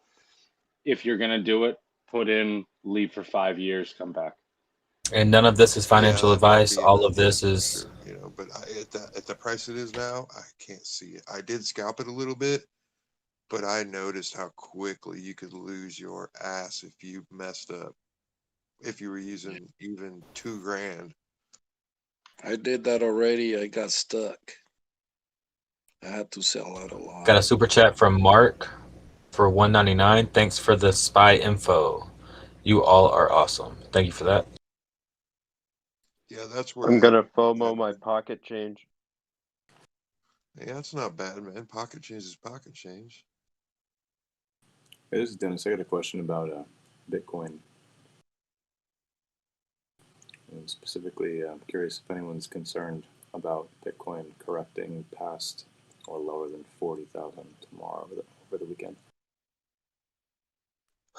If you're going to do it, put in, leave for 5 years, come back. And none of this is Yeah, financial that might advice. be All enough of this for is sure. But at the price it is now, I can't see it. I did scalp it a little bit, but I noticed how quickly you could lose your ass if you messed up. If you were using even 2 grand. I did that already. I got stuck. I had to sell out a lot. got a super chat from Mark for $1.99. Thanks for the SPY info. You all are awesome. Thank you for that. Yeah, that's where I'm gonna FOMO my pocket change. Yeah, that's not bad, man. Pocket change is pocket change. Hey, this is Dennis. I got a question about Bitcoin. And specifically, I'm curious if anyone's concerned about Bitcoin correcting past or lower than 40,000 tomorrow over the weekend.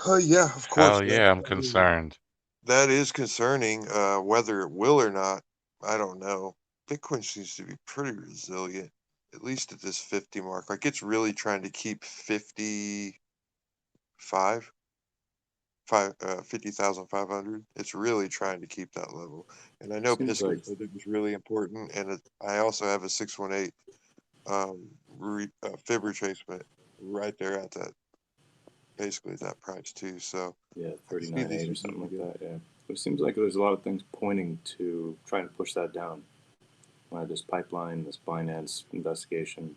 Yeah, of course. Hell yeah, I'm concerned. That is concerning. Whether it will or not, I don't know. Bitcoin seems to be pretty resilient, at least at this 50 mark. Like it's really trying to keep 50,500. It's really trying to keep that level. And I know Seems Biscuit like said it was really important. And I also have a 618 fib retracement right there at that, basically that price too. So yeah, I see this 39.8 or as something like really good. that. Yeah, but it seems like there's a lot of things pointing to trying to push that down. This pipeline, this Binance investigation,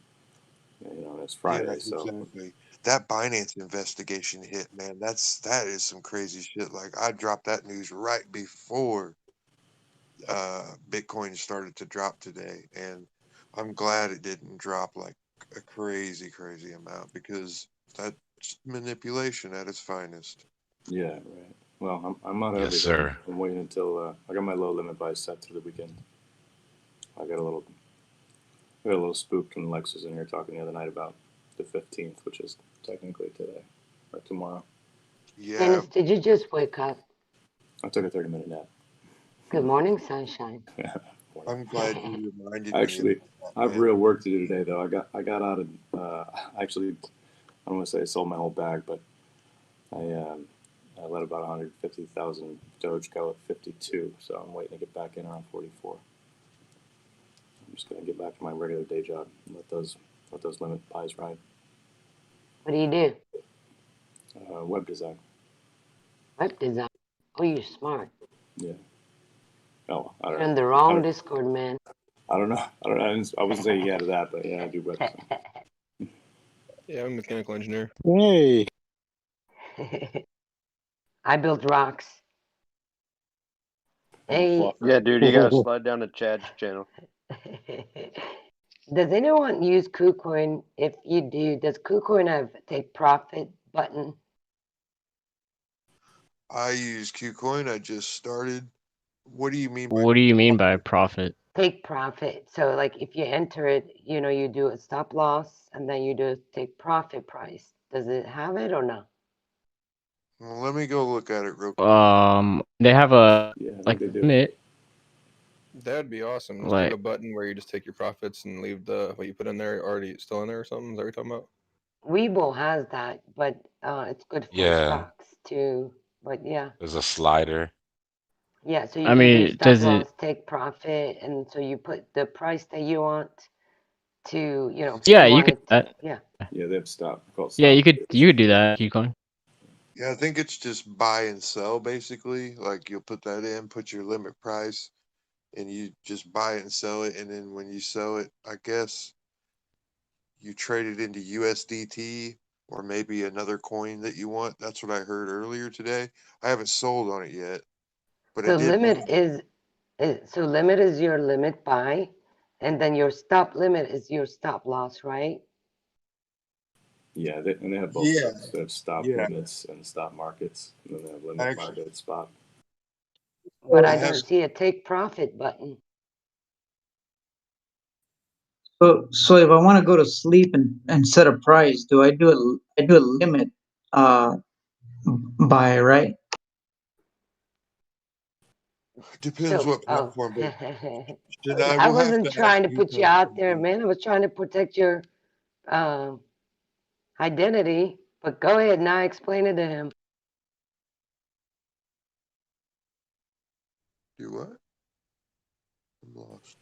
it's Yeah, Friday, so exactly. That Binance investigation hit, man. That is some crazy shit. Like I dropped that news right before Bitcoin started to drop today, and I'm glad it didn't drop like a crazy amount because that's manipulation at its finest. yeah, right. Well, I'm out of Yes, everything. sir. I'm waiting until I got my low limit buy set through the weekend. I got a little spooked when Lex was in here talking the other night about the 15th, which is technically today or tomorrow. Yeah, Dennis, did you just wake up? I took a 30-minute nap. Good morning, sunshine. I'm glad you reminded me of Actually, that, I have man. real work to do today, though. I got out of actually don't want to say I sold my whole bag, but I let about 150,000 Doge go at 52, so I'm waiting to get back in around 44. I'm just gonna get back to my regular day job and let those limit buys ride. What do you do? Web design. Web design. Oh, you're smart. Yeah. Oh, I You're don't in know. the wrong Discord, man. I don't know. I wouldn't say yeah to that, but yeah, I do web design. Yeah, I'm a mechanical engineer. Hey. I built rocks. Hey. Yeah, dude, you gotta slide down to Chad's channel. Does anyone use KuCoin? If you do, does KuCoin have take profit button? I use KuCoin. I just started. What do you mean by What do you mean by profit? Take profit. So like if you enter it, you do a stop loss and then you do a take profit price. Does it have it or no? Well, let me go look at it real quick. They have a like they do. limit. That would be awesome. Just Like- have a button where you just take your profits and leave what you put in there already still in there or something. Is that what you're talking about? Webull has that, but it's good for Yeah. stocks too. But yeah. There's a slider. Yeah, so you I can do mean, stop does loss, it? take profit, and so you put the price that you want to, if Yeah, you you want could. it, That. yeah. Yeah, they have stop. Called Yeah, stop. you could do that. KuCoin. Yeah, I think it's just buy and sell basically. Like you'll put that in, put your limit price, and you just buy it and sell it. And then when you sell it, I guess you trade it into USDT or maybe another coin that you want. That's what I heard earlier today. I haven't sold on it yet, but I So did. limit is your limit buy, and then your stop limit is your stop loss, right? Yeah, and they have both Yeah. sides. They have stop Yeah. limits and stop markets, and then they have limit Actually- market spot. But I I have- don't see a take profit button. So if I want to go to sleep and set a price, do I do a limit buy, right? Depends So, what platform. But I wasn't trying to put you out there, man. I was trying to protect your identity. But go ahead now, explain it to him. Do what? I'm lost.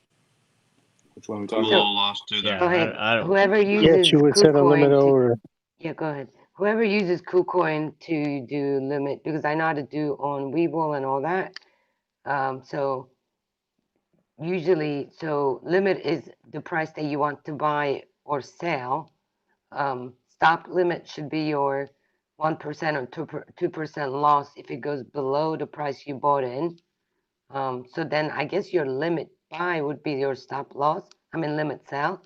Which one are we I'm talking a about? little lost too Yeah, Go ahead. I don't. Whoever Yes, uses you would set a limit KuCoin to, over. yeah, go ahead. Whoever uses KuCoin to do limit, because I know how to do on Webull and all that. So usually, limit is the price that you want to buy or sell. Stop limit should be your 1% or 2% loss if it goes below the price you bought in. So then I guess your limit buy would be your stop loss. I mean limit sell.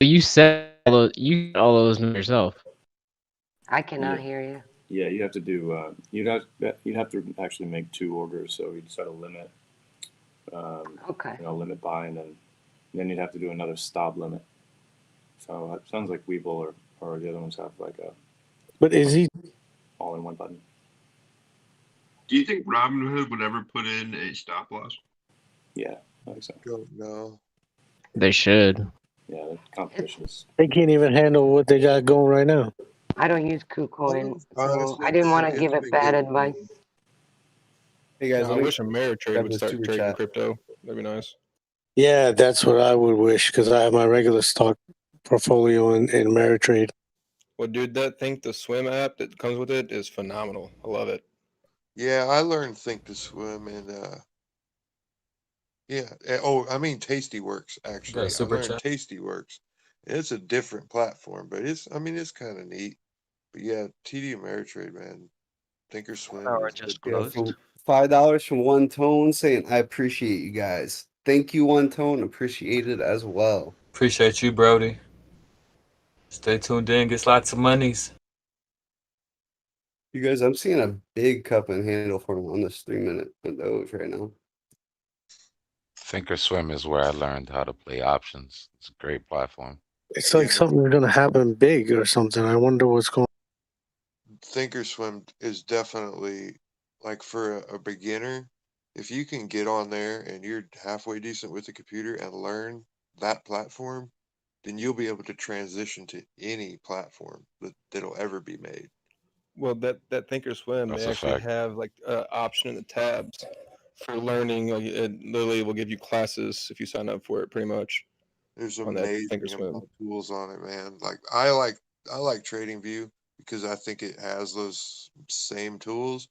You set all those yourself. I cannot Yeah. hear you. Yeah, you have to do. You'd have to actually make 2 orders. So you'd set a limit. Okay. Limit buy, and then you'd have to do another stop limit. So it sounds like Webull or the other ones have like a But is he? all-in-one button. Do you think Robinhood would ever put in a stop loss? Yeah, I think so. Don't know. They should. Yeah, the competition is. They can't even handle what they got going right now. I don't use KuCoin, so Honestly, I didn't want to it's give it been bad good. advice. Hey guys, Yeah, I let me wish Ameritrade grab would this start super trading chat. crypto. That'd be nice. Yeah, that's what I would wish because I have my regular stock portfolio in Ameritrade. Well, dude, the Swim app that comes with it is phenomenal. I love it. Yeah, I learned Think to Swim and yeah. Oh, I mean Tasty Works actually. I super learned chat. Tasty Works. It's a different platform, but it's kind of neat. But yeah, TD Ameritrade, man. Thinkorswim is the Yo, best. from $5 from One Tone saying I appreciate you guys. Thank you, One Tone. Appreciate it as well. Appreciate you, Brody. Stay tuned in. Gets lots of monies. You guys, I'm seeing a big cup and handle for him on this 3-minute Doge right now. Thinkorswim is where I learned how to play options. It's a great platform. It's like something's gonna happen big or something. I wonder what's going. Thinkorswim is definitely like for a beginner. If you can get on there and you're halfway decent with the computer and learn that platform, then you'll be able to transition to any platform that'll ever be made. Well, that Thinkorswim, That's they a actually fact. have like option in the tabs for learning. Like it literally will give you classes if you sign up for it, pretty much. There's On that amazing Thinkorswim. amount of tools on it, man. Like I like TradingView because I think it has those same tools.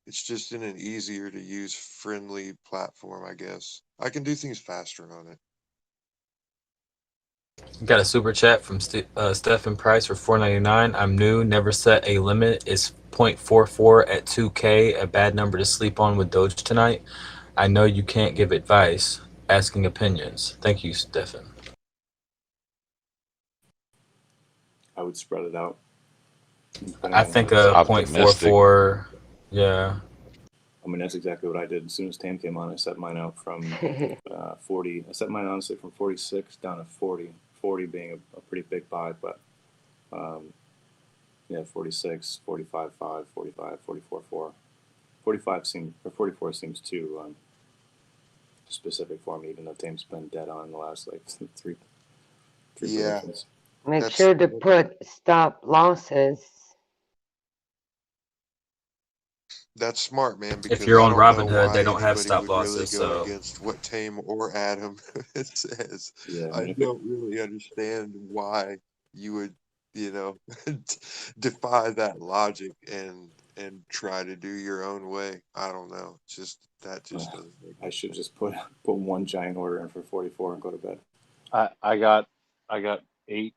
It's just in an easier to use, friendly platform, I guess. I can do things faster on it. Got a super chat from Stephen Price for $4.99. I'm new, never set a limit. It's 0.44 at 2K, a bad number to sleep on with Doge tonight. I know you can't give advice, asking opinions. Thank you, Stephen. I would spread it out. I think It's a optimistic. 0.44, yeah. I mean, that's exactly what I did. As soon as Tam came on, I set mine out from 40. I set mine honestly from 46 down to 40. 40 being a pretty big buy, but yeah, 46, 45, 5, 45, 44, 4. 45 seems, or 44 seems too specific for me, even though Tam's been dead on the last like three Yeah. predictions. Make sure to put stop losses. That's smart, man, because you're I on don't know Robinhood, why they don't have anybody stop would really losses, go so against what Tame or Adam says. Yeah, I I mean, if don't really understand why you would, defy that logic and try to do your own way. I don't know. That just doesn't make I should just put one giant order in for 44 and go to bed. I got 8K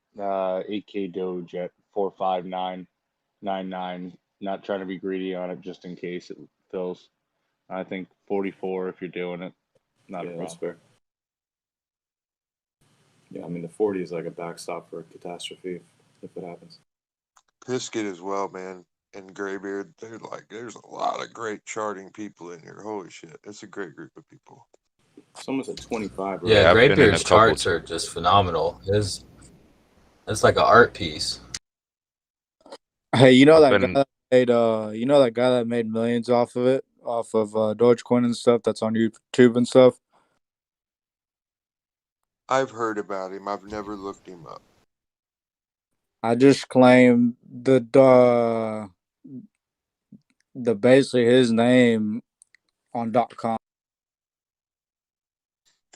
Doge at 45999. Not trying to be greedy on it, just in case it fills. I think 44 if you're doing it, not a Yeah, that's problem. fair. Yeah, I mean the 40 is like a backstop for a catastrophe if it happens. Pisket as well, man, and Graybeard. There's a lot of great charting people in here. Holy shit, it's a great group of people. Someone's at 25, right? yeah, Yeah, I've been in a Graybeard's couple. charts are just phenomenal. It's like an art piece. Hey, you know I've that guy been. that made that made millions off of Dogecoin and stuff that's on YouTube and stuff? I've heard about him. I've never looked him up. I just claimed the basically his name on .com.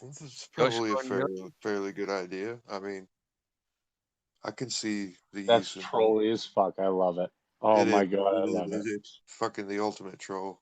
This is probably a fairly good idea. I mean, I can see the That's use of it. trolly as fuck. I love it. Oh It is. my god, I It love is. it. It's fucking the ultimate troll.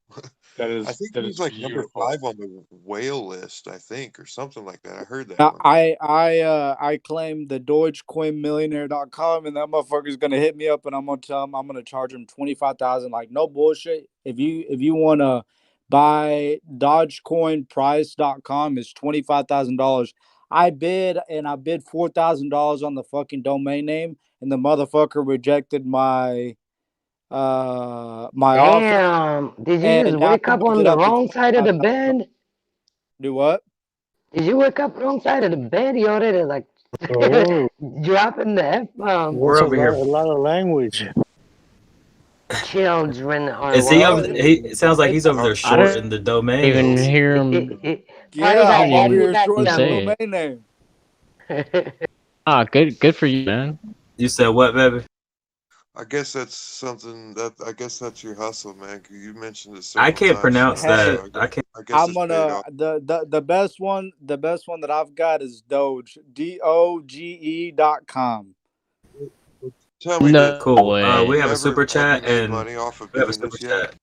That I is think that is he's like number beautiful. 5 on the whale list, I think, or something like that. I heard that Now, one. I claim the DogeCoinMillionaire.com, and that motherfucker's gonna hit me up, and I'm gonna tell him I'm gonna charge him 25,000. Like, no bullshit. If you wanna buy DogeCoinPrice.com, it's $25,000. I bid $4,000 on the fucking domain name, and the motherfucker rejected my offer. Damn! Did you And just now wake I'm up gonna on get the up to wrong side of the $25,000. bed? Do what? Did you wake up wrong side of the bed? You already like Oh, dropping the F bomb. We're that's over here. a lot of language. Children are Is he over? welcome. It sounds like he's over there I don't shorting the domain even names. hear him. Party Yeah, guy, I'm over hand me here that shorting the say dummy. it. domain name. Ah, good for you, man. You said what, baby? I guess that's something I guess that's your hustle, man. 'Cause you mentioned it I several can't times pronounce tonight, Hey, so that. I can't. I guess I'm it's paid gonna off. the best one that I've got is Doge DOGE.com. Tell me this: No Cool. We have a way. super have you chat made and money off of we have a doing super this yet? chat.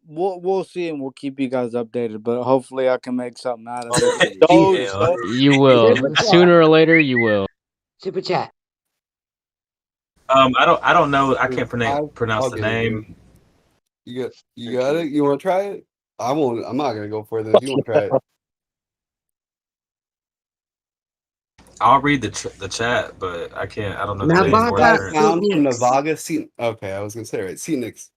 We'll see, and we'll keep you guys updated. But hopefully, I can make something out of it. Email. Doge. You Super will. chat. Sooner or later, you will. Super chat. I don't know. I can't pronounce I'll the get it, dude. name. You got it? You want to try it? I won't. I'm not gonna go for this. You want to try it? I'll read the chat, but I can't. I don't know the name Is or that the sound from Navaga? Okay, I was gonna say right. Sitniks.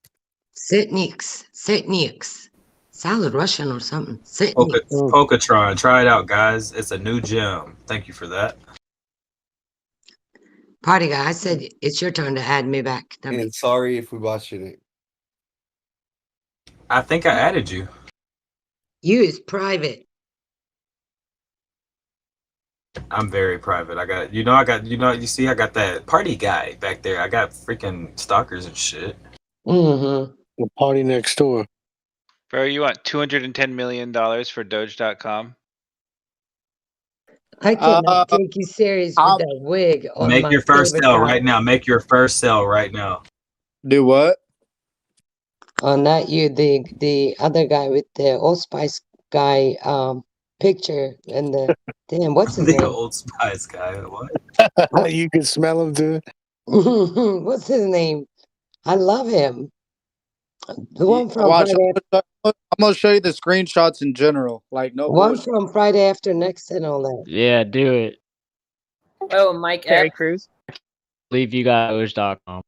Sitniks. Solid Russian or something. Polka, Sitniks. Polkatron. Try it out, guys. It's a new gem. Thank you for that. Party guy, I said it's your turn to add me back. Dummy. And sorry if we botched your name. I think I added you. You is private. I'm very private. You see, I got that party guy back there. I got freaking stalkers and shit. Mm-hmm. The party next door. Bro, you want $210 million for Doge.com? I cannot take you serious with that wig on Make my your first favorite sale guy. right now. Make your first sale right now. Do what? Oh, not you, the other guy with the Old Spice guy picture and the damn, what's his The name? Old Spice guy. What? You can smell him too. What's his name? I love him. The one from Watch, Friday. I'm gonna show you the screenshots in general. Like no One bullshit. from Friday After Next and all that. Yeah, do it. Oh, Mike Terry Crews. Leave you got Doge.com.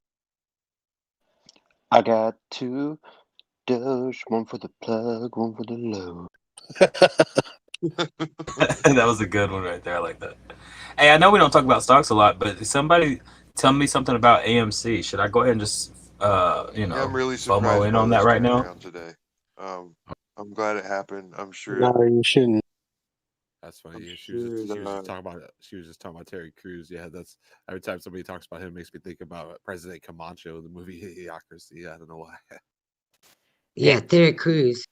I got 2 Doge, one for the plug, one for the load. That was a good one right there. I like that. Hey, I know we don't talk about stocks a lot, but somebody tell me something about AMC. Should I go ahead and just Yeah, I'm really FOMO surprised in by on this that right now? turnaround today. I'm glad it happened. I'm sure. No, you shouldn't. That's funny. I'm She was sure just talking about Terry Crews. Yeah, that's every time somebody talks about him, it makes me think about President Camacho, the movie Idiocracy. I don't know why. Yeah, Terry Crews.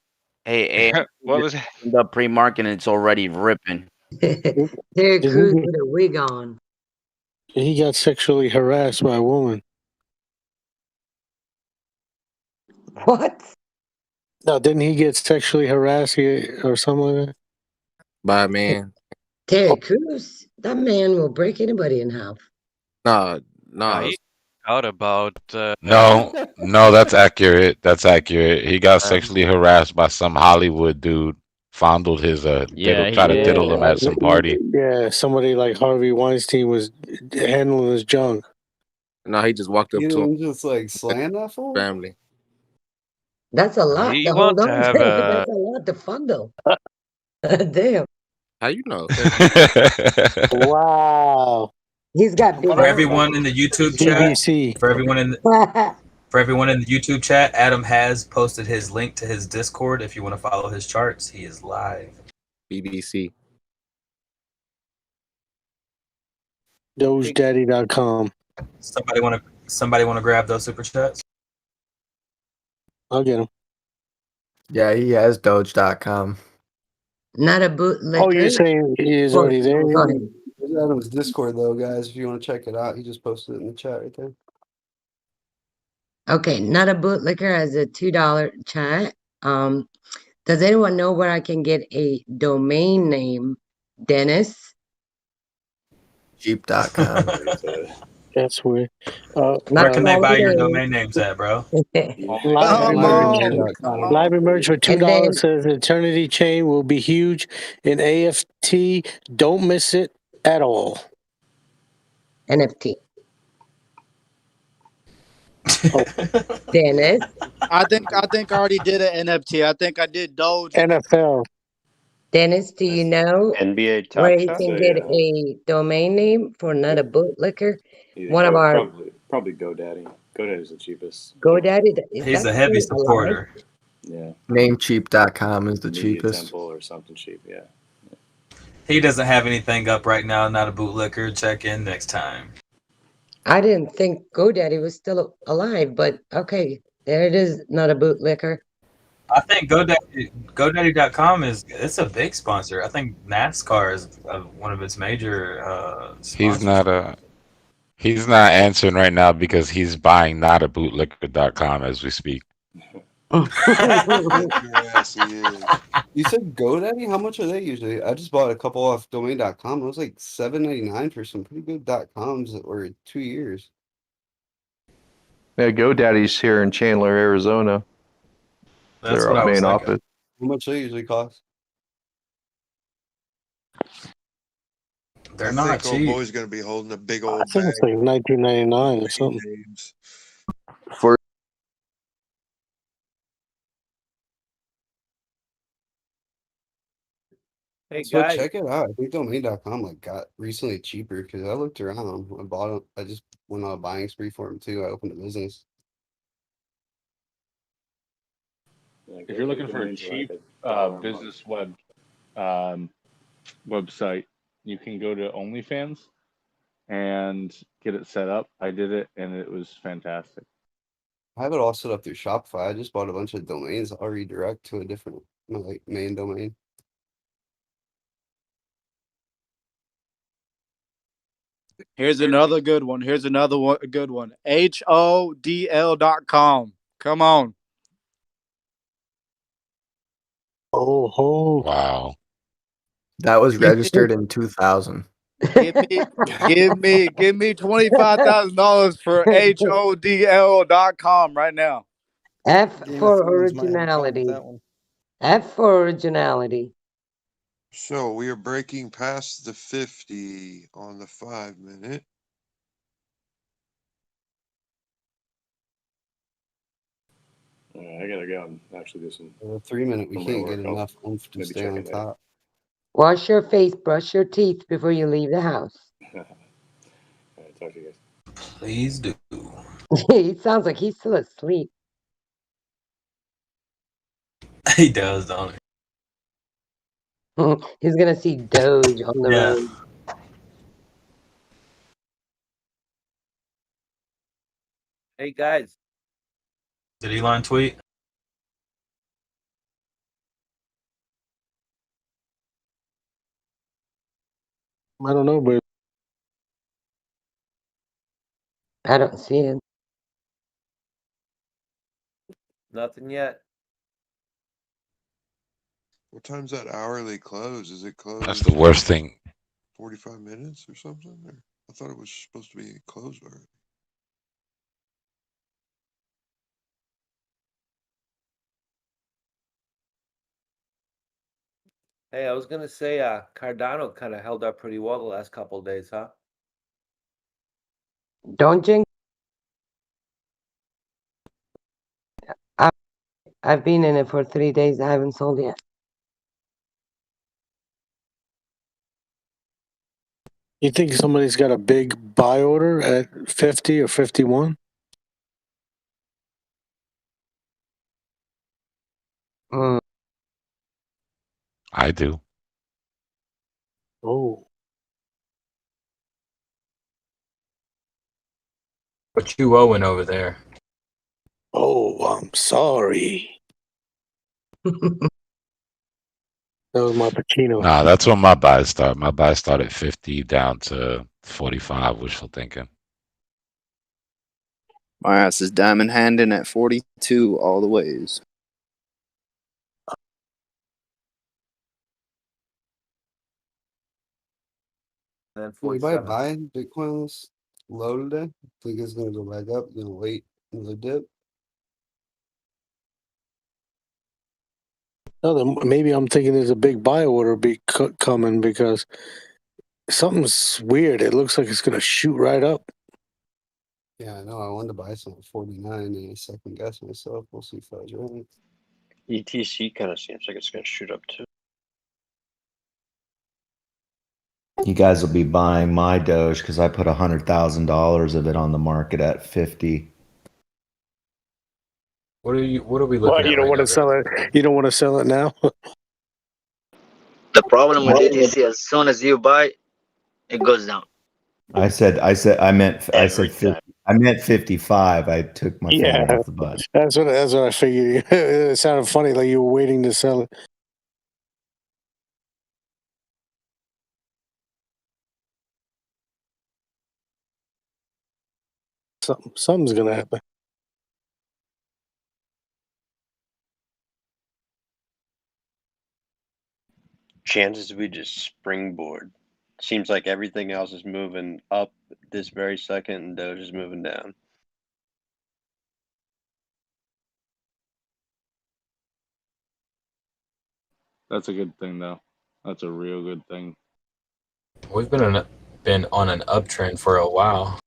Hey, What was it? The pre-market and it's already ripping. Terry Crews with a wig on. He got sexually harassed by a woman. What? No, didn't he get sexually harassed or something like that? By a man. Terry Crews? That man will break anybody in half. No. He out about No, that's accurate. That's accurate. He got sexually harassed by some Hollywood dude. Fondled his Yeah, try he to diddle did. him at some party. Yeah, somebody like Harvey Weinstein was handling his junk. No, he just walked up You to him. didn't just like slam that fool? Family. That's a lot he to hold wants to on have to. a That's a lot to fondle. Damn. How you know? Wow. He's got big For arms. everyone in the YouTube chat, BBC. for everyone in the YouTube chat, Adam has posted his link to his Discord. If you want to follow his charts, he is live. BBC. DogeDaddy.com. Somebody want to grab those super chats? I'll get him. Yeah, he has Doge.com. Not a bootlicker. Oh, you're saying he is already there? Go ahead. There's Adam's Discord though, guys. If you want to check it out, he just posted it in the chat right there. Okay, not a bootlicker has a $2 chat. Does anyone know where I can get a domain name, Dennis? Jeep.com. That's weird. Where can they buy your Not domain names at, bro? Live emerge for And then- $2 says Eternity Chain will be huge in AFT. Don't miss it at all. NFT. Oh. Dennis. I think I already did an NFT. I think I did Doge. NFL. Dennis, do you know NBA Top where you Shot? can get a domain name for not a bootlicker? One of our probably GoDaddy. GoDaddy's the cheapest. GoDaddy. He's a heavy supporter. Yeah. Namecheap.com is the Media cheapest. Temple or something cheap. Yeah. He doesn't have anything up right now. Not a bootlicker. Check in next time. I didn't think GoDaddy was still alive, but okay, there it is. Not a bootlicker. I think GoDaddy.com it's a big sponsor. I think NASCAR is one of its major sponsors. He's not answering right now because he's buying notabootlicker.com as we speak. You said GoDaddy? How much are they usually? I just bought a couple off domain.com. It was like $7.99 for some pretty good .coms that were 2 years. Yeah, GoDaddy's here in Chandler, Arizona. That's Their what I was main thinking. office. How much they usually cost? They're I not think old cheap. boy's gonna be holding a big I old think bag. it's like $19.99 or something. Names. For Hey, so check it out. I think domain.com like got recently cheaper because I looked around. I bought them. I just went on a buying spree for them too. I opened a business. If you're looking for a cheap business website, You can go to OnlyFans and get it set up. I did it, and it was fantastic. I have it all set up through Shopify. I just bought a bunch of domains. I'll redirect to a different like main domain. Here's another good one. Here's another one, a good one. HODL.com. Come on. Oh, Wow. That was registered in 2000. Give me $25,000 for HODL.com right now. F Game of for Thrones might have a problem with originality. that one. F for originality. So we are breaking past the 50 on the 5 minute. I gotta go and actually do some. The 3 minute, we some can't real get work. I'll enough oomph to maybe stay check on in later. top. Wash your face, brush your teeth before you leave the house. All right, talk to you guys. Please do. He sounds like he's still asleep. He does, don't he? He's gonna see Doge on the Yeah. road. Hey guys, Did Elon tweet? I don't know, but I don't see it. nothing yet. What time's that hourly close? Is it closed? That's the worst thing. 45 minutes or something? Or I thought it was supposed to be closed already. Hey, I was gonna say, Cardano kind of held up pretty well the last couple of days, huh? Don't jinx. I've been in it for 3 days. I haven't sold yet. you think somebody's got a big buy order at 50 or 51? I do. Oh. What you owing over there? Oh, I'm sorry. That was my Pacino. Nah, that's when my buys start. My buys start at 50 down to 45, wishful thinking. My ass is diamond handing at 42 all the ways. And then Anybody 47. buy Bitcoin on this low today? Think it's gonna go back up? Gonna wait another dip? No, maybe I'm thinking there's a big buy order coming because something's weird. It looks like it's going to shoot right up. Yeah, I know. I wanted to buy some at 49 and I second guess myself. We'll see if I was right. ETC kind of seems like it's going to shoot up too. You guys will be buying my Doge because I put $100,000 of it on the market at 50. What are we looking Well, at you don't right want now, to sell guys? it. You don't want to sell it now. The problem with ETC, as soon as you buy, it goes down. I said I meant 50. time. I meant 55. I took my finger Yeah, off the button. that's what I figured. It sounded funny, like you were waiting to sell it. Something's gonna happen. Chances we just springboard. Seems like everything else is moving up this very second, and Doge is moving down. That's a good thing, though. That's a real good thing. We've been on an uptrend for a while.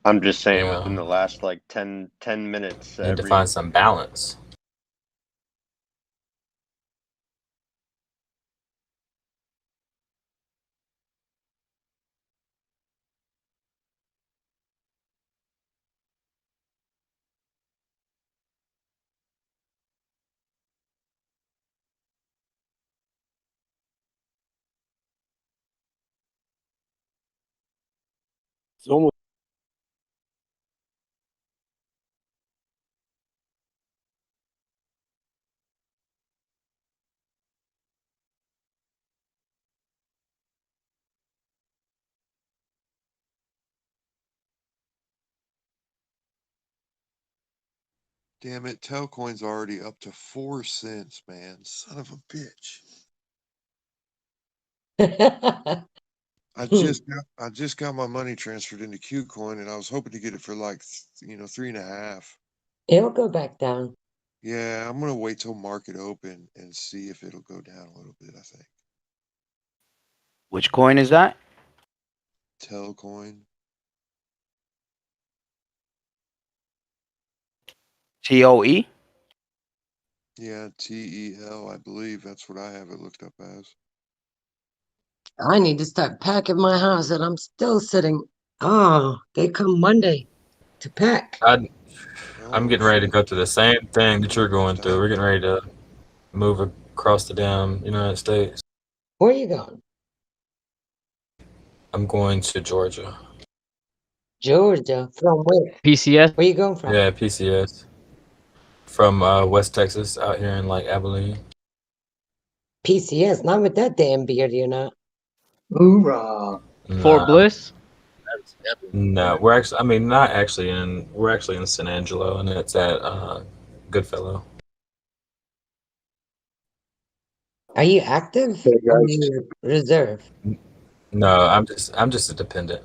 I'm just saying, Yeah. within the last like 10 minutes, Need to find some balance. It's almost. Damn it, Telcoin's already up to 4 cents, man. Son of a bitch. I just got my money transferred into Qcoin, and I was hoping to get it for like 3.5. It'll go back down. Yeah, I'm gonna wait till market open and see if it'll go down a little bit. I think Which coin is that? Telcoin. TOE? Yeah, TEL. I believe that's what I have it looked up as. I need to start packing my house, and I'm still sitting. Oh, they come Monday to pack. I'm Oh, getting ready to go through the same thing that you're going through. We're getting ready to move across the damn United States. Where are you going? I'm going to Georgia. Georgia. From where? PCS. Where you going from? Yeah, PCS. From West Texas, out here in like Abilene. PCS. Not with that damn beard, you're not. Hoorah. Nah, Fort Bliss. No, we're actually. I mean, not actually in. We're actually in San Angelo, and it's at Goodfellow. Are you active Hey or are guys. you reserve? No, I'm just a dependent.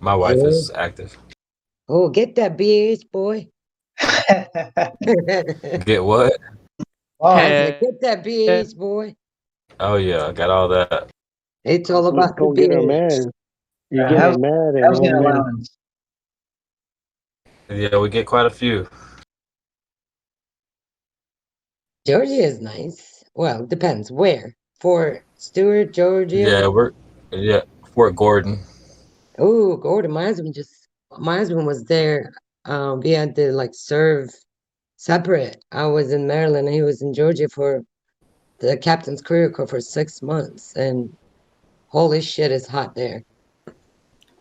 My wife Oh, is active. oh, get that BH boy. Get what? I said, get that BH boy. Oh yeah, I got all that. It's all about the Don't get her BH. mad. You get her mad and Housing then allowance. Yeah, we get quite a few. Georgia is nice. Well, depends where. Fort Stewart, Georgia. Yeah, Fort Gordon. Oh, Gordon, my husband was there. We had to like serve separate. I was in Maryland and he was in Georgia for the captain's career corps for 6 months, and holy shit, it's hot there.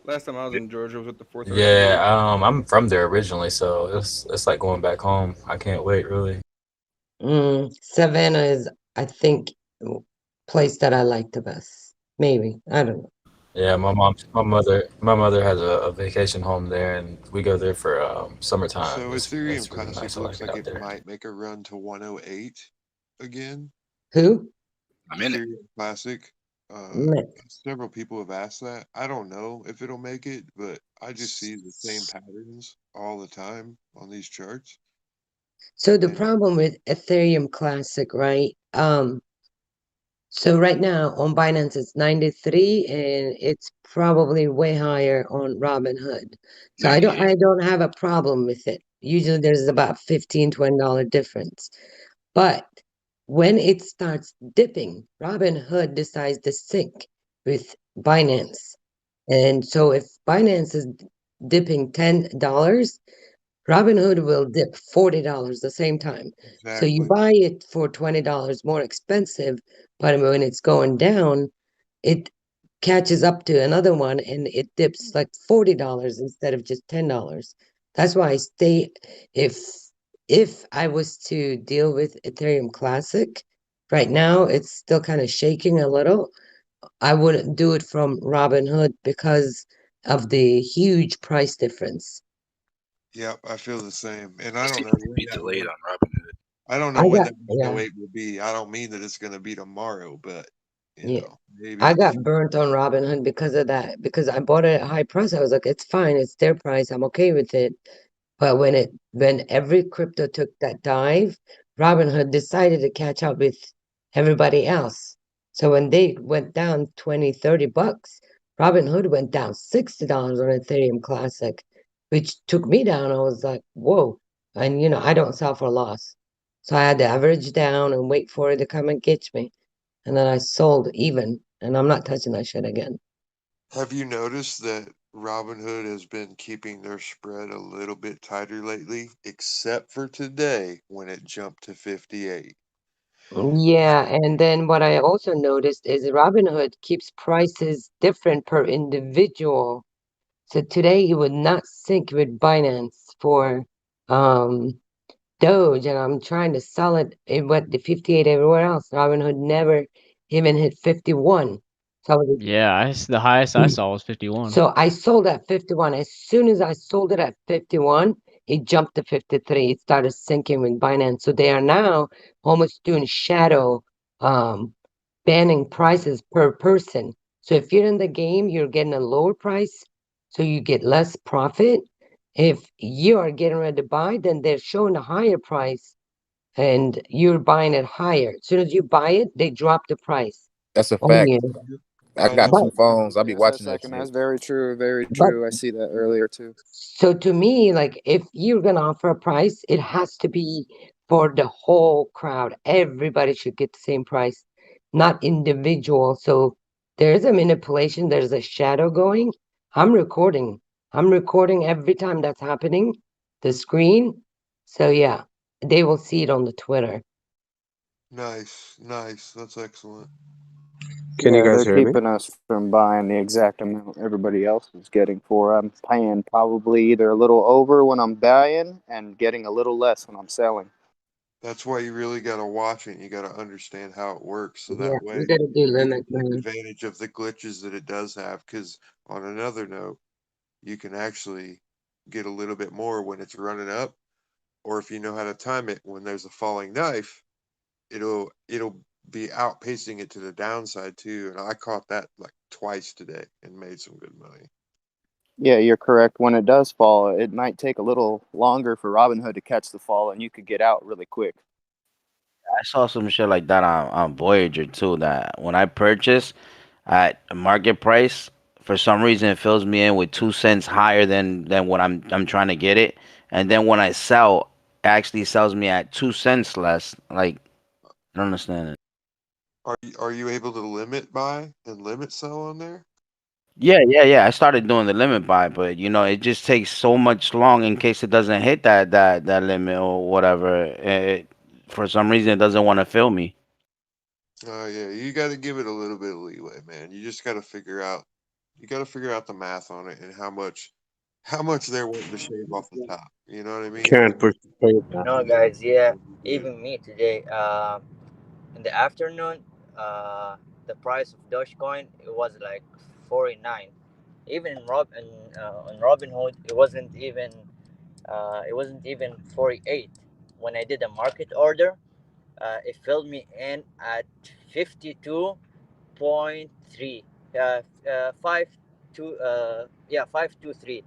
Last time I was in Georgia was with the 4th Yeah, RCA. I'm from there originally, so it's like going back home. I can't wait, really. Savannah is, I think, place that I like the best. Maybe, I don't know. Yeah, my mother has a vacation home there, and we go there for summertime. So It's Ethereum really Classic nice. I looks like it like out it there. might make a run to 108 again. Who? I'm in Ethereum Classic. Nice. Several people have asked that. I don't know if it'll make it, but I just see the same patterns all the time on these charts. So the problem with Ethereum Classic, right? So right now on Binance it's 93 and it's probably way higher on Robinhood. So I 98. don't have a problem with it. Usually there's about $15-20 difference. But when it starts dipping, Robinhood decides to sync with Binance. And so if Binance is dipping $10, Robinhood will dip $40 the same time. So you Exactly. buy it for $20 more expensive, but when it's going down, it catches up to another one and it dips like $40 instead of just $10. That's why I stay if I was to deal with Ethereum Classic, right now it's still kind of shaking a little. I wouldn't do it from Robinhood because of the huge price difference. Yep, I feel the same. And I It don't seems know to when be that delayed one, on Robinhood. I don't I know when got that yeah. 108 will be. I don't mean that it's going to be tomorrow, but Yeah. maybe I in the got burnt on Robinhood because of that. Because I bought it at a high price. I was like, it's fine, it's their price. I'm okay with it. But when every crypto took that dive, Robinhood decided to catch up with everybody else. So when they went down 20-30 bucks, Robinhood went down $60 on Ethereum Classic, which took me down. I was like, whoa. And I don't sell for a loss. So I had to average down and wait for it to come and get me. And then I sold even, and I'm not touching that shit again. Have you noticed that Robinhood has been keeping their spread a little bit tighter lately, except for today when it jumped to 58? Yeah, and then what I also noticed is Robinhood keeps prices different per individual. So today it would not sync with Binance for Doge, and I'm trying to sell it. It went to 58 everywhere else. Robinhood never even hit 51. So I was Yeah, the highest I saw was 51. So I sold at 51. As soon as I sold it at 51, it jumped to 53. It started sinking with Binance. So they are now almost doing shadow banning prices per person. So if you're in the game, you're getting a lower price, so you get less profit. If you are getting ready to buy, then they're showing a higher price and you're buying it higher. As soon as you buy it, they drop the price. That's a on fact. you. I got But two phones. I'll be Yes, watching that second. shit. That's very true. Very but true. I see that earlier too. So to me, like if you're gonna offer a price, it has to be for the whole crowd. Everybody should get the same price, not individual. So there's a manipulation, there's a shadow going. I'm recording. I'm recording every time that's happening, the screen. So yeah, they will see it on the Twitter. Nice, nice. That's excellent. Can you Yeah, guys they're hear me? keeping us from buying the exact amount everybody else is getting for. I'm paying probably either a little over when I'm buying and getting a little less when I'm selling. That's why you really got to watch it. You got to understand how it works, so Yeah, that way you gotta do you can limit, take man. advantage of the glitches that it does have. Because on another note, you can actually get a little bit more when it's running up, or if you know how to time it when there's a falling knife, it'll be outpacing it to the downside too. And I caught that like twice today and made some good money. Yeah, you're correct. When it does fall, it might take a little longer for Robinhood to catch the fall, and you could get out really quick. I saw some shit like that on Voyager too. That when I purchase at a market price, for some reason it fills me in with 2 cents higher than what I'm trying to get it, and then when I sell, it actually sells me at 2 cents less. Like I don't understand it. Are you able to limit buy and limit sell on there? Yeah. I started doing the limit buy, but it just takes so much long in case it doesn't hit that limit or whatever. For some reason, it doesn't want to fill me. Oh yeah, you got to give it a little bit of leeway, man. You just got to figure out. You got to figure out the math on it and how much they're wanting to shave off the top. You know what I mean? Can't Like, push the play You back. know, guys, yeah, even me today, in the afternoon, the price of Dogecoin, it was like 49. Even on Robinhood, it wasn't even 48. When I did a market order, it filled me in at 52.3, 523.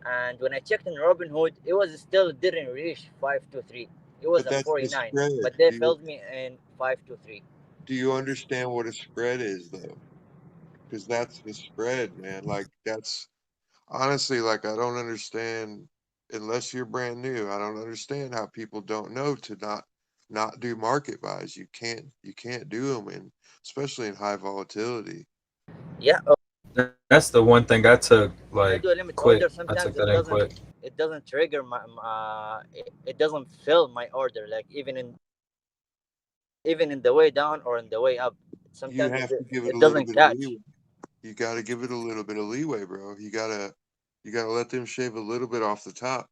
And when I checked in Robinhood, it was still didn't reach 523. It was but at that's the 49, spread. but they filled me in 523. Do you understand what a spread is though? Because that's the spread, man. Like that's honestly, like I don't understand unless you're brand new. I don't understand how people don't know to not do market buys. You can't do them, and especially in high volatility. Yeah, That's the one thing I took when I like do a limit quick. order, I took sometimes that in quick. it doesn't trigger it doesn't fill my order. Like even in the way down or in the way up, You sometimes have to give it a it little doesn't bit of catch. leeway. You got to give it a little bit of leeway, bro. You gotta let them shave a little bit off the top.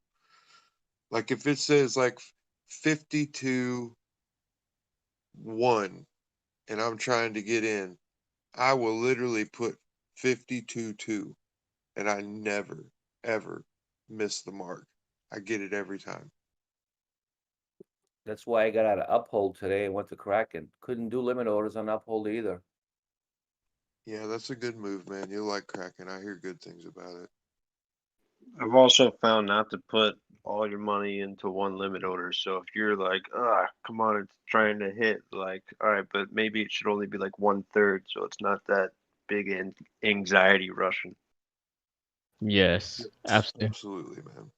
Like if it says like 52 1 and I'm trying to get in, I will literally put 52 2 and I never ever miss the mark. I get it every time. That's why I got out of Uphold today and went to Kraken. Couldn't do limit orders on Uphold either. Yeah, that's a good move, man. You'll like Kraken. I hear good things about it. I've also found not to put all your money into one limit order. So if you're like, come on, it's trying to hit, like, all right, but maybe it should only be like 1/3, so it's not that big anxiety rushing. Yes, absolutely. Absolutely, man.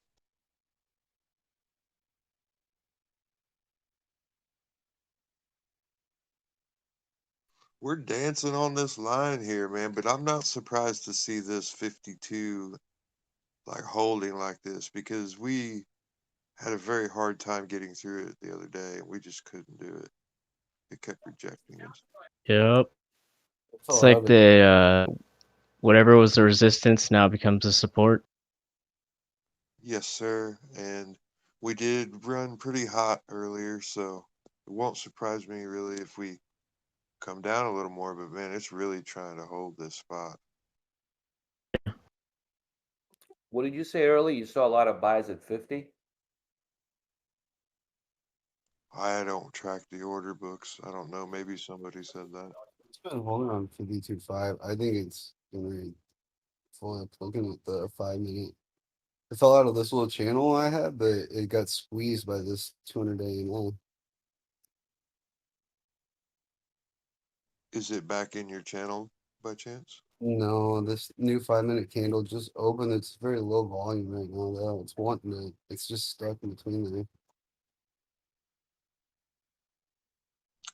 We're dancing on this line here, man, but I'm not surprised to see this 52 like holding like this because we had a very hard time getting through it the other day and we just couldn't do it. It kept rejecting us. Yep. That's It's all like other. Whatever was the resistance now becomes a support. Yes, sir. And we did run pretty hot earlier, so it won't surprise me really if we come down a little more. But man, it's really trying to hold this spot. What did you say earlier? You saw a lot of buys at 50? I don't track the order books. I don't know. Maybe somebody said that. It's been holding on 52.5. I think it's gonna fall up. Looking at the 5 minute, it fell out of this little channel I had, but it got squeezed by this 200 AML. Is it back in your channel by chance? No, this new 5 minute candle just opened. It's very low volume right now, though. It's wanting to, it's just stuck in between there.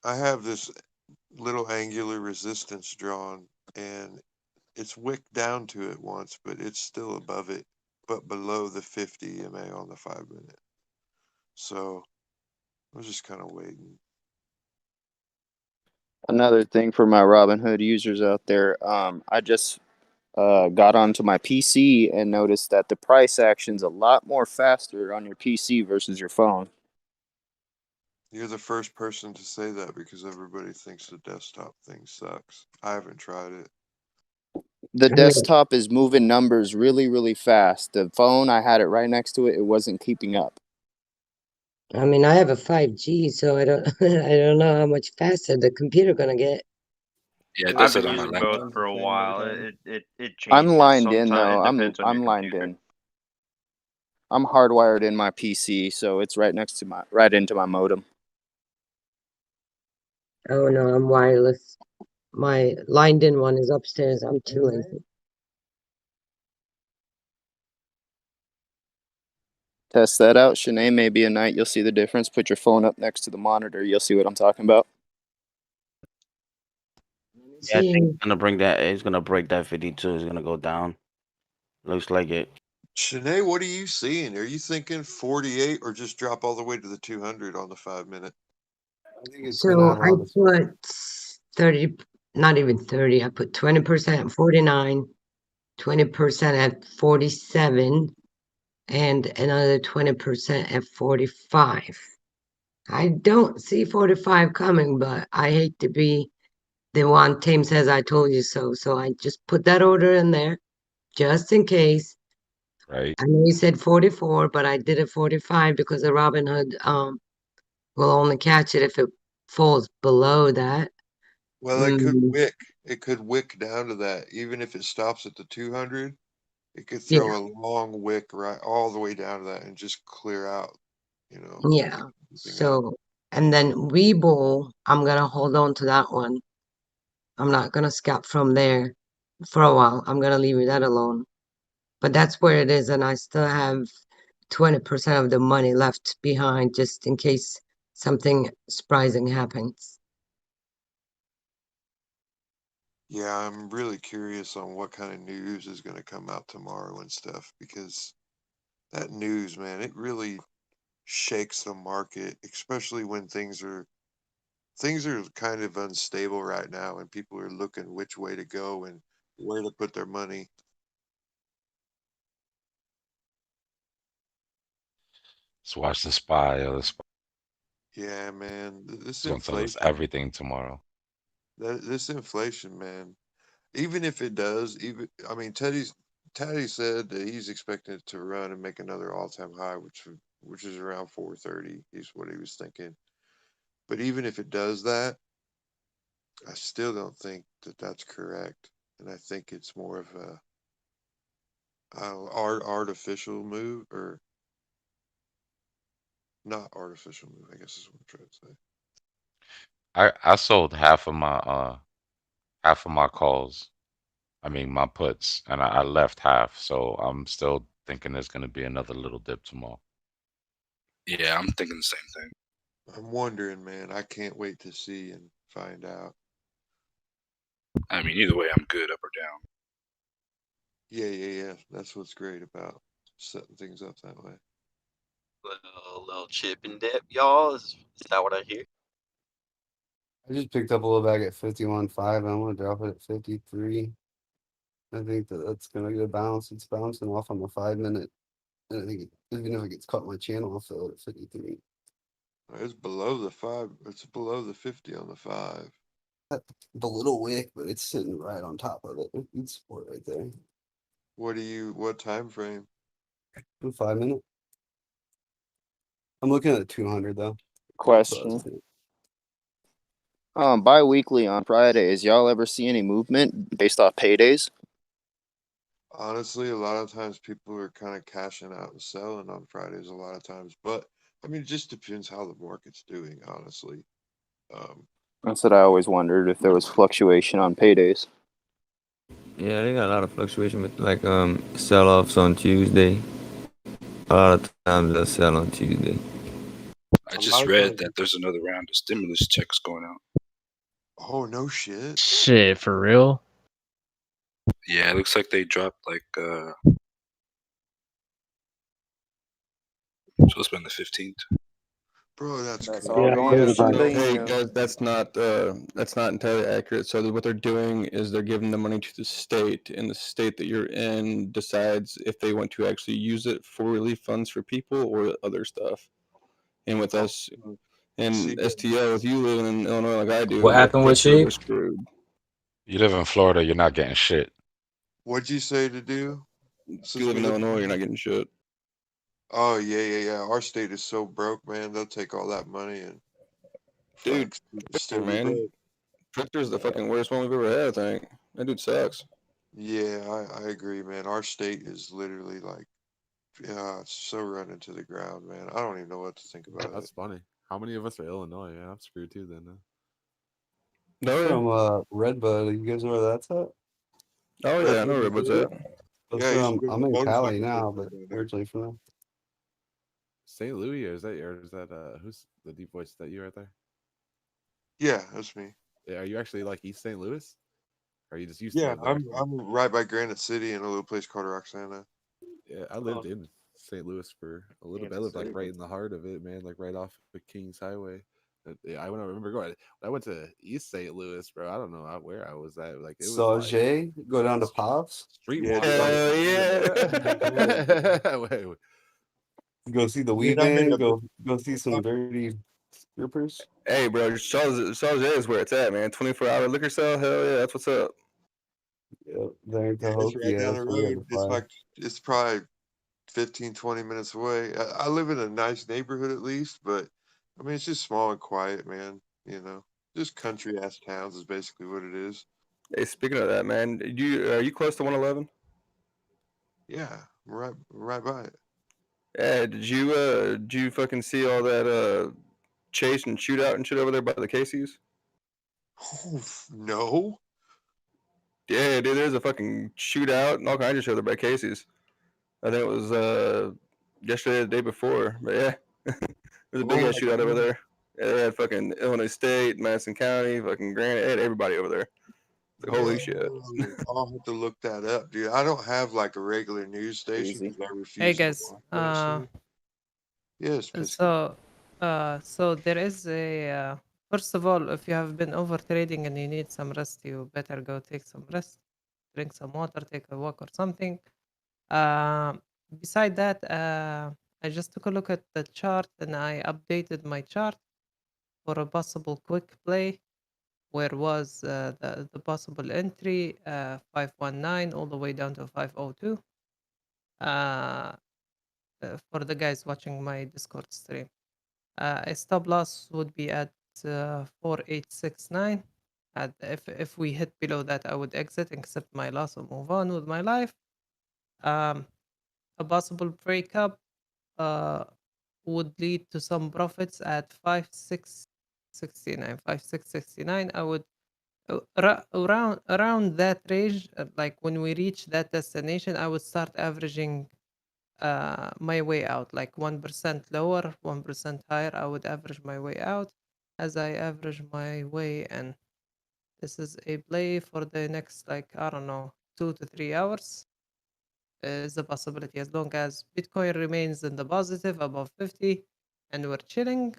I have this little angular resistance drawn, and it's wicked down to it once, but it's still above it, but below the 50 EMA on the 5 minute. So I was just kind of waiting. Another thing for my Robinhood users out there, I just got onto my PC and noticed that the price action's a lot more faster on your PC versus your phone. You're the first person to say that because everybody thinks the desktop thing sucks. I haven't tried it. The desktop is moving numbers really, really fast. The phone, I had it right next to it. It wasn't keeping up. I mean, I have a 5G, so I don't I don't know how much faster the computer gonna get. Yeah, I've been using both for a while. It changes. I'm lined in Sometimes though. it depends on your I'm lined computer. in. I'm hardwired in my PC, so it's right next to right into my modem. Oh no, I'm wireless. My lined in one is upstairs. I'm too lazy. Test that out. Shanae, maybe a night you'll see the difference. Put your phone up next to the monitor. You'll see what I'm talking about. Yeah, I think it's gonna bring that. It's gonna break that 52. It's gonna go down. Looks like it. Shanae, what are you seeing? Are you thinking 48 or just drop all the way to the 200 on the 5 minute? I think it's gonna So have a I lot of. put 30, not even 30. I put 20% at 49, 20% at 47, and another 20% at 45. I don't see 45 coming, but I hate to be the one team says I told you so. So I just put that order in there just in case. Right. I know you said 44, but I did it 45 because the Robinhood will only catch it if it falls below that. Well, it could wick. It could wick down to that. Even if it stops at the 200, it could throw a long wick right all the way down to that and just clear out, you know. Yeah. So, and then Webull, I'm gonna hold on to that one. I'm not gonna scalp from there for a while. I'm gonna leave that alone. But that's where it is, and I still have 20% of the money left behind just in case something surprising happens. Yeah, I'm really curious on what kind of news is going to come out tomorrow and stuff because that news, man, it really shakes the market, especially when things are kind of unstable right now and people are looking which way to go and where to put their money. Let's watch the spy. The spy. Yeah, man, this It's gonna tell us inflation, everything tomorrow. this inflation, man. Even if it does, I mean, Teddy said that he's expecting it to run and make another all-time high, which is around 430. Is what he was thinking. But even if it does that, I still don't think that that's correct, and I think it's more of a artificial move, or not artificial move, I guess is what I'm trying to say. I sold half of my calls. I mean my puts, and I left half. So I'm still thinking there's gonna be another little dip tomorrow. Yeah, I'm thinking the same thing. I'm wondering, man. I can't wait to see and find out. I mean, either way, I'm good up or down. Yeah. That's what's great about setting things up that way. Little chip and dip, y'all. Is that what I hear? I just picked up a little bag at 51.5. I'm gonna drop it at 53. I think that's gonna get bounced. It's bouncing off on the 5 minute. And I think even if it gets cut my channel, I'll fill it at 53. It's below the 5. It's below the 50 on the 5. The little wick, but it's sitting right on top of it. It's support right there. What time frame? 5 minute. I'm looking at 200 though. Question. Bi-weekly on Fridays, y'all ever see any movement based off paydays? Honestly, a lot of times people are kind of cashing out and selling on Fridays a lot of times, but I mean, it just depends how the market's doing, honestly. That's what I always wondered, if there was fluctuation on paydays. Yeah, they got a lot of fluctuation with like sell-offs on Tuesday. A lot of times they'll sell on Tuesday. I just read that there's another round of stimulus checks going out. Oh, no shit. Shit, for real? Yeah, it looks like they dropped like supposed to be on the 15th. Bro, that's all going to something. Hey guys, that's not entirely accurate. So what they're doing is they're giving the money to the state, and the state that you're in decides if they want to actually use it for relief funds for people or other stuff. And with us and STL, if you live in Illinois like I do, What happened with we're Sheep? screwed. You live in Florida, you're not getting shit. What'd you say to do? If you live in Illinois, you're not getting shit. Oh, yeah. Our state is so broke, man. They'll take all that money and Dude, still be man. broke. Victor's the fucking worst one we've ever had, I think. That dude sucks. Yeah, I agree, man. Our state is literally like, it's so running to the ground, man. I don't even know what to think about That's it. funny. How many of us are Illinois? Yeah, I'm screwed too then. From Redbud, you guys know where that's at? Oh yeah, I know where Redbud's at. That's Yeah, I where used to go to I'm the in Cali motorcycle now, festival but down there. originally from there. St. Louis, or is that who's the deep voice? Is that you right there? Yeah, that's me. Yeah, are you actually like East St. Louis? Or are you just used Yeah, to live there? I'm right by Granite City in a little place called Roxana. Yeah, I lived in St. Louis for a little bit. I lived like right in the heart of it, man, like right off the Kings Highway. Yeah, I remember going. I went to East St. Louis, bro. I don't know where I was at. Like it was like Sauget, go down to Pops. Streetwalker. Hell yeah. Wait. Go see the I Wee mean, I'm in Band. the Go see some dirty strippers. Hey, bro, Sauget is where it's at, man. 24-hour liquor sale. Hell yeah, that's what's up. Yep, there in it's Cahokia. right down That's the where we road. got the It's fire. like it's probably 15, 20 minutes away. I live in a nice neighborhood at least, but I mean, it's just small and quiet, man. You know, just country ass towns is basically what it is. Hey, speaking of that, man, are you close to 111? Yeah, I'm right by it. Yeah, did you fucking see all that chase and shootout and shit over there by the Casey's? Oh, no. Yeah, dude, there's a fucking shootout and all kinds of shit over by Casey's. I think it was yesterday or the day before, but yeah, there's a big ass shootout over there. Yeah, they had fucking Illinois State, Madison County, fucking Granite, they had everybody over there. Like, holy shit. I'll have to look that up, dude. I don't have like a regular news station because I refuse Hey to guys, watch that shit. Yes, so there is a first of all, if you have been over trading and you need some rest, you better go take some rest, drink some water, take a walk or something. Beside that, I just took a look at the chart and I updated my chart for a possible quick play. Where was the possible entry 519 all the way down to 502 for the guys watching my Discord stream. A stop loss would be at 4869. If we hit below that, I would exit, accept my loss, and move on with my life. A possible breakup would lead to some profits at 5669. 5669. I would around that range, like when we reach that destination, I would start averaging my way out, like 1% lower, 1% higher. I would average my way out as I average my way in. This is a play for the next, like, I don't know, 2 to 3 hours. Is a possibility as long as Bitcoin remains in the positive above 50 and we're chilling.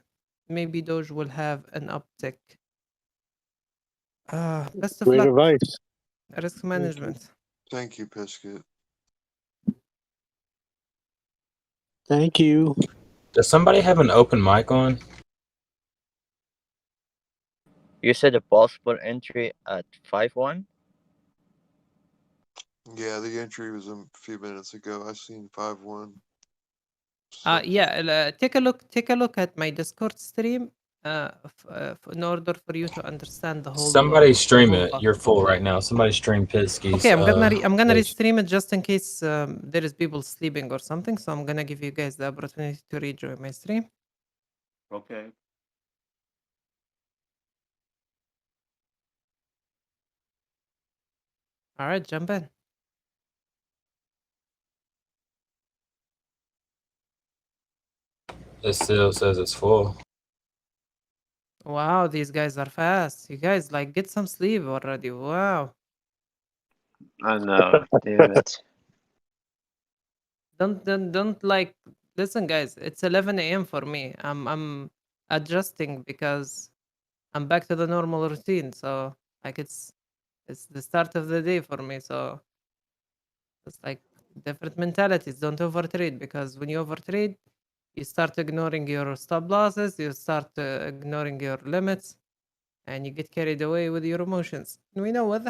Maybe Doge will have an uptick. Best of Great luck. advice. Risk management. Thank you, Biscuit. Thank you. Does somebody have an open mic on? You said a possible entry at 5-1? Yeah, the entry was a few minutes ago. I seen 5-1. Yeah, take a look at my Discord stream in order for you to understand the whole Somebody stream whole it. You're full right now. Somebody stream Pisky's. Okay, I'm gonna page. restream it just in case there is people sleeping or something. So I'm gonna give you guys the opportunity to rejoin my stream. Okay. All right, jump in. It still says it's full. Wow, these guys are fast. You guys like get some sleep already. Wow. I know. Damn it. Don't like listen, guys. It's 11 a.m. for me. I'm adjusting because I'm back to the normal routine. So like it's the start of the day for me. So it's like different mentalities. Don't overtrade because when you overtrade, you start ignoring your stop losses. You start ignoring your limits, and you get carried away with your emotions. And we know what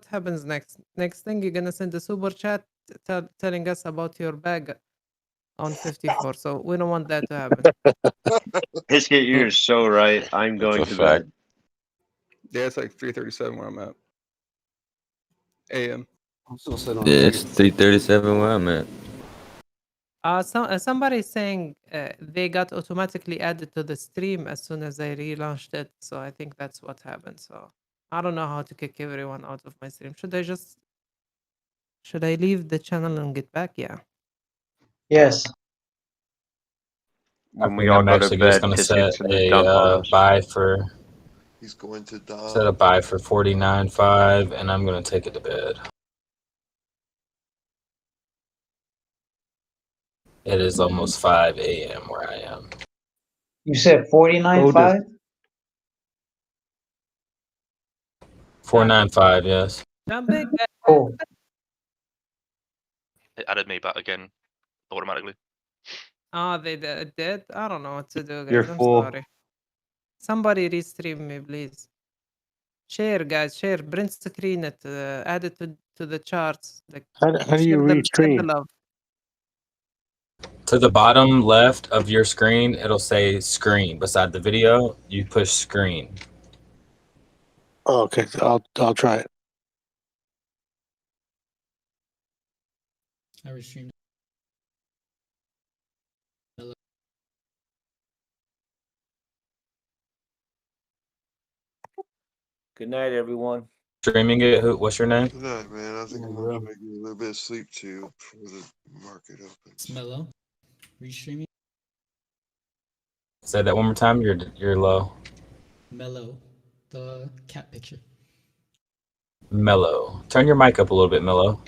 happens next. Next thing, you're gonna send a super chat telling us about your bag on 54. So we don't want that to happen. Biscuit, you're so right. I'm That's going a to fact. bed. Yeah, it's like 3:37 where I'm at. AM. I'm still sitting on Yeah, it's 3:37 where I'm at. Somebody is saying they got automatically added to the stream as soon as I relaunched it. So I think that's what happened. So I don't know how to kick everyone out of my stream. Should I leave the channel and get back? Yeah. Yes. I When we think all I'm go to actually just bed, gonna Biscuit's set gonna dump on a us. buy for He's going to die. set a buy for 49.5, and I'm gonna take it to bed. It is almost 5 a.m. where I am. You said 49.5? 495, yes. Jumping. Cool. It added me back again automatically. Oh, they did? I don't know what to do, guys. You're I'm full. sorry. Somebody restream me, please. Share, guys. Share. Print screen it. Add it to the charts. Like, How do you share the restream? love. To the bottom left of your screen, it'll say screen. Beside the video, you push screen. Oh, okay, I'll try it. I restreamed. Good night, everyone. Streaming it. What's your name? Good night, man. I think I'm gonna try to get a little bit of sleep too before the market opens. It's Mellow. Restreaming. Say that one more time. You're low. Mellow. The cat picture. Mellow. Turn your mic up a little bit, Mellow.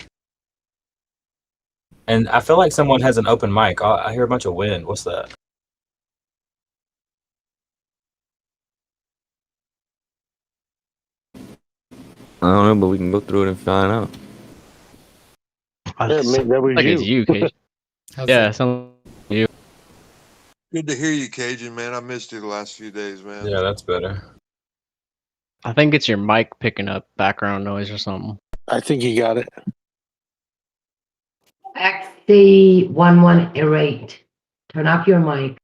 And I feel like someone has an open mic. I hear a bunch of wind. What's that? I don't know, but we can go through it and find out. Yeah, maybe that was Like it's you. you, Cajun. How's Yeah, that? sounds like you. Good to hear you, Cajun, man. I missed you the last few days, man. Yeah, that's better. I think it's your mic picking up background noise or something. I think you got it. XC1108. Turn off your mic.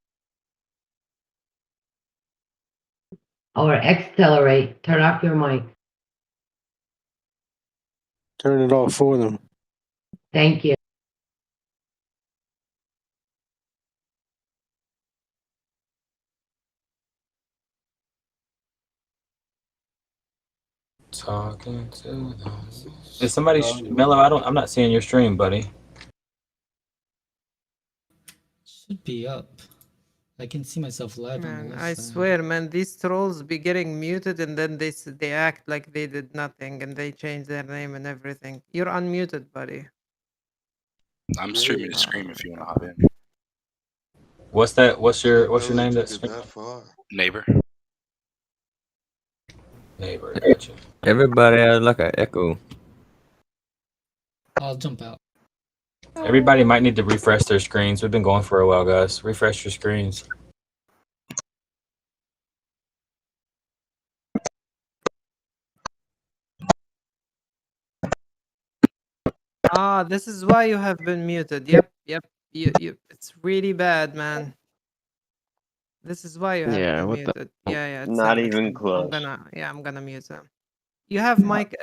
Or accelerate. Turn off your mic. Turn it off for them. Thank you. Talking to them. Is somebody Mellow? I'm not seeing your stream, buddy. Should be up. I can see myself live on the Man, left I side. swear, man, these trolls be getting muted and then they act like they did nothing and they change their name and everything. You're unmuted, buddy. I'm streaming the screen if you want to hop in. What's that? What's your name? Took That's it that far. Neighbor. Neighbor. Gotcha. Everybody has like an echo. I'll jump out. Everybody might need to refresh their screens. We've been going for a while, guys. Refresh your screens. Ah, this is why you have been muted. Yep. It's really bad, man. This is why you have Yeah, been what the? muted. Yeah, it's Not him. even I'm close. gonna mute him. You have mic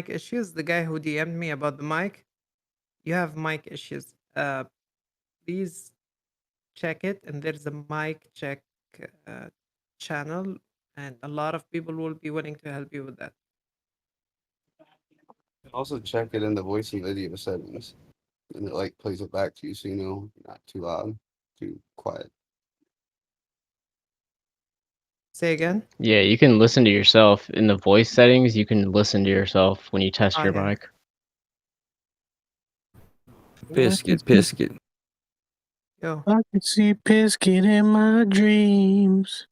issues. The guy who DM'd me about the mic, you have mic issues. Please check it, and there's a mic check channel, and a lot of people will be willing to help you with that. Also check it in the voice and video settings, and it like plays it back to you, so you know not too loud, too quiet. Say again. Yeah, you can listen to yourself in the voice settings. You can listen to yourself when you test your Okay. mic. Biscuit. Yo. I can see Biscuit in my dreams.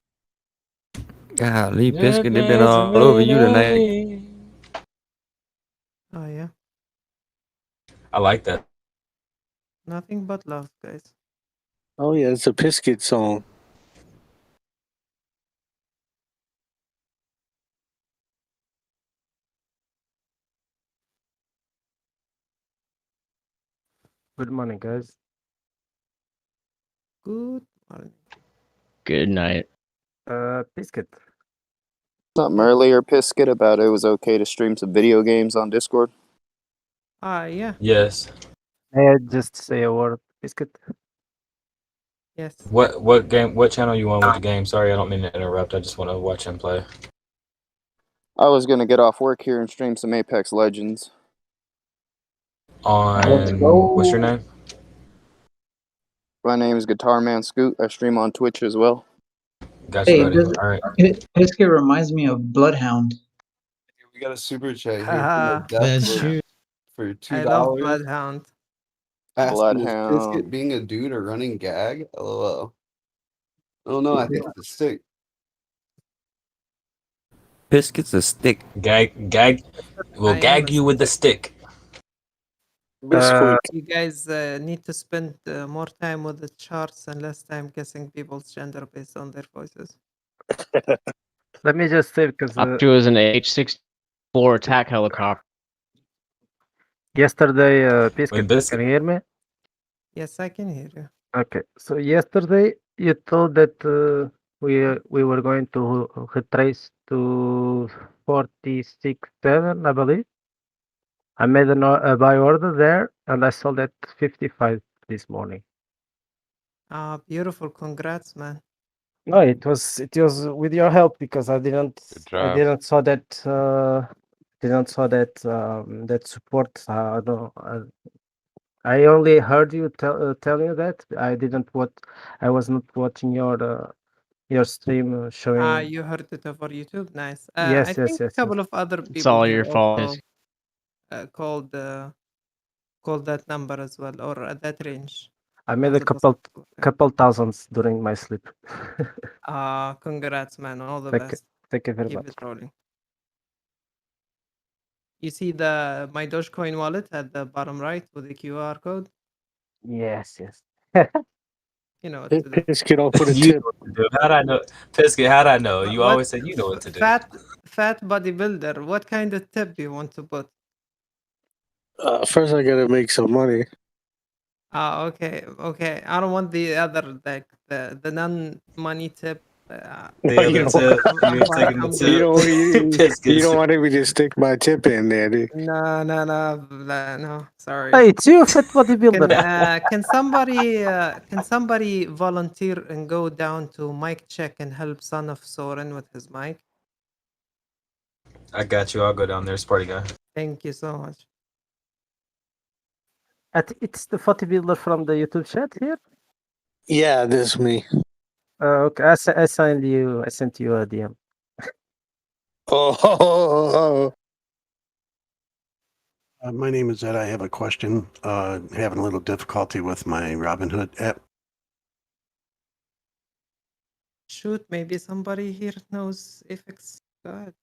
Golly, Biscuit, they've been all over you tonight. Oh yeah. I like that. Nothing but love, guys. Oh yeah, it's a Biscuit song. Good morning, guys. Good morning. Good night. Biscuit. Something earlier, Pisket, about it was okay to stream some video games on Discord. Yeah. Yes. May I just say a word, Biscuit? Yes. What game? What channel you on with the game? Sorry, I don't mean to interrupt. I just want to watch him play. I was gonna get off work here and stream some Apex Legends. On what's your name? My name is Guitar Man Scoot. I stream on Twitch as well. Gotcha, buddy. All right. Biscuit reminds me of Bloodhound. We got a super chat here from Haha. the That's depth true. for I love $2. Bloodhound. Asking is Bloodhound. Biscuit being a dude or running gag? LOL. Oh no, I think it's a stick. Biscuit's a stick. Gag. We'll I am gag a you with the stick. Biscuit. You guys need to spend more time with the charts and less time guessing people's gender based on their voices. Let me just say, because Optu is an H-64 attack helicopter. yesterday, Biscuit, can you hear me? Yes, I can hear you. Okay, so yesterday you told that we were going to retrace to 46.7, I believe. I made a buy order there, and I sold at 55 this morning. Beautiful. Congrats, man. No, it was with your help, because I didn't saw that that support. I only heard you tell you that. I was not watching your stream showing. You heard it over YouTube. Nice. Yes, I yes, think yes, a couple yes. of other It's people all here your fault. also called that number as well, or at that range. I made a Also couple thousands during my sleep. congrats, man. All the Thank you. best. Thank you very Keep much. it rolling. You see my Dogecoin wallet at the bottom right with the QR code? Yes, yes. You know what to do. Biscuit, I'll put a You tip. know what to do. How'd I know? Pisket, how'd I know? You What always say you know what to do. fat bodybuilder? What kind of tip do you want to put? First, I gotta make some money. Okay. I don't want the other the non-money tip. The other tip. You ain't taking the I'm tip. You don't want me to stick my tip in there, do you? No. Sorry. Hey, it's you, fat bodybuilder. Can somebody volunteer and go down to mic check and help Son of Soren with his mic? I got you. I'll go down there, Sparty guy. Thank you so much. It's the bodybuilder from the YouTube chat here. Yeah, this is me. Okay, I sent you a DM. Oh. My name is Ed. I have a question. Having a little difficulty with my Robinhood app. Shoot, maybe somebody here knows if it's. Go ahead.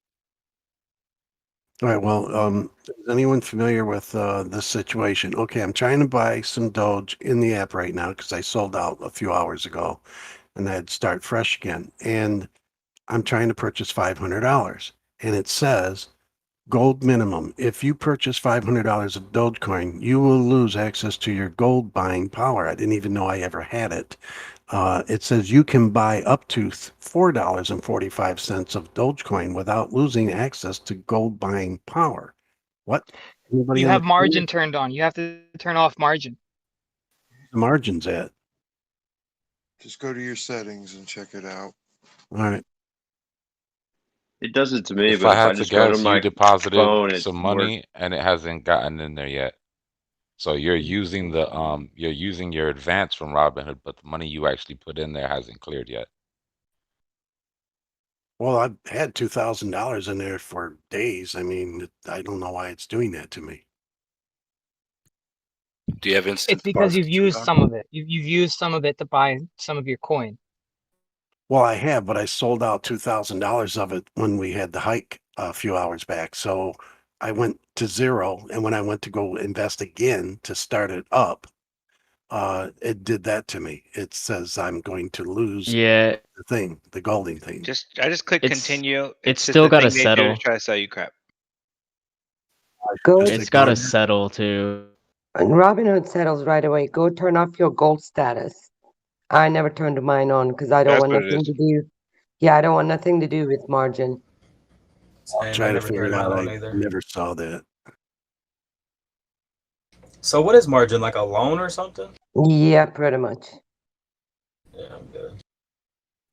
All right. Well, is anyone familiar with this situation? Okay, I'm trying to buy some Doge in the app right now because I sold out a few hours ago, and I had to start fresh again. And I'm trying to purchase $500, and it says gold minimum. If you purchase $500 of Dogecoin, you will lose access to your gold buying power. I didn't even know I ever had it. It says you can buy up to $4.45 of Dogecoin without losing access to gold buying power. What? Anybody You have understand margin turned on. You have to turn off margin. the margins at? Just go to your settings and check it out. All right. It does it to me, If but I if I had to just go to guess, you my deposited phone, it some works. money and it hasn't gotten in there yet. So you're using your advance from Robinhood, but the money you actually put in there hasn't cleared yet. Well, I've had $2,000 in there for days. I mean, I don't know why it's doing that to me. Do you have instant It's because deposit you've turned used on? some of it. You've used some of it to buy some of your coin. Well, I have, but I sold out $2,000 of it when we had the hike a few hours back. So I went to zero, and when I went to go invest again to start it up, it did that to me. It says I'm going to lose Yeah, the thing, the golding thing. I just click it's continue. it's Just still the got to thing they do to settle. try to sell you crap. Go Just It's got to ignore that. settle too. and Robinhood settles right away. Go turn off your gold status. I never turned mine on because I don't That's want what it nothing is. to do. Yeah, I don't want nothing to do with margin. I'll And I try to never figure turned it mine out. on I either. never saw that. So what is margin? Like a loan or something? Yeah, pretty much. Yeah, I'm good.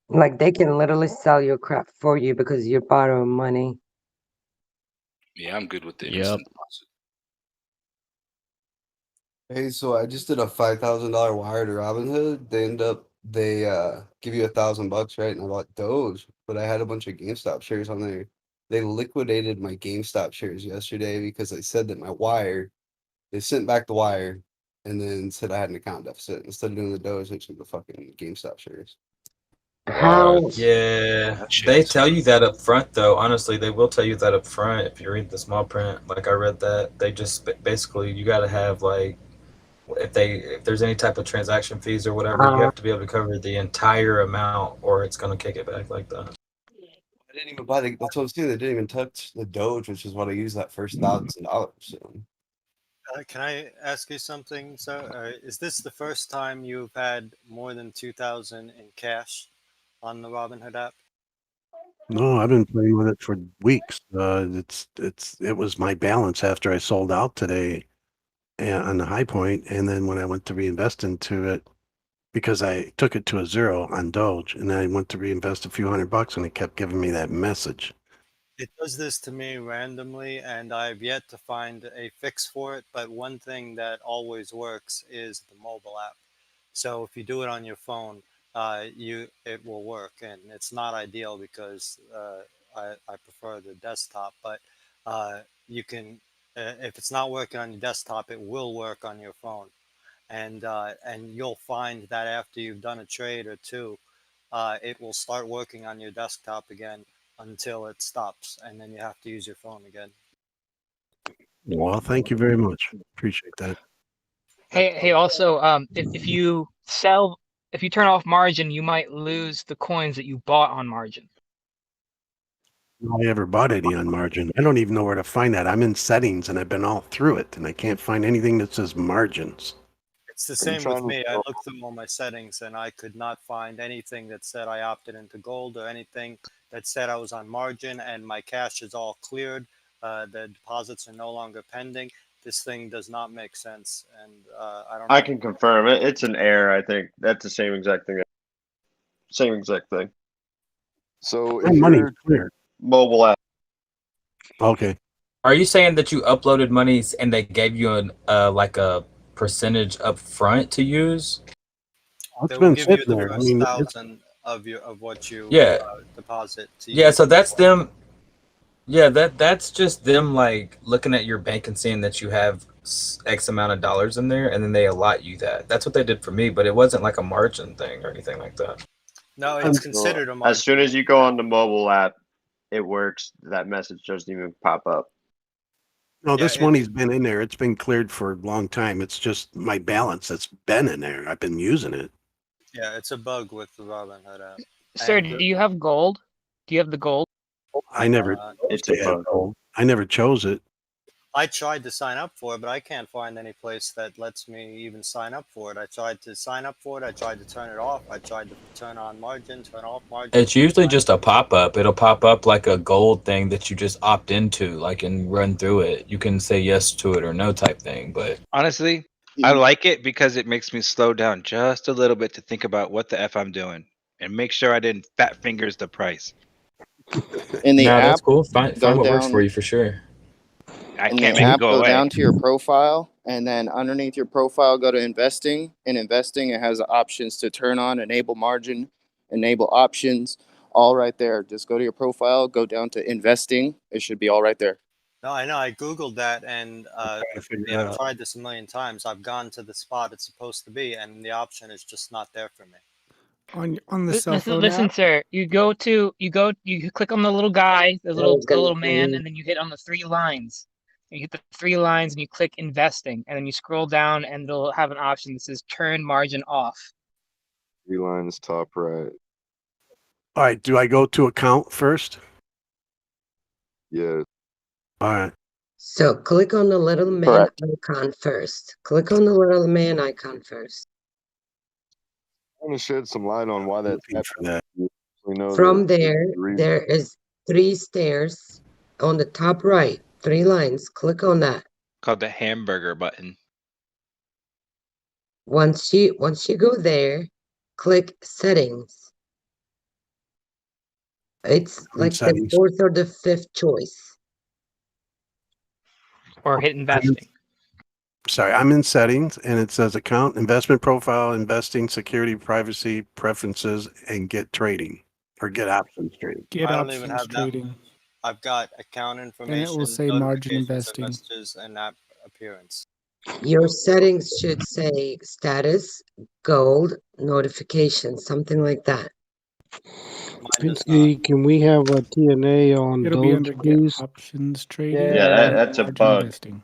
Like they can literally sell your crap for you because you're borrowing money. Yeah, I'm good with the Yep. instant deposit. Hey, so I just did a $5,000 wire to Robinhood. They give you $1,000, right? And I bought Doge, but I had a bunch of GameStop shares on there. They liquidated my GameStop shares yesterday because they said that they sent back the wire and then said I had an account deficit. Instead of doing the Doge, they took the fucking GameStop shares. How? Yeah, That shit they is tell you that up front, though. Honestly, they will tell you that up front if you read the small print. Like I read that they just basically you got to have like if there's any type of transaction fees or whatever, you have to be able to cover the entire amount, or it's gonna kick it back like that. I didn't even buy that's what I'm saying. They didn't even touch the Doge, which is what I used that first $1,000. So. Can I ask you something? So, is this the first time you've had more than 2,000 in cash on the Robinhood app? No, I've been playing with it for weeks. It was my balance after I sold out today on the high point, and then when I went to reinvest into it, because I took it to a zero on Doge, and then I went to reinvest a few $100, and it kept giving me that message. It does this to me randomly, and I've yet to find a fix for it. But one thing that always works is the mobile app. So if you do it on your phone, it will work, and it's not ideal because I prefer the desktop. But you can, if it's not working on your desktop, it will work on your phone, and you'll find that after you've done a trade or two, it will start working on your desktop again until it stops, and then you have to use your phone again. Well, thank you very much. Appreciate that. Hey, also, if you turn off margin, you might lose the coins that you bought on margin. I ever bought any on margin. I don't even know where to find that. I'm in settings and I've been all through it and I can't find anything that says margins. It's the same with me. I looked through all my settings and I could not find anything that said I opted into gold or anything that said I was on margin and my cash is all cleared. The deposits are no longer pending. This thing does not make sense, and I don't know. I can confirm it. It's an error. I think that's the same exact thing. Same exact thing. So My money's clear. Mobile app. Okay. Are you saying that you uploaded monies and they gave you an like a percentage up front to use? They will give you the first 1,000 of what you Yeah. deposit. To Yeah, use so that's them. Yeah, that's just them like looking at your bank and seeing that you have X amount of dollars in there, and then they allot you that. That's what they did for me, but it wasn't like a margin thing or anything like that. No, it's considered a margin. As soon as you go on the mobile app, it works. That message doesn't even pop up. No, Yeah, this money's been in there. It's been cleared for a long time. It's just my balance that's been in there. I've been using it. Yeah, it's a bug with the Robinhood app. Sir, And do you have gold? Do you have the gold? I never chose to have gold. I never chose it. I tried to sign up for it, but I can't find any place that lets me even sign up for it. I tried to sign up for it. I tried to turn it off. I tried to turn on margin, turn off margin. It's usually just a pop-up. It'll pop up like a gold thing that you just opt into, like, and run through it. You can say yes to it or no type thing, but Honestly, I like it because it makes me slow down just a little bit to think about what the F I'm doing and make sure I didn't fat fingers the price. In the no, app, that's cool. Find go what works for down you for sure. I in can't the make it app, go go away. down to your profile, and then underneath your profile, go to investing. In investing, it has options to turn on, enable margin, enable options, all right there. Just go to your profile, go down to investing. It should be all right there. No, I know. I Googled that, and figure it I've out. tried this a million times. I've gone to the spot it's supposed to be, and the option is just not there for me. On the cell phone Listen, app. sir. You click on the little guy, the little man, and then you hit on the 3 lines. You hit the 3 lines and you click investing, and then you scroll down and it'll have an option that says turn margin off. 3 lines top right. All right. Do I go to account first? Yeah. All right. So click on the little man icon first. Click on the little man icon first. I want to shed some light on why that's happening. We know From that there, there is 3 stairs on the top right, 3 lines. Click on that. Called the hamburger button. Once you go there, click settings. It's like the settings. 4th or the 5th choice. Or hit investing. Sorry, I'm in settings and it says account, investment profile, investing, security, privacy, preferences, and get trading or get options trading. Get I don't even options have that. trading. I've got account And information, it will say margin notifications, investing. and messages, and app appearance. Your settings should say status, gold, notification, something like that. Can we have a TNA on It'll be under Doge, get please? options trading. Yeah, and that's a margin bug. investing.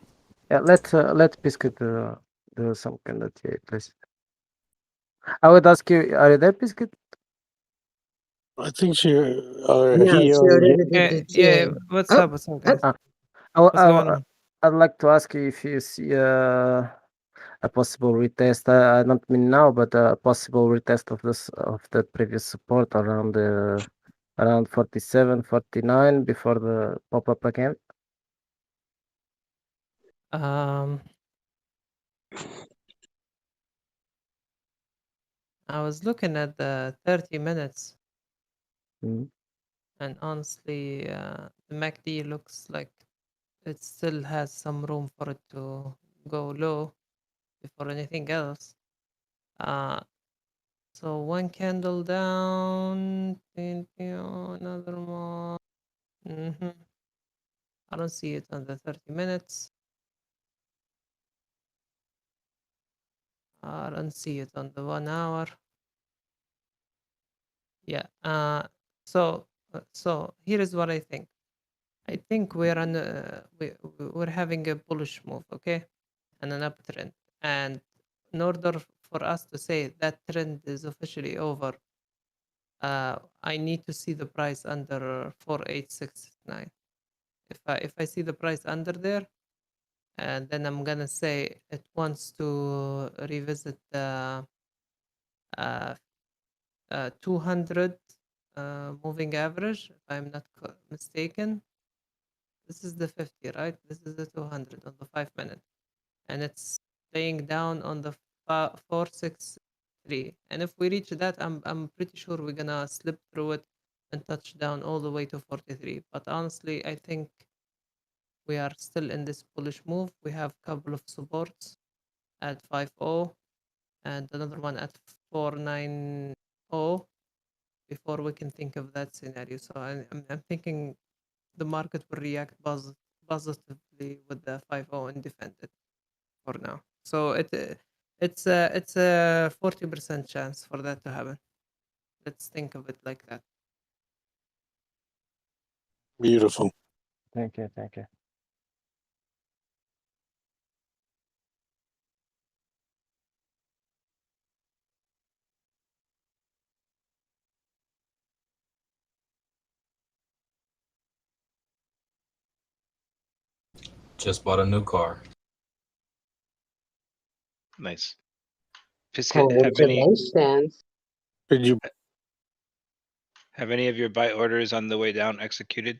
Yeah, let's Biscuit do some kind of TA, please. I would ask you, are you there, Biscuit? I think she Yeah, he she already already did the Yeah, TA. what's Oh, up? What's up, guys? I, What's going I, on? I'd like to ask you if you see a possible retest. I don't mean now, but a possible retest of the previous support around around 47, 49 before the pop up again. I was looking at the 30 minutes, Mhm. and honestly, the MACD looks like it still has some room for it to go low before anything else. So one candle down, another one. I don't see it on the 30 minutes. I don't see it on the 1 hour. Yeah. So here is what I think. I think we're on we're having a bullish move, okay, and an uptrend. And in order for us to say that trend is officially over, I need to see the price under 4869. If I see the price under there, and then I'm gonna say it wants to revisit the 200 moving average, if I'm not mistaken. This is the 50, right? This is the 200 on the 5-minute, and it's laying down on the 463. And if we reach that, I'm pretty sure we're gonna slip through it and touch down all the way to 43. But honestly, I think we are still in this bullish move. We have a couple of supports at 50 and another one at 490 before we can think of that scenario. So I'm thinking the market will react positively with the 50 and defend it for now. So it's a 40% chance for that to happen. Let's think of it like that. Beautiful. Thank you. Just bought a new car. Nice. Pisket, have Congratulations. Did you? any of your buy orders on the way down executed?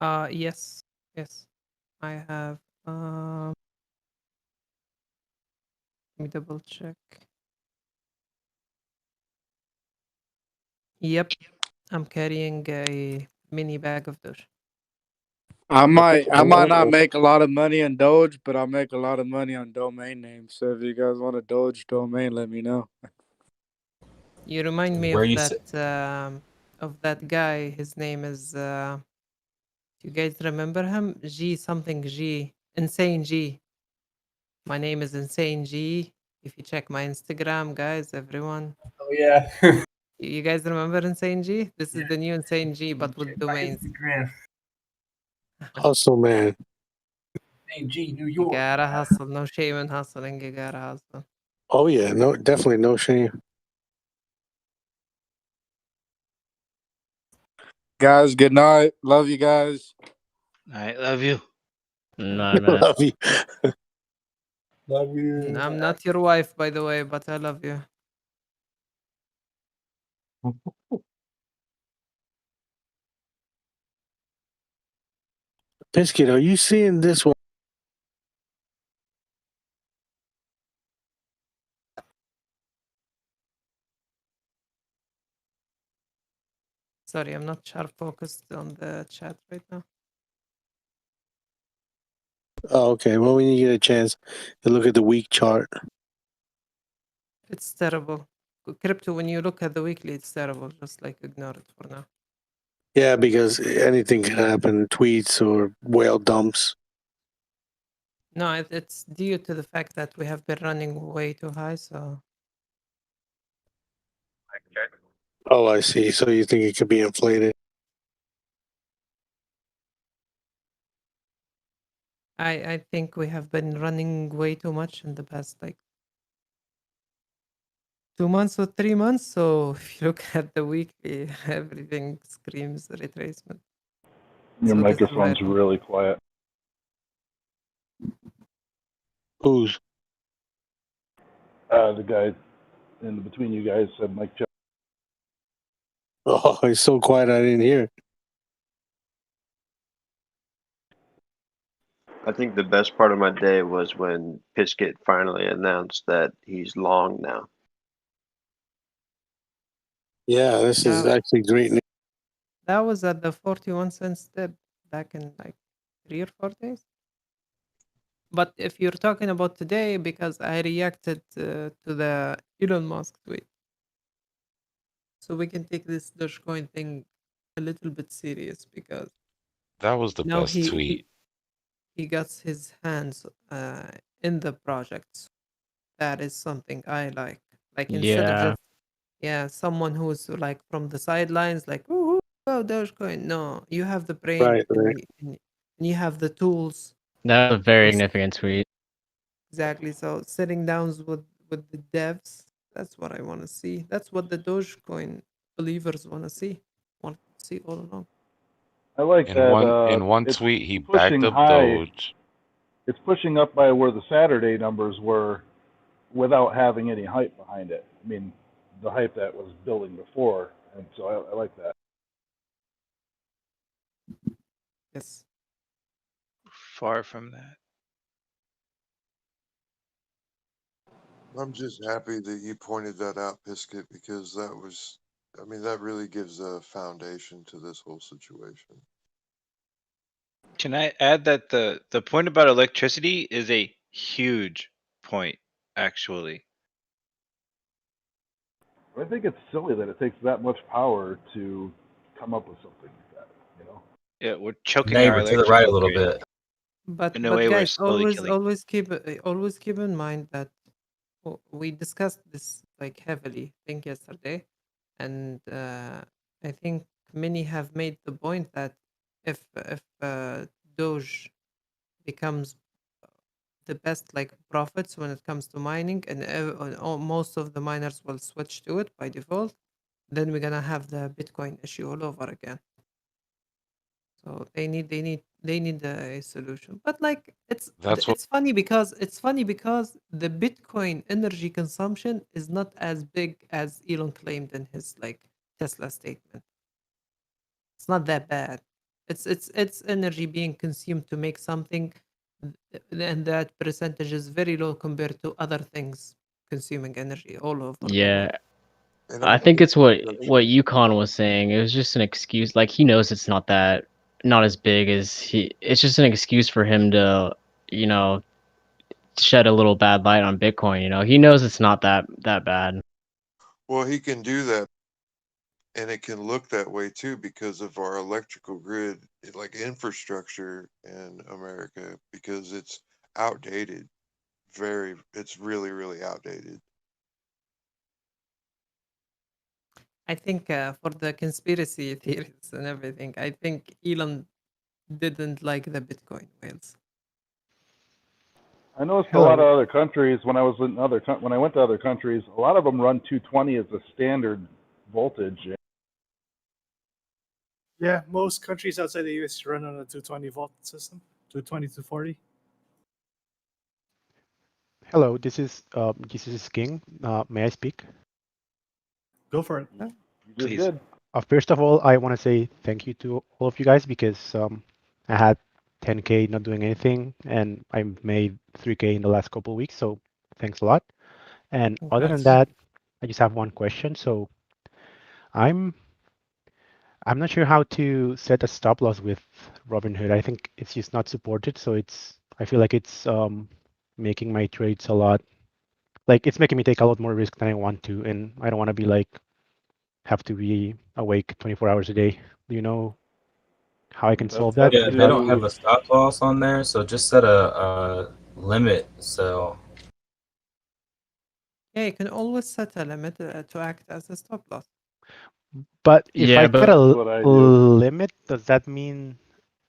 Yes, yes, I have. Let me double check. Yep, I'm carrying a mini bag of Doge. I might not make a lot of money on Doge, but I'll make a lot of money on domain names. So if you guys want a Doge domain, let me know. You remind me Where of you that guy. His name is. You guys remember him? G something G. Insane G. My name is Insane G. If you check my Instagram, guys, everyone. Oh yeah. You guys remember Insane G? This is the new Insane G, but with domains. Hustle, man. Hey, G, New You York. gotta hustle. No shame in hustling. You gotta hustle. Oh yeah, no, definitely no shame. Guys, good night. Love you guys. I love you. Night, man. Love you. Love you. I'm not your wife, by the way, but I love you. Biscuit, are you seeing this one? Sorry, I'm not sharp focused on the chat right now. Oh, okay. Well, when you get a chance to look at the week chart. It's terrible. Crypto, when you look at the weekly, it's terrible. Just like ignore it for now. Yeah, because anything can happen. Tweets or whale dumps. No, it's due to the fact that we have been running way too high. So Oh, I see. So you think it could be inflated? I think we have been running way too much in the past like 2 months or 3 months. So if you look at the weekly, everything screams retracement. Your So this is why I microphone's don't- really quiet. Who's? The guy in between you guys said Mike check. Oh, it's so quiet I didn't hear it. I think the best part of my day was when Piskett finally announced that he's long now. Yeah, this is actually great news. That was at the 41 cents dip back in like 3 or 4 days. But if you're talking about today, because I reacted to the Elon Musk tweet, so we can take this Dogecoin thing a little bit serious because That was the now best tweet. he got his hands in the project. That is something I like. Like instead of Yeah. just someone who's like from the sidelines, like oh Dogecoin. No, you have the brain Right, and, right. and you have the tools. That was a very Yes. significant tweet. Exactly. So sitting down with the devs, that's what I want to see. That's what the Dogecoin believers want to see. Want to see all along. I like In that. one It's tweet, he pushing backed up high. Doge. It's pushing up by where the Saturday numbers were, without having any hype behind it. I mean, the hype that was building before, and so I like that. Yes. Far from that. I'm just happy that you pointed that out, Pisket, because that was, I mean, that really gives a foundation to this whole situation. Can I add that the point about electricity is a huge point, actually. I think it's silly that it takes that much power to come up with something like that. You know. Yeah, we're choking our Neighbor to the right a electrical little grid. bit. But In a way, we're guys, slowly killing. always keep in mind that we discussed this like heavily, I think yesterday, and I think many have made the point that if Doge becomes the best like profits when it comes to mining, and most of the miners will switch to it by default, then we're gonna have the Bitcoin issue all over again. So they need They need a solution. But like That's what it's funny because the Bitcoin energy consumption is not as big as Elon claimed in his like Tesla statement. It's not that bad. It's energy being consumed to make something, and that percentage is very low compared to other things consuming energy all over the Yeah, world. And I think it's what Yukon was saying. It was just an excuse. Like he knows it's not as big as he. It's just an excuse for him to, you know, shed a little bad light on Bitcoin. You know, he knows it's not that bad. Well, he can do that, and it can look that way too because of our electrical grid, like infrastructure in America, because it's outdated. It's really, really outdated. I think for the conspiracy theories and everything, I think Elon didn't like the Bitcoin whales. I noticed a Hello. lot of other countries when I went to other countries, a lot of them run 220 as a standard voltage. Yeah, most countries outside the US run on a 220-volt system, 220 to 40. Hello, this is King. May I speak? Go for it. You Please. did. First of all, I want to say thank you to all of you guys because I had 10K not doing anything, and I made 3K in the last couple of weeks. So thanks a lot. And other than Congrats. that, I just have one question. So I'm I'm not sure how to set a stop loss with Robinhood. I think it's just not supported, so I feel like it's making my trades a lot like it's making me take a lot more risk than I want to, and I don't want to be like have to be awake 24 hours a day. Do you know how I can solve that? Yeah, Is they that don't have a stop loss on there, so just set a limit. So Yeah, you can always set a limit to act as a stop loss. But if I Yeah, set but a That's what I do. limit, does that mean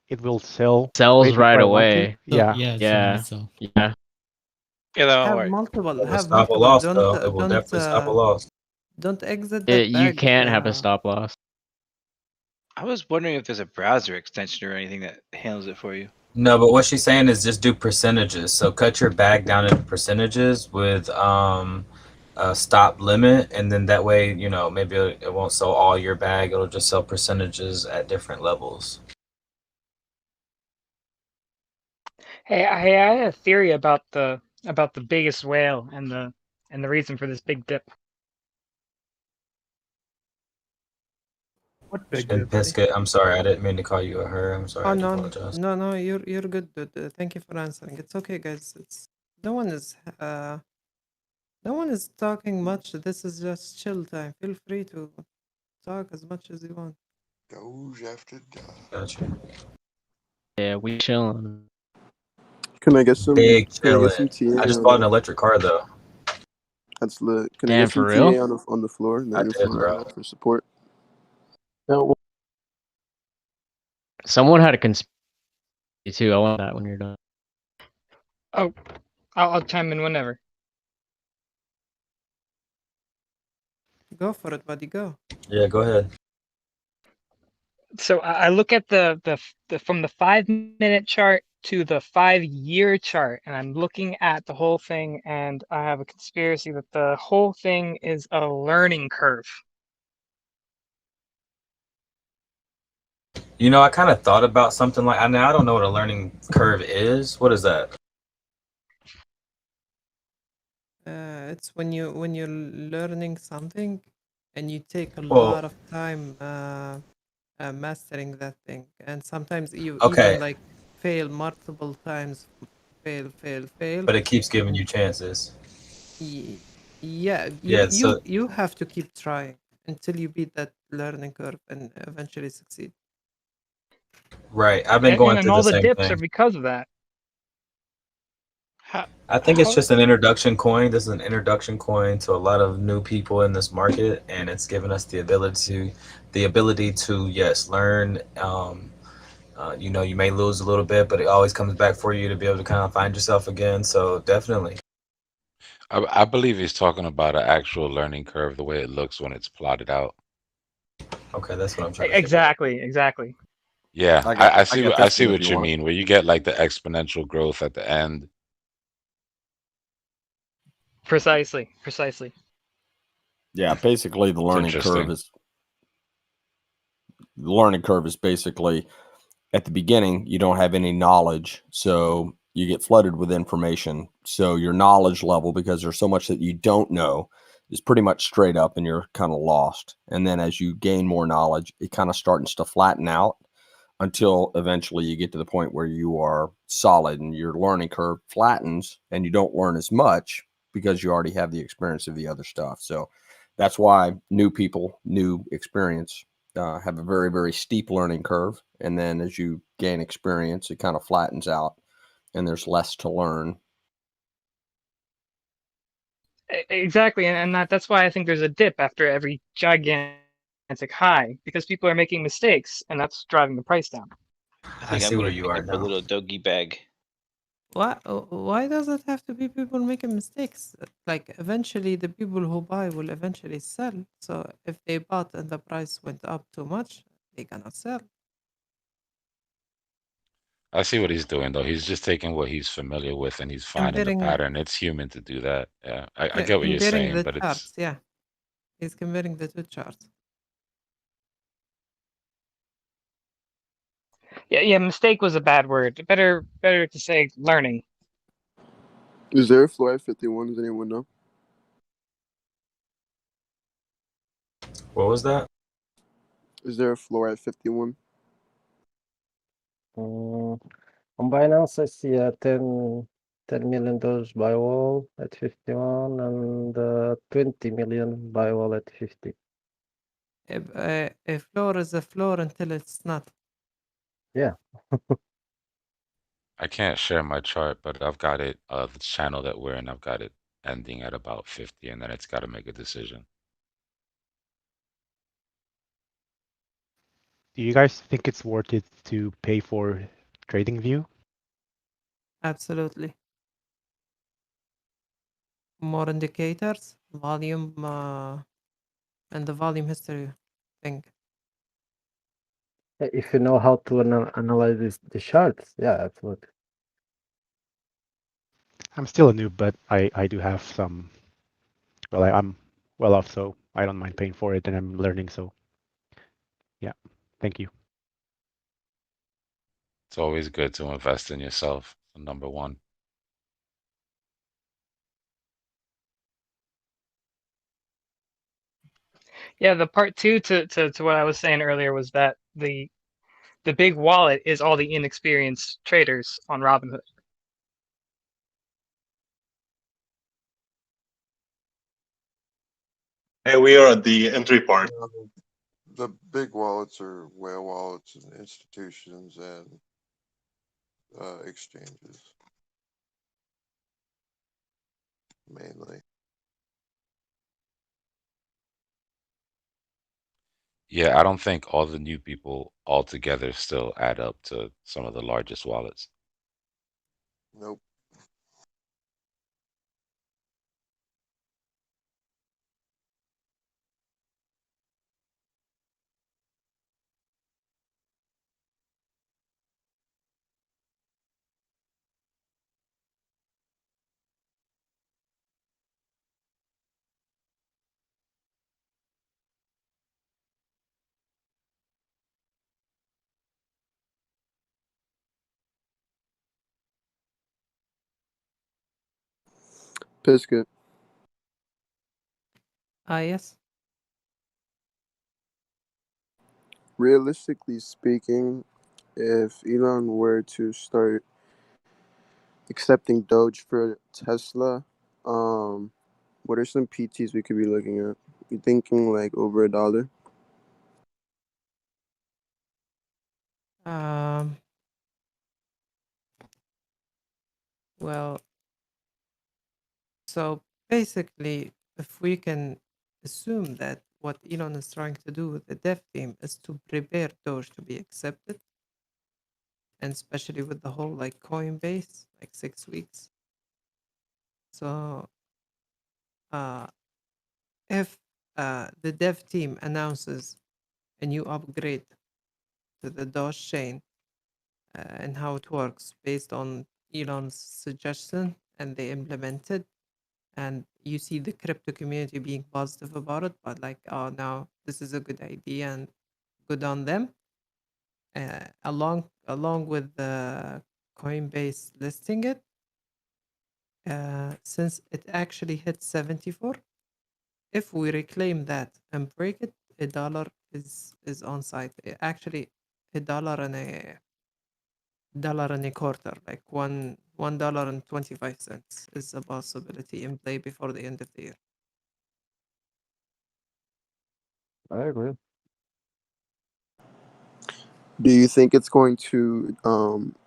it will sell sells right before right I want to? away. Yeah. Yeah, yeah. Yeah, that won't Have work. multiple. it'll Have stop a multiple. loss though. It will definitely stop a loss. Don't exit that You bag. can't have a stop loss. I was wondering if there's a browser extension or anything that handles it for you. No, but what she's saying is just do percentages. So cut your bag down into percentages with a stop limit, and then that way, you know, maybe it won't sell all your bag. It'll just sell percentages at different levels. Hey, I had a theory about the biggest whale and the reason for this big dip. What big And dip, buddy? Biscuit, I'm sorry, I didn't mean to call you a her. I'm sorry, Oh I do no, apologize. no, you're good, dude. Thank you for answering. It's okay, guys. It's no one is talking much. This is just chill time. Feel free to talk as much as you want. Doge after Doge. Gotcha. Yeah, we chilling. Can I get some? Big Can I get chillin'. some TA I just on bought an the? electric car though. That's lit. Can I Damn, get some for real? TA on the floor, I negative did, 1 bro. for support? No, Someone had a conspiracy too. I want that when you're done. Oh, I'll chime in whenever. Go for it, buddy. Go. Yeah, go ahead. So I look at the from the 5-minute chart to the 5-year chart, and I'm looking at the whole thing, and I have a conspiracy that the whole thing is a learning curve. You know, I kind of thought about something like I mean, I don't know what a learning curve is. What is that? It's when you're learning something, and you take a Well, lot of time mastering that thing, and sometimes you even okay, like fail multiple times, fail. but it keeps giving you chances. Yeah, Yeah, so you have to keep trying until you beat that learning curve and eventually succeed. right. I've been going And through all the the same dips are thing. because of that. I think it's How, just an introduction coin. This is an introduction coin to a lot of new people in this market, and it's given us the ability to yes, learn. You know, you may lose a little bit, but it always comes back for you to be able to kind of find yourself again. So definitely. I believe he's talking about an actual learning curve, the way it looks when it's plotted out. Okay, that's what I'm trying to figure out. exactly. Yeah, I got I this see one if what you you want. mean, where you get like the exponential growth at the end. Precisely. Yeah, basically It's interesting. the learning curve is basically at the beginning you don't have any knowledge, so you get flooded with information. So your knowledge level, because there's so much that you don't know, is pretty much straight up, and you're kind of lost. And then as you gain more knowledge, it kind of starts to flatten out until eventually you get to the point where you are solid and your learning curve flattens and you don't learn as much because you already have the experience of the other stuff. So that's why new people, new experience, have a very, very steep learning curve. And then as you gain experience, it kind of flattens out and there's less to learn. Exactly, and that's why I think there's a dip after every gigantic high, because people are making mistakes, and that's driving the price down. I think I'm gonna pick up a little doggy bag. Why does it have to be people making mistakes? Like eventually the people who buy will eventually sell. So if they bought and the price went up too much, they gonna sell. I see what he's doing though. He's just taking what he's familiar with and he's finding the Comparing, pattern. It's human to do that. Yeah, I yeah, get what you're comparing saying, the but it's charts. Yeah, he's comparing the two charts. Yeah, mistake was a bad word. Better to say learning. Is there a floor at 51? Does anyone know? What was that? Is there a floor at 51? On Binance, I see a 10 million Doge buy wall at 51 and 20 million buy wall at 50. A floor is a floor until it's not. Yeah. I can't share my chart, but I've got it, the channel that we're in, I've got it ending at about 50, and then it's got to make a decision. Do you guys think it's worth it to pay for TradingView? Absolutely. More indicators, volume, and the volume history thing. If you know how to analyze the charts, yeah, absolutely. I'm still a noob, but I do have some. Well, I'm well off, so I don't mind paying for it, and I'm learning. So, yeah, thank you. It's always good to invest in yourself, number one. Yeah, the part two to what I was saying earlier was that the big wallet is all the inexperienced traders on Robinhood. Hey, we are at the entry part. The big wallets are whale wallets and institutions and exchanges mainly. Yeah, I don't think all the new people altogether still add up to some of the largest wallets. Nope. Biscuit. Yes. Realistically speaking, if Elon were to start accepting Doge for Tesla, what are some PTs we could be looking at? You thinking like over $1? Well, so basically, if we can assume that what Elon is trying to do with the dev team is to prepare Doge to be accepted, and especially with the whole like Coinbase, like 6 weeks. So, if the dev team announces a new upgrade to the Doge chain and how it works based on Elon's suggestion, and they implemented. And you see the crypto community being positive about it, but like, oh, now this is a good idea and good on them. Along with the Coinbase listing it, since it actually hit 74, if we reclaim that and break it, $1 is on site. Actually, $1.25, like $1.25 is a possibility in play before the end of the year. I agree. Do you think it's going to,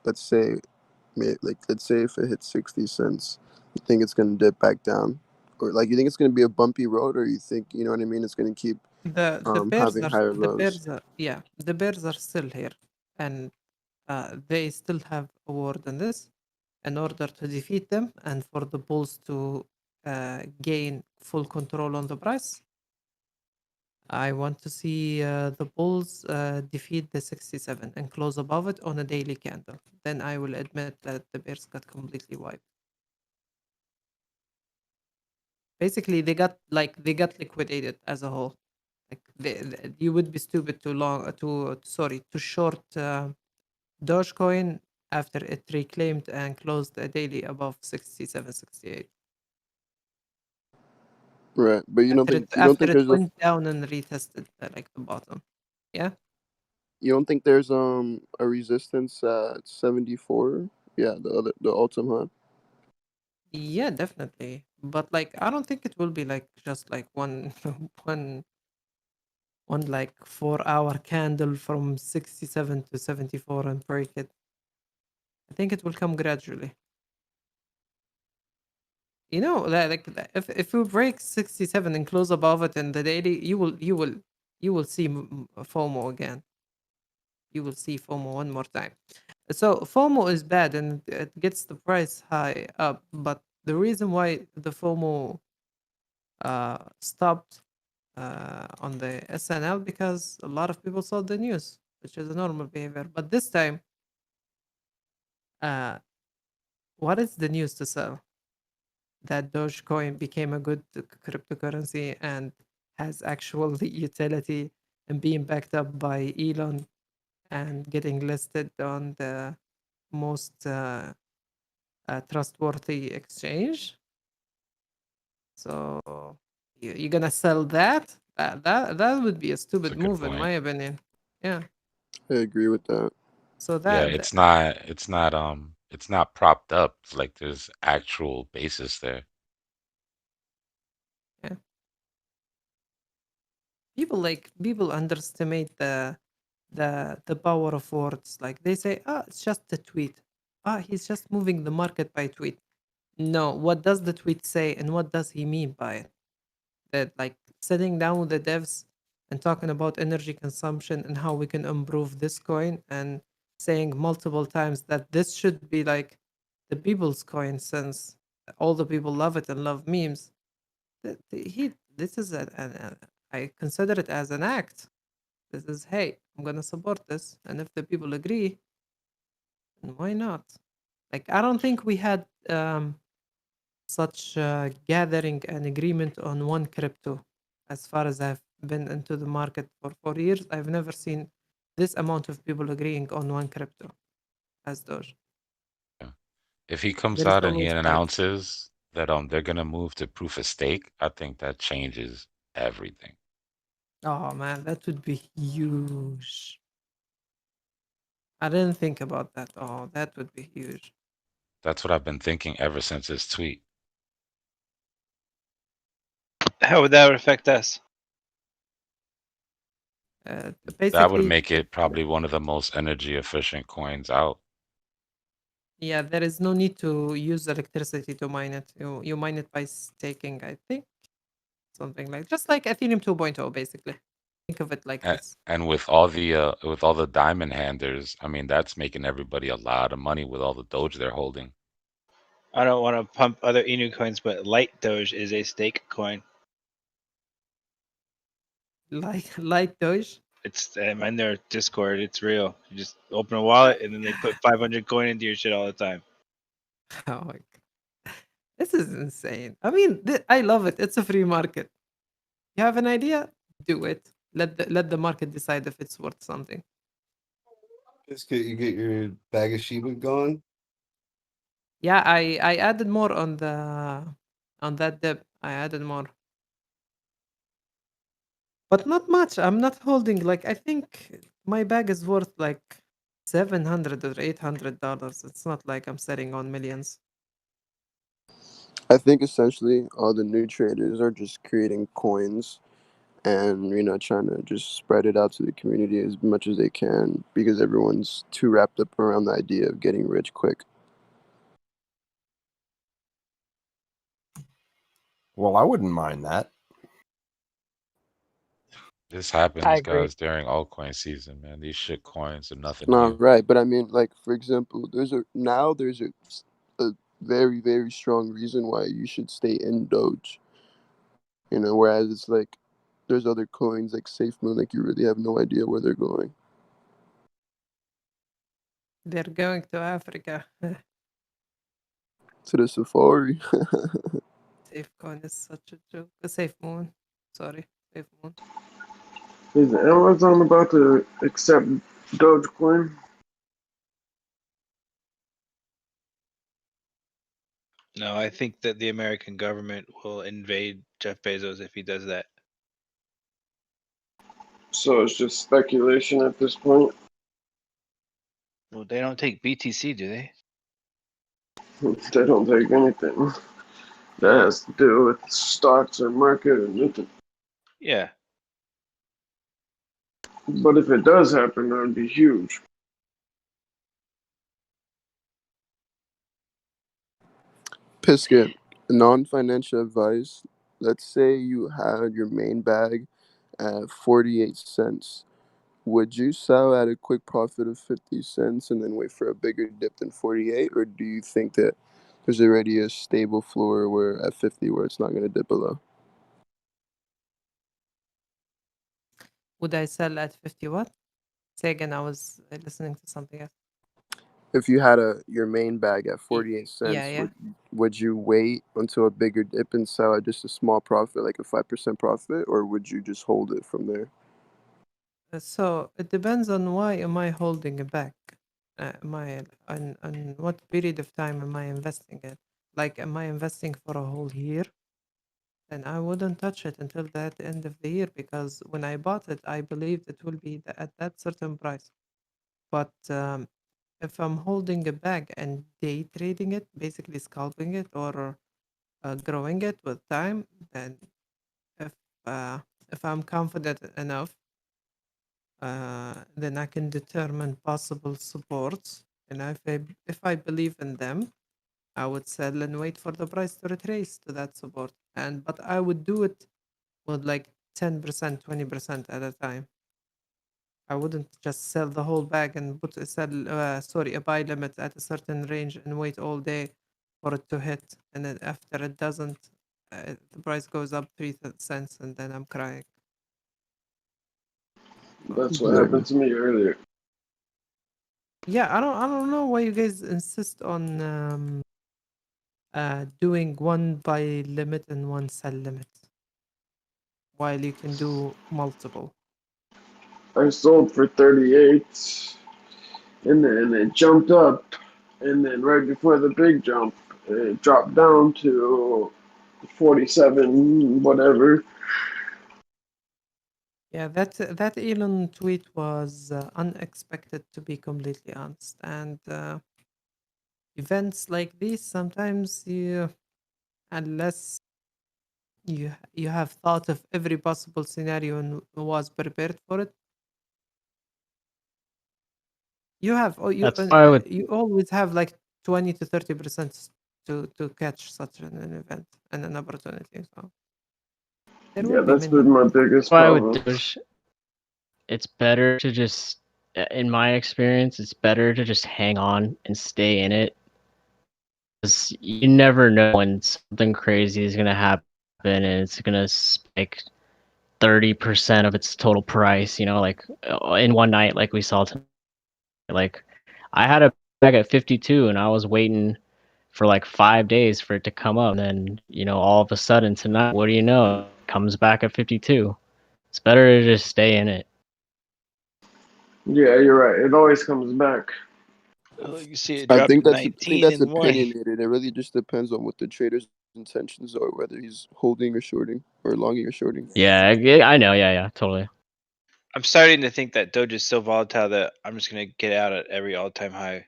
let's say, let's say if it hits 60 cents, you think it's going to dip back down, or like you think it's going to be a bumpy road, or you think, you know what I mean, it's going to keep having higher lows? The bears are still here, and they still have a word on this. In order to defeat them and for the bulls to gain full control on the price, I want to see the bulls defeat the 67 and close above it on a daily candle. Then I will admit that the bears got completely wiped. Basically, they got liquidated as a whole. Like you would be stupid to short Dogecoin after it reclaimed and closed a daily above 67, 68. Right, but you don't After think it there's went down and retested like the bottom. Yeah. you don't think there's a resistance at 74? Yeah, the all-time high. Yeah, definitely. But like I don't think it will be like just like one one like 4 hour candle from 67 to 74 and break it. I think it will come gradually. You know, if you break 67 and close above it in the daily, you will see FOMO again. You will see FOMO one more time. So FOMO is bad and it gets the price high up. But the reason why the FOMO stopped on the SNL, because a lot of people saw the news, which is a normal behavior. But this time, uh, what is the news to sell? That Dogecoin became a good cryptocurrency and has actual utility and being backed up by Elon and getting listed on the most trustworthy exchange. So you're gonna sell that? That would be a stupid good move, in my point. opinion. Yeah. I agree with that. So Yeah, that it's not propped up. It's like there's actual basis there. yeah. People underestimate the power of words. Like they say, it's just a tweet. He's just moving the market by tweet. No, what does the tweet say and what does he mean by it? That like sitting down with the devs and talking about energy consumption and how we can improve this coin, and saying multiple times that this should be like the people's coin, since all the people love it and love memes. This is I consider it as an act. This is, hey, I'm gonna support this, and if the people agree, then why not? Like I don't think we had such gathering and agreement on one crypto. As far as I've been into the market for 4 years, I've never seen this amount of people agreeing on one crypto as Doge. If he comes There is out and he always fight. announces that they're gonna move to proof of stake, I think that changes everything. Oh man, that would be huge. I didn't think about that. Oh, that would be huge. That's what I've been thinking ever since his tweet. How would that affect us? That would Basically, make it probably one of the most energy efficient coins out. yeah, there is no need to use electricity to mine it. You mine it by staking, I think. Something like just like Ethereum 2.0, basically. Think of it like this. And with all the diamond handers, I mean that's making everybody a lot of money with all the Doge they're holding. I don't want to pump other Inu coins, but Light Doge is a stake coin. Like Doge? It's in their Discord. It's real. You just open a wallet and then they put 500 coin into your shit all the time. Oh my god, this is insane. I mean, I love it. It's a free market. You have an idea? Do it. Let the market decide if it's worth something. Just you get your bag of Shiba going. Yeah, I added more on that dip. I added more. But not much. I'm not holding like I think my bag is worth like $700 or $800. It's not like I'm sitting on millions. I think essentially all the new traders are just creating coins and trying to just spread it out to the community as much as they can because everyone's too wrapped up around the idea of getting rich quick. Well, I wouldn't mind that. This I happens, agree. guys, during altcoin season, man. These shit coins are nothing Not new. right, but I mean, like for example, there's a very very strong reason why you should stay in Doge. Whereas it's like there's other coins like SafeMoon, like you really have no idea where they're going. They're going to Africa. To the safari. SafeCoin is such a joke. SafeMoon. Sorry, SafeMoon. Is Amazon about to accept Dogecoin? No, I think that the American government will invade Jeff Bezos if he does that. So it's just speculation at this point. Well, they don't take BTC, do they? They don't take anything that has to do with stocks or market or nothing. Yeah. But if it does happen, that would be huge. Pisket, non-financial advice. Let's say you had your main bag at 48 cents. Would you sell at a quick profit of 50 cents and then wait for a bigger dip than 48? Or do you think that there's already a stable floor where at 50 where it's not going to dip below? Would I sell at 50 what? Say again, I was listening to something else. If you had your main bag at 48 Yeah, cents, yeah. would you wait until a bigger dip and sell at just a small profit, like a 5% profit, or would you just hold it from there? So it depends on why am I holding it back? Am I on what period of time am I investing it? Like, am I investing for a whole year? Then I wouldn't touch it until the end of the year because when I bought it, I believed it will be at that certain price. But if I'm holding it back and day trading it, basically scalping it or growing it with time, then if uh, if I'm confident enough, then I can determine possible supports, and if I believe in them, I would sell and wait for the price to retrace to that support. But I would do it with like 10%, 20% at a time. I wouldn't just sell the whole bag and a buy limit at a certain range and wait all day for it to hit, and then after it doesn't, the price goes up 3 cents, and then I'm crying. That's what happened to me earlier. Yeah, I don't know why you guys insist on doing one buy limit and one sell limit while you can do multiple. I sold for 38, and then it jumped up, and then right before the big jump, it dropped down to 47, whatever. Yeah, that Elon tweet was unexpected, to be completely honest. And events like these, sometimes unless you have thought of every possible scenario and was prepared for it, That's why I would. you always have like 20 to 30% to catch such an event and an opportunity. So there will Yeah, be that's many. been my biggest That's why I would problem. Doge. It's better to just, in my experience, it's better to just hang on and stay in it. 'Cause you never know when something crazy is gonna happen and it's gonna spike 30% of its total price, you know, like in one night, like we saw tonight. Like I had a bag at 52 and I was waiting for like 5 days for it to come up. And then, you know, all of a sudden tonight, what do you know? It comes back at 52. It's better to just stay in it. Yeah, you're right. It always comes back. You see it I drop think to that's 19 in the morning. opinionated. It really just depends on what the trader's intentions are, whether he's holding or shorting, or longing or shorting. Yeah, I know. Yeah, totally. I'm starting to think that Doge is so volatile that I'm just gonna get out at every all-time high.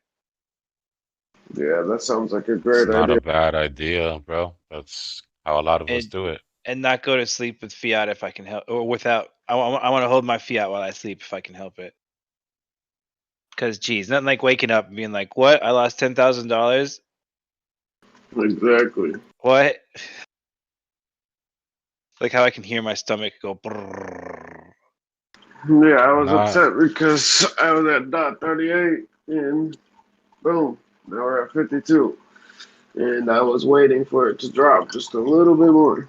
Yeah, that sounds like a It's great not idea. a bad idea, bro. That's how a lot of us And do it. and not go to sleep with fiat if I can help, or without. I want to hold my fiat while I sleep if I can help it. Because geez, nothing like waking up and being like, "What? I lost $10,000." Exactly. What? Like how I can hear my stomach go. Brrr. Yeah, I was Not upset because I was at dot 38 and boom, now we're at 52. And I was waiting for it to drop just a little bit more.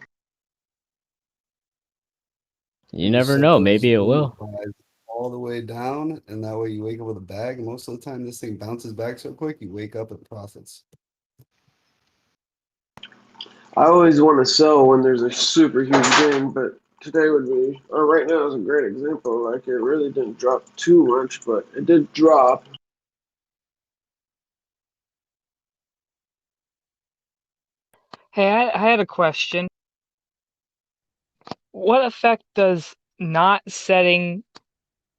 You Just never set know. those Maybe it limit will. buys all the way down, and that way you wake up with a bag. And most of the time, this thing bounces back so quick, you wake up with profits. I always want to sell when there's a super huge gain, but today would be, or right now is a great example. Like it really didn't drop too much, but it did drop. Hey, I had a question. What effect does not setting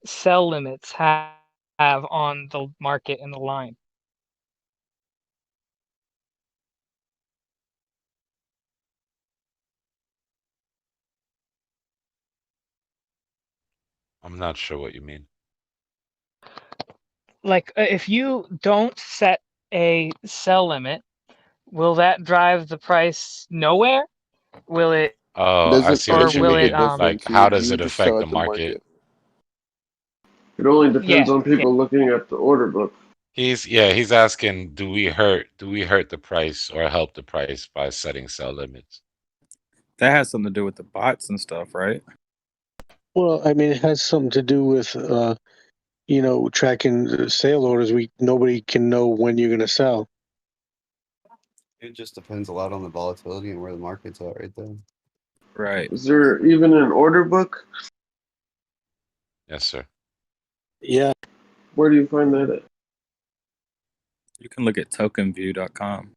sell limits have on the market and the line? I'm not sure what you mean. Like, if you don't set a sell limit, will that drive the price nowhere? Will it, Oh, I Doesn't see or what you doesn't will make a it, mean. Like, difference. how does You it just sell affect the at the market? market. It only depends yeah, on yeah. people looking at the order book. He's asking, do we hurt the price or help the price by setting sell limits? That has something to do with the bots and stuff, right? Well, I mean, it has something to do with you know, tracking the sale orders. Nobody can know when you're going to sell. It just depends a lot on the volatility and where the market's at right there. Right. Is there even an order book? Yes, sir. Yeah. Where do you find that at? You can look at tokenview.com.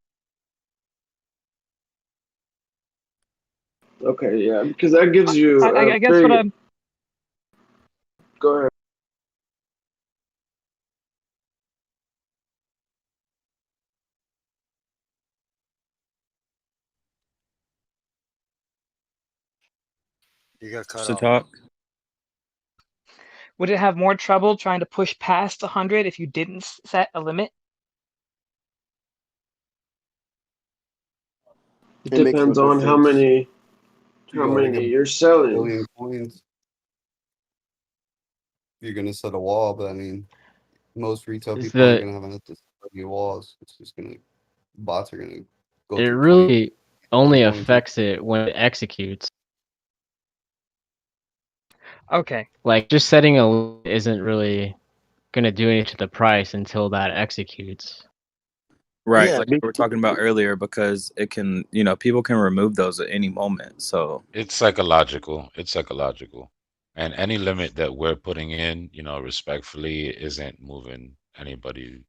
Okay, yeah, because that gives you a I guess what big. I'm Go ahead. You got cut To off. talk. would it have more trouble trying to push past 100 if you didn't set a limit? It It makes no depends on difference. how You gotta many get you're a selling. billion coins. You're gonna set a wall, but I mean, most retail Is people aren't the gonna have enough to set any walls. It's just gonna bots are gonna go it through 20 really only coins. affects it when it executes. Okay. Like just setting a limit isn't really gonna do anything to the price until that executes. Right. Yeah. Like we were talking about earlier, because it can, people can remove those at any moment. So It's psychological. It's psychological. And any limit that we're putting in, respectfully isn't moving anybody,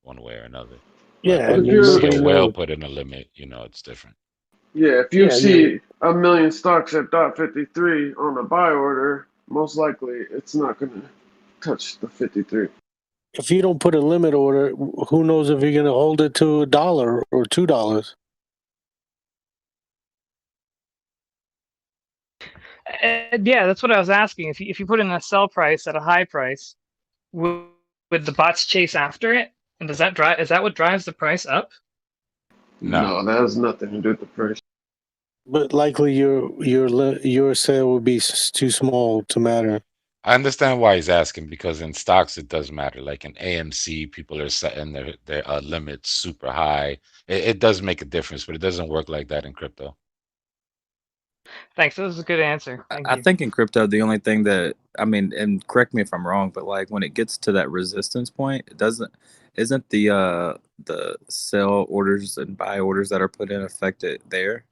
one way or another. But Yeah. I But if when you mean, see a you're, nobody whale knows. put in a limit, it's different. yeah, if you Yeah. I mean, see a million stocks at dot 53 on a buy order, most likely it's not gonna touch the 53. if you don't put a limit order, who knows if you're going to hold it to $1 or $2? Yeah, that's what I was asking. If you put in a sell price at a high price, would the bots chase after it? And does that drive? Is that what drives the price up? No. No, that has nothing to do with the price. But likely your sale would be too small to matter. I understand why he's asking, because in stocks it does matter. Like in AMC, people are setting their limits super high. It does make a difference, but it doesn't work like that in crypto. Thanks. That was a good answer. Thank I you. think in crypto, the only thing that I mean, and correct me if I'm wrong, but like when it gets to that resistance point, isn't the sell orders and buy orders that are put in affected there?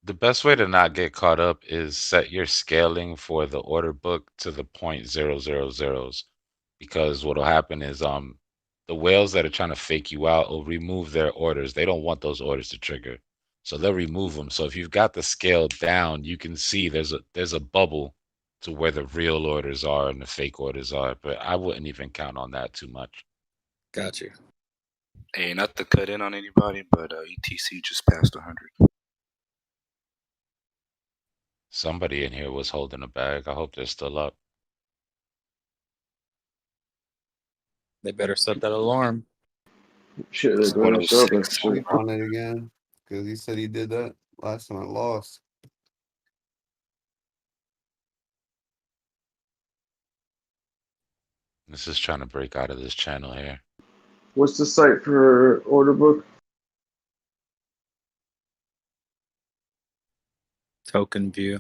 The best way to not get caught up is set your scaling for the order book to the 0.000s, because what'll happen is the whales that are trying to fake you out will remove their orders. They don't want those orders to trigger. So they'll remove them. So if you've got the scale down, you can see there's a bubble to where the real orders are and the fake orders are, but I wouldn't even count on that too much. Got you. Hey, not to cut in on anybody, but ETC just passed 100. Somebody in here was holding a bag. I hope they're still up. They better set that alarm. Shit, they're It's going to sell that 106. shit. Sleep on it again because he said he did that last time I lost. This is trying to break out of this channel here. What's the site for order book? Token view.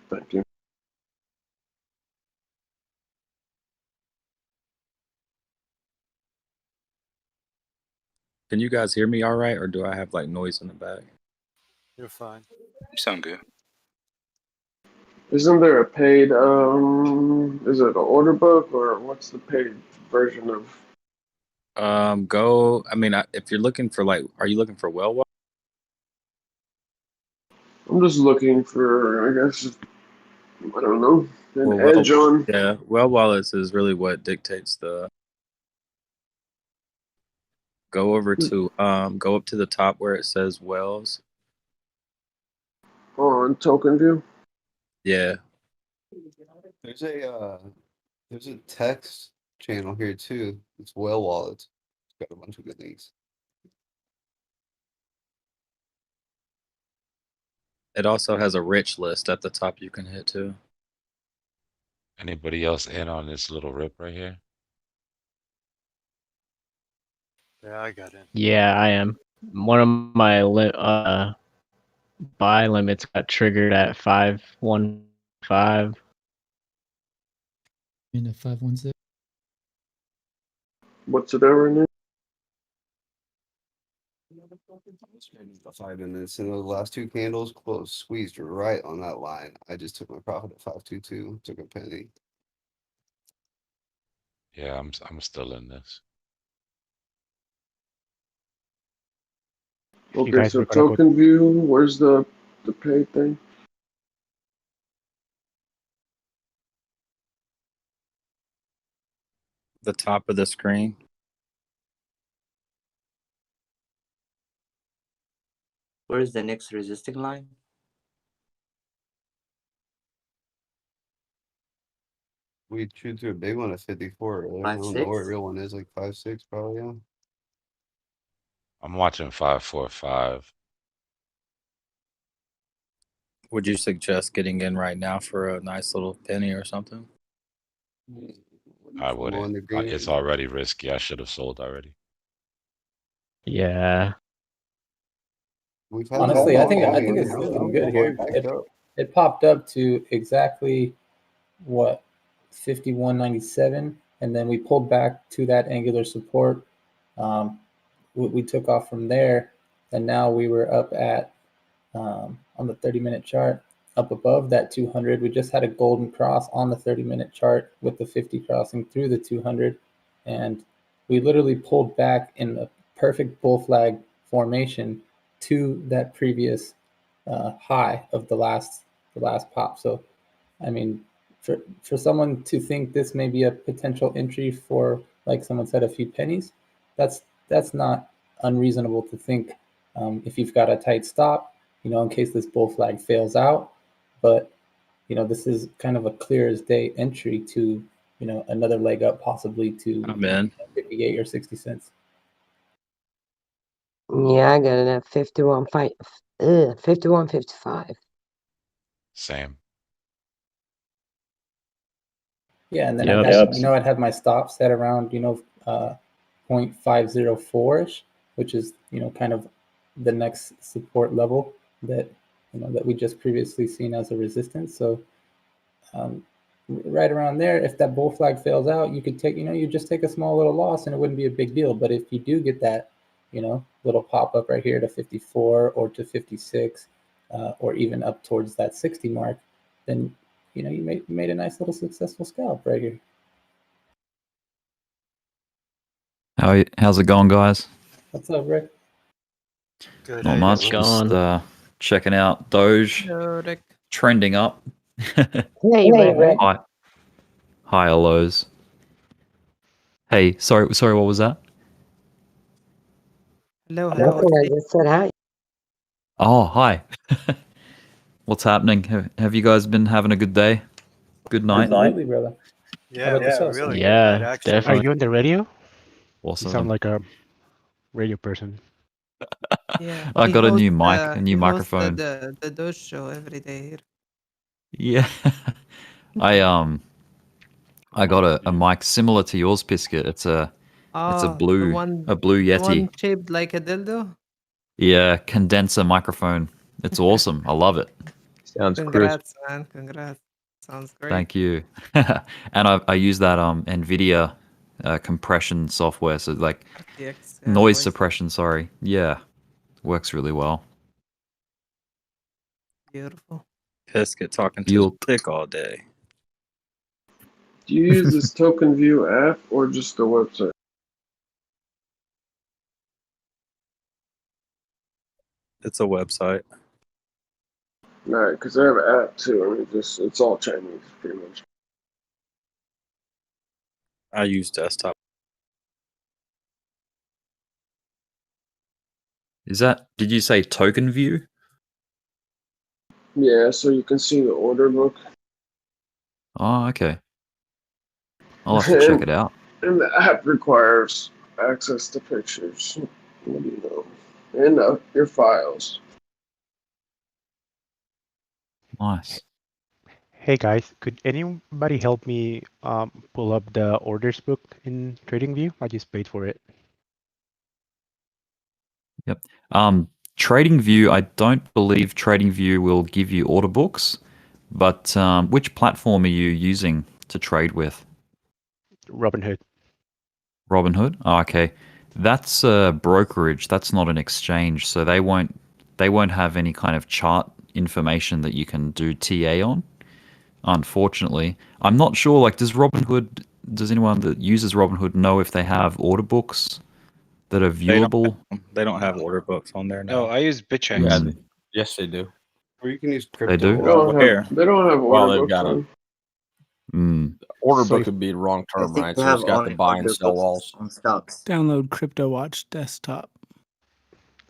Thank you. Can you guys hear me all right, or do I have like noise in the back? You're fine. You sound good. Isn't there a paid, is it an order book or what's the paid version of? Go. I mean, if you're looking for like, are you looking for well? I'm just looking for, I guess, I don't know, an Well, edge on. yeah, well wallets is really what dictates the. Go over to go up to the top where it says wells. On token view. Yeah. There's a text channel here too. It's Well Wallets. It's got a bunch of good links. It also has a rich list at the top you can hit too. Anybody else in on this little rip right here? Yeah, I got in. Yeah, I am. One of my buy limits got triggered at 515. In a 516. What's it ever in? 5 minutes, and the last two candles closed, squeezed right on that line. I just took my profit at 522, took a penny. Yeah, I'm still in this. Okay, so token view, where's the paid thing? The top of the screen. Where's the next resisting line? We chewed through a big one at 54 earlier. I don't know where a real one is, like 5.6 probably, yeah. I'm watching 545. Would you suggest getting in right now for a nice little penny or something? I wouldn't. It's already risky. I should have sold already. Yeah. Honestly, I think it's looking good here. It popped up to exactly what 51.97, and then we pulled back to that angular support. We took off from there, and now we were up at on the 30-minute chart, up above that 200. We just had a golden cross on the 30-minute chart with the 50 crossing through the 200, and we literally pulled back in a perfect bull flag formation to that previous high of the last pop. So, I mean, for someone to think this may be a potential entry for, like someone said, a few pennies, that's not unreasonable to think. If you've got a tight stop, in case this bull flag fails out, but this is kind of a clear as day entry to another leg up, possibly to 58 or 60 cents. Yeah, I got it at 51.55. Same. Yeah, and then Yep. I'd have my stop set around 0.504ish, which is kind of the next support level that that we just previously seen as a resistance. So right around there, if that bull flag fails out, you could take you just take a small little loss and it wouldn't be a big deal. But if you do get that little pop up right here to 54 or to 56 or even up towards that 60 mark, then you made a nice little successful scalp right here. How's it going, guys? What's up, Rick? Good. Not much. Just checking out Doge Hello, Rick. trending up. Hey, Rick. High or lows. Hey, sorry, what was that? Hello, Nothing, I just said hi. Oh, hi. What's happening? Have you guys been having a good day? Good night? Absolutely, brother. Yeah, really good Yeah, night, actually. Are definitely. you on the radio? Awesome. You sound like a radio person. Yeah, I he got a hosts, new mic, a new he hosts microphone. the Doge show every day here. Yeah. I got a mic similar to yours, Pisket. It's a The blue one Yeti. shaped like a dildo. Yeah, condenser microphone. It's awesome. I love it. Sounds Congrats, man. Congrats. Sounds great. Thank you. And I use that NVIDIA compression software, so like RTX, noise suppression. Sorry. Yeah, works really well. Beautiful. Biscuit talking to his You'll dick all day. Do you use this Token View app or just the website? It's a website. Alright, because I have an app too, and it's all Chinese, pretty much. I use desktop. Is that? Did you say Token View? Yeah, so you can see the order book. Oh, okay. I'll have to check it out. And the app requires access to pictures. What do you know? And your files. Nice. Hey guys, could anybody help me pull up the orders book in TradingView? I just paid for it. Yep. TradingView, I don't believe TradingView will give you order books, but which platform are you using to trade with? Robinhood. Robinhood? Oh, okay. That's a brokerage. That's not an exchange, so they won't have any kind of chart information that you can do TA on. Unfortunately, I'm not sure. Like, does anyone that uses Robinhood know if they have order books that are viewable? They don't have order books on there now. No, I use BitCheck. Yeah, yes, they do. Or you can use They crypto. do? They don't have Well, order they've books got on. Order So book would be the wrong I term, think right? they So it's have got the buy and order sell books walls. on stocks. Download CryptoWatch desktop.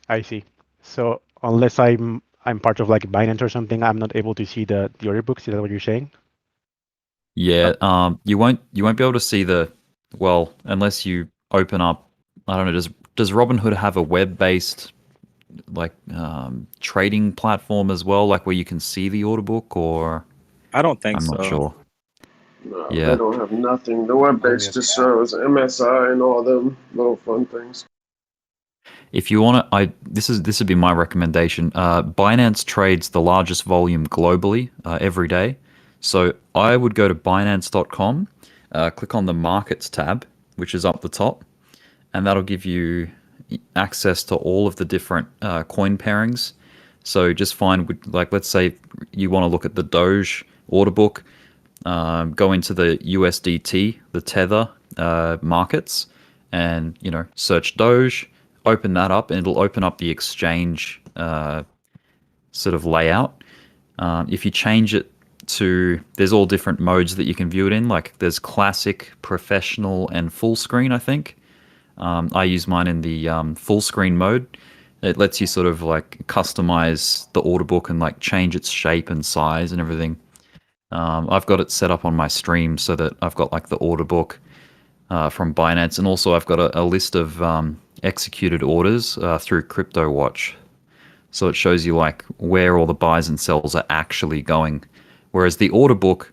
I see. So unless I'm part of like Binance or something, I'm not able to see the order books. Is that what you're saying? Yeah. You won't be able to see unless you open up. I don't know. Does Robinhood have a web-based trading platform as well, like where you can see the order book? Or I don't think I'm so. not sure. No, Yeah. they don't have nothing. The web base just shows MSI and all them little fun things. If you want to, this would be my recommendation. Binance trades the largest volume globally every day, so I would go to Binance.com, click on the Markets tab, which is up the top, and that'll give you access to all of the different coin pairings. So just find, like, let's say you want to look at the Doge order book, go into the USDT, the Tether markets, and search Doge. Open that up, and it'll open up the exchange sort of layout. If you change it to, there's all different modes that you can view it in. Like there's classic, professional, and full screen, I think. I use mine in the full screen mode. It lets you sort of like customize the order book and like change its shape and size and everything. I've got it set up on my stream so that I've got like the order book from Binance, and also I've got a list of executed orders through CryptoWatch. So it shows you like where all the buys and sells are actually going. Whereas the order book,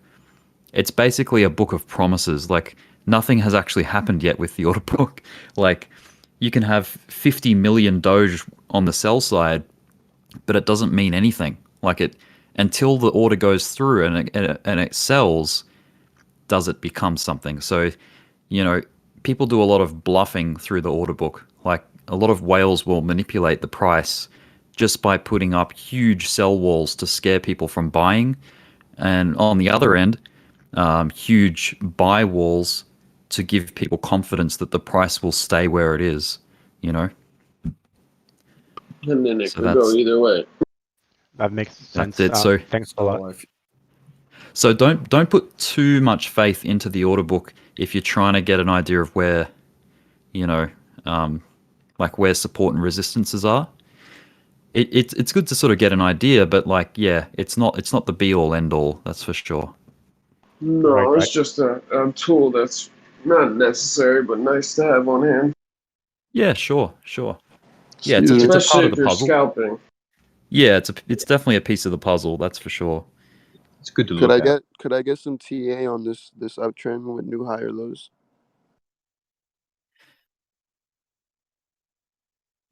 it's basically a book of promises. Like nothing has actually happened yet with the order book. Like, you can have 50 million Doge on the sell side, but it doesn't mean anything. Like, it until the order goes through and it sells, does it become something? So, people do a lot of bluffing through the order book. Like, a lot of whales will manipulate the price just by putting up huge sell walls to scare people from buying, and on the other end, huge buy walls to give people confidence that the price will stay where it is. And then it So could go that's either way. That makes sense. it. So Thanks a lot. So don't put too much faith into the order book if you're trying to get an idea of where, like where support and resistances are. It's good to sort of get an idea, but it's not the be all end all. That's for sure. No, it's just a tool that's not necessary, but nice to have on hand. Yeah, sure. Yeah, it's a part Especially of if the you're puzzle. scalping. Yeah, it's definitely a piece of the puzzle. That's for sure. It's good to Could I get some TA on this uptrend with new higher lows?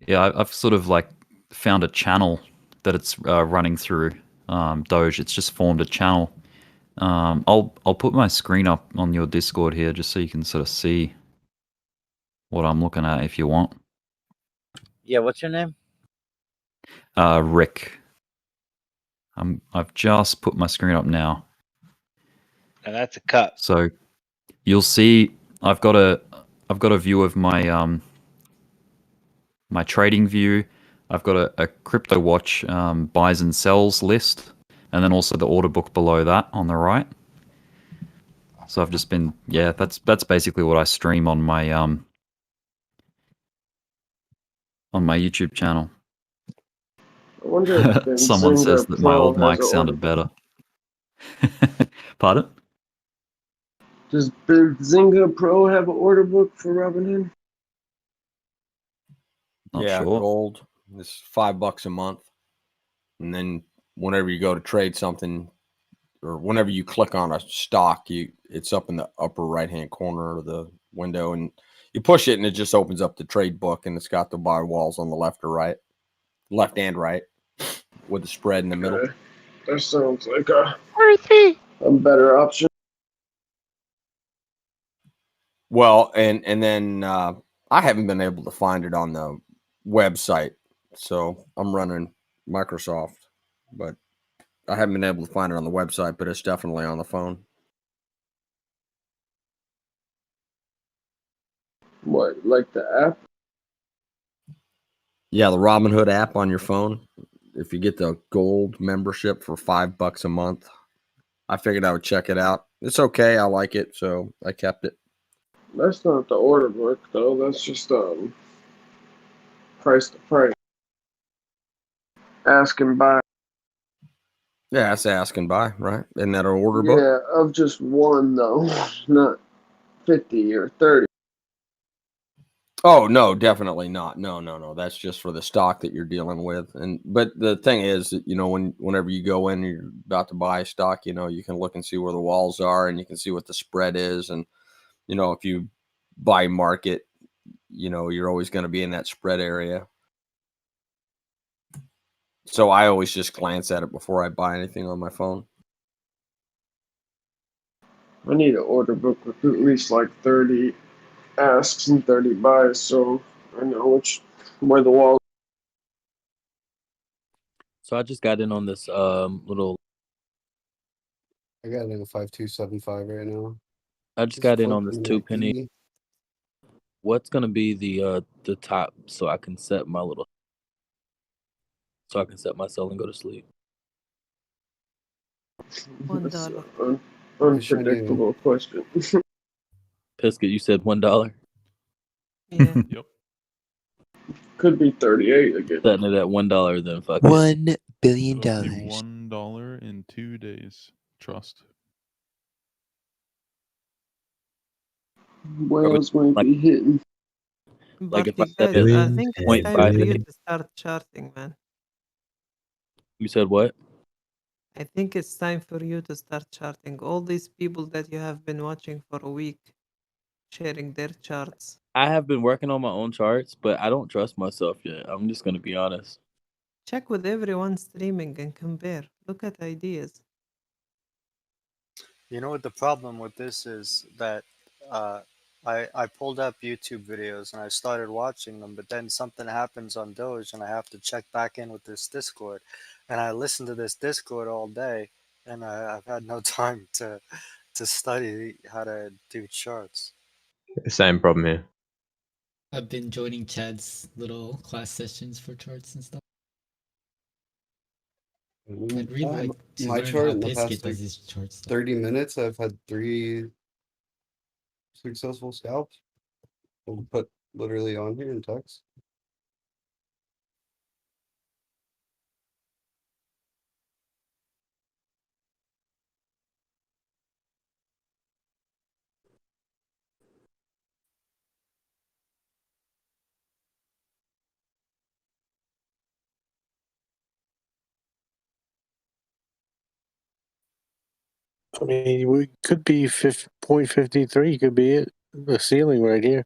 Yeah, I've sort of like found a channel that it's running through Doge. It's just formed a channel. I'll put my screen up on your Discord here just so you can sort of see what I'm looking at if you want. Yeah, what's your name? Rick. I've just put my screen up now. And that's a cut. So you'll see I've got a view of my my trading view. I've got a crypto watch buys and sells list, and then also the order book below that on the right. So I've just been that's basically what I stream on my YouTube channel. I wonder if Someone says Benzinga that my Pro old has mic an sounded order book. better. Pardon? Does Benzinga Pro have an order book for Robinhood? Not yeah, sure. gold is $5 a month, and then whenever you go to trade something, or whenever you click on a stock, it's up in the upper right hand corner of the window, and you push it, and it just opens up the trade book, and it's got the buy walls on the left or right, left and right, with the spread in the middle. Okay. That sounds like a better option. Well, and then I haven't been able to find it on the website, so I'm running Microsoft, but I haven't been able to find it on the website, but it's definitely on the phone. What, like the app? Yeah, the Robinhood app on your phone. If you get the gold membership for $5 a month, I figured I would check it out. It's okay. I like it, so I kept it. That's not the order book though. That's just price to price. Ask and buy. Yeah, that's ask and buy, right? Isn't that an order book? Yeah, of just one though, not 50 or 30. Oh no, definitely not. No. That's just for the stock that you're dealing with. But the thing is, whenever you go in and you're about to buy a stock, you can look and see where the walls are, and you can see what the spread is, and if you buy market, you're always going to be in that spread area. So I always just glance at it before I buy anything on my phone. I need an order book with at least like 30 asks and 30 buys, so I know where the wall. So I just got in on this little. I got it in a 5275 right now. I just got in on this 2 penny. What's gonna be the top so I can set my little. So I can set myself and go to sleep. $1. Unpredictable question. Pisket, you said $1. Yeah. Yep. Could be 38 again. Setting it at $1, then fuck it. $1 billion. It'll be $1 in 2 days. Trust. Whales might be hitting. Like if I Barty, set guys, it I at think it's time for you 0.5. to start charting, man. You said what? I think it's time for you to start charting. All these people that you have been watching for a week, sharing their charts. I have been working on my own charts, but I don't trust myself yet. I'm just gonna be honest. Check with everyone streaming and compare. Look at ideas. You know what the problem with this is that uh, I pulled up YouTube videos and I started watching them, but then something happens on Doge and I have to check back in with this Discord, and I listen to this Discord all day, and I've had no time to study how to do charts. Same problem here. I've been joining Chad's little class sessions for charts and stuff. I'd really like to My learn chart how in the Biscuit past does his chart stuff. 30 minutes, I've had 3 successful scalps. We'll put literally on here in text. I mean, we could be 0.53 could be it. The ceiling right here.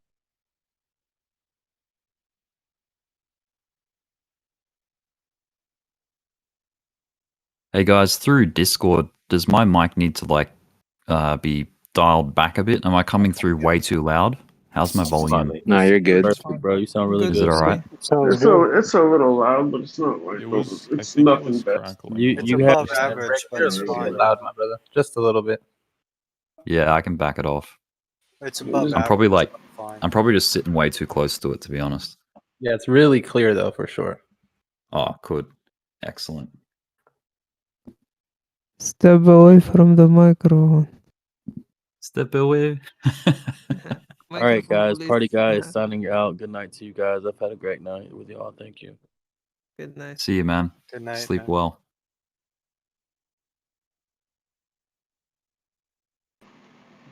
Hey guys, through Discord, does my mic need to like be dialed back a bit? Am I coming through way too loud? How's my volume? No, you're good. Perfect, bro. You sound really Is it good. all right? Sounds It's a little loud, but it's not like It was. I it's think it nothing was bad. crackling. It's You have above average, but it's fine. loud, my brother. Just a little bit. Yeah, I can back it off. It's above I'm probably average, like, but fine. I'm probably just sitting way too close to it, to be honest. Yeah, it's really clear though, for sure. Oh, good. Excellent. Step away from the microphone. Step away. All right, guys. Microphone, Party please. guys, signing out. Good night to you guys. I've had a great night with y'all. Thank you. Good night. See you, man. Good night, Sleep man. well.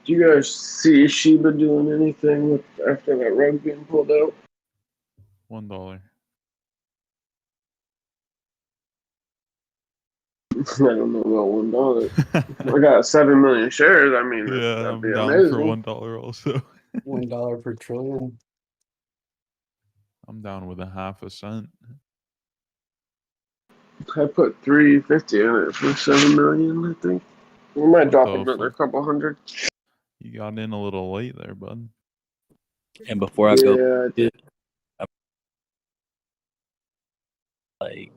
Do you guys see Shiba doing anything with after that rug being pulled out? $1. I don't know about $1. I got 7 million shares. I mean, Yeah, that'd I'm be down amazing. for $1 also. $1 per trillion. I'm down with a half a cent. I put 350 in it for 7 million. I think we might drop the another fuck? couple hundred. You got in a little late there, bud. And before I go, I'm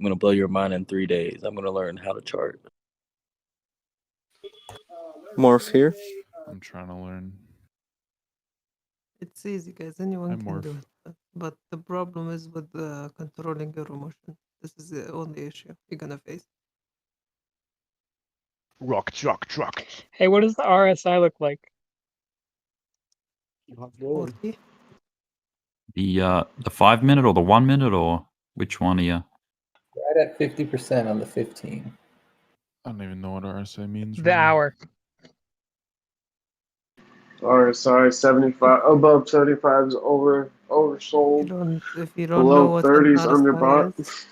gonna blow your mind in 3 days. I'm gonna learn how to chart. Morph here. I'm trying to learn. It's easy, guys. Anyone Hi, can Morph. do it. But the problem is with controlling your emotion. This is the only issue you're gonna face. Rock, truck. Hey, what does the RSI look like? 40. The 5 minute or the 1 minute or which one are you? Right at 50% on the 15. I don't even know what RSA means. The hour. RSI 75 above 75 is oversold. If you don't know Below what 30 an is RSI underbought. is,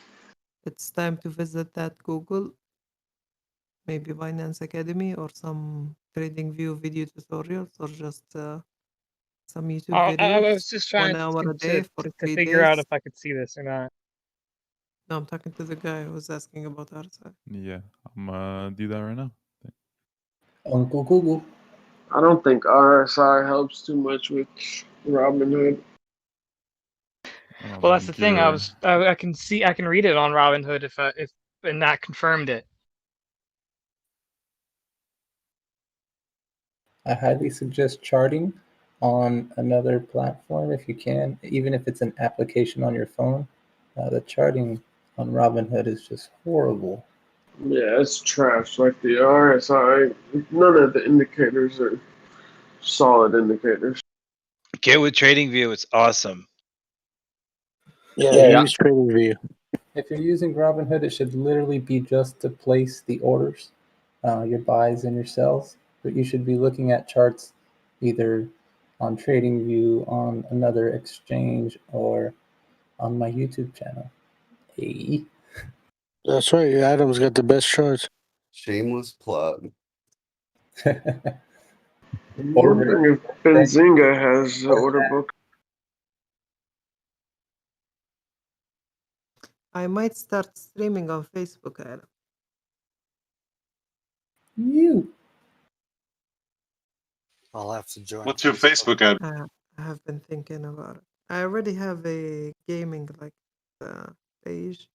it's time to visit that Google, maybe Binance Academy or some TradingView video tutorials or just some YouTube I videos. was just trying 1 hour a day for to 3 figure out days. if I could see this or not. No, I'm talking to the guy who was asking about RSI. Yeah, I'm gonna do that right now. Uncle Google. I don't think RSI helps too much with Robinhood. Well, that's the thing. I can read it on Robinhood if and that confirmed it. I highly suggest charting on another platform if you can, even if it's an application on your phone. The charting on Robinhood is just horrible. Yeah, it's trash. Like the RSI, none of the indicators are solid indicators. Get with TradingView. It's awesome. Yeah, use TradingView. If you're using Robinhood, it should literally be just to place the orders, your buys and your sells. But you should be looking at charts either on TradingView, on another exchange, or on my YouTube channel. Hey. That's right. Adam's got the best charts. Shameless plug. I'm wondering if Benzinga has the order book. I might start streaming on Facebook, Adam. You. I'll have to join. What's your Facebook ad? I have been thinking about it. I already have a gaming page,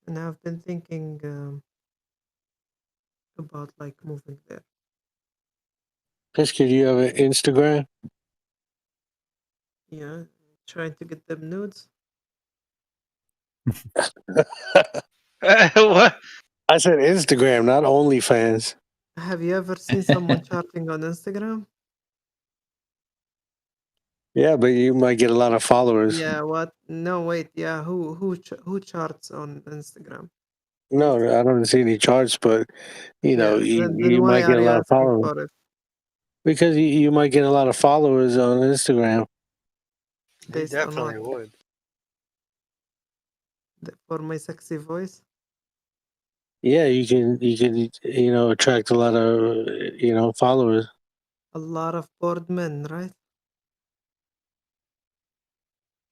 and I've been thinking about moving there. Pisky, do you have an Instagram? Yeah, trying to get them nudes. What? I said Instagram, not OnlyFans. Have you ever seen someone charting on Instagram? Yeah, but you might get a lot of followers. Yeah. What? No, wait. Yeah. Who charts on Instagram? No, I don't see any charts, but you know, Then you why might get are a you lot of asking followers for it? because you might get a lot of followers on Instagram. He Based on definitely what? would. For my sexy voice? Yeah, you can attract a lot of followers. A lot of bored men, right?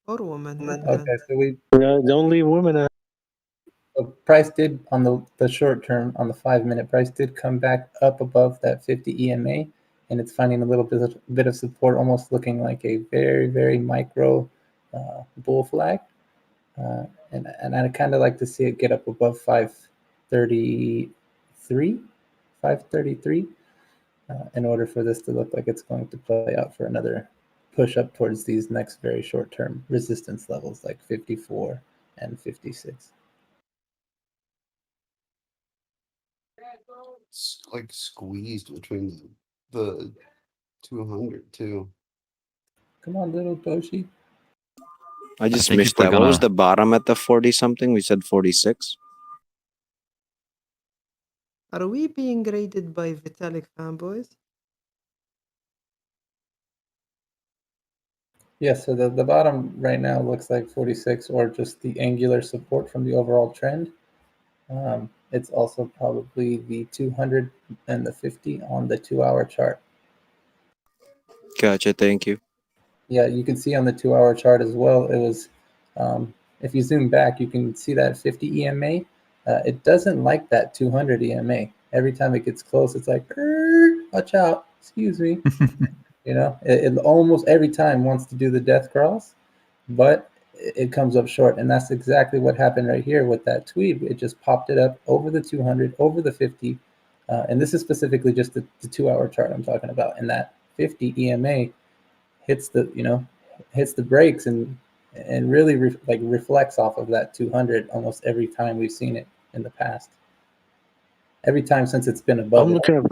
Or women. It Okay, depends. so we Don't leave women out. price did on the short term on the 5 minute price did come back up above that 50 EMA, and it's finding a little bit of support, almost looking like a very very micro bull flag, and I'd kind of like to see it get up above 533 in order for this to look like it's going to play out for another push up towards these next very short term resistance levels like 54 and 56. It's like squeezed between the 200 too. Come on, little Doshi. I just think missed if we're that. What was gonna- the bottom at the 40 something? We said 46. Are we being graded by Vitalik fanboys? Yes, so the bottom right now looks like 46, or just the angular support from the overall trend. It's also probably the 200 and the 50 on the 2-hour chart. Gotcha. Thank you. Yeah, you can see on the 2-hour chart as well. It was, if you zoom back, you can see that 50 EMA. It doesn't like that 200 EMA. Every time it gets close, it's like, watch out, excuse me. It almost every time wants to do the death cross, but it comes up short. And that's exactly what happened right here with that tweet. It just popped it up over the 200, over the 50. And this is specifically just the 2-hour chart I'm talking about. And that 50 EMA hits the brakes and really reflects off of that 200 almost every time we've seen it in the past. Every time since it's been above I'm looking at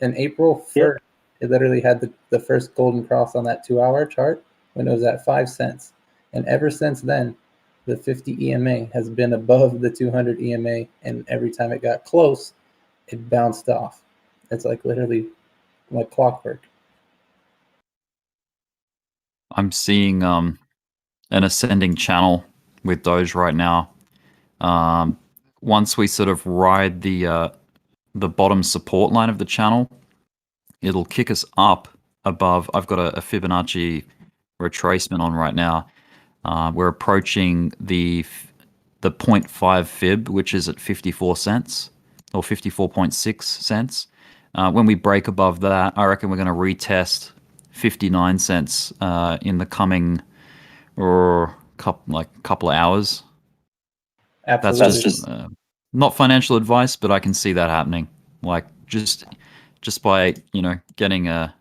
in April 1st, it literally had the first golden cross on that 2-hour chart when it was at 5 cents. And ever since then, the 50 EMA has been above the 200 EMA. And every time it got close, it bounced off. It's like literally like clockwork. I'm seeing an ascending channel with Doge right now. Once we sort of ride the bottom support line of the channel, it'll kick us up above. I've got a Fibonacci retracement on right now. We're approaching the 0.5 fib, which is at 54 cents or 54.6 cents. When we break above that, I reckon we're going to retest 59 cents in the coming couple of hours. Absolutely. That's just not financial advice, but I can see that happening. Like just by getting a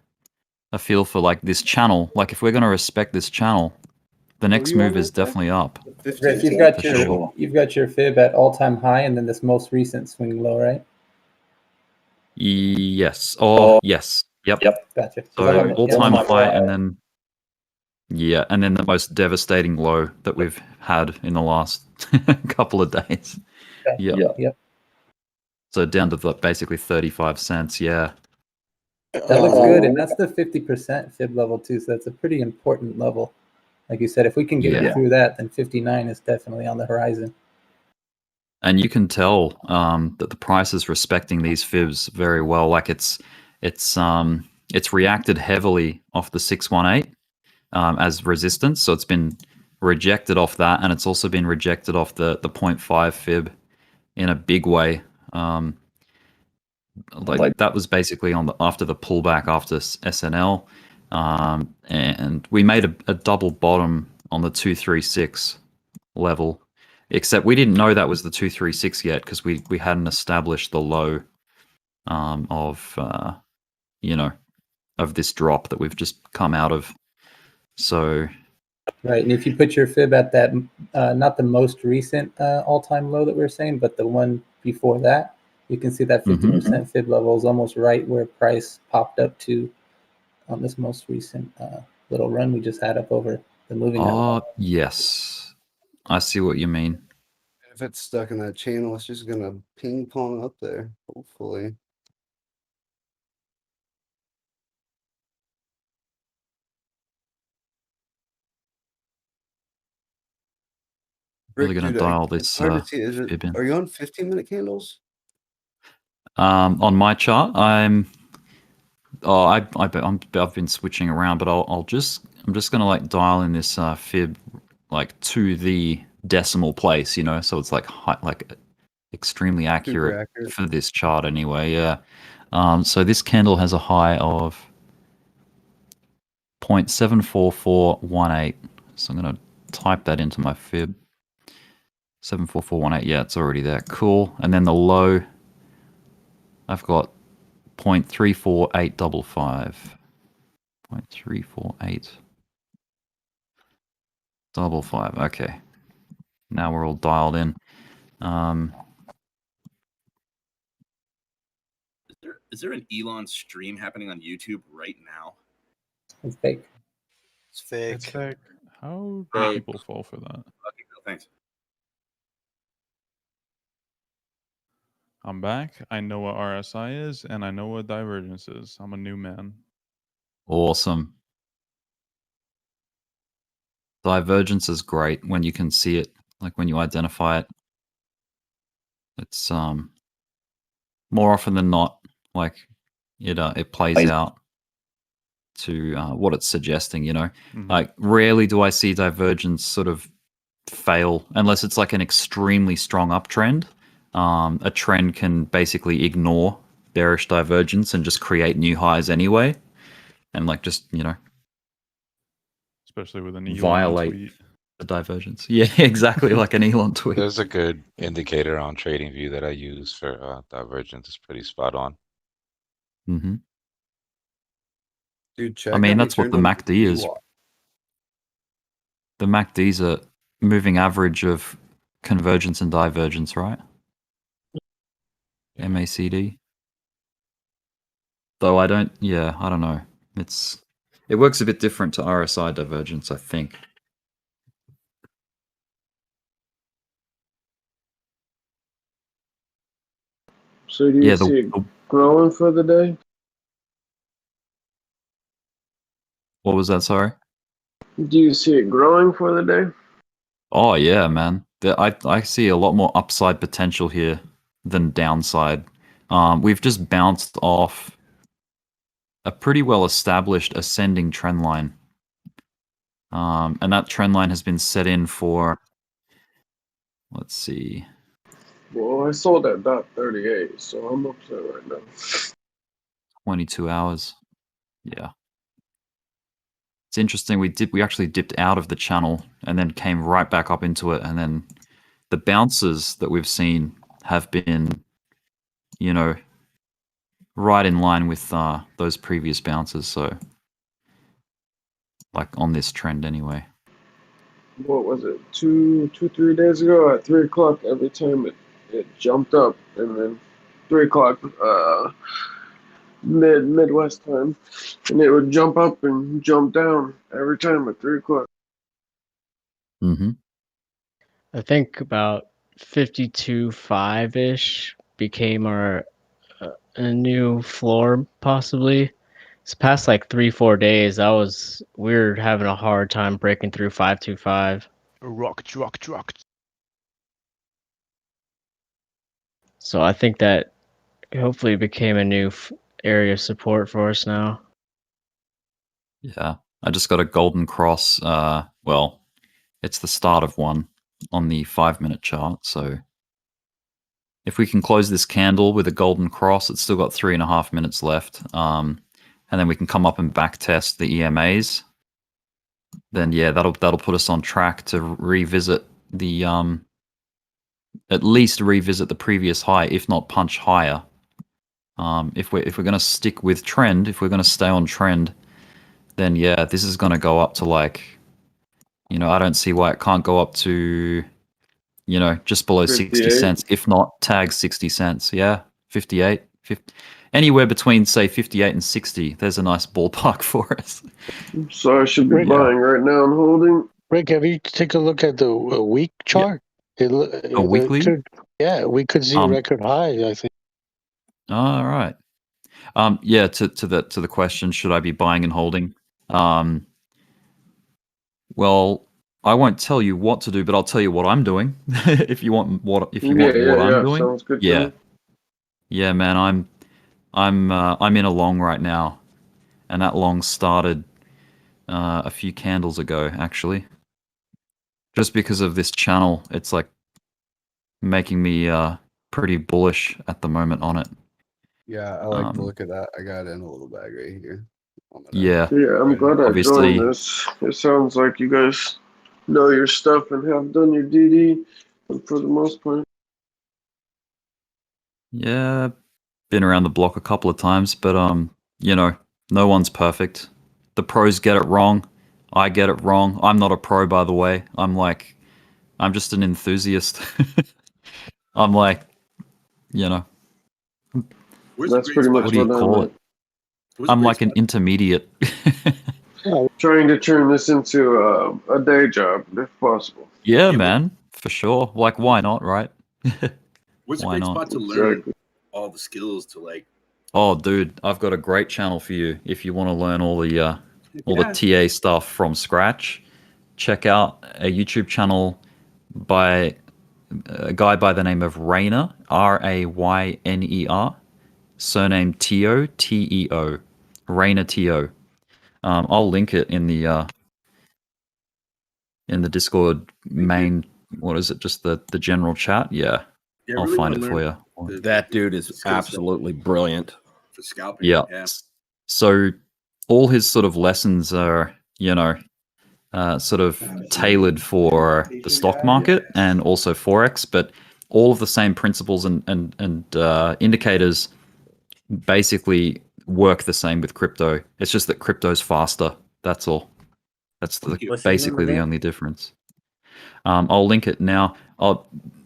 feel for like this channel. Like if we're going to respect this channel, the next move is definitely up. Chris, you've got your fib at all-time high, and then this most recent swing low, right? Yes. Yes. Yep. Gotcha. So all-time high, and then the most devastating low that we've had in the last couple of days. Yep. So down to basically 35 cents. Yeah. That looks good, and that's the 50% fib level too. So that's a pretty important level. Like you said, if we can get through that, then 59 is definitely on the horizon. And you can tell that the price is respecting these fibs very well. Like it's reacted heavily off the 618 as resistance, so it's been rejected off that, and it's also been rejected off the 0.5 fib in a big way. Like that was basically on the after the pullback after SNL, and we made a double bottom on the 236 level, except we didn't know that was the 236 yet because we hadn't established the low of of this drop that we've just come out of. So Right, and if you put your fib at that, not the most recent all-time low that we were saying, but the one before that, you can see that 50% fib level is almost right where price popped up to on this most recent little run we just had up over the moving average. yes, I see what you mean. If it's stuck in that channel, it's just gonna ping pong up there, hopefully. Really Rick, going to dude, dial it's this hard to see. Is it? fib in. Are you on 15-minute candles? On my chart, I've been switching around, but I'm just gonna like dial in this fib like to the decimal place, so it's like extremely Super accurate accurate. for this chart anyway. Yeah. So this candle has a high of 0.74418. So I'm gonna type that into my fib. 74418. Yeah, it's already there. Cool. And then the low, I've got 0.34855. 0.34855. Okay. Now we're all dialed in. Is there an Elon stream happening on YouTube right now? It's fake. It's fake. It's fake. How do Fake. people fall for that? Okay, cool, thanks. I'm back. I know what RSI is, and I know what divergence is. I'm a new man. Awesome. Divergence is great when you can see it, like when you identify it. It's more often than not, like it plays out to what it's suggesting. Like rarely do I see divergence sort of fail unless it's like an extremely strong uptrend. A trend can basically ignore bearish divergence and just create new highs anyway, and like just Especially with an Elon violate tweet. the divergence. Yeah, exactly, like an Elon tweet. There's a good indicator on TradingView that I use for divergence. It's pretty spot on. Mm-hmm. Dude, check. I mean, that's what the MACD is. VWAP. The MACD's a moving average of convergence and divergence, right? MACD. Though I don't know. It works a bit different to RSI divergence, I think. So do you see it growing for the day? What was that, sorry? Do you see it growing for the day? Oh yeah, man. I see a lot more upside potential here than downside. We've just bounced off a pretty well established ascending trend line. And that trend line has been set in for, let's see. Well, I sold at .38, so I'm upset right now. 22 hours. Yeah. It's interesting. We actually dipped out of the channel and then came right back up into it, and then the bounces that we've seen have been, right in line with those previous bounces. So, like on this trend anyway. What was it? 3 days ago at 3 o'clock? Every time it jumped up, and then 3 o'clock Midwest time, and it would jump up and jump down every time at 3 o'clock. Mm-hmm. I think about 52.5 ish became our a new floor, possibly. This past like 3-4 days, we're having a hard time breaking through 525. Rocked. So I think that hopefully became a new area of support for us now. Yeah, I just got a golden cross. Well, it's the start of one on the 5-minute chart. So if we can close this candle with a golden cross, it's still got 3.5 minutes left. And then we can come up and back test the EMAs. Then yeah, that'll put us on track to revisit the at least revisit the previous high, if not punch higher. If we're going to stick with trend, if we're going to stay on trend, then yeah, this is going to go up to like, I don't see why it can't go up to, just below 60 58. cents, if not tag 60 cents. Yeah, 58, 50, anywhere between say 58 and 60. There's a nice ballpark for us. So I should be buying right now and holding. Rick, have you take a look at the week chart? A weekly? We could see record highs, I think. All right. Yeah, to the question, should I be buying and holding? Well, I won't tell you what to do, but I'll tell you what I'm doing. if you want what I'm doing. Sounds good to Yeah. me. Yeah, man, I'm in a long right now. And that long started a few candles ago, actually. Just because of this channel, it's like making me pretty bullish at the moment on it. Yeah, I like the look of that. I got in a little bag right here. Yeah. Yeah, I'm glad I Obviously, joined this. It sounds like you guys know your stuff and have done your DD for the most part. yeah, been around the block a couple of times, but no one's perfect. The pros get it wrong. I get it wrong. I'm not a pro, by the way. I'm just an enthusiast. I'm like, That's pretty much what do you what I'm call at. it? I'm like an intermediate. Trying to turn this into a day job, if possible. Yeah, man, for sure. Like, why not, right? What's a Why great not? spot to learn all the skills to like? Oh, dude, I've got a great channel for you if you want to learn all the TA stuff from scratch. Check out a YouTube channel by a guy by the name of Rayner, Rayner, surname Teo, Teo, Rayner Teo. I'll link it in the Discord main. What is it? Just the general chat. Yeah, Yeah, I I'll really find wanna it for learn you. That dude is absolutely brilliant. For scalping. Yeah. So all his sort of lessons are, sort of tailored for the stock market and also forex, but all of the same principles and indicators basically work the same with crypto. It's just that crypto's faster. That's all. That's basically the only difference. I'll link it now.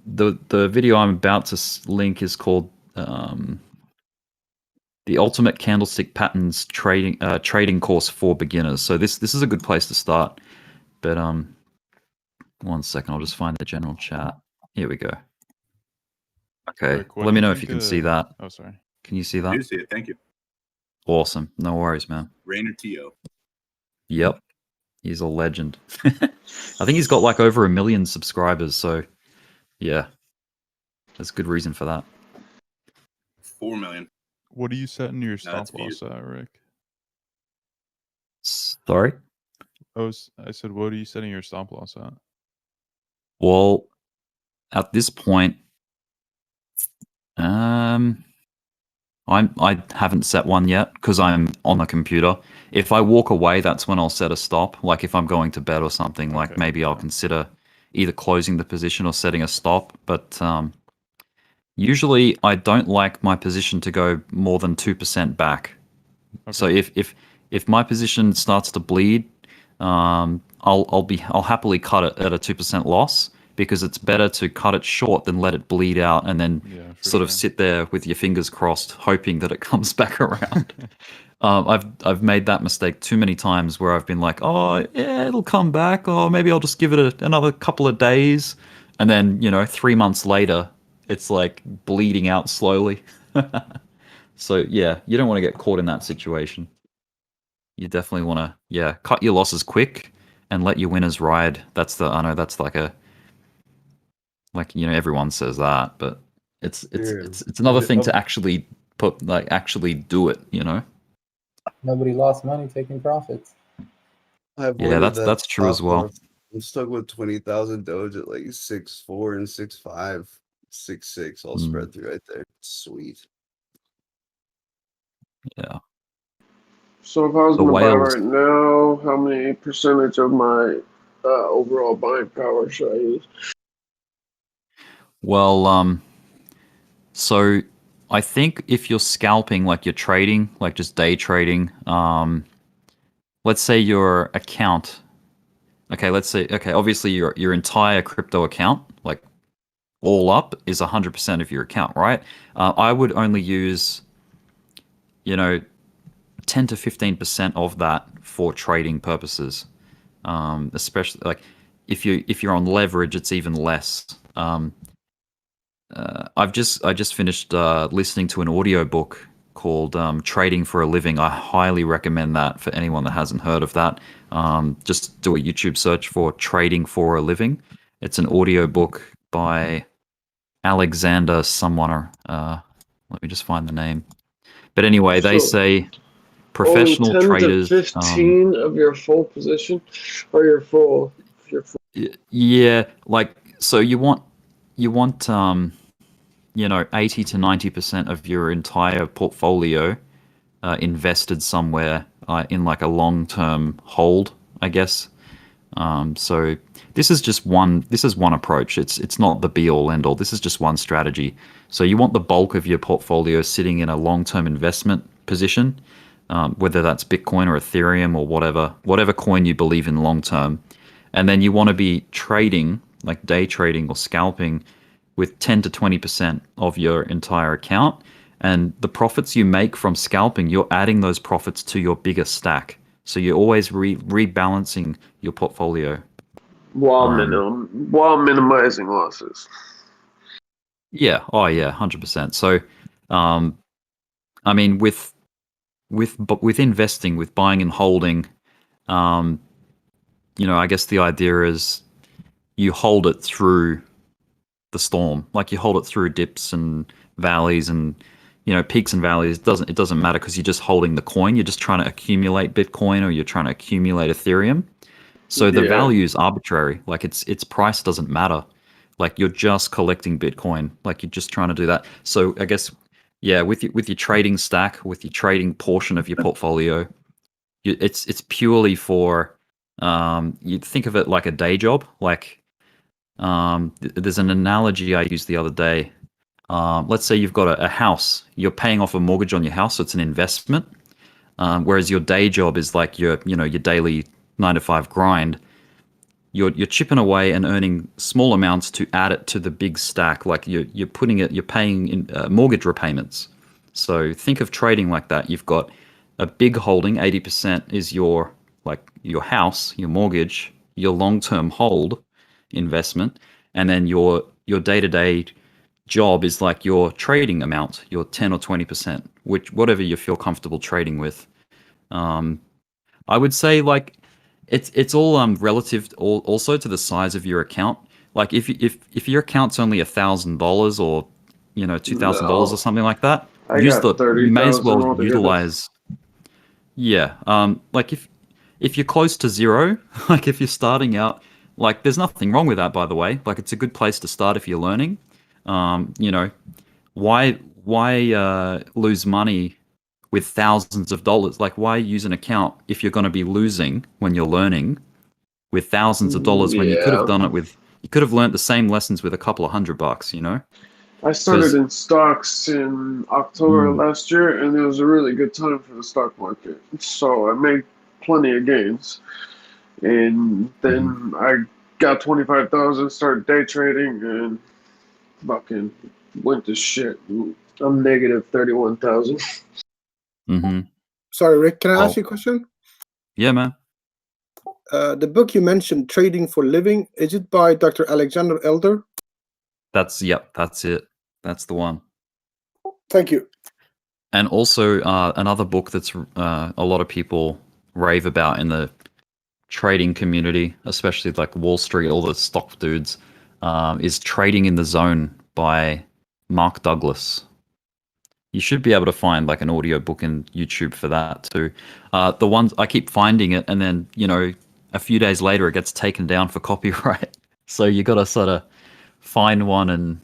The video I'm about to link is called the Ultimate Candlestick Patterns Trading Course for Beginners. So this is a good place to start. But 1 second, I'll just find the general chat. Here we go. Okay, Rick, what let do me you know if think you can see that. Oh, sorry. Can you see I that? do see it. Thank you. Awesome. No worries, man. Rayner Teo. Yep. He's a legend. I think he's got like over 1 million subscribers. So yeah, that's good reason for that. 4 million. What are you setting your that's stop loss at, Rick? Sorry? I said, what are you setting your stop loss at? Well, at this point, I haven't set one yet because I'm on the computer. If I walk away, that's when I'll set a stop. Like if I'm going to bed or something, like maybe I'll consider either closing the position or setting a stop. But usually I don't like my position to go more than 2% back. So if my position starts to bleed, I'll happily cut it at a 2% loss, because it's better to cut it short than let it bleed out and then sort of sit there with your fingers crossed, hoping that it comes back around. I've made that mistake too many times where I've been like, oh yeah, it'll come back, or maybe I'll just give it another couple of days, and then 3 months later, it's like bleeding out slowly. So yeah, you don't want to get caught in that situation. You definitely want to cut your losses quick and let your winners ride. I know that's like everyone says that, but it's another thing to actually put like actually do it. You know. Nobody lost money taking profits. I Yeah, avoided that that's true as stop well. loss. I'm stuck with 20,000 Doge at like 6.4 and 6.5, 6.6 all Mm. spread through right there. Sweet. Yeah. So if I was The going to buy whales. right now, how many percentage of my overall buying power should I use? Well, so I think if you're scalping, like you're trading, like just day trading, let's say your account. Okay, let's say obviously your entire crypto account, like all up, is 100% of your account, right? I would only use, 10 to 15% of that for trading purposes. Especially like if you're on leverage, it's even less. I just finished listening to an audiobook called Trading for a Living. I highly recommend that for anyone that hasn't heard of that. Just do a YouTube search for Trading for a Living. It's an audiobook by Alexander someone. Let me just find the name. But anyway, they So say only professional 10 to traders. 15 of your full position, or your full. Yeah, like so you want 80 to 90% of your entire portfolio invested somewhere in like a long-term hold, I guess. So this is one approach. It's not the be all end all. This is just one strategy. So you want the bulk of your portfolio sitting in a long-term investment position, whether that's Bitcoin or Ethereum or whatever coin you believe in long term. And then you want to be trading, like day trading or scalping, with 10 to 20% of your entire account. And the profits you make from scalping, you're adding those profits to your bigger stack. So you're always rebalancing your portfolio. While minimizing losses. Yeah. Oh, yeah. 100%. So, I mean, with investing, with buying and holding, I guess the idea is you hold it through the storm. Like you hold it through dips and valleys and peaks and valleys. It doesn't matter because you're just holding the coin. You're just trying to accumulate Bitcoin or you're trying to accumulate Ethereum. So the Yeah. value is arbitrary. Like its price doesn't matter. Like you're just collecting Bitcoin. Like you're just trying to do that. So I guess with your trading stack, with your trading portion of your portfolio, it's purely for you think of it like a day job. Like there's an analogy I used the other day. Let's say you've got a house. You're paying off a mortgage on your house, so it's an investment. Whereas your day job is like your daily 9 to 5 grind. You're chipping away and earning small amounts to add it to the big stack. Like you're paying in mortgage repayments. So think of trading like that. You've got a big holding. 80% is your house, your mortgage, your long-term hold investment, and then your day-to-day job is like your trading amount, your 10 or 20%, whatever you feel comfortable trading with. I would say like it's all relative also to the size of your account. Like if your account's only $1,000 or $2,000 or something like that, I got you may as 30,000 well altogether. utilize. Yeah, like if you're close to zero, like if you're starting out, like there's nothing wrong with that, by the way. Like it's a good place to start if you're learning. Why lose money with thousands of dollars? Like why use an account if you're going to be losing when you're learning with thousands of dollars when you could have Yeah. done it with you could have learned the same lessons with a couple of $100, I started 'Cause- in stocks in October Mm. last year, and it was a really good time for the stock market. So I made plenty of gains, and then I got 25,000, started day trading, and fucking went to shit. I'm negative 31,000. Mm-hmm. Sorry, Rick, can I Oh. ask you a question? Yeah, man. The book you mentioned, Trading for Living, is it by Dr. Alexander Elder? That's it. That's the one. Thank you. And also another book that's a lot of people rave about in the trading community, especially like Wall Street, all the stock dudes, is Trading in the Zone by Mark Douglas. You should be able to find like an audiobook in YouTube for that too. The ones I keep finding it, and then a few days later it gets taken down for copyright. So you got to sort of find one and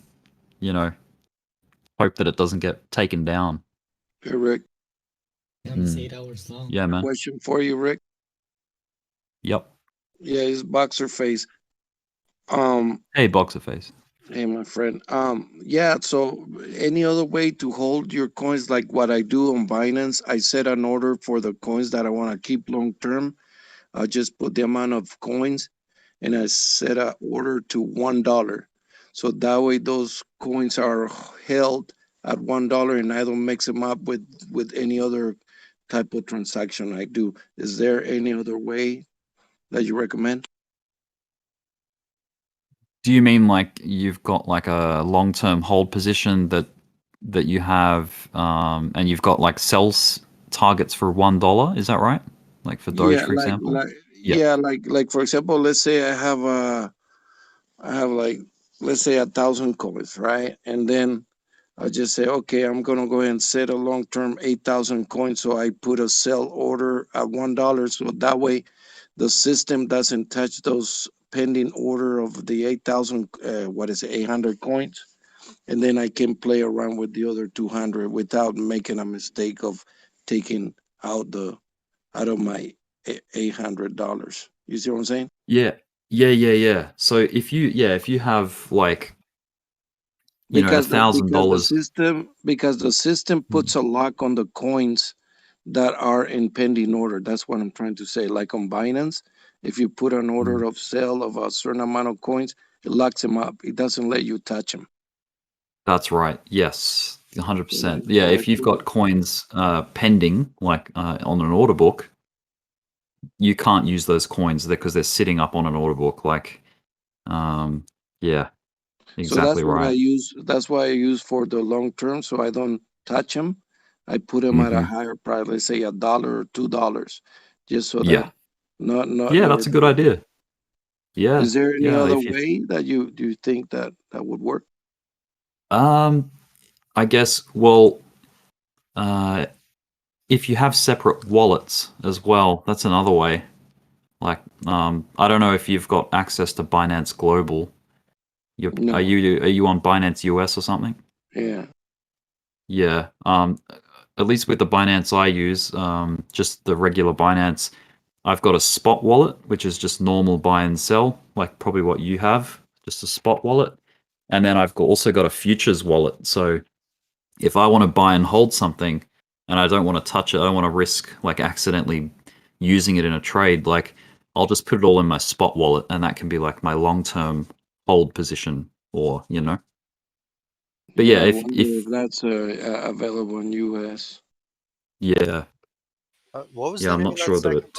hope that it doesn't get taken down. Hey, Rick. Yeah, man. Question for you, Rick. Yep. Yeah, it's Boxer Face. Hey, Boxer Face. Hey, my friend. Yeah. So, any other way to hold your coins like what I do on Binance? I set an order for the coins that I want to keep long term. I just put the amount of coins, and I set an order to $1. So that way, those coins are held at $1, and I don't mix them up with any other type of transaction I do. Is there any other way that you recommend? Do you mean like you've got like a long-term hold position that you have, and you've got like sales targets for $1? Is that right? Like for Doge, Yeah, for example? yeah, like for example, let's say I have like, let's say 1,000 coins, right? And then I just say, okay, I'm gonna go ahead and set a long-term 8,000 coins. So I put a sell order at $1, so that way the system doesn't touch those pending order of the 8,000. What is it, 800 coins? And then I can play around with the other 200 without making a mistake of taking out of my $800. You see what I'm saying? Yeah. So if you have like Because $1,000. the system puts a lock on the coins that are in pending order. That's what I'm trying to say. Like on Binance, if you put an order of sale of a certain amount of coins, it locks them up. It doesn't let you touch them. That's right. Yes, 100%. Yeah, if you've got coins pending, like on an order book, you can't use those coins because they're sitting up on an order book. Like, yeah, So that's exactly what I right. use. That's why I use for the long term, so I don't touch them. I put them at a higher price, let's say $1 or $2, just so Yeah. that not Yeah, never that's a good idea. Yeah, Is there any yeah. other If you, way that you do you think that would work? I guess. Well, uh, if you have separate wallets as well, that's another way. Like, I don't know if you've got access to Binance Global. No. Are you on Binance US or something? Yeah. Yeah. At least with the Binance I use, just the regular Binance, I've got a spot wallet, which is just normal buy and sell, like probably what you have, just a spot wallet. And then also got a futures wallet. So if I want to buy and hold something and I don't want to touch it, I don't want to risk like accidentally using it in a trade, like I'll just put it all in my spot wallet, and that can be like my long-term hold position, or But yeah, I if wonder if that's available in US. yeah, What was yeah, the I'm name not of that sure that second it.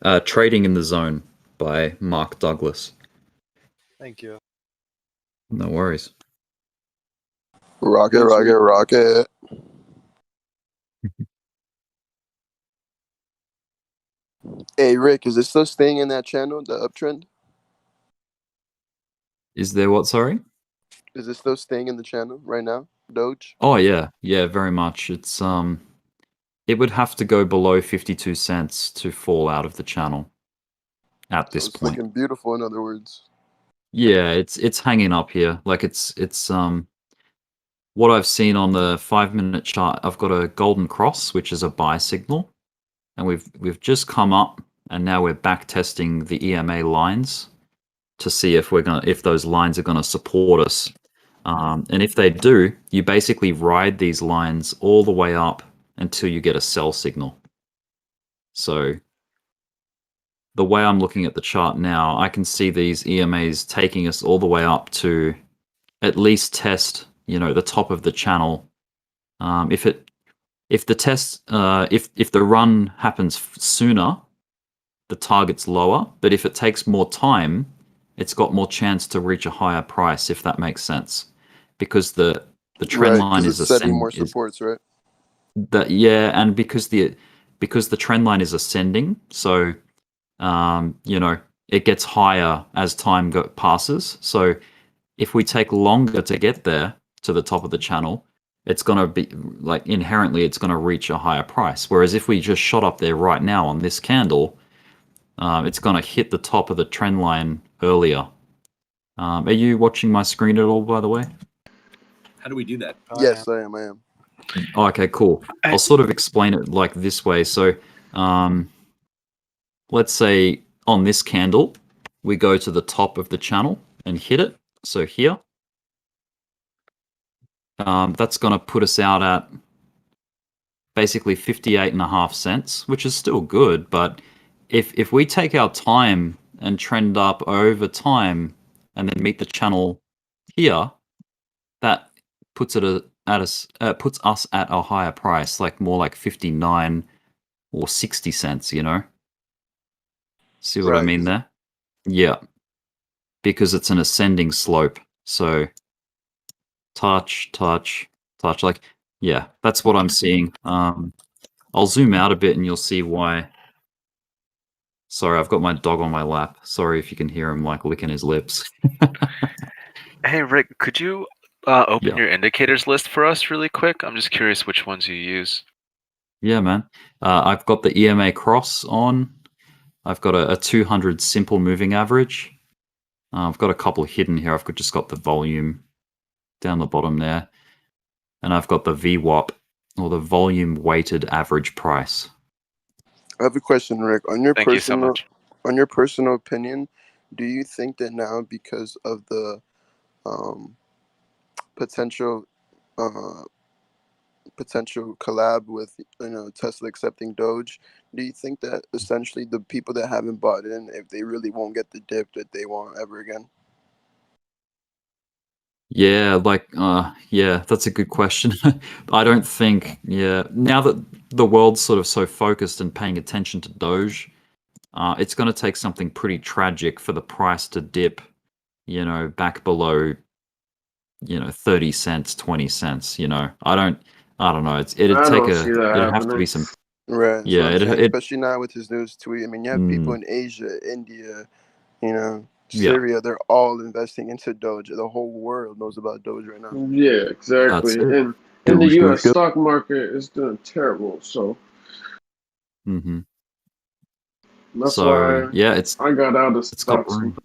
book? Trading in the Zone by Mark Douglas. Thank you. No worries. Rocket. Hey, Rick, is this still staying in that channel, the uptrend? Is there what? Sorry. Is it still staying in the channel right now, Doge? Oh yeah, very much. It would have to go below 52 cents to fall out of the channel at So this it's point. looking beautiful, in other words. Yeah, it's hanging up here. Like it's what I've seen on the 5-minute chart. I've got a golden cross, which is a buy signal, and we've just come up, and now we're back testing the EMA lines to see if those lines are gonna support us. And if they do, you basically ride these lines all the way up until you get a sell signal. So the way I'm looking at the chart now, I can see these EMAs taking us all the way up to at least test, the top of the channel. If the run happens sooner, the target's lower. But if it takes more time, it's got more chance to reach a higher price, if that makes sense, because the trend Right, line because is it's setting more supports, right? and because the trend line is ascending, so it gets higher as time passes. So if we take longer to get there to the top of the channel, it's going to be like inherently it's going to reach a higher price. Whereas if we just shot up there right now on this candle, it's going to hit the top of the trend line earlier. Are you watching my screen at all, by the way? How do we do that? Yes, I am. Oh, okay, cool. I'll sort of explain it like this way. So, let's say on this candle, we go to the top of the channel and hit it. So here, that's going to put us out at basically 58.5 cents, which is still good. But if we take our time and trend up over time and then meet the channel here, that puts it puts us at a higher price, like more like 59 or 60 cents, you know? See what I mean there? Yeah. Because it's an ascending slope. So touch, touch, touch. Like, yeah, that's what I'm seeing. I'll zoom out a bit and you'll see why. Sorry, I've got my dog on my lap. Sorry if you can hear him like licking his lips. Hey Rick, could you open your indicators list for us really quick? I'm just curious which ones you use. Yeah, man. I've got the EMA cross on. I've got a 200 simple moving average. I've got a couple hidden here. I've just got the volume down the bottom there. And I've got the VWAP, or the volume weighted average price. I have a question, Rick. On your Thank you so much. on your personal opinion, do you think that now, because of the potential potential collab with Tesla accepting Doge, do you think that essentially the people that haven't bought in, if they really won't get the dip that they want ever again? Yeah, yeah, that's a good question. I don't think, now that the world's sort of so focused and paying attention to Doge, it's going to take something pretty tragic for the price to dip, back below, 30 cents, 20 cents, I don't know. It'd have to be some, Right. yeah, So I'm saying, it, especially now with his news tweet. I mean, you have people in Asia, India, yeah. Syria. They're all investing into Doge. The whole world knows about Doge right now. Yeah, exactly. That's it. And in the U.S. stock market is doing terrible. So Mm-hmm. that's So why yeah, I got out of it's got stocks. room.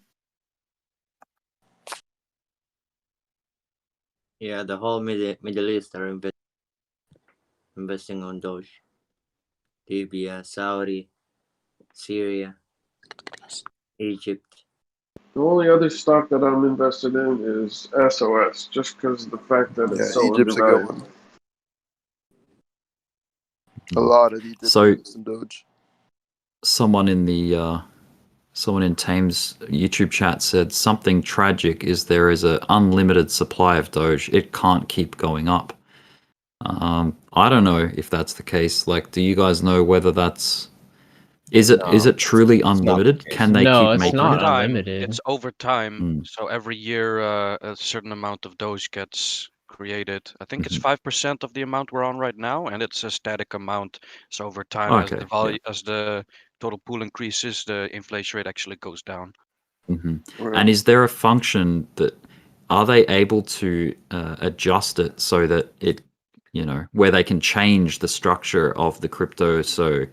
Yeah, the whole Middle East are investing on Doge. Libya, Saudi, Syria, Egypt. The only other stock that I'm invested in is SOS, just because of the fact that it's so Egypt's a good undervalued. one. A lot of Egypt So in Doge. someone in Tame's YouTube chat said something tragic is there is an unlimited supply of Doge. It can't keep going up. I don't know if that's the case. Like, do you guys know whether is it truly unlimited? Can they keep making it? unlimited. It's over time. Mm. So every year, a certain amount of Doge gets created. I think it's Mm-hmm. 5% of the amount we're on right now, and it's a static amount. So over time, as Okay, the value, as the total pool increases, the inflation rate actually goes down. Mm-hmm. And is there a function that are they able to adjust it so that it, where they can change the structure of the crypto so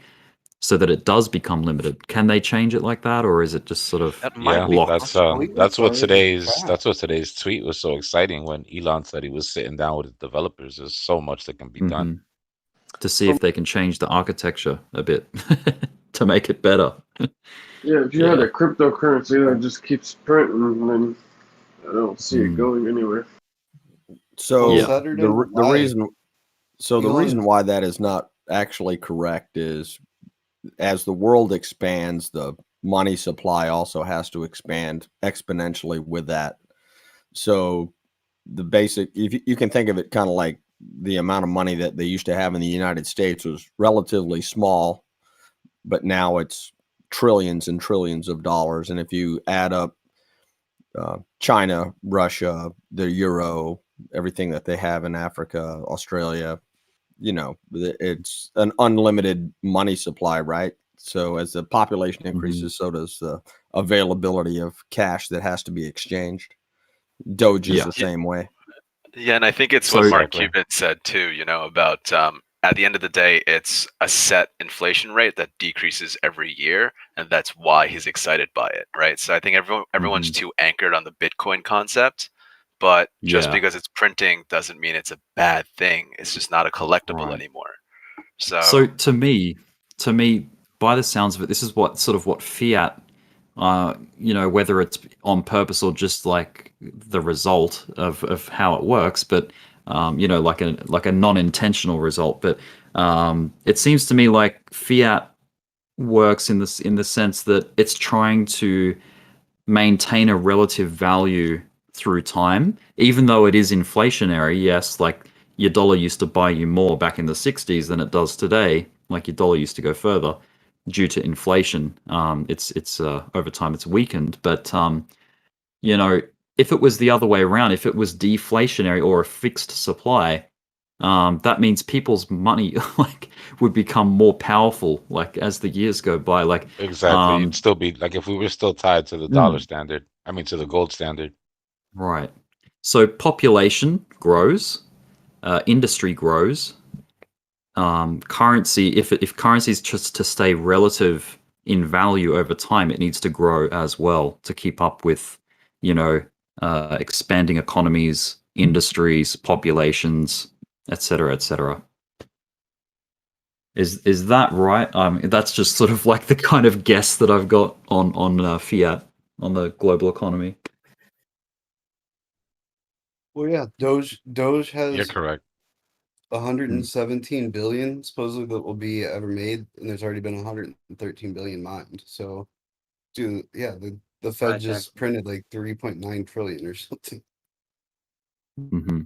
that it does become limited? Can they change it like that, or is it just sort of locked? That's what today's tweet was so exciting when Elon said he was sitting down with the developers. There's so much that can be done. To see if they can change the architecture a bit to make it better. Yeah, if you had a cryptocurrency that just keeps printing, then I don't see it going anywhere. So Saturday the Night reason, the Elon- reason why that is not actually correct is, as the world expands, the money supply also has to expand exponentially with that. So the basic, if you can think of it kind of like the amount of money that they used to have in the United States was relatively small, but now it's trillions and trillions of dollars. And if you add up China, Russia, the euro, everything that they have in Africa, Australia, it's an unlimited money supply, right? So as the population increases, so does the availability of cash that has to be exchanged. Doge is the same way. Yeah, and I think it's So what Mark Cuban said too, you know, about at the end of the day, it's a set inflation rate that decreases every year, and that's why he's excited by it, right? So I think everyone's Mhm. too anchored on the Bitcoin concept, but just Yeah. because it's printing doesn't mean it's a bad thing. It's just not a collectible Right. anymore. So So to me, by the sounds of it, this is what sort of what fiat, you know, whether it's on purpose or just like the result of how it works, but you know, like a non-intentional result. But it seems to me like fiat works in the sense that it's trying to maintain a relative value through time, even though it is inflationary. Yes, like your dollar used to buy you more back in the 60s than it does today. Like your dollar used to go further due to inflation. It's over time it's weakened, but you know, if it was the other way around, if it was deflationary or a fixed supply, that means people's money like would become more powerful like as the years go by. Like Exactly. You'd still be like if we were still tied to the dollar standard. I mean, to the gold standard. right. So population grows, industry grows, currency. If currency is just to stay relative in value over time, it needs to grow as well to keep up with, you know, expanding economies, industries, populations, etc., etc. Is that right? That's just sort of like the kind of guess that I've got on fiat on the global economy. Well, yeah, Doge You're has correct. 117 billion supposedly that will be ever made, and there's already been 113 billion mined. So, dude, yeah, the Fed Right, just printed like 3.9 trillion or something. Mm-hmm.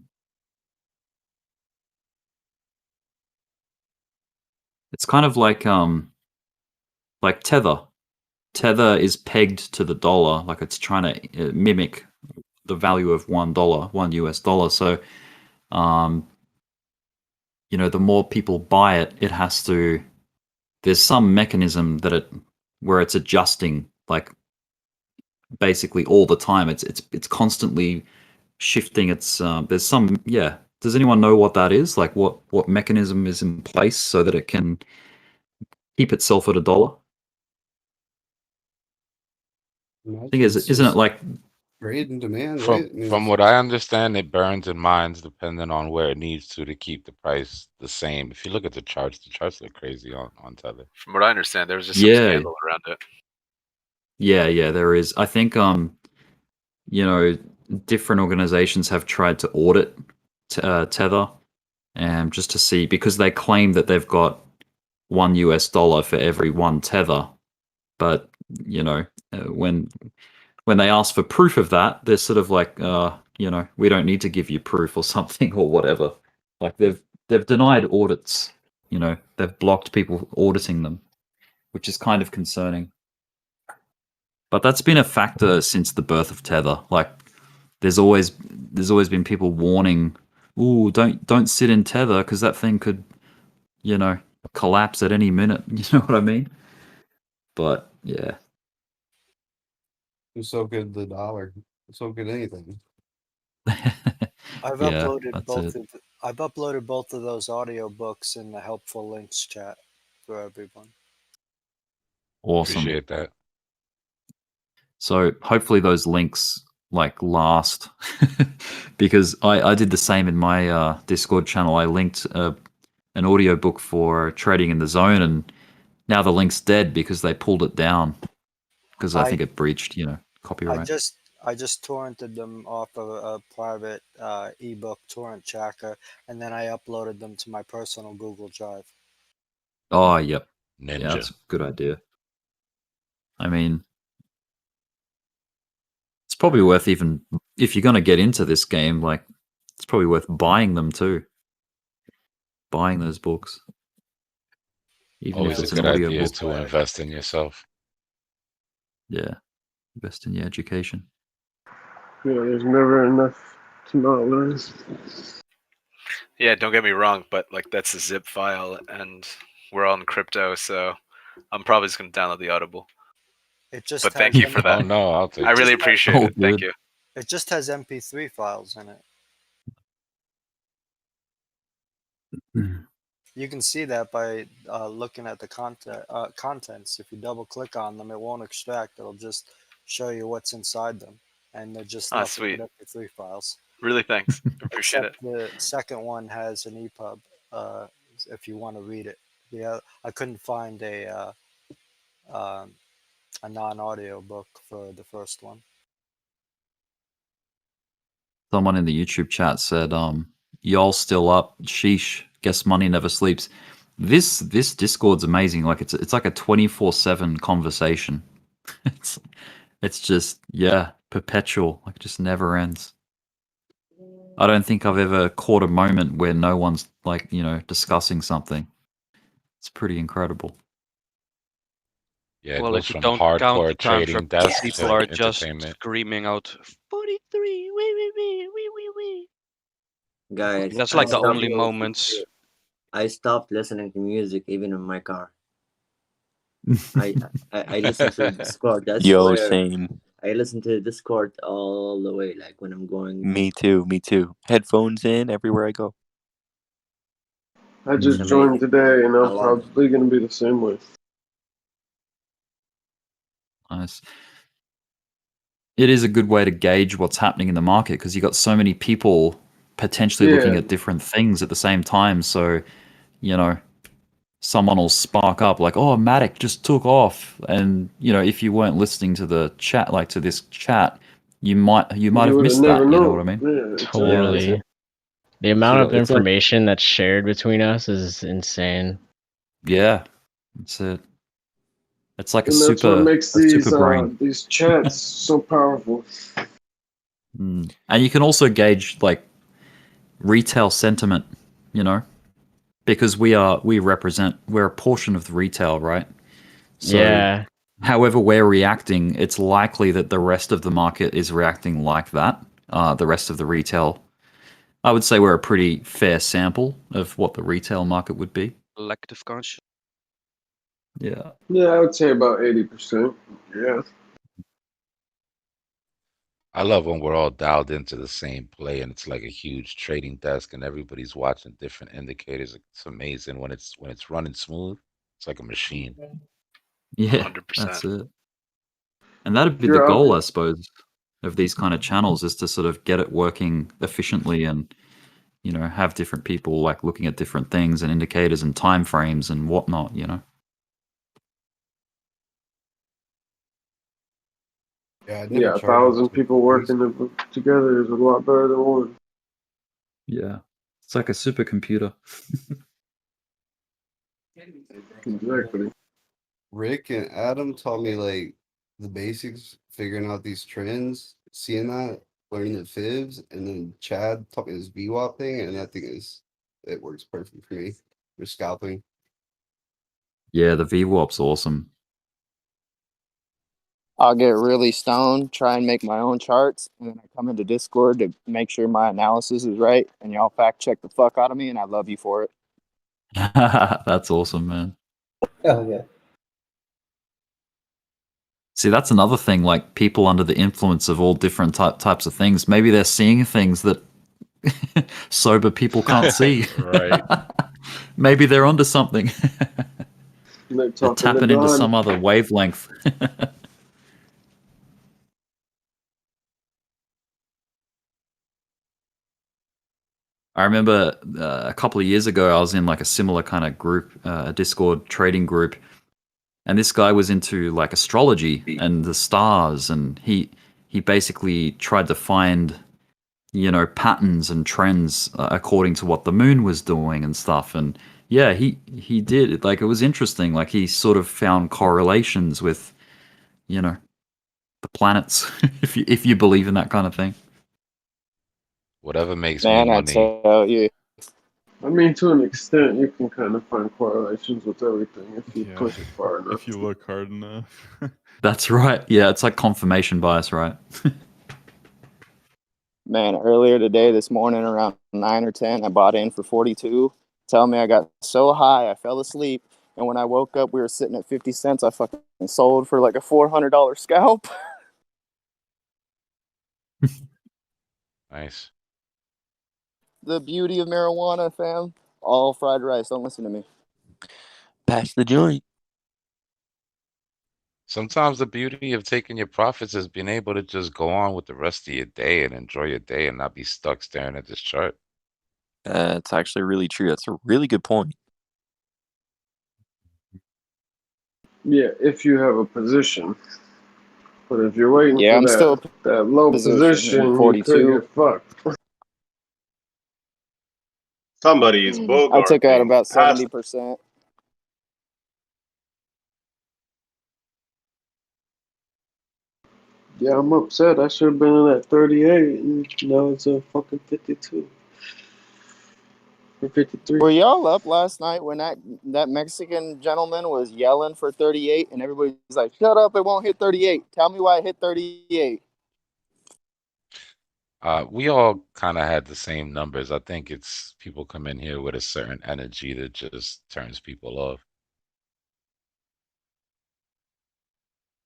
It's kind of like Tether. Tether is pegged to the dollar, like it's trying to mimic the value of $1, $1. So, you know, the more people buy it, it has to. There's some mechanism that it where it's adjusting, like basically all the time. It's constantly shifting. It's there's some yeah. Does anyone know what that is? Like what mechanism is in place so that it can keep itself at a dollar? I think Imagine it's isn't it just like trade and demand, From right? I mean, from what I understand, it burns and mines depending on where it needs to keep the price the same. If you look at the charts look crazy on Tether. from what I understand, there was just some yeah scandal around it. yeah there is. I think you know, different organizations have tried to audit Tether, just to see because they claim that they've got $1 for every one Tether, but you know, when they ask for proof of that, they're sort of like, you know, we don't need to give you proof or something or whatever. Like they've denied audits. You know, they've blocked people auditing them, which is kind of concerning. But that's been a factor since the birth of Tether. Like there's always been people warning, "Ooh, don't sit in Tether because that thing could, you know, collapse at any minute." You know what I mean? But yeah, it's so good the dollar. It's so good anything. I've yeah, uploaded that's it. I've uploaded both of those audiobooks in the helpful links chat for everyone. Awesome. Appreciate that. So hopefully those links like last because I did the same in my Discord channel. I linked an audiobook for Trading in the Zone, and now the link's dead because they pulled it down because I think it breached, you know, copyright. I just torrented them off of a private ebook torrent tracker, and then I uploaded them to my personal Google Drive. Oh, yep. Ninja. Yeah, that's a good idea. I mean, it's probably worth even if you're going to get into this game, like it's probably worth buying them too. Buying those books. Even if Always a it's an good audio idea book. to invest in yourself. Yeah. Invest in your education. Yeah, there's never enough to not learn. Yeah, don't get me wrong, but like that's a zip file, and we're all in crypto, so I'm probably just gonna download the Audible. It just But has thank you for that. Oh no, I'll take I really it. appreciate it. Thank you. It just has MP3 files in it. You can see that by looking at the contents. If you double click on them, it won't extract. It'll just show you what's inside them, and they're just Ah, nothing sweet. but MP3 files. Really, thanks. Appreciate Except it. the second one has an EPUB if you want to read it. Yeah, I couldn't find a non-audio book for the first one. Someone in the YouTube chat said, "Y'all still up? Sheesh. Guess money never sleeps." This Discord's amazing. Like it's like a 24/7 conversation. It's just perpetual. Like it just never ends. I don't think I've ever caught a moment where no one's like discussing something. It's pretty incredible. Yeah, it Well, goes if you from don't count the hardcore times where trading desk people to are just entertainment. screaming out 43, wee. Guys, That's I like the stopped. only moments. I stopped listening to music even in my car. I listen to Discord. I Yo, swear. same. I listen to Discord all the way, like when I'm going. Me too. Headphones in everywhere I go. I It's just amazing. joined today, and I I'm love it. probably going to be the same way. Nice. It is a good way to gauge what's happening in the market because you got so many people potentially looking Yeah. at different things at the same time. So, someone will spark up like, "Oh, Matic just took off," and if you weren't listening to the chat, like to this chat, you might You have would have missed never that. You know what I known. mean? Yeah, exactly. Totally. The amount So of it's like, information that's shared between us is insane. yeah, that's it. It's like And that's what makes a super brain. these chats so powerful. And you can also gauge like retail sentiment, because we're a portion of the retail, right? So Yeah. however we're reacting, it's likely that the rest of the market is reacting like that. The rest of the retail, I would say we're a pretty fair sample of what the retail market would be. Collective conscious. Yeah. Yeah, I would say about 80%. Yeah. I love when we're all dialed into the same play and it's like a huge trading desk and everybody's watching different indicators. It's amazing when it's running smooth. It's like a machine. Yeah, 100%. that's it. And that'd be the You're goal, out. I suppose, of these kind of channels is to sort of get it working efficiently and have different people like looking at different things and indicators and time frames and whatnot. Yeah, I never Yeah, charged 1,000 people working together is a lot better than one. Yeah, it's like a supercomputer. Exactly. Rick and Adam taught me like the basics, figuring out these trends, seeing that, learning the fibs, and then Chad taught me this VWAP thing, and that thing it works perfect for me for scalping. Yeah, the VWAP's awesome. I'll get really stoned, try and make my own charts, and then I come into Discord to make sure my analysis is right, and y'all fact check the fuck out of me, and I love you for it. That's awesome, man. Hell yeah. See, that's another thing, like people under the influence of all different types of things. Maybe they're seeing things that sober people can't see. Right. Maybe they're onto something. They're They're talking to tapping into God. some other wavelength. I remember a couple of years ago, I was in like a similar kind of group, a Discord trading group, and this guy was into like astrology and the stars, and he basically tried to find patterns and trends according to what the moon was doing and stuff. And yeah, he did, like, it was interesting. Like he sort of found correlations with the planets, if you believe in that kind of thing. Whatever makes Man, me I money. tell you. I mean, to an extent, you can kind of find correlations with everything if you Yeah, push it far enough. if you look hard enough. That's right. Yeah, it's like confirmation bias, right? Man, earlier today, this morning, around 9 or 10, I bought in for 42. Tell me I got so high, I fell asleep. And when I woke up, we were sitting at 50 cents. I fucking sold for like a $400 scalp. Nice. The beauty of marijuana, fam. all fried rice. Don't listen to me. Pass the joint. Sometimes the beauty of taking your profits is being able to just go on with the rest of your day and enjoy your day and not be stuck staring at this chart. That's actually really true. That's a really good point. Yeah, if you have a position. But if you're waiting Yeah, for I'm still that low position in position, you could 42. get fucked. Somebody's I took out bogarting. about Pass. 70%. Yeah, I'm upset. I should have been in at 38, and now it's a fucking 52 or 53. Were y'all up last night when that Mexican gentleman was yelling for 38 and everybody's like, shut up, it won't hit 38. Tell me why it hit 38. We all kind of had the same numbers. I think it's people come in here with a certain energy that just turns people off.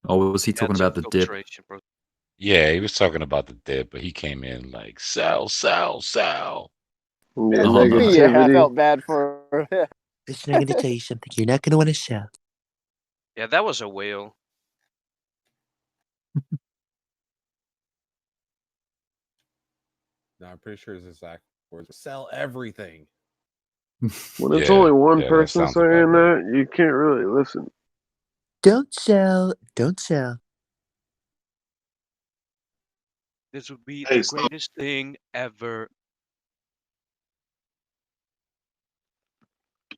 Oh, was he talking about the dip? Bro. Yeah, he was talking about the dip, but he came in like sell, sell, sell. Yeah, Oh, no. Yeah, I negativity. felt bad for It's not going to tell you something you're not going to want to sell. Yeah, that was a whale. No, I'm pretty sure his exact words. Sell everything. When it's Yeah, only one yeah, that person sounds about saying right. that, you can't really listen. Don't sell. Don't sell. This would be Hey, the stop. greatest thing ever.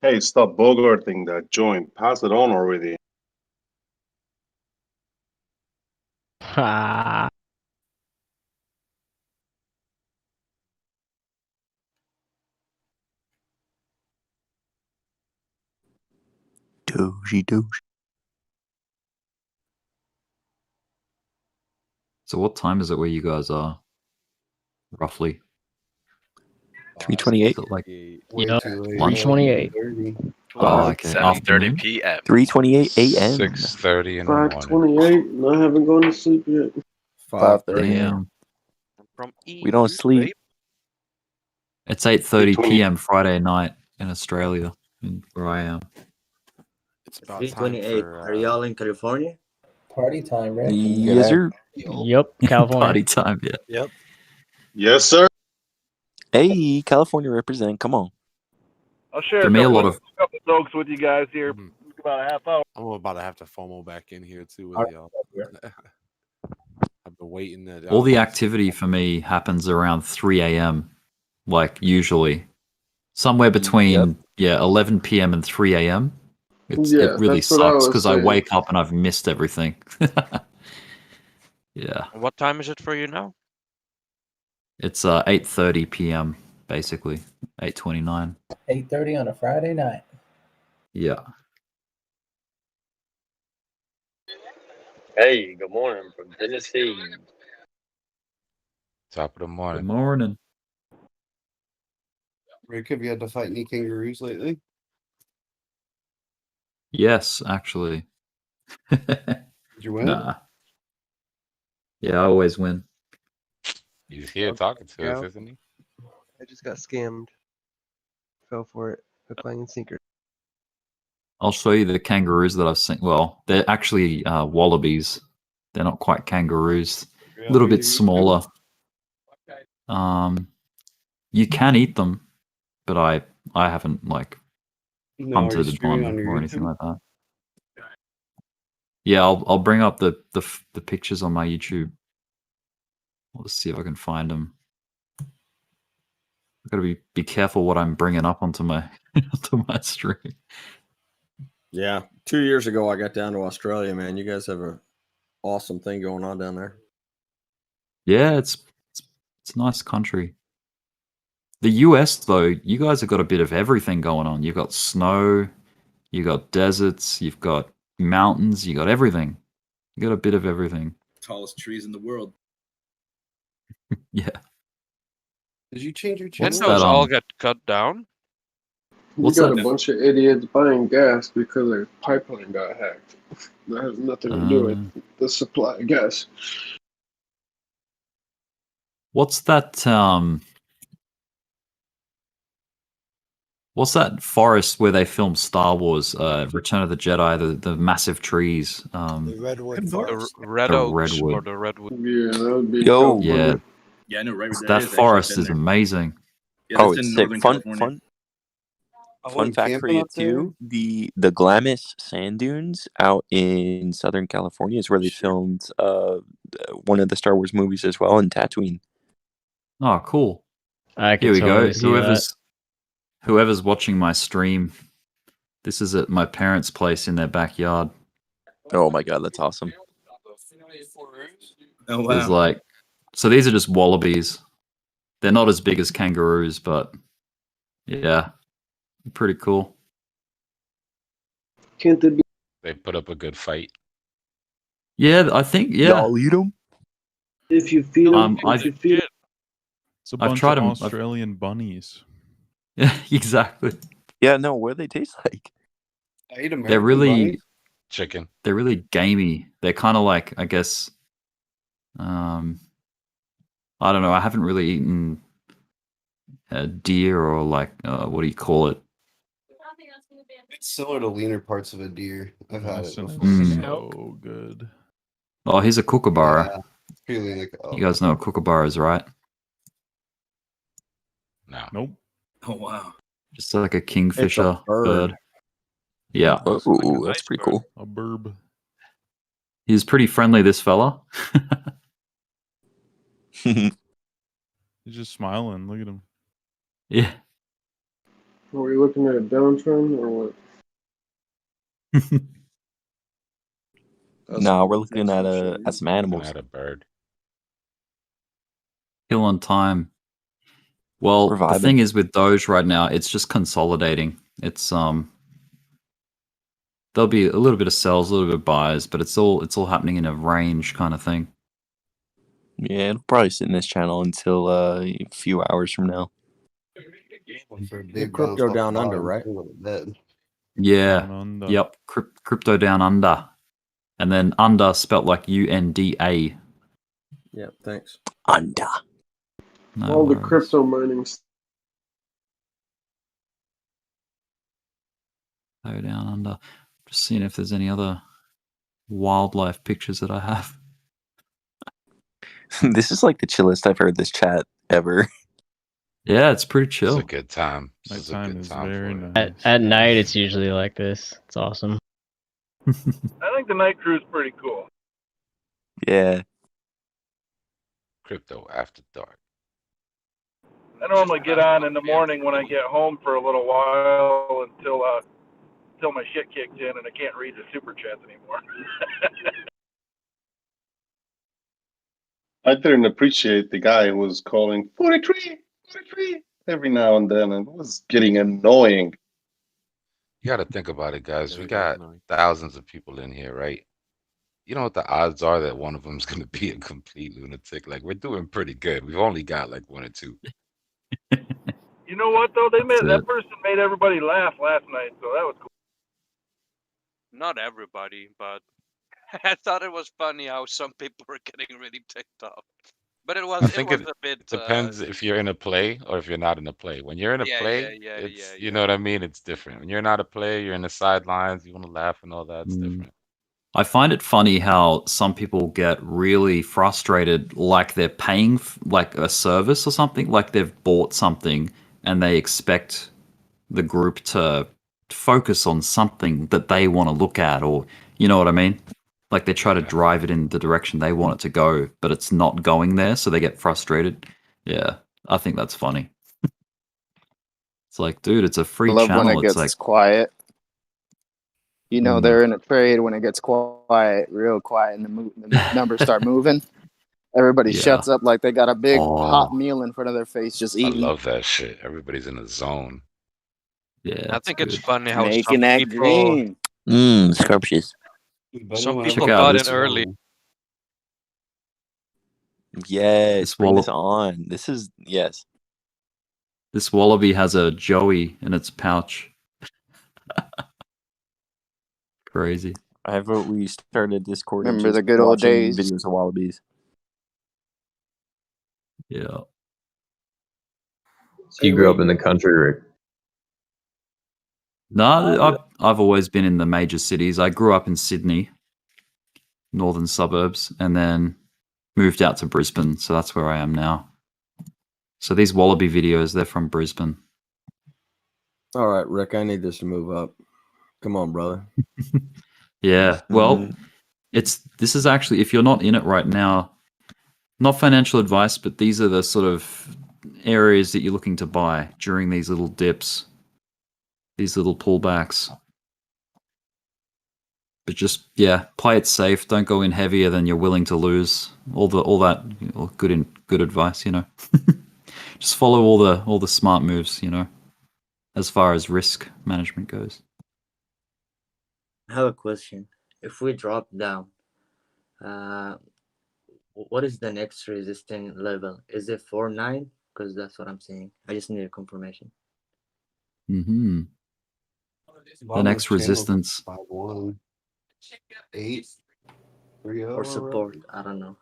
Hey, stop bogarting that joint. Pass it on already. Ha. Doge, Doge. So what time is it where you guys are? Roughly. 328. Is it like Way Yep. too late. lunch? 328. 30. Oh, okay. 7:30 Afternoon? p.m. 3:28 a.m. 6:30 in the morning. 5:28, and I haven't gone to sleep yet. 5:30. Damn. From We don't Egypt, sleep. babe. It's 8:30 3:20. p.m. Friday night in Australia, where I am. It's about time 328. for Are y'all in California? Party time, Rick. Yes, sir. Yep. California. Party time, yeah. Yep. Yes, sir. Hey, California represent. Come on. I'll share For a me, a couple lot of of jokes with you guys here. About a half hour. I'm about to have to FOMO back in here too with All right, y'all. here. I've been waiting that all the activity for me happens around 3 a.m. Like usually, somewhere between 11 p.m. and 3 a.m. It Yeah, really that's what I sucks was because I saying. wake up and I've missed everything. Yeah, And what time is it for you now? it's 8:30 p.m. basically, 8:29. 8:30 on a Friday night. Yeah. Hey, good morning from Tennessee. Top of the Good morning. morning. Rick, have you had to fight any kangaroos lately? Yes, actually. Did you win? Nah. Yeah, I always win. He's here talking to us, Yeah. isn't he? I just got scammed. Fell for it. Hook, line, and sinker. I'll show you the kangaroos that I've seen. Well, they're actually wallabies. They're not quite kangaroos. A little bit smaller. You can eat them, but I haven't like No, are you hunted streaming on one your or anything YouTube? like that. Yeah, I'll bring up the pictures on my YouTube. Let's see if I can find them. I've got to be careful what I'm bringing up onto my onto my stream. Yeah. 2 years ago, I got down to Australia, man. You guys have a awesome thing going on down there. Yeah, it's a nice country. The US though, you guys have got a bit of everything going on. You've got snow, you got deserts, you've got mountains, you got everything. You got a bit of everything. Tallest trees in the world. Yeah. Did you change your What's channel? that? Windows all get cut down. You What's got that? a bunch of idiots buying gas because their pipeline got hacked. That has nothing to do with the supply of gas. What's that? What's that forest where they filmed Star Wars, Return of the Jedi? The massive trees. The redwood The forest. red the oaks or redwood. the redwood. Yeah, that would be Yo. Yeah, Yeah, I know right where that that is. Actually, forest been is there. amazing. Yeah, Oh, that's it's in sick. Northern Fun, California. fun fact for you too. The Glamis sand dunes out in Southern California is where they filmed one of the Star Wars movies as well in Tatooine. Oh, cool. I can Here we totally go. see that. Whoever's watching my stream, this is at my parents' place in their backyard. Oh my god, that's awesome. Oh There's wow. like, so these are just wallabies. They're not as big as kangaroos, but yeah, pretty cool. Can't they be? They put up a good fight. Yeah, I think Y'all eat them? If you feed them, if you feed them. It's a I've bunch tried of 'em. Australian bunnies. Yeah, exactly. Yeah, no, what do they taste like? I ate American They're really bunnies. Chicken. they're really gamey. They're kind of like, I guess, I don't know. I haven't really eaten a deer or like what do you call it? It's similar to leaner parts of a deer. I've had it Venison before. is so good. Oh, here's a kookaburra. Yeah, it's pretty lean. Like, You guys know what kookaburra is, right? No. Nope. Oh wow. Just like a kingfisher bird. Yeah. Oh, that's pretty cool. A burb. He's pretty friendly, this fella. He's just smiling. Look at him. Yeah. Are we looking at a downtrend or what? No, we're looking at some animals. Looking at a bird. Kill on time. Well, We're the vibing. thing is with Doge right now, it's just consolidating. It's there'll be a little bit of sells, a little bit of buys, but it's all happening in a range kind of thing. Yeah, it'll probably sit in this channel until a few hours from now. The crypto down under, right? Yeah. Down under. Yep. Crypto down under. And then under spelt like UNDA. Yeah, thanks. Under. No All the worries. crypto mining. Go down under. Just seeing if there's any other wildlife pictures that I have. This is like the chillest I've heard this chat ever. Yeah, it's pretty It's chill. a good time. This is a Nighttime good is time very for it. nice. At night, it's usually like this. It's awesome. I think the night crew's pretty cool. Yeah. Crypto after dark. I normally get on in the morning when I get home for a little while until my shit kicks in and I can't read the super chats anymore. I didn't appreciate the guy who was calling 43, 43 every now and then, and it was getting annoying. You got to think about it, guys. We Very got annoying. thousands of people in here, right? You know what the odds are that one of them's going to be a complete lunatic? Like, we're doing pretty good. We've only got like one or two. You know what though? That's That it. person made everybody laugh last night, so that was cool. Not everybody, but I thought it was funny how some people were getting really ticked off. But it I was think a it bit. depends if you're in a play or if you're not in a play. When you're in a Yeah, play, yeah, it's you know what I mean. It's different. When you're not a play, you're in the sidelines. You want to laugh and all that. It's different. I find it funny how some people get really frustrated, like they're paying like a service or something, like they've bought something and they expect the group to focus on something that they want to look at, or you know what I mean? Like they try to drive it in the direction they want it to go, but it's not going there, so they get frustrated. Yeah, I think that's funny. It's like, dude, it's a I free love when channel. it It's gets like, quiet. You know, Mm. they're in a trade when it gets quiet, real quiet, and the numbers start moving. Everybody Yeah. shuts up like they got a big Oh. hot meal in front of their face, just I eating. love that shit. Everybody's in the zone. Yeah, I think it's funny how Making some that people, green. Scrumptious. some Check people out got this in early. Yes, This bring this wallop- on. This is yes. This wallaby has a joey in its pouch. Crazy. I vote we started a Discord and Remember the just good old watching days? videos of wallabies. Yeah. You grew up in the country, Rick. No, I've always been in the major cities. I grew up in Sydney, northern suburbs, and then moved out to Brisbane. So that's where I am now. So these Wallaby videos, they're from Brisbane. All right, Rick, I need this to move up. Come on, brother. Yeah. Well, this is actually, if you're not in it right now, not financial advice, but these are the sort of areas that you're looking to buy during these little dips, these little pullbacks. But just play it safe. Don't go in heavier than you're willing to lose. All that good advice, Just follow all the smart moves, as far as risk management goes. I have a question. If we drop down, what is the next resistance level? Is it 4.9? Because that's what I'm saying. I just need a confirmation. Mm-hmm. The next resistance. 5-1. 8. 3-0 Or support. I don't know.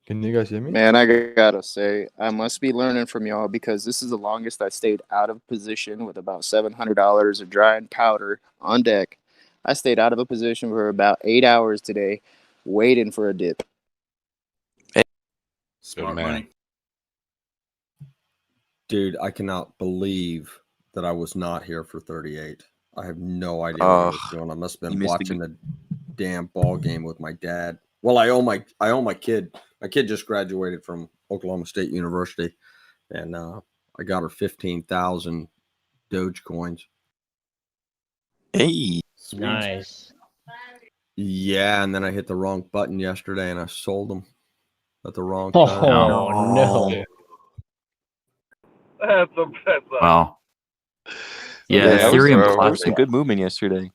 Can you guys hear me? Man, I gotta say, I must be learning from y'all because this is the longest I stayed out of position with about $700 of dried powder on deck. I stayed out of a position for about 8 hours today, waiting for a dip. Good man. Dude, I cannot believe that I was not here for 38. I have no idea what I was doing. I must have been watching the damn ball game with my dad. Well, I owe my kid. My kid just graduated from Oklahoma State University, and I got her 15,000 Doge coins. Hey, Nice. Yeah, and then I hit the wrong button yesterday, and I sold them at the wrong Oh, time. no. That's Wow. Yeah, that was Ethereum there was Classic. some good movement yesterday.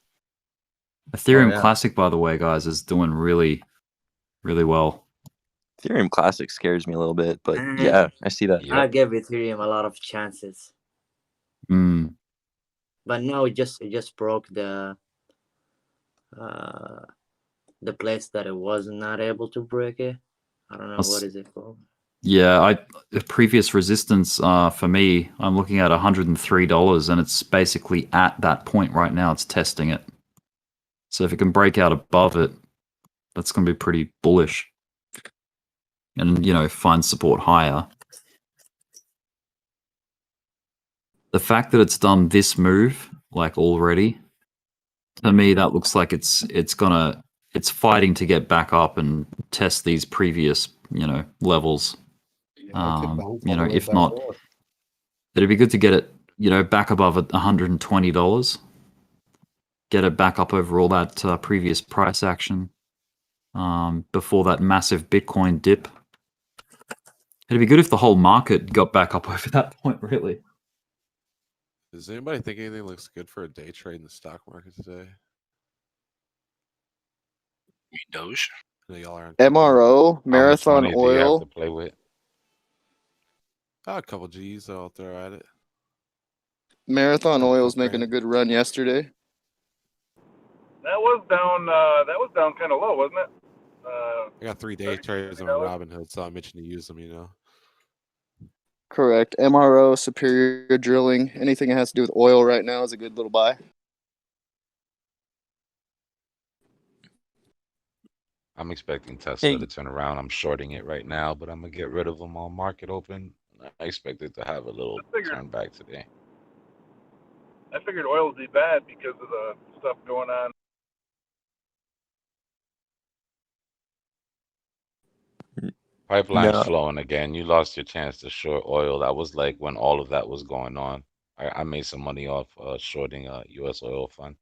Ethereum Classic, by the way, guys, is doing really, really well. Ethereum Classic scares me a little bit, but Mm. yeah, I see that. I gave Ethereum a lot of chances, Mm. but no, it just broke the place that it was not able to break it. I don't know what is it called. Yeah, the previous resistance for me, I'm looking at $103, and it's basically at that point right now. It's testing it. So if it can break out above it, that's going to be pretty bullish. And, find support higher. The fact that it's done this move, like already, to me, that looks like it's fighting to get back up and test these previous, levels. If not, it'd be good to get it, back above $120. Get it back up over all that previous price action before that massive Bitcoin dip. It'd be good if the whole market got back up over that point, really. Does anybody think anything looks good for a day trade in the stock market today? Doge. I know y'all are on MRO, How much Marathon money do you have Oil. to play with? a couple G's I'll throw at it. Marathon Oil's making grand. a good run yesterday. That was down kind of low, wasn't it? I got 3 day trades on Robinhood, so I'm itching to use them. Correct. MRO, Superior Drilling, anything that has to do with oil right now is a good little buy. I'm expecting Tesla to turn around. I'm shorting it right now, but I'm gonna get rid of them on market open. I expect it to have a little turn back today. I figured oil would be bad because of the stuff going on. Pipeline's No. flowing again. You lost your chance to short oil. That was like when all of that was going on. I made some money off shorting a U.S. oil fund.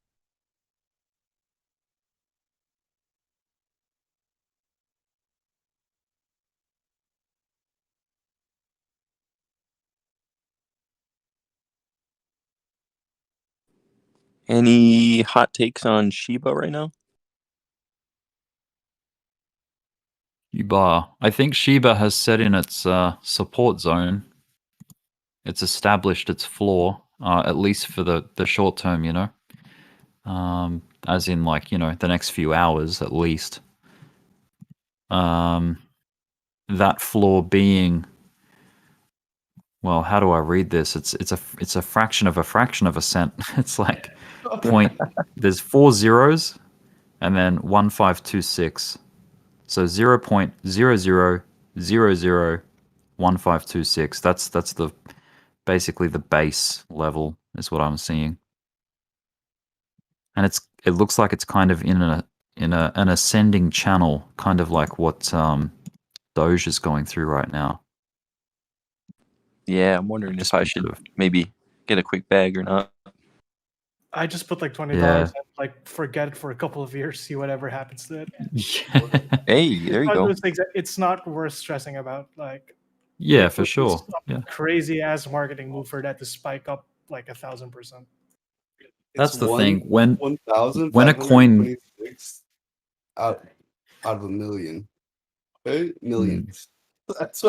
Any hot takes on Shiba right now? Shiba. I think Shiba has set in its support zone. It's established its floor, at least for the short term, as in the next few hours at least. That floor being well, how do I read this? It's a fraction of a fraction of a cent. It's like point. There's 4 zeros, and then 1526. So 0.00001526. That's the basically the base level is what I'm seeing, and it looks like it's kind of in an ascending channel, kind of like what Doge is going through right now. Yeah, I'm wondering if I should maybe get a quick bag or not. I just put like $20 Yeah. and like forget it for a couple of years, see whatever happens to it. Hey, there It's you one of go. those things that it's not worth stressing about. Like, Yeah, it for was sure. some Yeah. crazy ass marketing move for that to spike up like 1,000%. That's the one thing. When a coin 1,526 out of a million. Right? Hmm. Millions. That's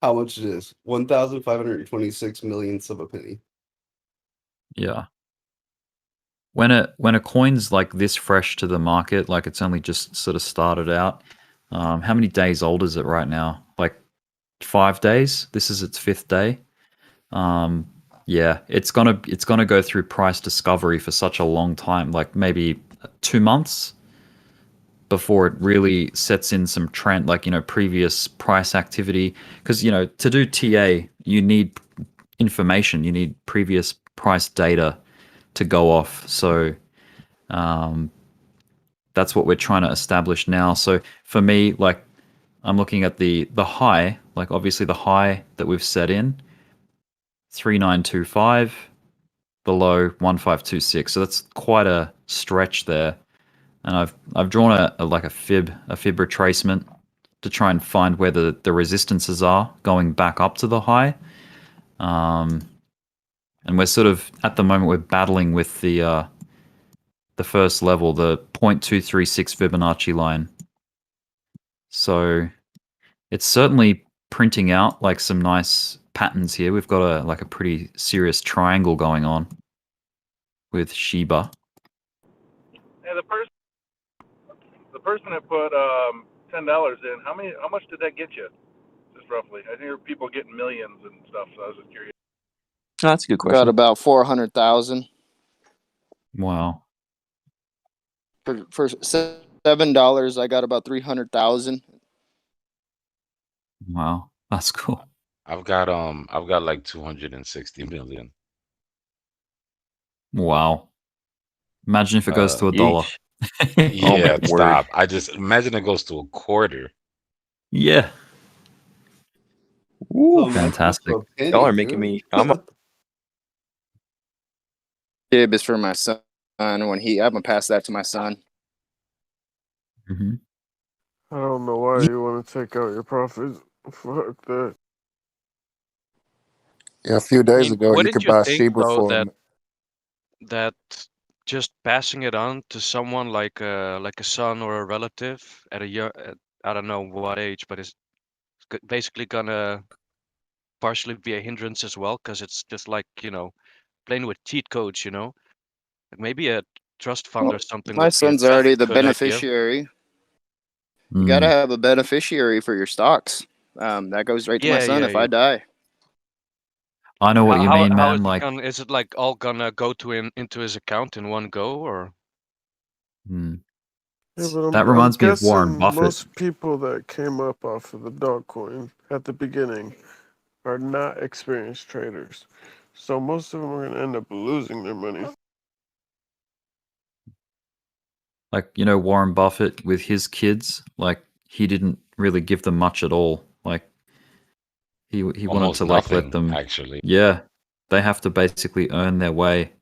how much it is. 1,526 millionths of a penny. Yeah. When a coin's like this fresh to the market, like it's only just sort of started out. How many days old is it right now? Like 5 days. This is its 5th day. Yeah, it's gonna go through price discovery for such a long time, like maybe 2 months before it really sets in some trend, like previous price activity. Because to do TA, you need information, you need previous price data to go off. So that's what we're trying to establish now. So for me, like I'm looking at the high, like obviously the high that we've set in 3925 below 1526. So that's quite a stretch there. And I've drawn a fib retracement to try and find where the resistances are going back up to the high. And we're sort of at the moment we're battling with the first level, the 0.236 Fibonacci line. So it's certainly printing out like some nice patterns here. We've got a pretty serious triangle going on with Shiba. And the person that put $10 in, how much did that get you? Just roughly. I hear people getting millions and stuff, so I was just curious. Oh, that's a good Got question. about 400,000 Wow. for $7. I got about 300,000. Wow. That's cool. I've got like 260 million. Wow. Imagine if it goes to $1. Yeah, my word. stop. I just imagine it goes to a quarter. Yeah. Ooh, fantastic. Y'all are making me. Gib is for my son. When I'm gonna pass that to my son. Mm-hmm. I don't know why you want to take out your profits. Fuck that. Yeah, a few days ago, you Wouldn't could you buy think Shiba though for. that just passing it on to someone like a son or a relative at a young, I don't know what age, but it's basically gonna partially be a hindrance as well, because it's just like playing with cheat codes, Like maybe a trust fund or something My would be a son's already the good idea. beneficiary. You gotta have a beneficiary for your stocks. That goes right to my son if I die. I know what you mean, How man. is it Like, gonna, is it like all gonna go to into his account in one go, or? Hmm. Yeah, but that I'm reminds me of guessing Warren Buffett. most people that came up off of the dog coin at the beginning are not experienced traders. So most of them are going to end up losing their money. Like, Warren Buffett with his kids, like he didn't really give them much at all. Like he wanted Almost to like let nothing, them actually. Yeah. They have to basically earn their way,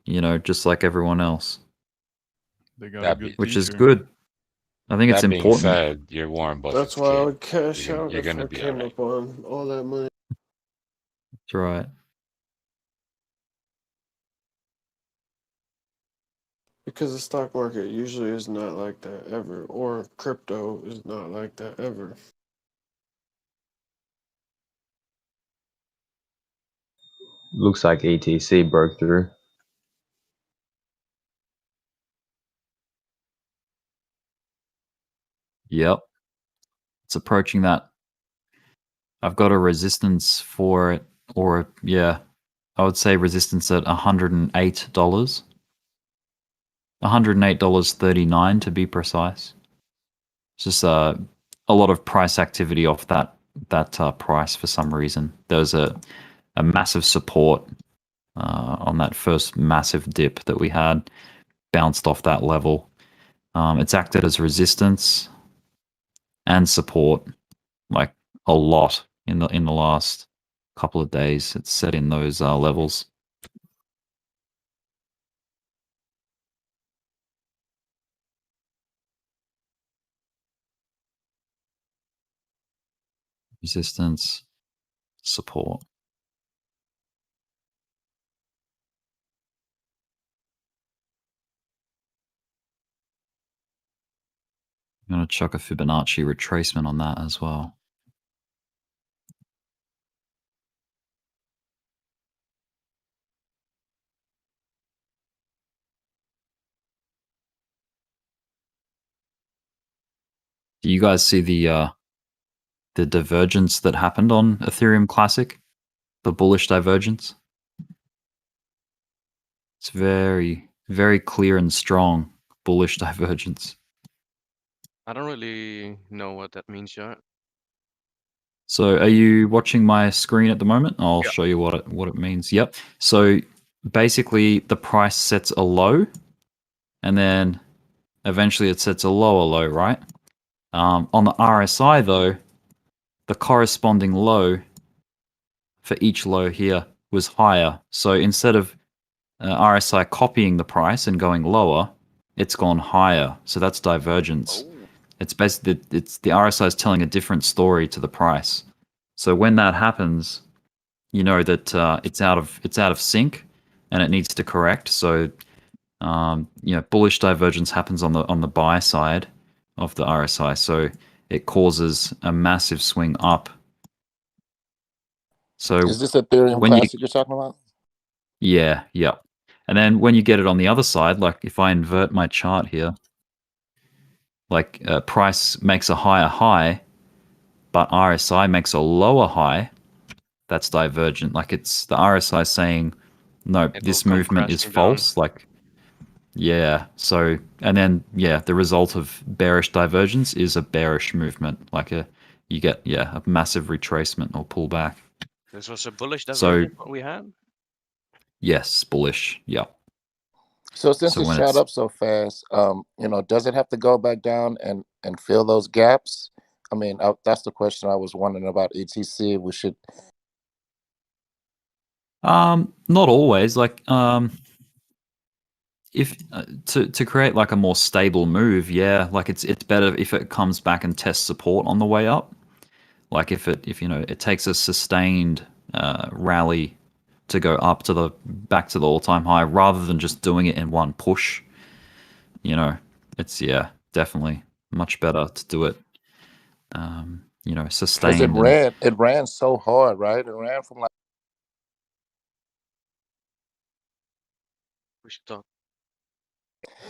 just like everyone else. They got a That good be, Which is teacher. good. I think it's that being important. said, you're Warren That's Buffett's why I kid. would cash You're, out you're if gonna I be came all right. up on all that money. That's right. Because the stock market usually is not like that ever, or crypto is not like that ever. Looks like ATC broke through. Yep. It's approaching that. I've got a resistance for it or yeah, I would say resistance at $108. $108.39 to be precise. It's just a lot of price activity off that price for some reason. There was a massive support on that first massive dip that we had, bounced off that level. It's acted as resistance and support, like a lot in the last couple of days. It's set in those levels. Resistance, support. I'm going to chuck a Fibonacci retracement on that as well. Do you guys see the divergence that happened on Ethereum Classic? The bullish divergence? It's very, very clear and strong bullish divergence. I don't really know what that means yet. So are you watching my screen at the moment? I'll show you what it means. Yep. So basically the price sets a low and then eventually it sets a lower low, right? On the RSI though, the corresponding low for each low here was higher. So instead of RSI copying the price and going lower, it's gone higher. So that's divergence. It's basically the RSI is telling a different story to the price. So when that happens, you know that it's out of sync and it needs to correct. So bullish divergence happens on the buy side of the RSI. So it causes a massive swing up. So is this Ethereum Classic you're talking about? Yeah. And then when you get it on the other side, like if I invert my chart here, like price makes a higher high, but RSI makes a lower high, that's divergent. Like it's the RSI saying, no, this movement is false. Like, yeah. So, and then, the result of bearish divergence is a bearish movement. Like you get, a massive retracement or pullback. This was a bullish So, divergence what we had? Yes, bullish. Yeah. So since So it when shot it's up so fast, does it have to go back down and fill those gaps? I mean, that's the question I was wondering about ETC. We should. not always. Like if to create like a more stable move, like it's better if it comes back and tests support on the way up. Like if it takes a sustained rally to go up to back to the all-time high rather than just doing it in one push. It's definitely much better to do it. Because Sustained. it ran so hard, right? It ran from like. We should talk.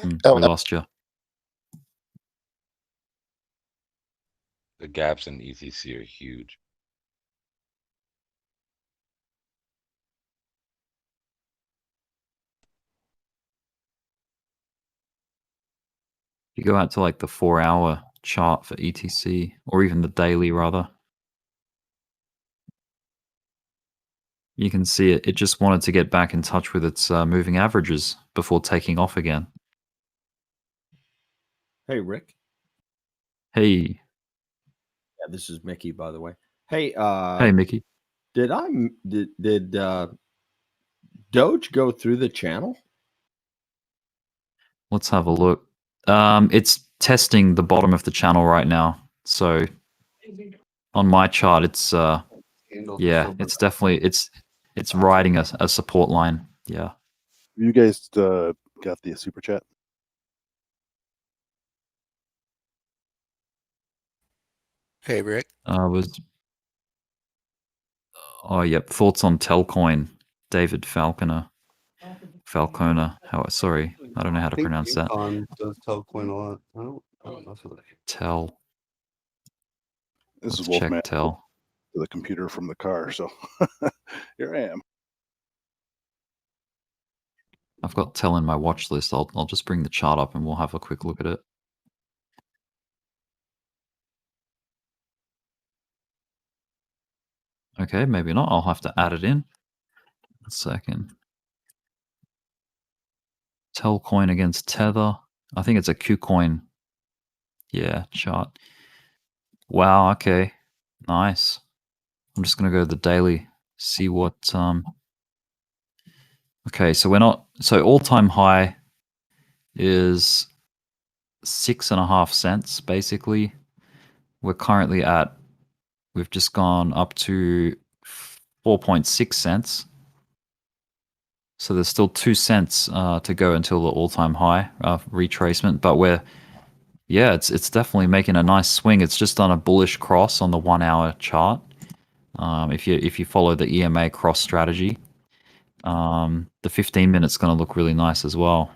We lost you. The gaps in ETC are huge. You go out to like the 4-hour chart for ETC, or even the daily rather. You can see it. It just wanted to get back in touch with its moving averages before taking off again. Hey, Rick. Hey. Yeah, this is Mickey, by the way. Hey, Hey, Mickey. Did Doge go through the channel? Let's have a look. It's testing the bottom of the channel right now. So on my chart, it's it's definitely it's riding a support line. Yeah. You guys got the super chat? Hey, Rick. Thoughts on Telcoin, David Falconer. Sorry, I don't know how to pronounce that. Does Telcoin a lot. I don't know. Tel. This is Let's check Wolfman. Tel. to the computer from the car. So here I am. I've got Tell in my watch list. I'll just bring the chart up and we'll have a quick look at it. Okay, maybe not. I'll have to add it in. A second. Tell coin against Tether. I think it's a KuCoin. Yeah, chart. Wow, okay. Nice. I'm just gonna go to the daily, see what okay, so we're not so all-time high is 6.5 cents basically. We're currently at we've just gone up to 4.6 cents. So there's still 2 cents to go until the all-time high retracement, but it's definitely making a nice swing. It's just done a bullish cross on the 1 hour chart. If you follow the EMA cross strategy, the 15 minutes going to look really nice as well.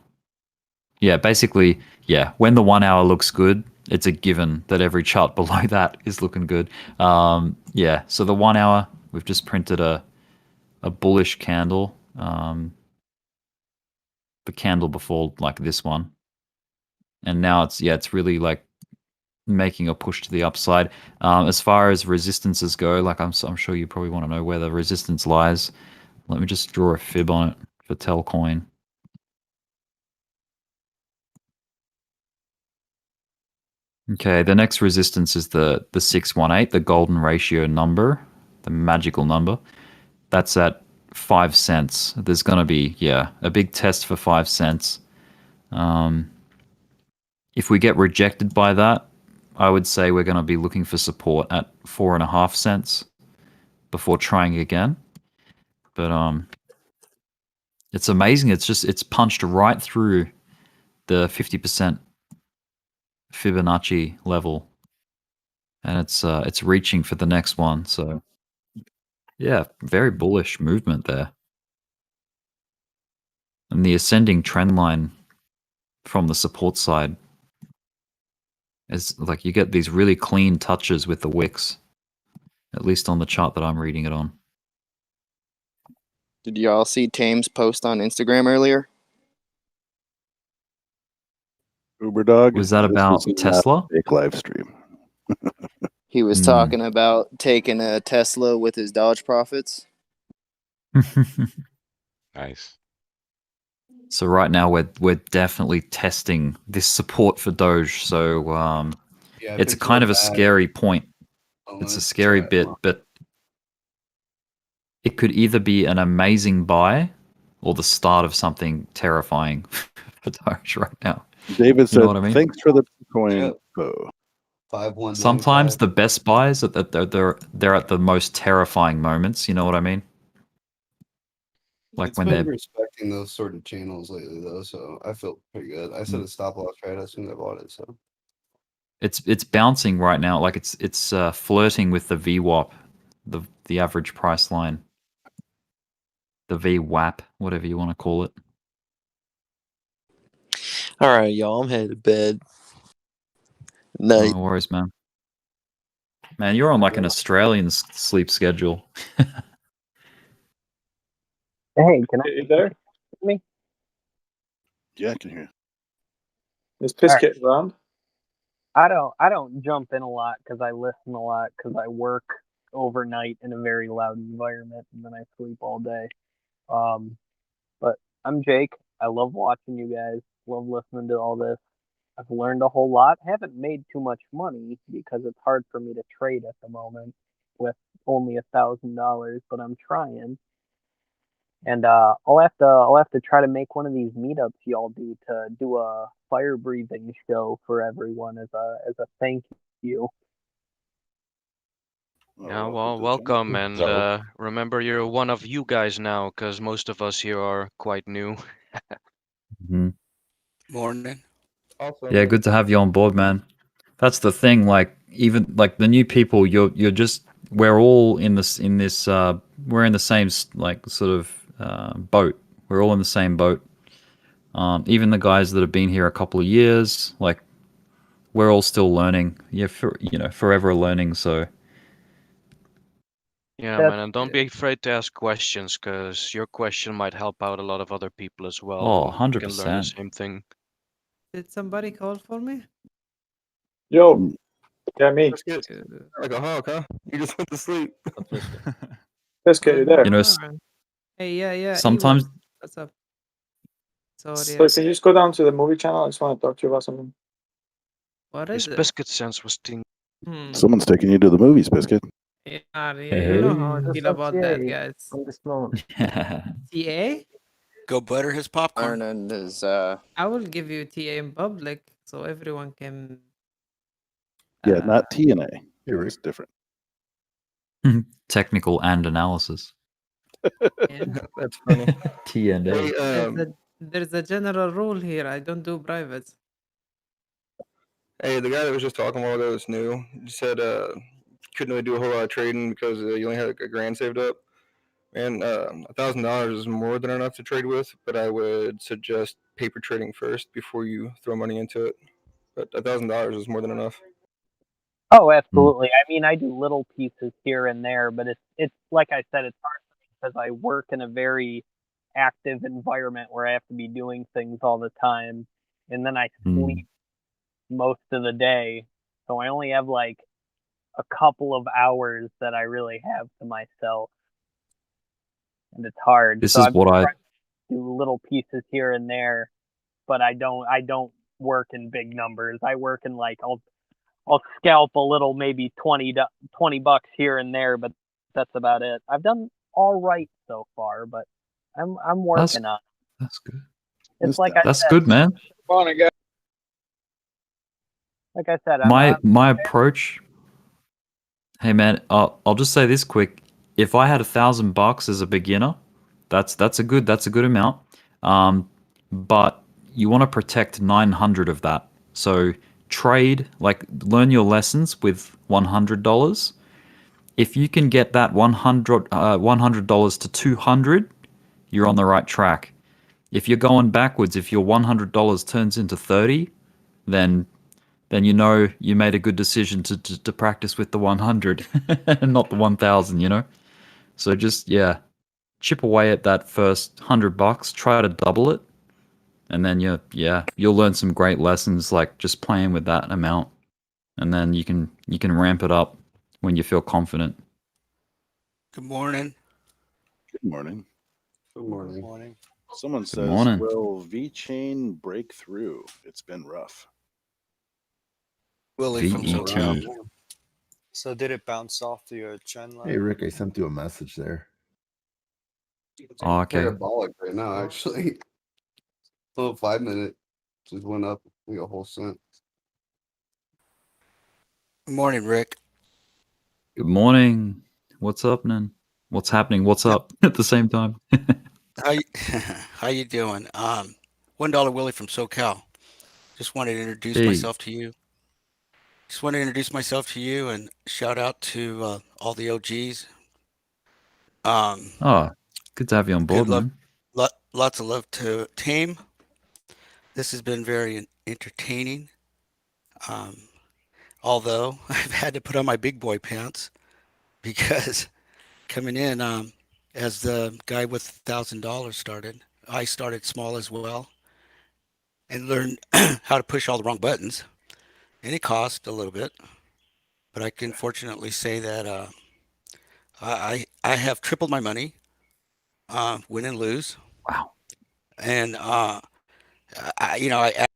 Yeah, basically, when the 1 hour looks good, it's a given that every chart below that is looking good. So the 1 hour, we've just printed a bullish candle. The candle before, like this one, and now it's really like making a push to the upside. As far as resistances go, like I'm sure you probably want to know where the resistance lies. Let me just draw a fib on it for Telcoin. Okay, the next resistance is the 618, the golden ratio number, the magical number. That's at 5 cents. There's going to be, a big test for 5 cents. If we get rejected by that, I would say we're going to be looking for support at 4.5 cents before trying again. But it's amazing. It's punched right through the 50% Fibonacci level, and it's reaching for the next one. So yeah, very bullish movement there. And the ascending trend line from the support side is like you get these really clean touches with the wicks, at least on the chart that I'm reading it on. Did y'all see Tame's post on Instagram earlier? Uber Dog. Was that about Tesla? Fake live stream. He was talking about taking a Tesla with his Doge profits. Nice. So right now we're definitely testing this support for Doge. So it's a kind of a scary point. It's a scary bit, but it could either be an amazing buy or the start of something terrifying for Doge right now. David said, you know what I mean? "Thanks for the coin." Oh. 519. Sometimes the best buys are that they're at the most terrifying moments. You know what I mean? Like It's when been they're respecting those sort of channels lately, though, so I feel pretty good. I set a stop loss right as soon as I bought it, so it's bouncing right now. Like it's flirting with the VWAP, the average price line, the VWAP, whatever you want to call it. All right, y'all. I'm headed to bed. Night. No worries, man. Man, you're on like an Australian sleep schedule. Hey, can I? You there? Me? Yeah, I can hear. Is Piss getting around? I don't jump in a lot because I listen a lot because I work overnight in a very loud environment and then I sleep all day. But I'm Jake. I love watching you guys. Love listening to all this. I've learned a whole lot. Haven't made too much money because it's hard for me to trade at the moment with only $1,000, but I'm trying. And I'll have to try to make one of these meetups y'all do to do a fire breathing show for everyone as a thank you. Yeah, well, welcome, and remember you're one of you guys now, because most of us here are quite new. Morning. Yeah, good to have you on board, man. That's the thing. Like even like the new people, you're just we're all in this we're in the same like sort of boat. We're all in the same boat. Even the guys that have been here a couple of years, like we're all still learning. Yeah, forever learning. So Yeah, That's man, and don't be afraid to ask questions, because your question might help out a lot of other people as well Oh, who can learn the 100%. same thing. Did somebody call for me? Yo, yeah, me. Biscuit, like a hawk, huh? You just went to sleep. Biscuit, you there? You know, Hey, yeah, Ewan. sometimes What's up? Sorry. So can you just go down to the movie channel? I just want to talk to you about something. What His is it? biscuit sense was ting. Someone's taking you to the movies, Biscuit. Yeah, you know how I Hey. feel about that, guys. On this moment. TA? Go butter his popcorn. Ireland is I will give you TA in public so everyone can. Yeah, not TNA. It's different. technical and analysis. Yeah. That's funny. T&A. Hey, There's a general rule here. I don't do privates. hey, the guy that was just talking a while ago that's new. You said couldn't really do a whole lot of trading because you only had like a grand saved up. And $1,000 is more than enough to trade with, but I would suggest paper trading first before you throw money into it. But $1,000 is more than enough. Oh, absolutely. I mean, I do little pieces here and there, but it's like I said, it's hard for me because I work in a very active environment where I have to be doing things all the time, and then I sleep most of the day, so I only have like a couple of hours that I really have to myself, and it's hard. This so is I'm what I trying to do little pieces here and there, but I don't work in big numbers. I work in like I'll scalp a little, maybe 20 bucks here and there, but that's about it. I've done all right so far, but I'm working on it. That's good. It's like I That's said, good, man. Morning, guys. like I said, My approach. Hey man, I'll just say this quick. If I had $1,000 as a beginner, that's a good amount. But you want to protect 900 of that. So trade, like learn your lessons with $100. If you can get that $100 to 200, you're on the right track. If you're going backwards, if your $100 turns into 30, then you know you made a good decision to practice with the 100 and not the 1,000, you know? So just, yeah, chip away at that first $100, try to double it, and then you'll learn some great lessons like just playing with that amount. And then you can ramp it up when you feel confident. Good morning. Good morning. Good morning. Someone Good says, morning. will VeChain break through? It's been rough. Willie from VET. SoCal. So did it bounce off to your trend line? Hey, Rick, I sent you a message there. Oh, okay. Parabolic right now, actually. Little 5 minute just went up like a whole cent. Good morning, Rick. Good morning. What's up, man? What's happening? What's up at the same time? How you doing? $1 Willie from SoCal. Just wanted to introduce Hey. myself to you. And shout out to all the OGs. Oh, good to have you on board, man. Lots of love to Tame. This has been very entertaining. Although I've had to put on my big boy pants because coming in as the guy with $1,000 started, I started small as well and learned how to push all the wrong buttons. And it cost a little bit, but I can fortunately say that I have tripled my money, win and lose. Wow. And I added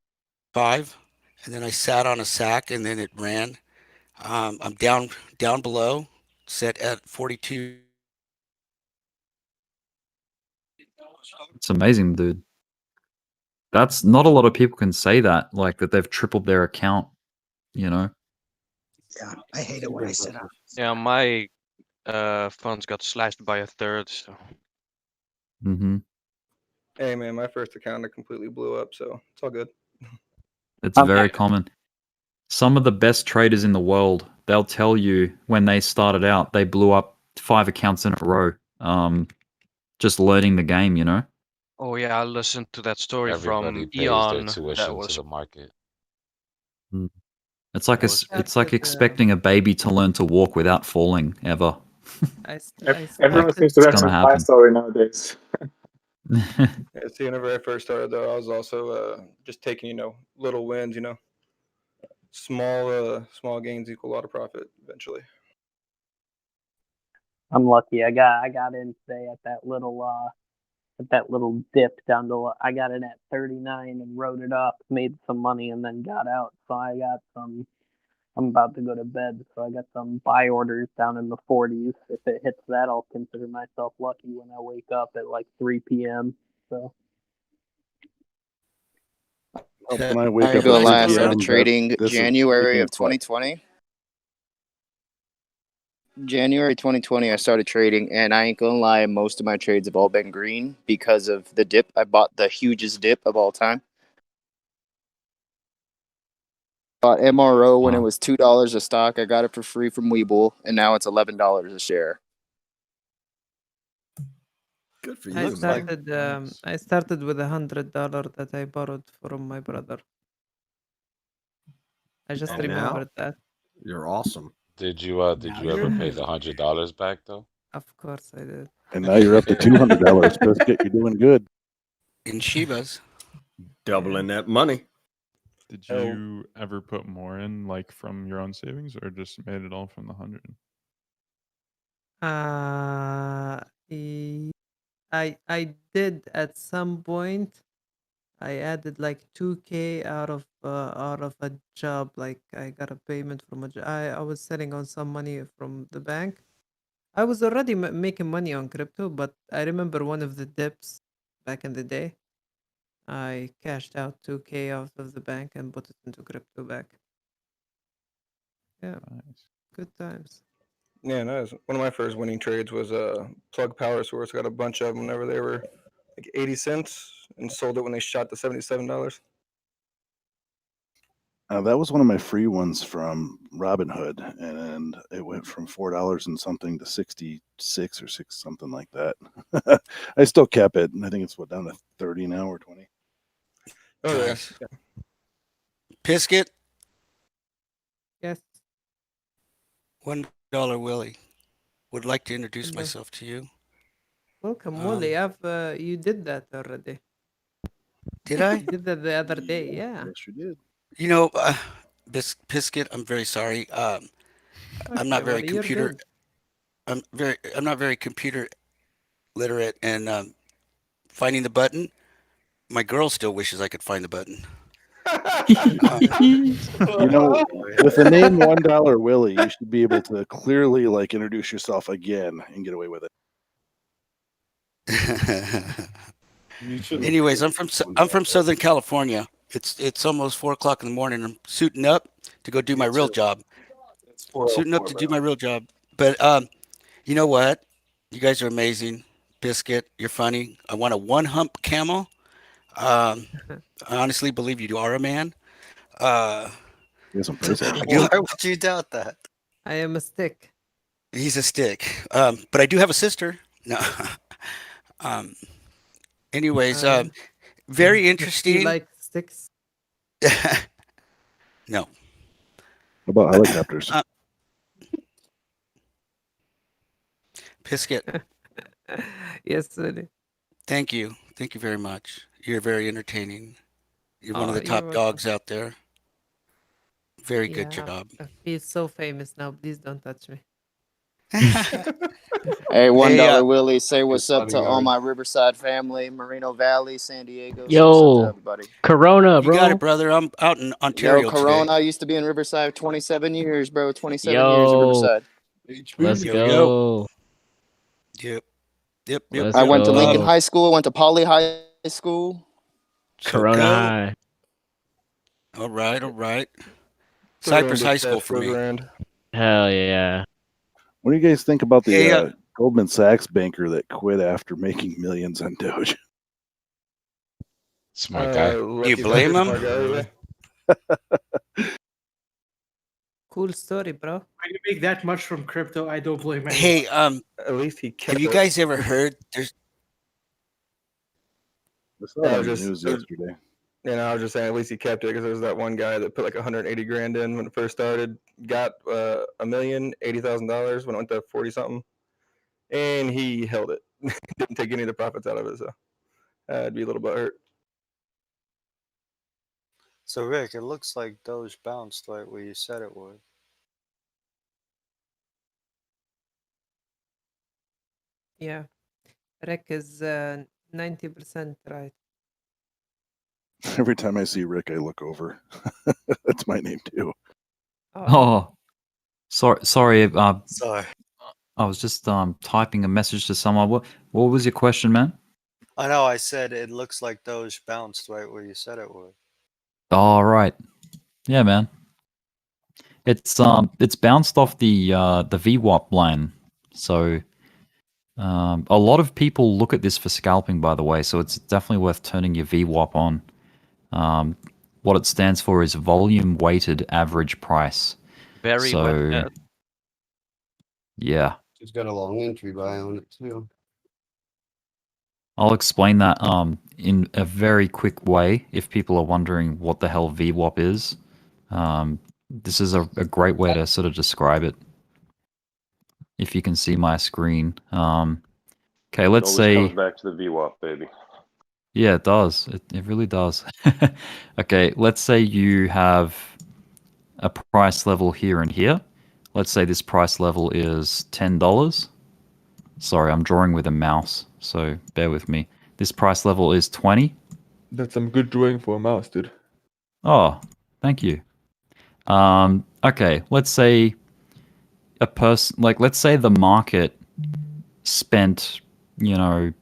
5, and then I sat on a sack, and then it ran. I'm down below, set at 42. It's amazing, dude. That's not a lot of people can say that, like that they've tripled their account, you know? Yeah, I hate it when I sit on. Yeah, my funds got slashed by a third. So. Mm-hmm. Hey, man, my first account completely blew up, so it's all good. It's very common. Some of the best traders in the world, they'll tell you when they started out, they blew up 5 accounts in a row. Just learning the game, you know? Oh yeah, I listened to that story Everybody from pays their Eon. tuition That was to the market. It's like That was- it's like expecting a baby to learn to walk without falling ever. I Everyone seems started. to It's have gonna some happen. backstory nowadays. Yeah, see, whenever I first started though, I was also just taking little wins. Small gains equal a lot of profit eventually. I'm lucky. I got in today at that little dip down to I got in at 39 and rode it up, made some money, and then got out. So I got some. I'm about to go to bed, so I got some buy orders down in the 40s. If it hits that, I'll consider myself lucky when I wake up at like 3 p.m. So When I I wake ain't up at gonna 2 lie, I started p.m., trading this is January making of it quiet. 2020. January 2020, I started trading, and I ain't gonna lie, most of my trades have all been green because of the dip. I bought the hugest dip of all time. Bought MRO when it Wow. was $2 a stock. I got it for free from Webull, and now it's $11 a share. Good for I you, man. started with $100 that I borrowed from my brother. I just And now remembered that. you're awesome. Did you Now ever you're pay good. the $100 back though? Of course I did. And now you're up to $200. Biscuit, you're doing good. In Shibas. Doubling that money. Did Oh. you ever put more in, like from your own savings, or just made it all from the 100? E- I did at some point. I added like 2K out of a job. Like I got a payment from a job. I was sitting on some money from the bank. I was already making money on crypto, but I remember one of the dips back in the day. I cashed out 2K out of the bank and put it into crypto back. Yeah, Nice. good times. Yeah, nice. One of my first winning trades was Plug Power Source. Got a bunch of them whenever they were like 80 cents and sold it when they shot to $77. That was one of my free ones from Robinhood, and it went from $4 and something to 66 or six something like that. I still kept it, and I think it's down to 30 now or 20. Oh yeah. Nice. Pisket, Yes. $1 Willie. Would like to introduce Hello. myself to you. Welcome, Wally. You did that already. Did I? You did that the other day. Yeah. Yes, you did. You know, Pisket, I'm very sorry. I'm Okay, not very Wally, you're computer. good. I'm not very computer literate, and finding the button. My girl still wishes I could find the button. You know, with the name $1 Willie, you should be able to clearly introduce yourself again and get away with it. Anyways, I'm from Southern California. It's almost 4 o'clock in the morning. I'm suiting up to go do my real job. Suiting up to do my real job. But you know what? You guys are amazing. Biscuit, you're funny. I want a one hump camel. I honestly believe you are a man. He has some bracelets. You, Why would you doubt that? I am a stick. he's a stick. But I do have a sister. No. um. Anyways, very Do you interesting. like sticks? No. What about helicopters? Pisket, Yes, Willie. thank you. Thank you very much. You're very entertaining. You're one of Oh, the you're top welcome. dogs out there. Very good Yeah, job. I feel so famous now. Please don't touch me. Hey, $1 Hey, Willie, say what's His up to all bodyguard. my Riverside family, Moreno Valley, San Diego. Say what's up to Yo, everybody. Corona, you got bro. it, brother. I'm out in Yo, Ontario today. Corona, I used to be in Riverside 27 years, bro. 27 years in Yo, Riverside. let's Yo, yo. go. Yep, yep, yep, Let's I yep. went to Lincoln go. High School, went to Poly High School. So Corona go. High. All right, all right. Program Cypress High School test for goes me. around. Hell yeah. What do you guys think about Hey, the Goldman Sachs banker that quit after making millions on Doge? Smart guy. you Lucky blame sucker, him? smart guy, really. Cool story, bro. When you make that much from crypto, I don't blame anyone. Hey, At least he kept have you it. guys ever heard there's I saw it I on was the news just, yesterday. I was just saying, at least he kept it because there was that one guy that put like 180 grand in when it first started, got $1,080,000 when it went to 40 something. and he held it. Didn't take any of the profits out of it, so I'd be a little bit hurt. So Rick, it looks like Doge bounced right where you said it would. Yeah, Rick is 90% right. Every time I see Rick, I look over. That's my name too. Oh, sorry. Sorry. I was just typing a message to someone. What was your question, man? I know. I said it looks like Doge bounced right where you said it would. Oh, right. Yeah, man. It's bounced off the VWAP line. So a lot of people look at this for scalping, by the way. So it's definitely worth turning your VWAP on. What it stands for is volume weighted average price. Very So wet. yeah, It's got a long entry buy on it too. I'll explain that in a very quick way if people are wondering what the hell VWAP is. This is a great way to sort of describe it. If you can see my screen. Okay, let's Always say... comes back to the VWAP, baby. Yeah, it does. It really does. Okay, let's say you have a price level here and here. Let's say this price level is $10. Sorry, I'm drawing with a mouse, so bear with me. This price level is 20. That's some good drawing for a mouse, dude. Oh, thank you. Okay, let's say let's say the market spent, $1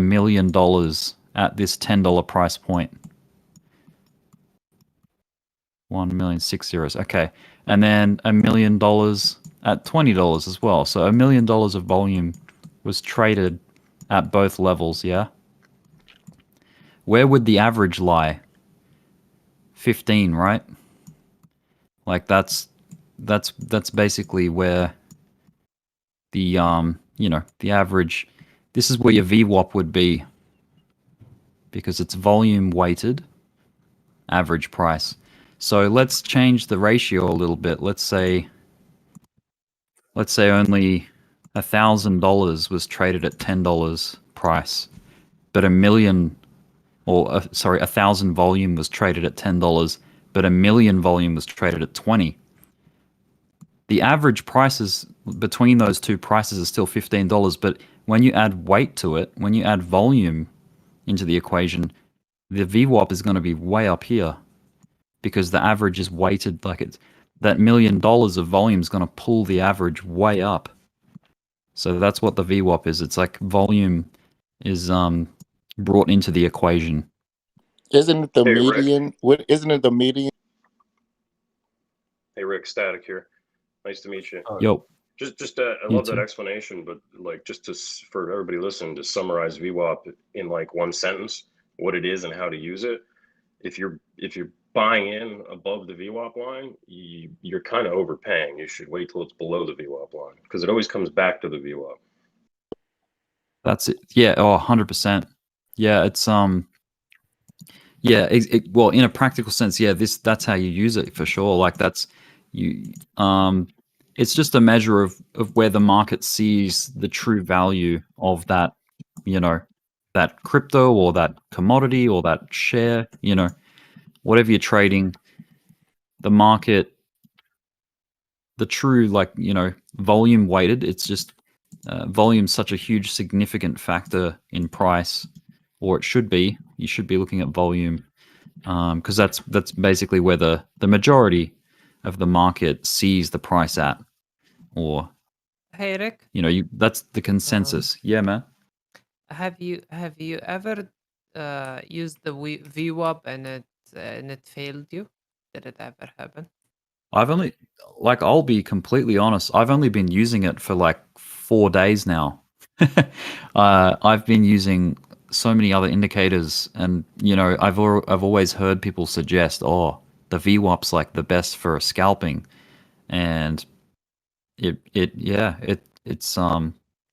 million at this $10 price point. 1,000,6 zeros. Okay, and then $1 million at $20 as well. So $1 million of volume was traded at both levels. Yeah. Where would the average lie? 15, right? Like that's basically where the the average. This is where your VWAP would be because it's volume weighted average price. So let's change the ratio a little bit. Let's say only $1,000 was traded at $10 price, but 1,000 volume was traded at $10, but 1,000,000 volume was traded at 20. The average prices between those two prices is still $15, but when you add weight to it, when you add volume into the equation, the VWAP is going to be way up here because the average is weighted like it's that $1 million of volume is going to pull the average way up. So that's what the VWAP is. It's like volume is brought into the equation. Isn't it the Hey, Rick. median? What isn't it the median? Hey, Rick, Static here. Nice to meet you. Yo. Just I You love that too. explanation, but like just for everybody listening to summarize VWAP in like one sentence, what it is and how to use it. If you're buying in above the VWAP line, you're kind of overpaying. You should wait till it's below the VWAP line because it always comes back to the VWAP. That's it. Yeah. Oh, 100%. Yeah. It's yeah. Well, in a practical sense, yeah. That's how you use it for sure. Like that's you. It's just a measure of where the market sees the true value of that, that crypto or that commodity or that share. Whatever you're trading, the market, the true volume weighted. It's just volume's such a huge significant factor in price, or it should be. You should be looking at volume because that's basically where the majority of the market sees the price at, or Hey Rick, that's the consensus. Yeah, man. have you ever used the VWAP and it failed you? Did it ever happen? I've only, I'll be completely honest. I've only been using it for like 4 days now. I've been using so many other indicators, and I've always heard people suggest, oh, the VWAP's like the best for scalping, and it's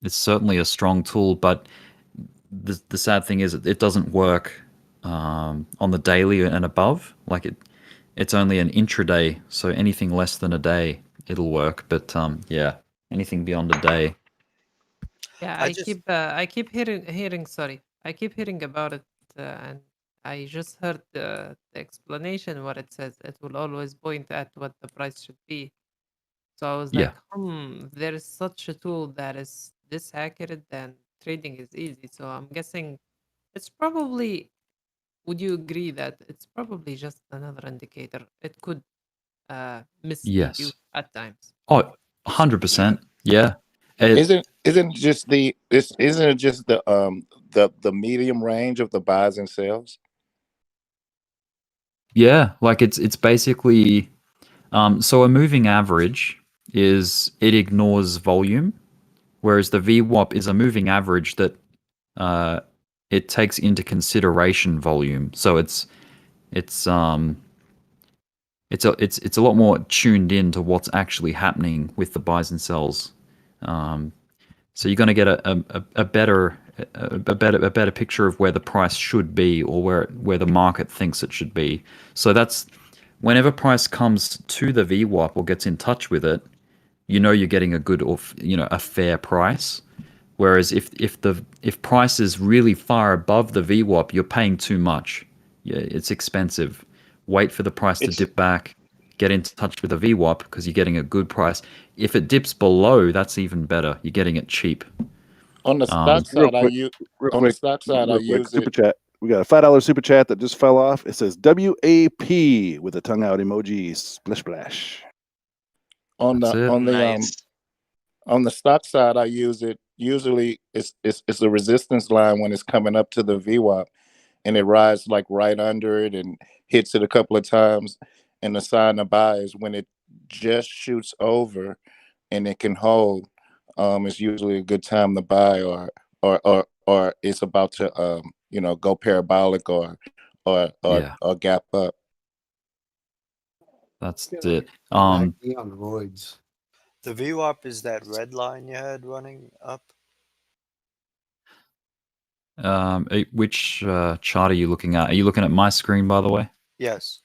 certainly a strong tool, but the sad thing is it doesn't work on the daily and above. Like it's only an intraday, so anything less than a day it'll work, but yeah, anything beyond a day. Yeah, I just I keep hearing. Sorry, I keep hearing about it, and I just heard the explanation. What it says, it will always point at what the price should be. So I was Yeah. like, if there is such a tool that is this accurate, then trading is easy. So I'm guessing it's probably. Would you agree that it's probably just another indicator? It could mislead you Yes. at times. Oh, 100%. Yeah. Isn't just isn't it just the medium range of the buys and sells? Yeah, like it's basically so a moving average is it ignores volume, whereas the VWAP is a moving average that uh, it takes into consideration volume. So it's it's a lot more tuned in to what's actually happening with the buys and sells. So you're going to get a better a better picture of where the price should be or where the market thinks it should be. So that's whenever price comes to the VWAP or gets in touch with it, you know you're getting a good or a fair price. Whereas if price is really far above the VWAP, you're paying too much. Yeah, it's expensive. Wait for the price to dip back, get in touch with the VWAP because you're getting a good price. If it dips below, that's even better. You're getting it cheap. On the stock Real side, quick, on the stock side I real quick. use Super it. chat. We got a $5 super chat that just fell off. It says WAP with a tongue out emoji. Splish splash. On That's the it. on the nice. on the stock side, I use it. Usually, it's a resistance line when it's coming up to the VWAP, and it rides like right under it and hits it a couple of times. And the sign to buy is when it just shoots over and it can hold. It's usually a good time to buy, or it's about to go parabolic Yeah, or gap up. that's Feel it. like acne on roids. The VWAP is that red line you had running up. Which chart are you looking at? Are you looking at my screen, by the way? Yes.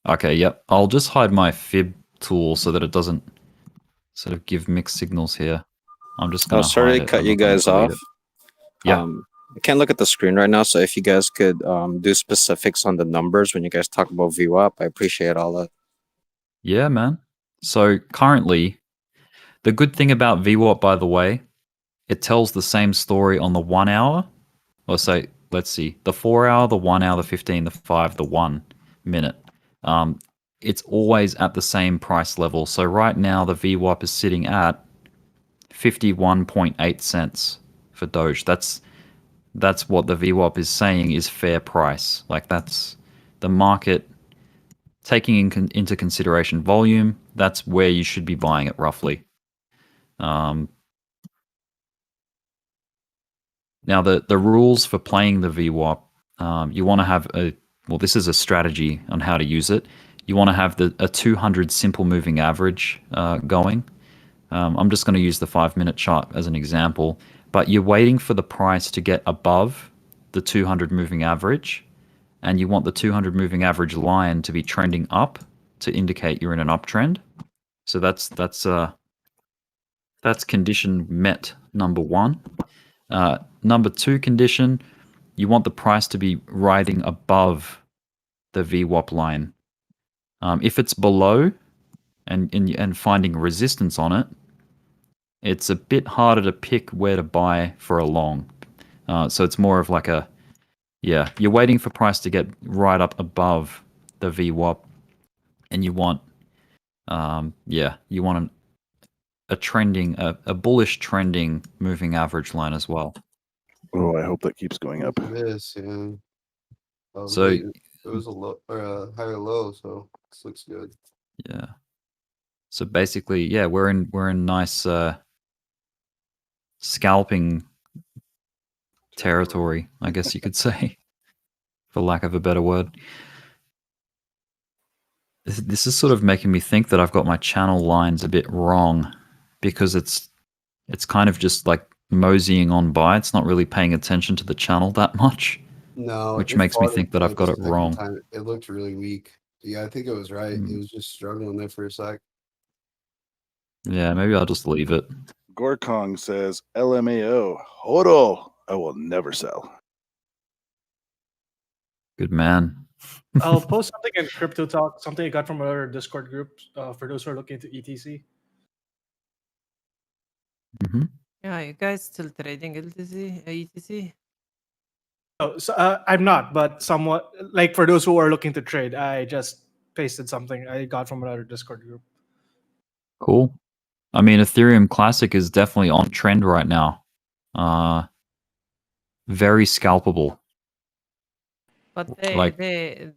Okay, yep. I'll just hide my fib tool so that it doesn't sort of give mixed signals here. I'm just Oh, gonna sorry hide to it. cut I'm you not gonna guys delete off. it. Yeah. I can't look at the screen right now, so if you guys could do specifics on the numbers when you guys talk about VWAP, I appreciate all that. Yeah, man. So currently, the good thing about VWAP, by the way, it tells the same story on the 1 hour, or say, let's see, the 4 hour, the 1 hour, the 15, the 5, the 1 minute. It's always at the same price level. So right now, the VWAP is sitting at 51.8 cents for Doge. That's what the VWAP is saying is fair price. Like that's the market taking into consideration volume. That's where you should be buying it roughly. Now the rules for playing the VWAP, you want to have this is a strategy on how to use it. You want to have a 200 simple moving average going. I'm just going to use the 5-minute chart as an example, but you're waiting for the price to get above the 200 moving average, and you want the 200 moving average line to be trending up to indicate you're in an uptrend. So that's condition met number 1. Number 2 condition, you want the price to be riding above the VWAP line. If it's below and finding resistance on it, it's a bit harder to pick where to buy for a long. So it's more of like you're waiting for price to get right up above the VWAP, and you want a trending, a bullish trending moving average line as well. Oh, I hope that keeps going up. This, yeah. I was So waiting. It was a low or a higher low, so this looks good. yeah. So basically, yeah, we're in nice scalping territory, I guess you could say, for lack of a better word. This is sort of making me think that I've got my channel lines a bit wrong, because it's kind of just like moseying on by. It's not really paying attention to the channel that much, No, which it makes me fought it think that for I've like the got it second wrong. time. It looked really weak. Yeah, I think it was right. It was just struggling there for a sec. Yeah, maybe I'll just leave it. Gorkong says LMAO. Hodl. I will never sell. Good man. I'll post something in Crypto Talk, something I got from our Discord group for those who are looking into ETC. Yeah, you guys still trading ETC? Oh, so, I'm not, but somewhat like for those who are looking to trade, I just pasted something I got from another Discord group. Cool. I mean, Ethereum Classic is definitely on trend right now. Very scalpable. But Like- they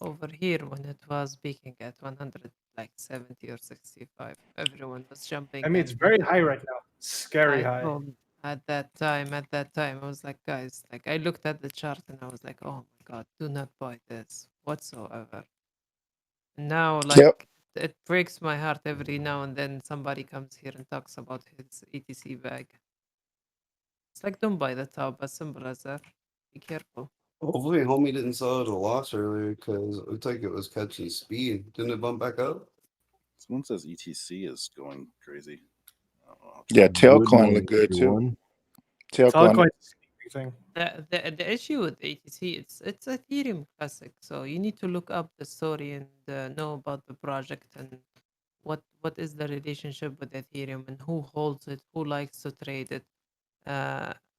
over here when it was peaking at 100 like 70 or 65, everyone was jumping. I mean, and it's very high right now. Scary I high. told at that time, I was like, guys, like I looked at the chart and I was like, oh my god, do not buy this whatsoever. Now, like, Yep. it breaks my heart every now and then somebody comes here and talks about his ETC bag. It's like, don't buy the top, as simple as that. Be careful. Hopefully, homie didn't sell at a loss earlier because it looked like it was catching speed. Didn't it bump back up? Someone says ETC is going crazy. Yeah, Good Tailcoin morning, look good too. everyone. Tailcoin. Thing. The issue with ATC, it's Ethereum Classic, so you need to look up the story and know about the project and what is the relationship with Ethereum and who holds it, who likes to trade it.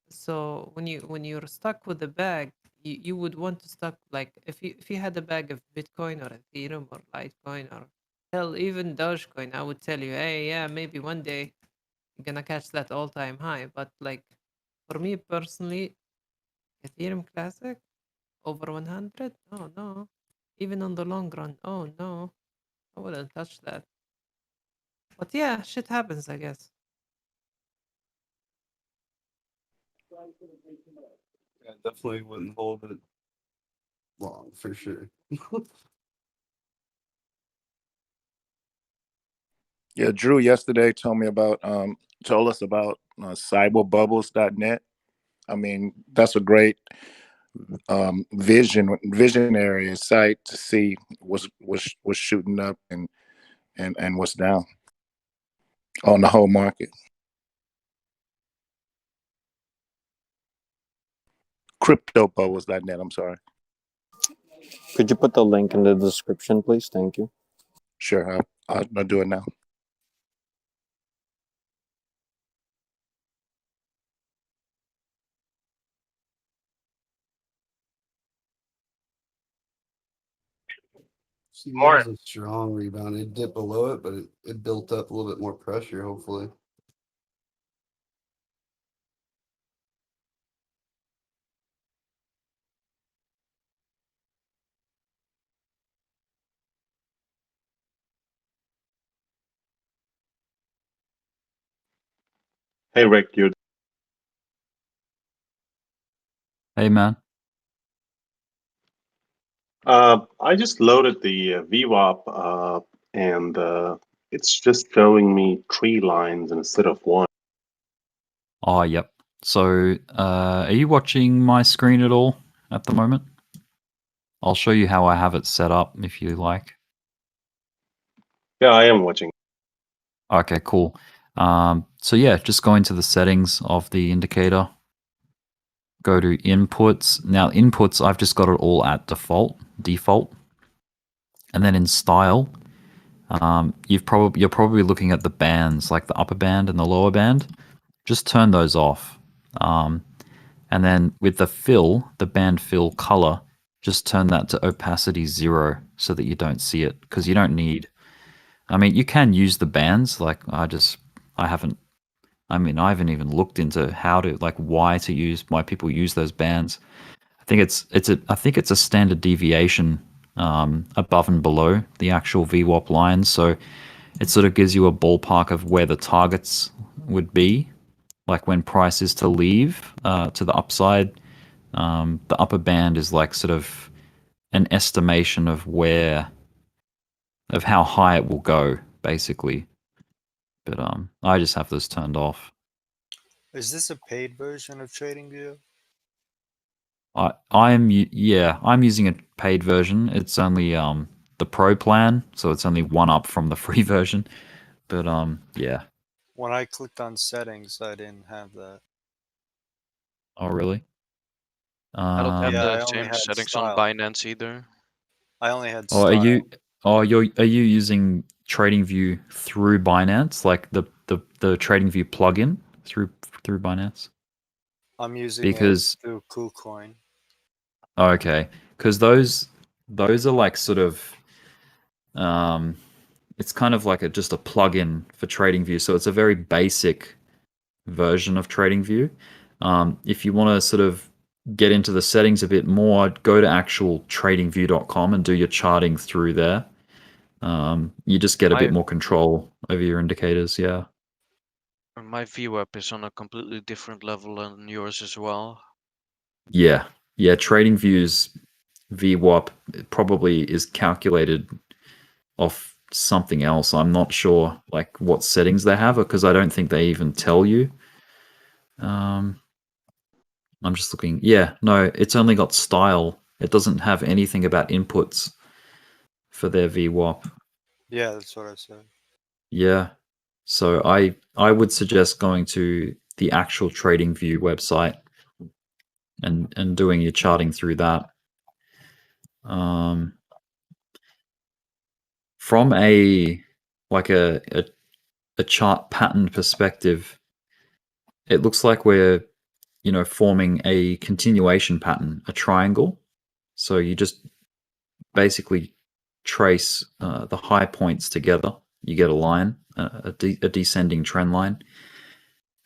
So when you're stuck with the bag, you would want to stuck like if you had a bag of Bitcoin or Ethereum or Litecoin or hell even Dogecoin, I would tell you, hey, yeah, maybe one day you're gonna catch that all-time high. But like for me personally, Ethereum Classic over 100? Oh no. Even on the long run, oh no. I wouldn't touch that. But yeah, shit happens, I guess. Yeah, definitely wouldn't hold it long for sure. Yeah, Drew yesterday told us about cyberbubbles.net. I mean, that's a great visionary site to see what's shooting up and what's down on the whole market. CryptoBubbles.net, I'm sorry. Could you put the link in the description, please? Thank you. Sure, I'll do it now. See, there's a strong rebound. It dipped below it, but it built up a little bit more pressure, hopefully. Hey, Rick, dude. Hey, man. I just loaded the VWAP and it's just showing me 3 lines instead of 1. Oh, yep. So, are you watching my screen at all at the moment? I'll show you how I have it set up if you like. Yeah, I am watching. Okay, cool. So yeah, just go into the settings of the indicator. Go to inputs. Now inputs, I've just got it all at default. And then in style, you're probably looking at the bands, like the upper band and the lower band. Just turn those off. And then with the fill, the band fill color, just turn that to opacity 0 so that you don't see it, because you don't need. I mean, you can use the bands. Like I haven't even looked into why people use those bands. I think it's a standard deviation above and below the actual VWAP lines, so it sort of gives you a ballpark of where the targets would be, like when price is to leave to the upside. The upper band is like sort of an estimation of how high it will go, basically. But I just have this turned off. Is this a paid version of TradingView? I'm using a paid version. It's only the pro plan, so it's only one up from the free version. But yeah. When I clicked on settings, I didn't have that. Oh, really? I don't have Yeah, Um, I the only same had settings on style. Binance either. I only had oh, are style. you? Oh, are you using TradingView through Binance, like the TradingView plugin through Binance? I'm using it Because through KuCoin. okay, because those are like sort of um, it's kind of like just a plugin for TradingView, so it's a very basic version of TradingView. If you want to sort of get into the settings a bit more, go to actual tradingview.com and do your charting through there. You just get a bit My more control over your indicators. Yeah. my VWAP is on a completely different level than yours as well. Yeah. Yeah. TradingView's VWAP probably is calculated off something else. I'm not sure like what settings they have because I don't think they even tell you. Um, I'm just looking. Yeah, no, it's only got style. It doesn't have anything about inputs for their VWAP. Yeah, that's what I said. Yeah. So I would suggest going to the actual TradingView website and doing your charting through that. Um, from a like a chart pattern perspective, it looks like we're forming a continuation pattern, a triangle. So you just basically trace the high points together. You get a line, a descending trend line,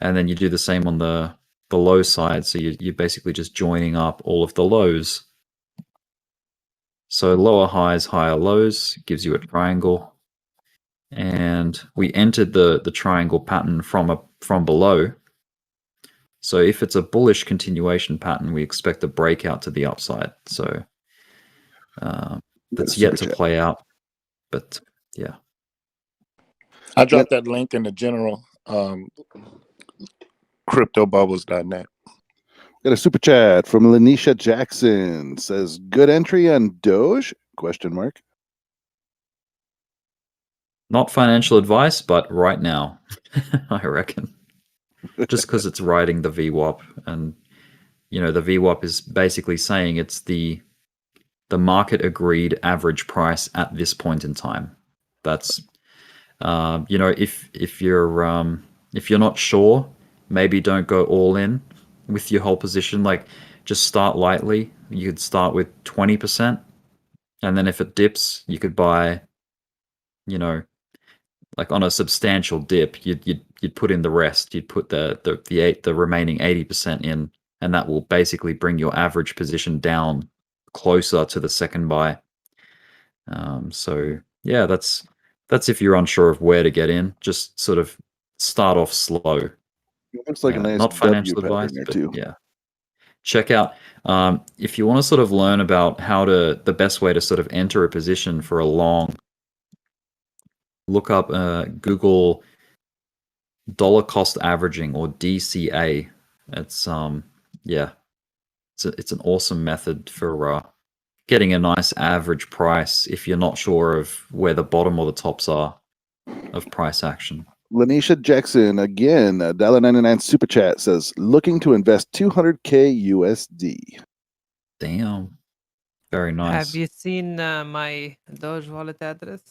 and then you do the same on the low side. So you're basically just joining up all of the lows. So lower highs, higher lows gives you a triangle, and we entered the triangle pattern from below. So if it's a bullish continuation pattern, we expect a breakout to the upside. So Got a that's yet super to chat. play out, but yeah. I Got, dropped that link in the general cryptobubbles.net. got a super chat from Lanisha Jackson. Says, good entry on Doge? Question mark. Not financial advice, but right now, I reckon. Just because it's riding the VWAP, and the VWAP is basically saying it's the market agreed average price at this point in time. That's if you're not sure, maybe don't go all in with your whole position. Like just start lightly. You could start with 20%, and then if it dips, you could buy, you know, like on a substantial dip, you'd put in the rest. You'd put the remaining 80% in, and that will basically bring your average position down closer to the second buy. So yeah, that's if you're unsure of where to get in. Just sort of start off slow. It looks like a nice Not W financial pattern advice, there but too. yeah. Check out if you want to sort of learn about the best way to sort of enter a position for a long. Look up Google dollar cost averaging, or DCA. It's yeah, it's an awesome method for getting a nice average price if you're not sure of where the bottom or the tops are of price action. Lanisha Jackson again, $1.99 super chat says, looking to invest 200K USD. Damn, very Have nice. you seen my Doge wallet address?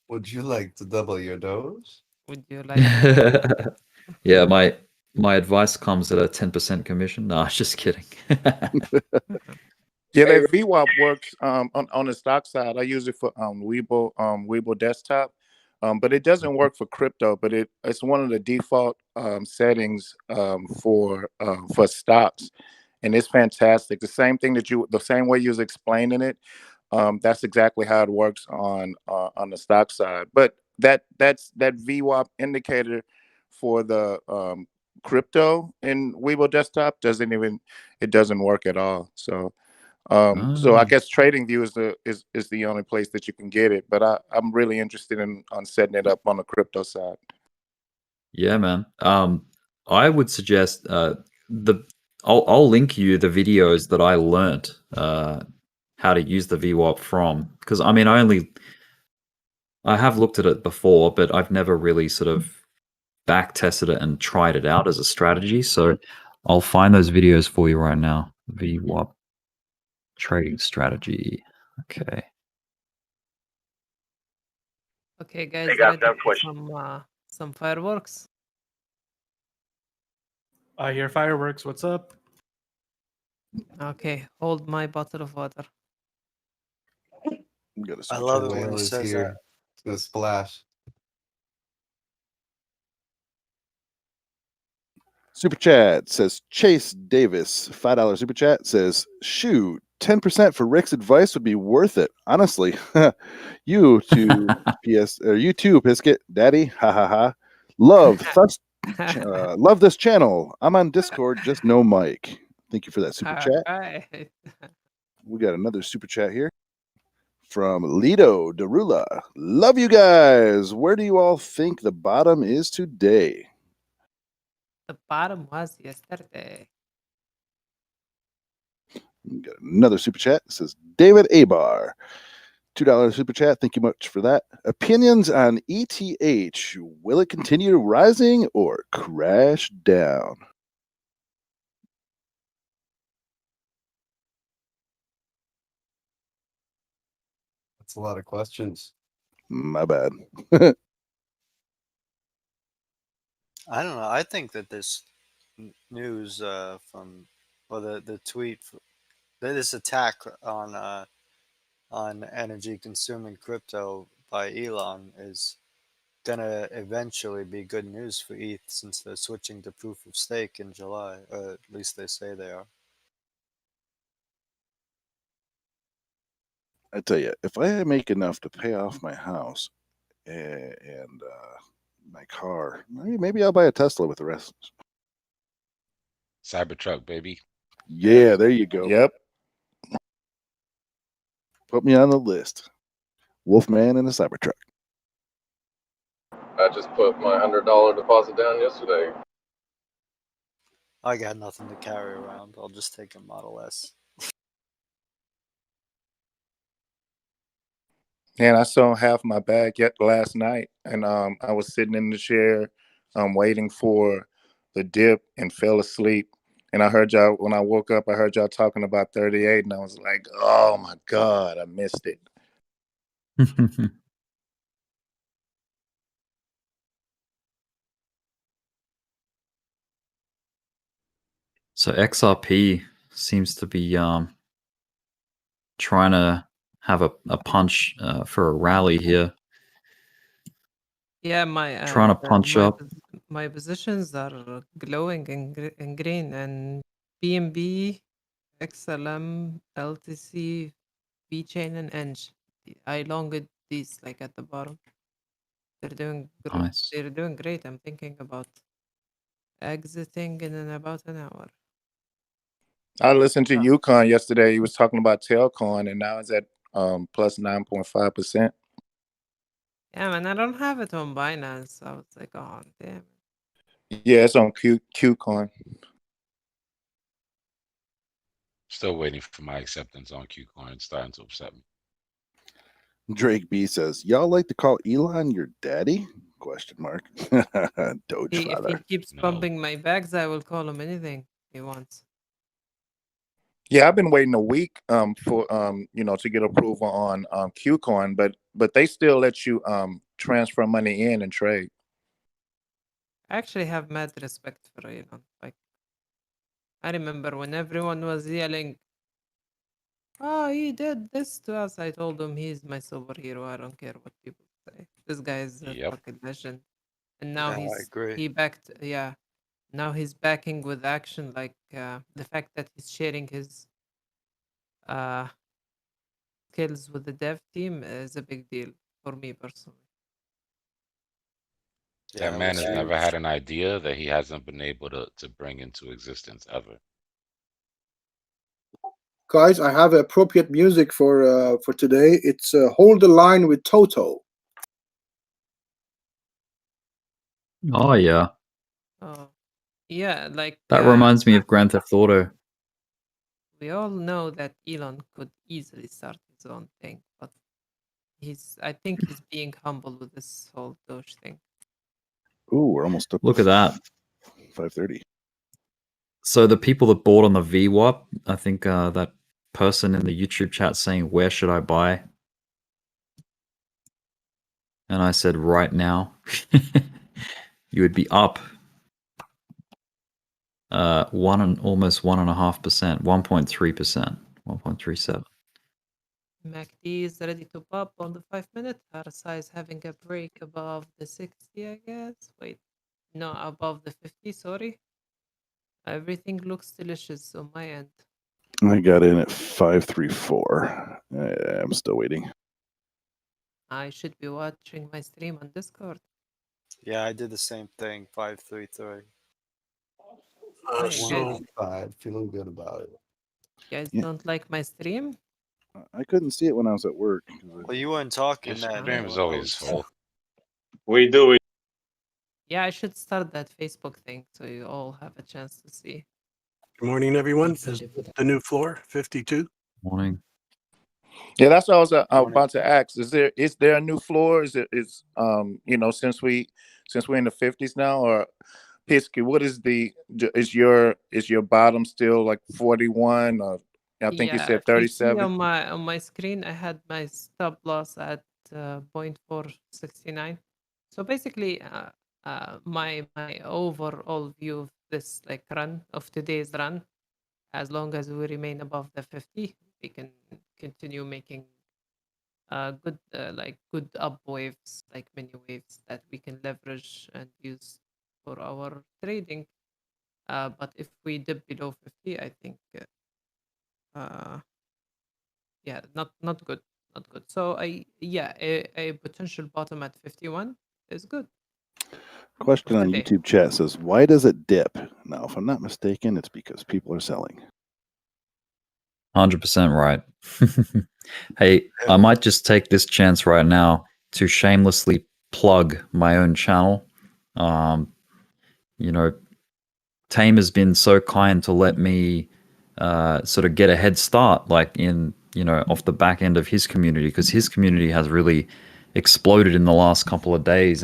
Would you like to double your dose? Would you like to? Yeah, my advice comes at a 10% commission. No, just kidding. Yeah, that VWAP works on the stock side. I use it for Webull desktop, but it doesn't work for crypto. But it's one of the default settings for stocks, and it's fantastic. The same way you was explaining it, that's exactly how it works on the stock side. But that VWAP indicator for the crypto in Webull desktop doesn't work at all. So I guess TradingView is the only place that you can get it, but I'm really interested in on setting it up on the crypto side. Yeah, man. I would suggest I'll link you the videos that I learnt how to use the VWAP from, because I mean I only I have looked at it before, but I've never really sort of back tested it and tried it out as a strategy. So I'll find those videos for you right now. VWAP trading strategy. Okay. Okay, guys, Hey guys, ready I have a for question. some fireworks? I hear fireworks. What's up? Okay, hold my bottle of water. We got a I super love chat. it when he Whale is says that. here. It's gonna splash. Super chat says Chase Davis, $5 super chat says, shoot, 10% for Rick's advice would be worth it. Honestly, you too, PS, or you too, Biscuit Daddy, ha ha ha. Love this channel. I'm on Discord, just no mic. Thank you for that super chat. Alright. We got another super chat here from Lido Darula. Love you guys. Where do you all think the bottom is today? The bottom was yesterday. We got another super chat. It says David Abar. $2 super chat. Thank you much for that. Opinions on ETH. Will it continue rising or crash down? That's a lot of questions. My bad. I don't know. I think that this news from, well, the tweet, this attack on energy consuming crypto by Elon is gonna eventually be good news for ETH since they're switching to proof of stake in July, or at least they say they are. I tell you, if I make enough to pay off my house and my car, maybe I'll buy a Tesla with the rest. Cybertruck, baby. Yeah, there you go. Yep. Put me on the list. Wolfman and a Cybertruck. I just put my $100 deposit down yesterday. I got nothing to carry around. I'll just take a Model S. And I sold half my bag yet last night, and I was sitting in the chair, waiting for the dip, and fell asleep. And I heard y'all when I woke up. I heard y'all talking about 38, and I was like, "Oh my god, I missed it." So XRP seems to be trying to have a punch for a rally here. Yeah, my Trying to punch up. my positions are glowing in green, and BNB, XLM, LTC, VChain, and Eng. I longed these like at the bottom. Nice. They're doing great. I'm thinking about exiting in about an hour. I listened to Yukon yesterday. He was talking about Tailcoin, and now it's at plus 9.5%. Yeah, man, I don't have it on Binance. I was like, oh damn. Yeah, it's on QCoin. Still waiting for my acceptance on KuCoin. It's starting to upset me. Drake B says, "Y'all like to call Elon your daddy?" Question mark. Doge If he father. keeps pumping my bags, I will call him anything he wants. Yeah, I've been waiting a week for to get approval on QCoin, but they still let you transfer money in and trade. I actually have mad respect for Elon. Like, I remember when everyone was yelling, "Oh, he did this to us." I told him he's my superhero. I don't care what people say. This guy is a fucking legend. And now Yeah, I agree. he backed. Yeah, now he's backing with action. Like the fact that he's sharing his uh skills with the dev team is a big deal for me personally. That man has never had an idea that he hasn't been able to bring into existence ever. Guys, I have appropriate music for today. It's "Hold the Line" with Toto. Oh yeah, Oh, yeah, like that reminds me of Grand Theft Auto. we all know that Elon could easily start his own thing, but I think he's being humble with this whole Doge thing. Ooh, we're almost up. Look at that. 5:30. So the people that bought on the VWAP, I think that person in the YouTube chat saying, "Where should I buy?" And I said, "Right now." You would be up almost 1.5%, 1.3%, 1.37. MACD is ready to pop on the 5 minute. RSI is having a break above the 60, I guess. Wait, no, above the 50. Sorry. Everything looks delicious on my end. I got in at 534. I'm still waiting. I should be watching my stream on Discord. Yeah, I did the same thing. 533. Hey, guys, Feeling good about it. guys Yeah. don't like my stream? I couldn't see it when I was at work. Well, you weren't talking Your that. stream is always full. We do it. Yeah, I should start that Facebook thing so you all have a chance to see. Good morning, everyone. Is the new floor 52? Morning. Yeah, that's what I was Morning. about to ask. Is there a new floor? Is since we're in the 50s now, or Pisky, what is is your bottom still like 41, or I think you Yeah, said if you see 37? on my screen, I had my stop loss at 0.469. So basically, my overall view of this like run of today's run, as long as we remain above the 50, we can continue making good up waves, like mini waves that we can leverage and use for our trading. But if we dip below 50, I think yeah, not good, not good. So a potential bottom at 51 is good. Question on today. YouTube chat says, "Why does it dip?" Now, if I'm not mistaken, it's because people are selling. 100% right. Hey, I might just take this chance right now to shamelessly plug my own channel. You know, Tame has been so kind to let me sort of get a head start, like off the back end of his community, because his community has really exploded in the last couple of days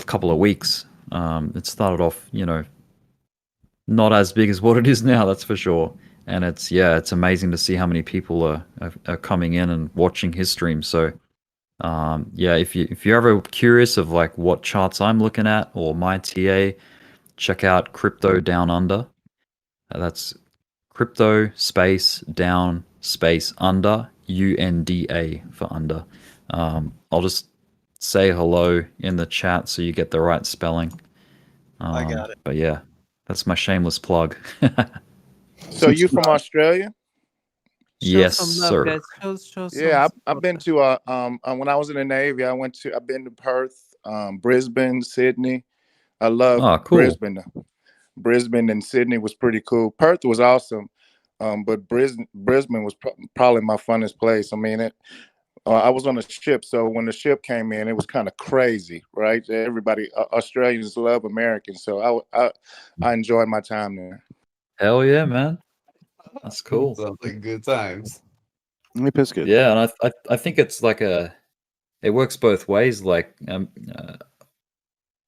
couple of weeks. It started off, not as big as what it is now, that's for sure. And it's amazing to see how many people are coming in and watching his stream. So if you're ever curious of like what charts I'm looking at or my TA, check out Crypto Down Under. That's crypto space down space under UNDA for under. I'll just say hello in the chat so you get the right spelling. I got it. But yeah, that's my shameless plug. So you from Australia? Yes, some love, sir. guys. Show Yeah, some I've been to when I was in the Navy, I've been to Perth, Brisbane, Sydney. I love cool. Brisbane and Sydney was pretty cool. Perth was awesome, but Brisbane was probably my funnest place. I mean, I was on a ship, so when the ship came in, it was kind of crazy, right? Everybody, Australians love Americans, so I enjoyed my time there. Hell yeah, man. That's cool. Sounds like good times. Let me piss good. Yeah, and I think it's like it works both ways. Like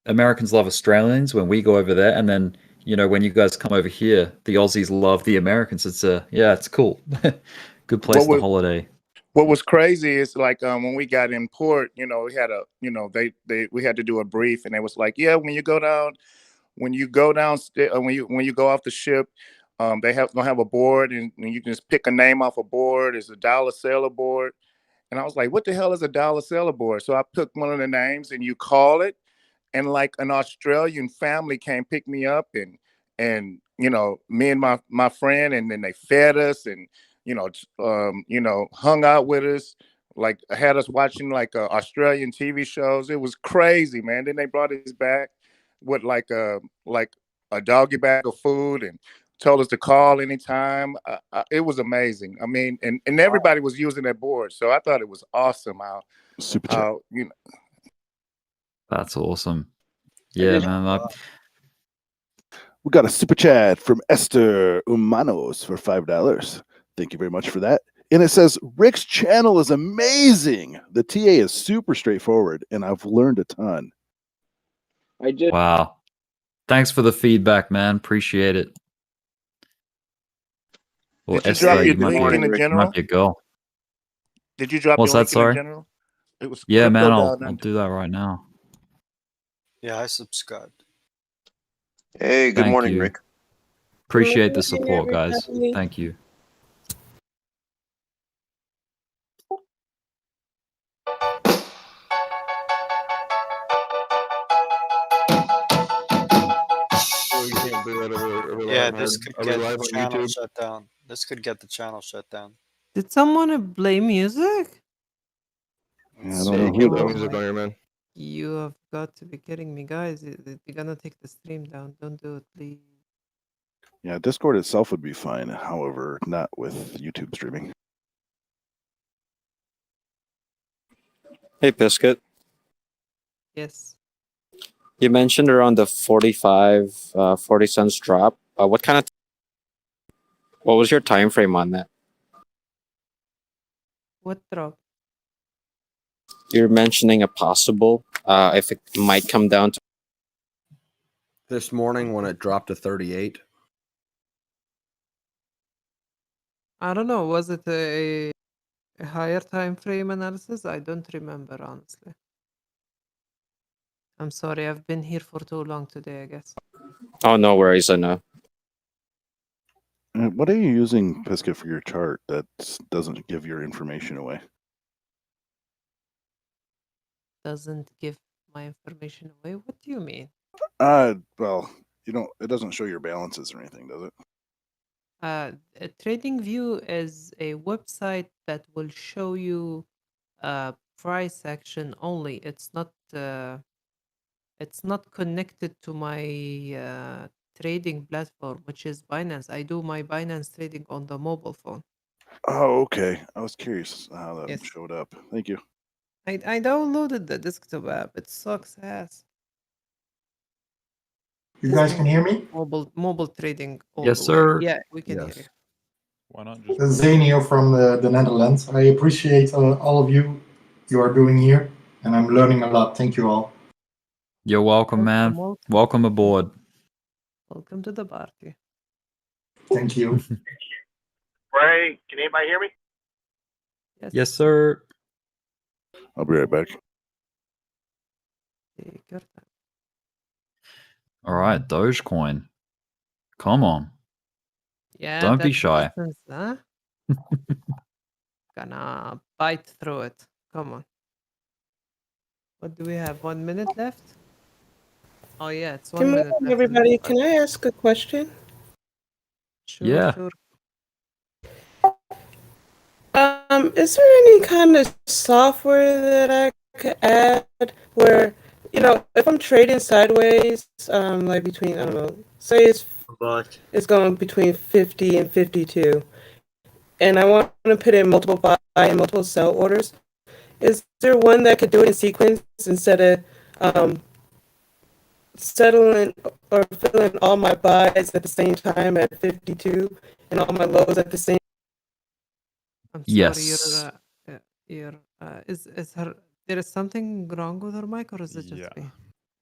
Americans love Australians when we go over there, and then when you guys come over here, the Aussies love the Americans. It's cool. Good place to holiday. What was crazy is like when we got in port, we had we had to do a brief, and it was like, yeah, when you go down, when you go off the ship, they gonna have a board, and you can just pick a name off a board. It's a dollar seller board, and I was like, what the hell is a dollar seller board? So I picked one of the names, and you call it, and like an Australian family came pick me up, and me and my friend, and then they fed us, and hung out with us, like had us watching like Australian TV shows. It was crazy, man. Then they brought us back with like a doggy bag of food and told us to call anytime. It was amazing. I mean, and everybody was using that board, so I thought it was awesome. Super chat. That's awesome. Yeah, man. We got a super chat from Esther Humanos for $5. Thank you very much for that. And it says Rick's channel is amazing. The TA is super straightforward, and I've learned a ton. I just Wow. Thanks for the feedback, man. Appreciate it. Well, Did you drop Esther, your you might link be in the you might general? be a girl. Did you drop What's your that? link in the Sorry. general? It was Yeah, man. crypto I'll down I'll under. do that right now. Yeah, I subscribed. Hey, good Thank morning, you. Rick. Appreciate the morning, support, guys. everybody. Thank you. Oh, you can't do that Yeah, this could Are we get live the on channel YouTube? shut down. This could get the channel shut down. Did someone play music? Yeah, I don't Yeah, know you who can't put Oh though. music my! on here, man. You have got to be kidding me, guys! You're gonna take the stream down. Don't do it, please. Yeah, Discord itself would be fine. However, not with YouTube streaming. Hey, Biscuit. Yes. You mentioned around the 40 cents drop. What was your time frame on that? What drop? You're mentioning a possible, if it might come down to. This morning when it dropped to 38. I don't know. Was it a higher time frame analysis? I don't remember honestly. I'm sorry. I've been here for too long today, I guess. Oh, no worries. I know. What are you using, Biscuit, for your chart that doesn't give your information away? Doesn't give my information away. What do you mean? Well, you don't. It doesn't show your balances or anything, does it? TradingView is a website that will show you price action only. It's not connected to my trading platform, which is Binance. I do my Binance trading on the mobile phone. Oh, okay. I was curious how that Yes. showed up. Thank you. I downloaded the desktop app. It sucks ass. You guys can hear me? Mobile trading all Yes, the way. sir. Yeah, we can hear you. Yes. Why not just Zanio from the Netherlands. I appreciate all of you are doing here, and I'm learning a lot. Thank you all. You're welcome, man. welcome. Welcome aboard. Welcome to the party. Thank you. Ray, can anybody hear me? Yes, sir. I'll be right back. Take your time. All right, Dogecoin. Come on. Yeah, Don't be that's shy. nonsense, huh? Gonna bite through it. Come on. What do we have? 1 minute left? Oh yeah, it's Good 1 minute morning, left. everybody. Can I ask a question? Sure, Yeah. sure. Is there any kind of software that I could add where, if I'm trading sideways, like between, I don't know, say it's going between 50 and 52, and I want to put in multiple buy and multiple sell orders, is there one that could do it in sequence instead of settling or filling all my buys at the same time at 52 and all my lows at the same? I'm sorry, Yes. is her there is something wrong with her mic or is it just me? I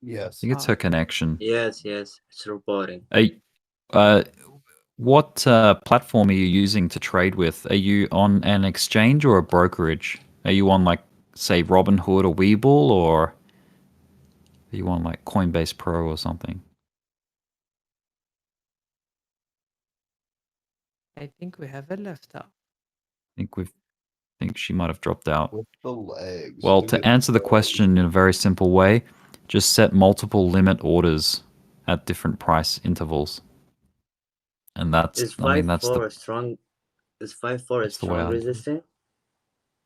Yes. think it's her connection. Yes, it's reporting. Hey, what platform are you using to trade with? Are you on an exchange or a brokerage? Are you on like, say, Robinhood or Webull, or are you on like Coinbase Pro or something? I think we have a left out. I think she might have dropped out. With the legs. Well, Look to at answer the those. question in a very simple way, just set multiple limit orders at different price intervals. And that's, Is I mean, 5-4 a strong? Is 5-4 a that's the way strong I do it. resistance?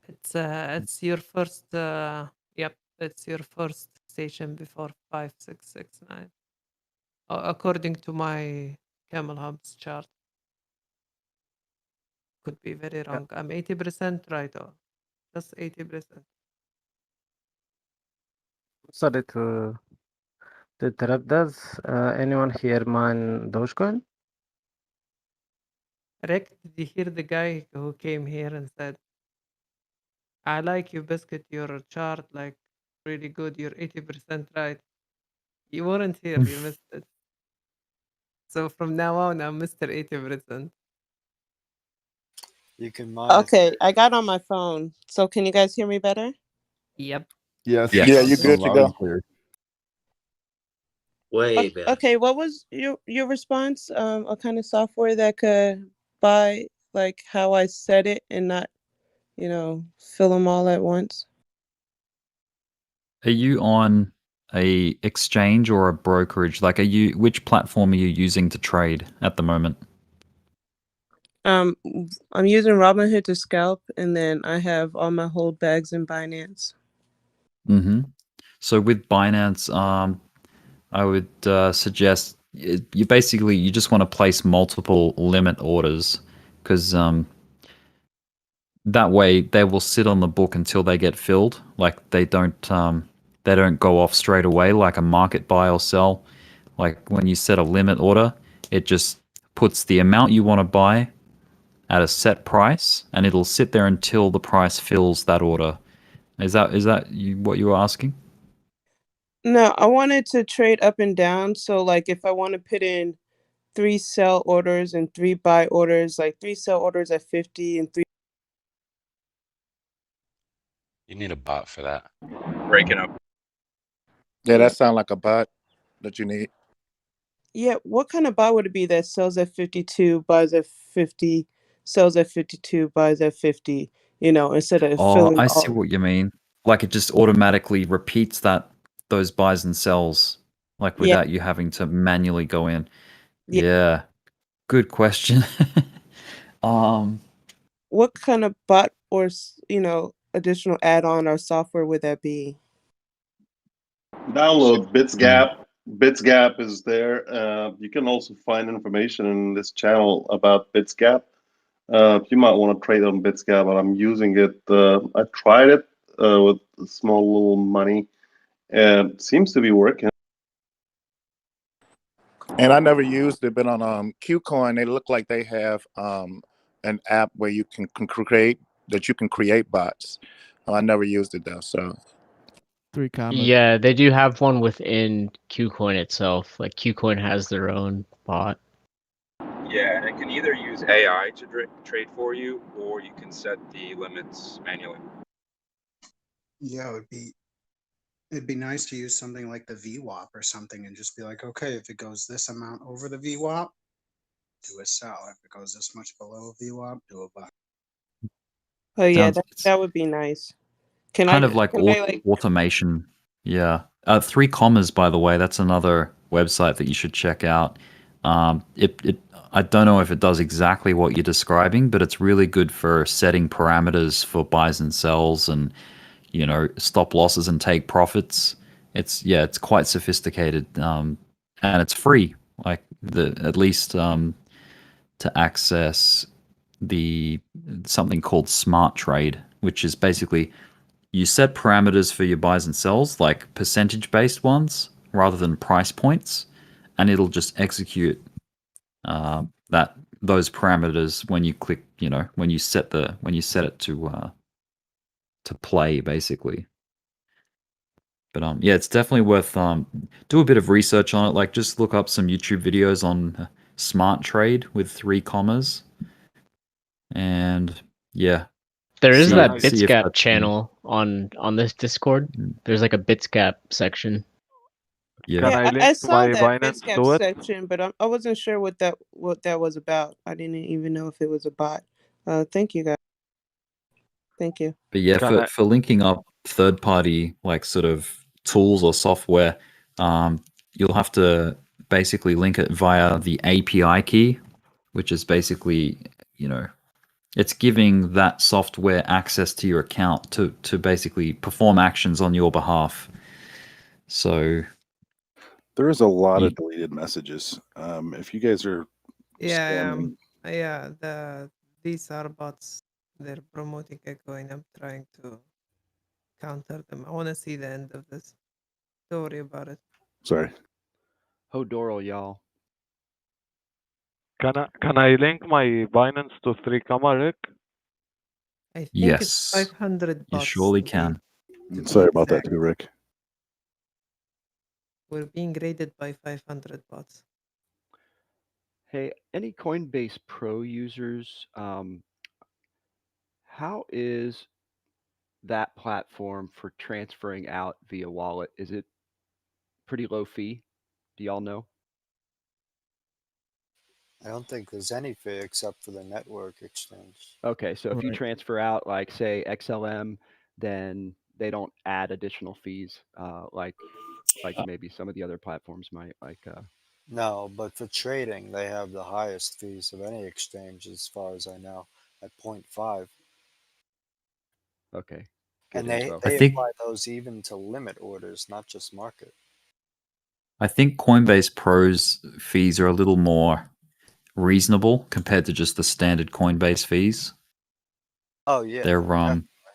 It's your first yep, it's your first station before 5669. According to my Camel Hub's chart. Could be very wrong. I'm 80% right or just 80%. Sorry to interrupt. Does anyone here mine Dogecoin? Rick, did you hear the guy who came here and said, "I like you, Biscuit. Your chart like really good. You're 80% right." You weren't here. You missed it. So from now on, I'm Mr. 80%. You can monitor. Okay, I got on my phone. So can you guys hear me better? Yep. Yes. Yes. Yeah, you're Sound good to loud go. and clear. Way better. Okay, what was your response? A kind of software that could buy like how I said it and not, fill them all at once. Are you on a exchange or a brokerage? Like, which platform are you using to trade at the moment? I'm using Robinhood to scalp, and then I have all my hold bags in Binance. Mm-hmm. So with Binance, I would suggest you just want to place multiple limit orders because that way they will sit on the book until they get filled. Like they don't go off straight away like a market buy or sell. Like when you set a limit order, it just puts the amount you want to buy at a set price, and it'll sit there until the price fills that order. Is that what you were asking? No, I wanted to trade up and down. So like if I want to put in 3 sell orders and 3 buy orders, like 3 sell orders at 50 and 3. You need a bot for that. Breaking up. Yeah, that sounds like a bot that you need. Yeah, what kind of buy would it be that sells at 52, buys at 50, sells at 52, buys at 50, instead of Oh, filling I see all. what you mean. Like it just automatically repeats those buys and sells, like Yeah, without you having to manually go in. yeah. Yeah, good question. um, What kind of bot or, additional add-on or software would that be? Download mm. BitsGap. BitsGap is there. You can also find information in this channel about BitsGap. You might want to trade on BitsGap, but I'm using it. I tried it with small little money, and it seems to be working. And I never used it, but on Qcoin, they look like they have an app where you can create bots. I never used it though, so 3 commas. Yeah, they do have one within Qcoin itself. Like Qcoin has their own bot. Yeah, and it can either use AI to trade for you, or you can set the limits manually. Yeah, it'd be nice to use something like the VWAP or something and just be like, okay, if it goes this amount over the VWAP, do a sell. If it goes this much below VWAP, do a buy. Oh yeah, It's that would be nice. Can kind I of like can I like automation. Yeah. 3 commas, by the way, that's another website that you should check out. I don't know if it does exactly what you're describing, but it's really good for setting parameters for buys and sells and, stop losses and take profits. It's quite sophisticated, and it's free. Like at least to access the something called Smart Trade, which is basically you set parameters for your buys and sells, like percentage based ones rather than price points, and it'll just execute those parameters when you click, when you set it to play, basically. But yeah, it's definitely worth do a bit of research on it. Like just look up some YouTube videos on Smart Trade with 3 commas, and yeah, There is see that if Bitsgap that's channel on this Discord. There's like a Bitsgap section. yeah. Can Yeah, I I link saw my that Binance BitScap to it? section, but I wasn't sure what that was about. I didn't even know if it was a bot. Thank you guys. Thank you. But yeah, Can I? for linking up third party like sort of tools or software, you'll have to basically link it via the API key, which is basically, it's giving that software access to your account to basically perform actions on your behalf. So There is a lot you, of deleted messages. If you guys are Yeah, scanning, these are bots. They're promoting a coin. I'm trying to counter them. I want to see the end of this. Don't worry about it. sorry. Hodoro, y'all. Can I link my Binance to 3 Rick? I think it's Yes, 500 you bots surely to be can. to be Sorry about that exact. too, Rick. We're being raided by 500 bots. Hey, any Coinbase Pro users, how is that platform for transferring out via wallet? Is it pretty low fee? Do y'all know? I don't think there's any fee except for the network exchange. Okay, so if you Right. transfer out like say XLM, then they don't add additional fees, like maybe some of the other platforms might. No, but for trading, they have the highest fees of any exchange, as far as I know, at 0.5. Okay, good And they, info. they I think apply those even to limit orders, not just market. I think Coinbase Pro's fees are a little more reasonable compared to just the standard Coinbase fees. Oh yeah, They're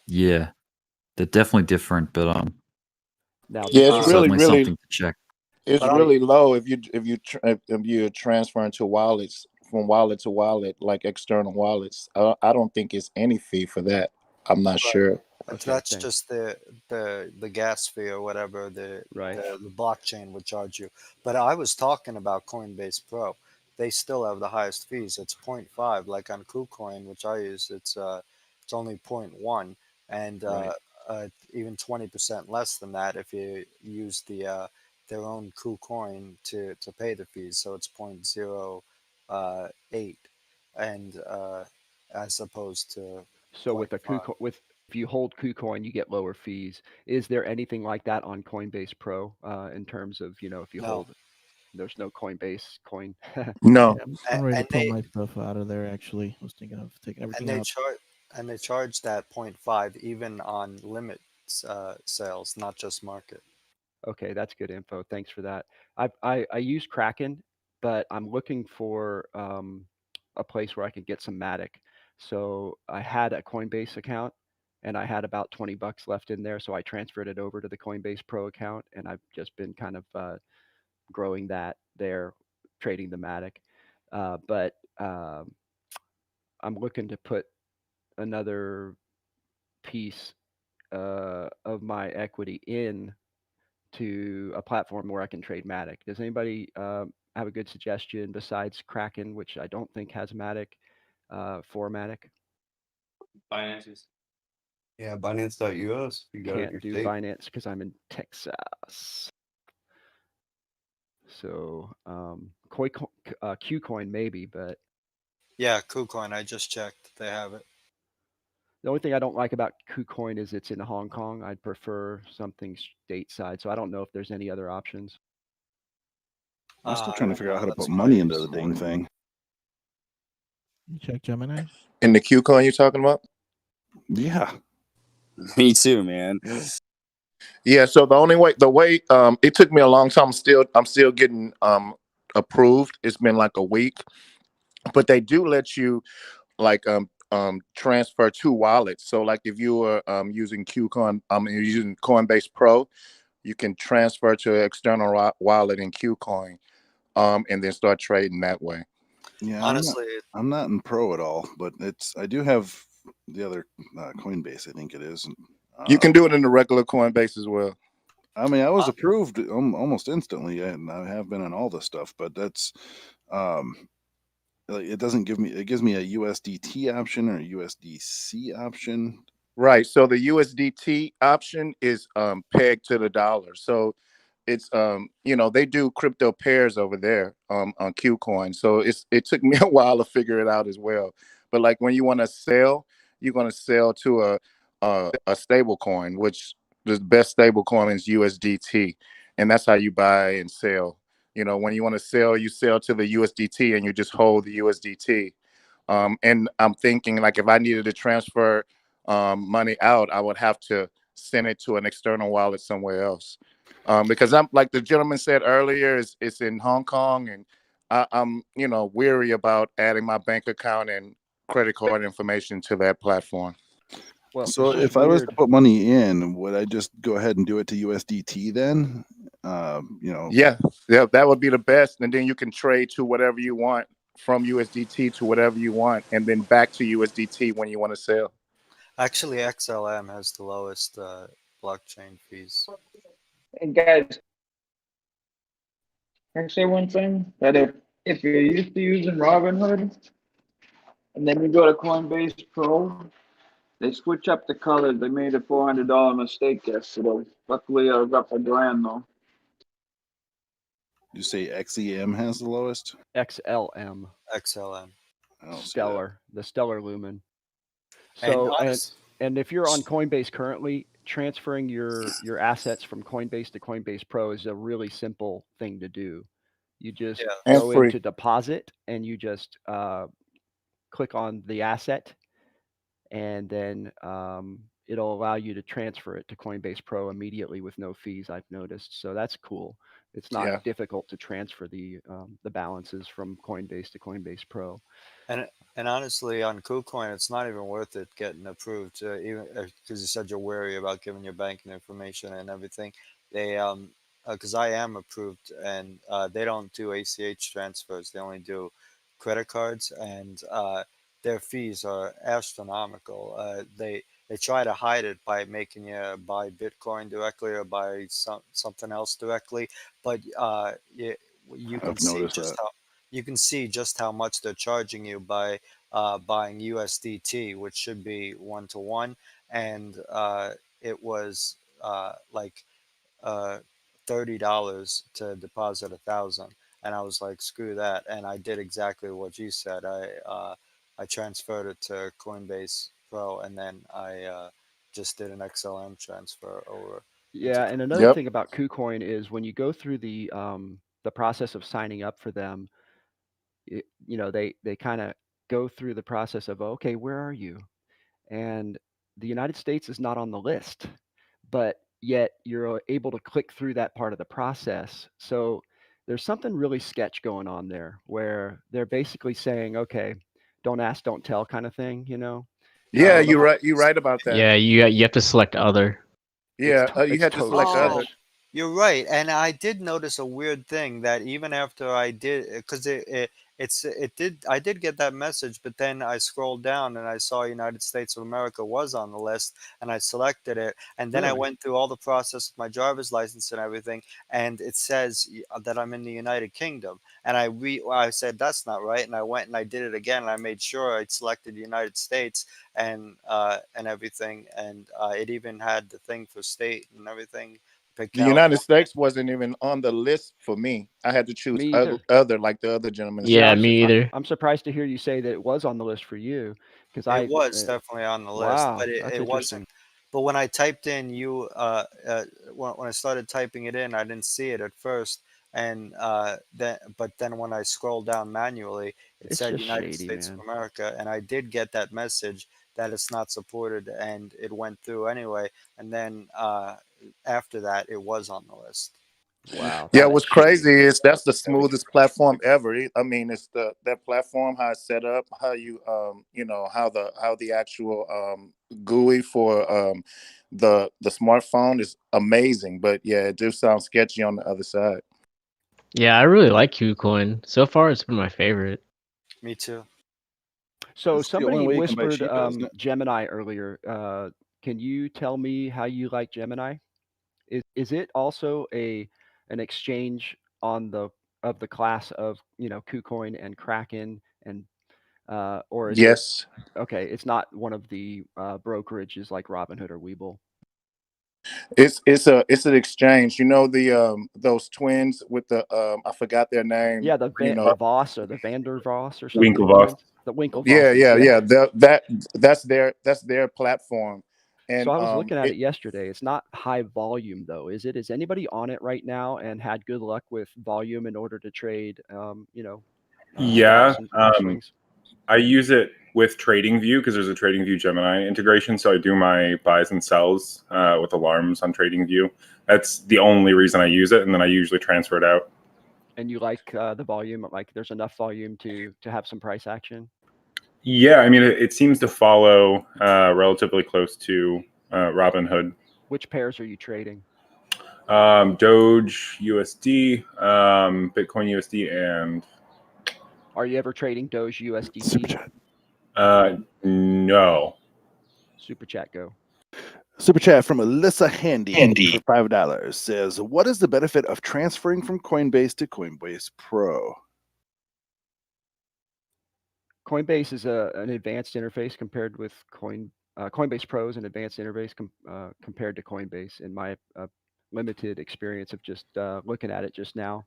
yeah, they're definitely different, but Now Yeah, it's really, certainly really, something to check. it's but really low if you're transferring to wallets from wallet to wallet, like external wallets. I don't think it's any fee for that. I'm not sure. that's just the gas fee or whatever Right. the blockchain would charge you. But I was talking about Coinbase Pro. They still have the highest fees. It's 0.5. Like on KuCoin, which I use, it's only 0.1, and Right. even 20% less than that if you use their own KuCoin to pay the fees. So it's 0.08, and as opposed to So with a KuCoin, if you hold KuCoin, you get lower fees. Is there anything like that on Coinbase Pro in terms of if you No. hold, there's no Coinbase coin? No. Yeah, I'm ready to And pull they my stuff out of there. Actually, I was thinking of taking and everything they out. charge that 0.5 even on limit sales, not just market. Okay, that's good info. Thanks for that. I use Kraken, but I'm looking for a place where I can get some Matic. So I had a Coinbase account and I had about $20 left in there, so I transferred it over to the Coinbase Pro account, and I've just been kind of growing that there, trading the Matic. But I'm looking to put another piece of my equity in to a platform where I can trade Matic. Does anybody have a good suggestion besides Kraken, which I don't think has Matic, for Matic? Binance. Yeah, Binance.us. You got it in Can't your do state. Binance because I'm in Texas. So KuCoin maybe, but Yeah, KuCoin. I just checked. They have it. the only thing I don't like about KuCoin is it's in Hong Kong. I'd prefer something stateside. So I don't know if there's any other options. I'm still I trying to don't figure out know. how to That's put why I money into use the dang thing. You check Gemini. In the KuCoin you're talking about? Yeah. Me too, man. Yeah. So the way it took me a long time. I'm still getting approved. It's been like a week, but they do let you like transfer two wallets. So like if you are using KuCoin, you're using Coinbase Pro, you can transfer to an external wallet in KuCoin, and then start trading that way. Yeah, Honestly, I'm not in Pro at all, but I do have the other Coinbase. I think it is. You can do it in the regular Coinbase as well. I mean, I was approved almost instantly, and I have been on all this stuff, but that's it doesn't give me. It gives me a USDT option or a USDC option. Right. So the USDT option is pegged to the dollar. So it's they do crypto pairs over there on KuCoin. So it took me a while to figure it out as well. But like when you want to sell, you're going to sell to a stable coin, which the best stable coin is USDT, and that's how you buy and sell. When you want to sell, you sell to the USDT and you just hold the USDT. And I'm thinking like if I needed to transfer money out, I would have to send it to an external wallet somewhere else. Because I'm like the gentleman said earlier, it's in Hong Kong, and I'm weary about adding my bank account and credit card information to that platform. Well, So if I was to put money in, would I just go ahead and do it to USDT then? Yeah, that would be the best, and then you can trade to whatever you want from USDT to whatever you want, and then back to USDT when you want to sell. Actually, XLM has the lowest blockchain fees. And guys, can I say one thing? That if you're used to using Robinhood and then you go to Coinbase Pro, they switch up the colors. They made a $400 mistake yesterday. Luckily, I was up $1,000 though. You say XEM has the lowest? XLM. XLM. I don't see that. Stellar, the Stellar Lumen. And So honest- and if you're on Coinbase currently, transferring your assets from Coinbase to Coinbase Pro is a really simple thing to do. You just Yeah. And go free. into deposit and you just click on the asset, and then it'll allow you to transfer it to Coinbase Pro immediately with no fees. I've noticed, so that's cool. It's not Yeah. difficult to transfer the balances from Coinbase to Coinbase Pro. And honestly, on KuCoin, it's not even worth it getting approved, even because you said you're wary about giving your banking information and everything. They because I am approved, and they don't do ACH transfers. They only do credit cards, and their fees are astronomical. They try to hide it by making you buy Bitcoin directly or buy something else directly, but you can I've see noticed just that. how you can see just how much they're charging you by buying USDT, which should be 1-to-1, and it was like $30 to deposit 1,000, and I was like, screw that, and I did exactly what you said. I transferred it to Coinbase Pro, and then I just did an XLM transfer over. Yeah, and another thing about KuCoin is when you go through the process of signing up for them, they kind of go through the process of, okay, where are you? And the United States is not on the list, but yet you're able to click through that part of the process. So there's something really sketch going on there where they're basically saying, okay, don't ask, don't tell kind of thing, Yeah, Um, you're right. You're right about that. Yeah, you have to select other. Yeah, you it's had to total select other. sketch. You're right, and I did notice a weird thing that even after I did, because I did get that message, but then I scrolled down and I saw United States of America was on the list, and I selected it, and then I Really? went through all the process of my driver's license and everything, and it says that I'm in the United Kingdom, and I said that's not right, and I went and I did it again, and I made sure I selected the United States and everything, and it even had the thing for state and everything. Pick The United California. States wasn't even on the list for me. I had to choose Me either. other, like the other gentleman Yeah, said. me either. I'm surprised to hear you say that it was on the list for you, because It was definitely on the list, wow, but that's it wasn't. interesting. But when I typed in when I started typing it in, I didn't see it at first, and then when I scrolled down manually, it It's said just United shady, States man. of America, and I did get that message that it's not supported, and it went through anyway. And then after that, it was on the list. Wow, Yeah, that is what's shady. crazy is that's the smoothest platform ever. I mean, it's that platform, how it's set up, how you how the actual GUI for the smartphone is amazing. But yeah, it do sound sketchy on the other side. Yeah, I really like KuCoin. So far, it's been my favorite. Me too. So It's the only somebody way you can buy whispered cheaper, isn't it? Gemini earlier. Can you tell me how you like Gemini? Is it also an exchange on the of the class of KuCoin and Kraken, and or is it Yes, okay? It's not one of the brokerages like Robinhood or Webull. it's an exchange. You know those twins with the I forgot their name. Yeah, You know, the Voss or the Vander Voss or something. Winklevoss. The yeah, Winklevosses. yeah, Yeah. yeah. That's their platform, So and I was looking at it yesterday. It's not high volume though, is it? Is anybody on it right now and had good luck with volume in order to trade, Yeah, gaps and upswings? I use it with TradingView because there's a TradingView Gemini integration. So I do my buys and sells with alarms on TradingView. That's the only reason I use it, and then I usually transfer it out. And you like the volume? Like, there's enough volume to have some price action. Yeah, I mean, it seems to follow relatively close to Robinhood. Which pairs are you trading? Doge USD, Bitcoin USD, and Are you ever trading Doge USDT? No. Super chat, go. Super chat from Alyssa Handy for $5 says, "What is the benefit of transferring from Coinbase to Coinbase Pro?" Coinbase is an advanced interface compared with Coinbase Pro is an advanced interface compared to Coinbase in my limited experience of just looking at it just now.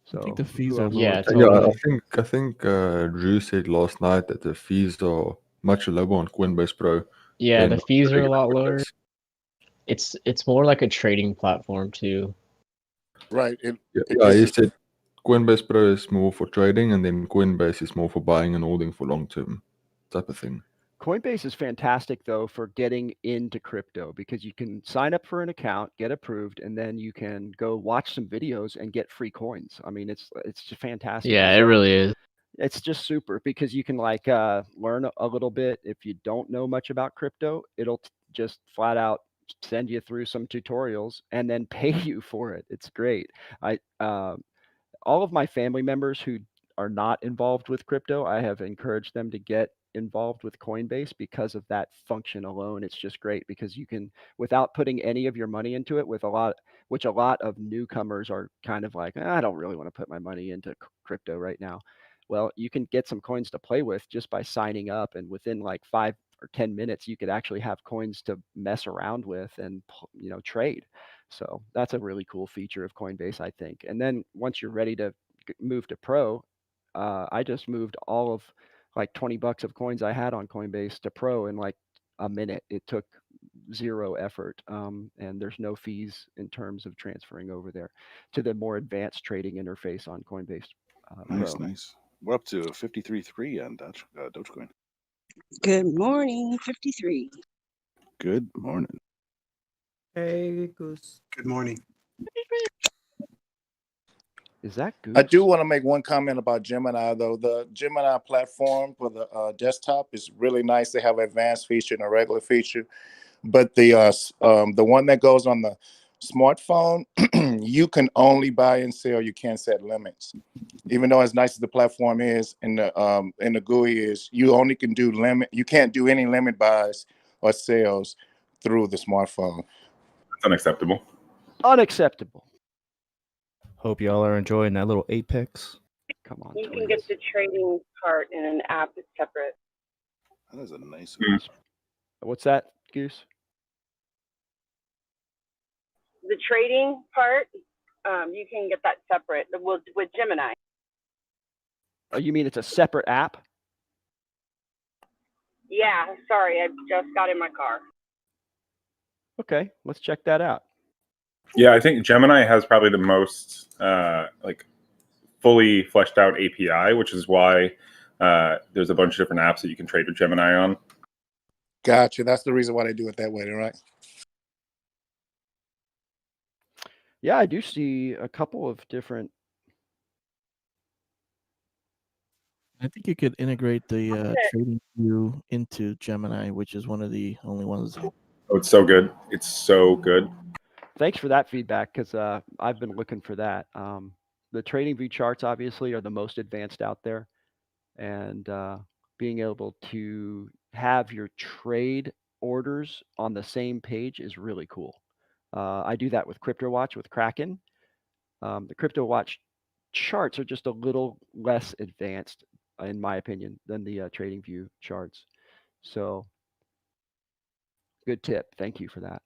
So I think the fees are lower. Yeah, too. Yeah, totally. I think Drew said last night that the fees are much lower on Coinbase Pro. Yeah, than the fees are a regular lot lower. Coinbase. It's more like a trading platform too. Right. Yeah, It yeah, he just said Coinbase Pro is more for trading, and then Coinbase is more for buying and holding for long term type of thing. Coinbase is fantastic though for getting into crypto because you can sign up for an account, get approved, and then you can go watch some videos and get free coins. I mean, it's just fantastic. Yeah, it So really is. it's just super because you can like learn a little bit. If you don't know much about crypto, it'll just flat out send you through some tutorials and then pay you for it. It's great. I all of my family members who are not involved with crypto, I have encouraged them to get involved with Coinbase because of that function alone. It's just great because you can, without putting any of your money into it, which a lot of newcomers are kind of like, I don't really want to put my money into crypto right now. Well, you can get some coins to play with just by signing up, and within like 5 or 10 minutes, you could actually have coins to mess around with and trade. So that's a really cool feature of Coinbase, I think. And then once you're ready to move to Pro, I just moved all of like $20 of coins I had on Coinbase to Pro in like a minute. It took zero effort, and there's no fees in terms of transferring over there to the more advanced trading interface on Coinbase nice, Pro. nice. We're up to 53.3 on Dogecoin. Good morning, 53. Good morning. Hey, Goose. Good morning. Is that Goose? I do want to make one comment about Gemini, though. The Gemini platform for the desktop is really nice. They have an advanced feature and a regular feature, but the one that goes on the smartphone, you can only buy and sell. You can't set limits. Even though as nice as the platform is and the GUI is, you only can do limit. You can't do any limit buys or sales through the smartphone. That's unacceptable. Unacceptable. Hope y'all are enjoying that little Apex. Come on. You can get the trading part in an app that's separate. That is a nice. What's that, Goose? The trading part, you can get that separate with Gemini. Oh, you mean it's a separate app? Yeah, sorry, I just got in my car. Okay, let's check that out. Yeah, I think Gemini has probably the most like fully fleshed out API, which is why there's a bunch of different apps that you can trade with Gemini on. Gotcha. That's the reason why they do it that way, right? Yeah, I do see a couple of different. I think you could integrate the trading view into Gemini, which is one of the only ones. Oh, it's so good. It's so good. Thanks for that feedback, because I've been looking for that. The trading view charts obviously are the most advanced out there, and being able to have your trade orders on the same page is really cool. I do that with CryptoWatch with Kraken. The CryptoWatch charts are just a little less advanced, in my opinion, than the trading view charts. So good tip. Thank you for that.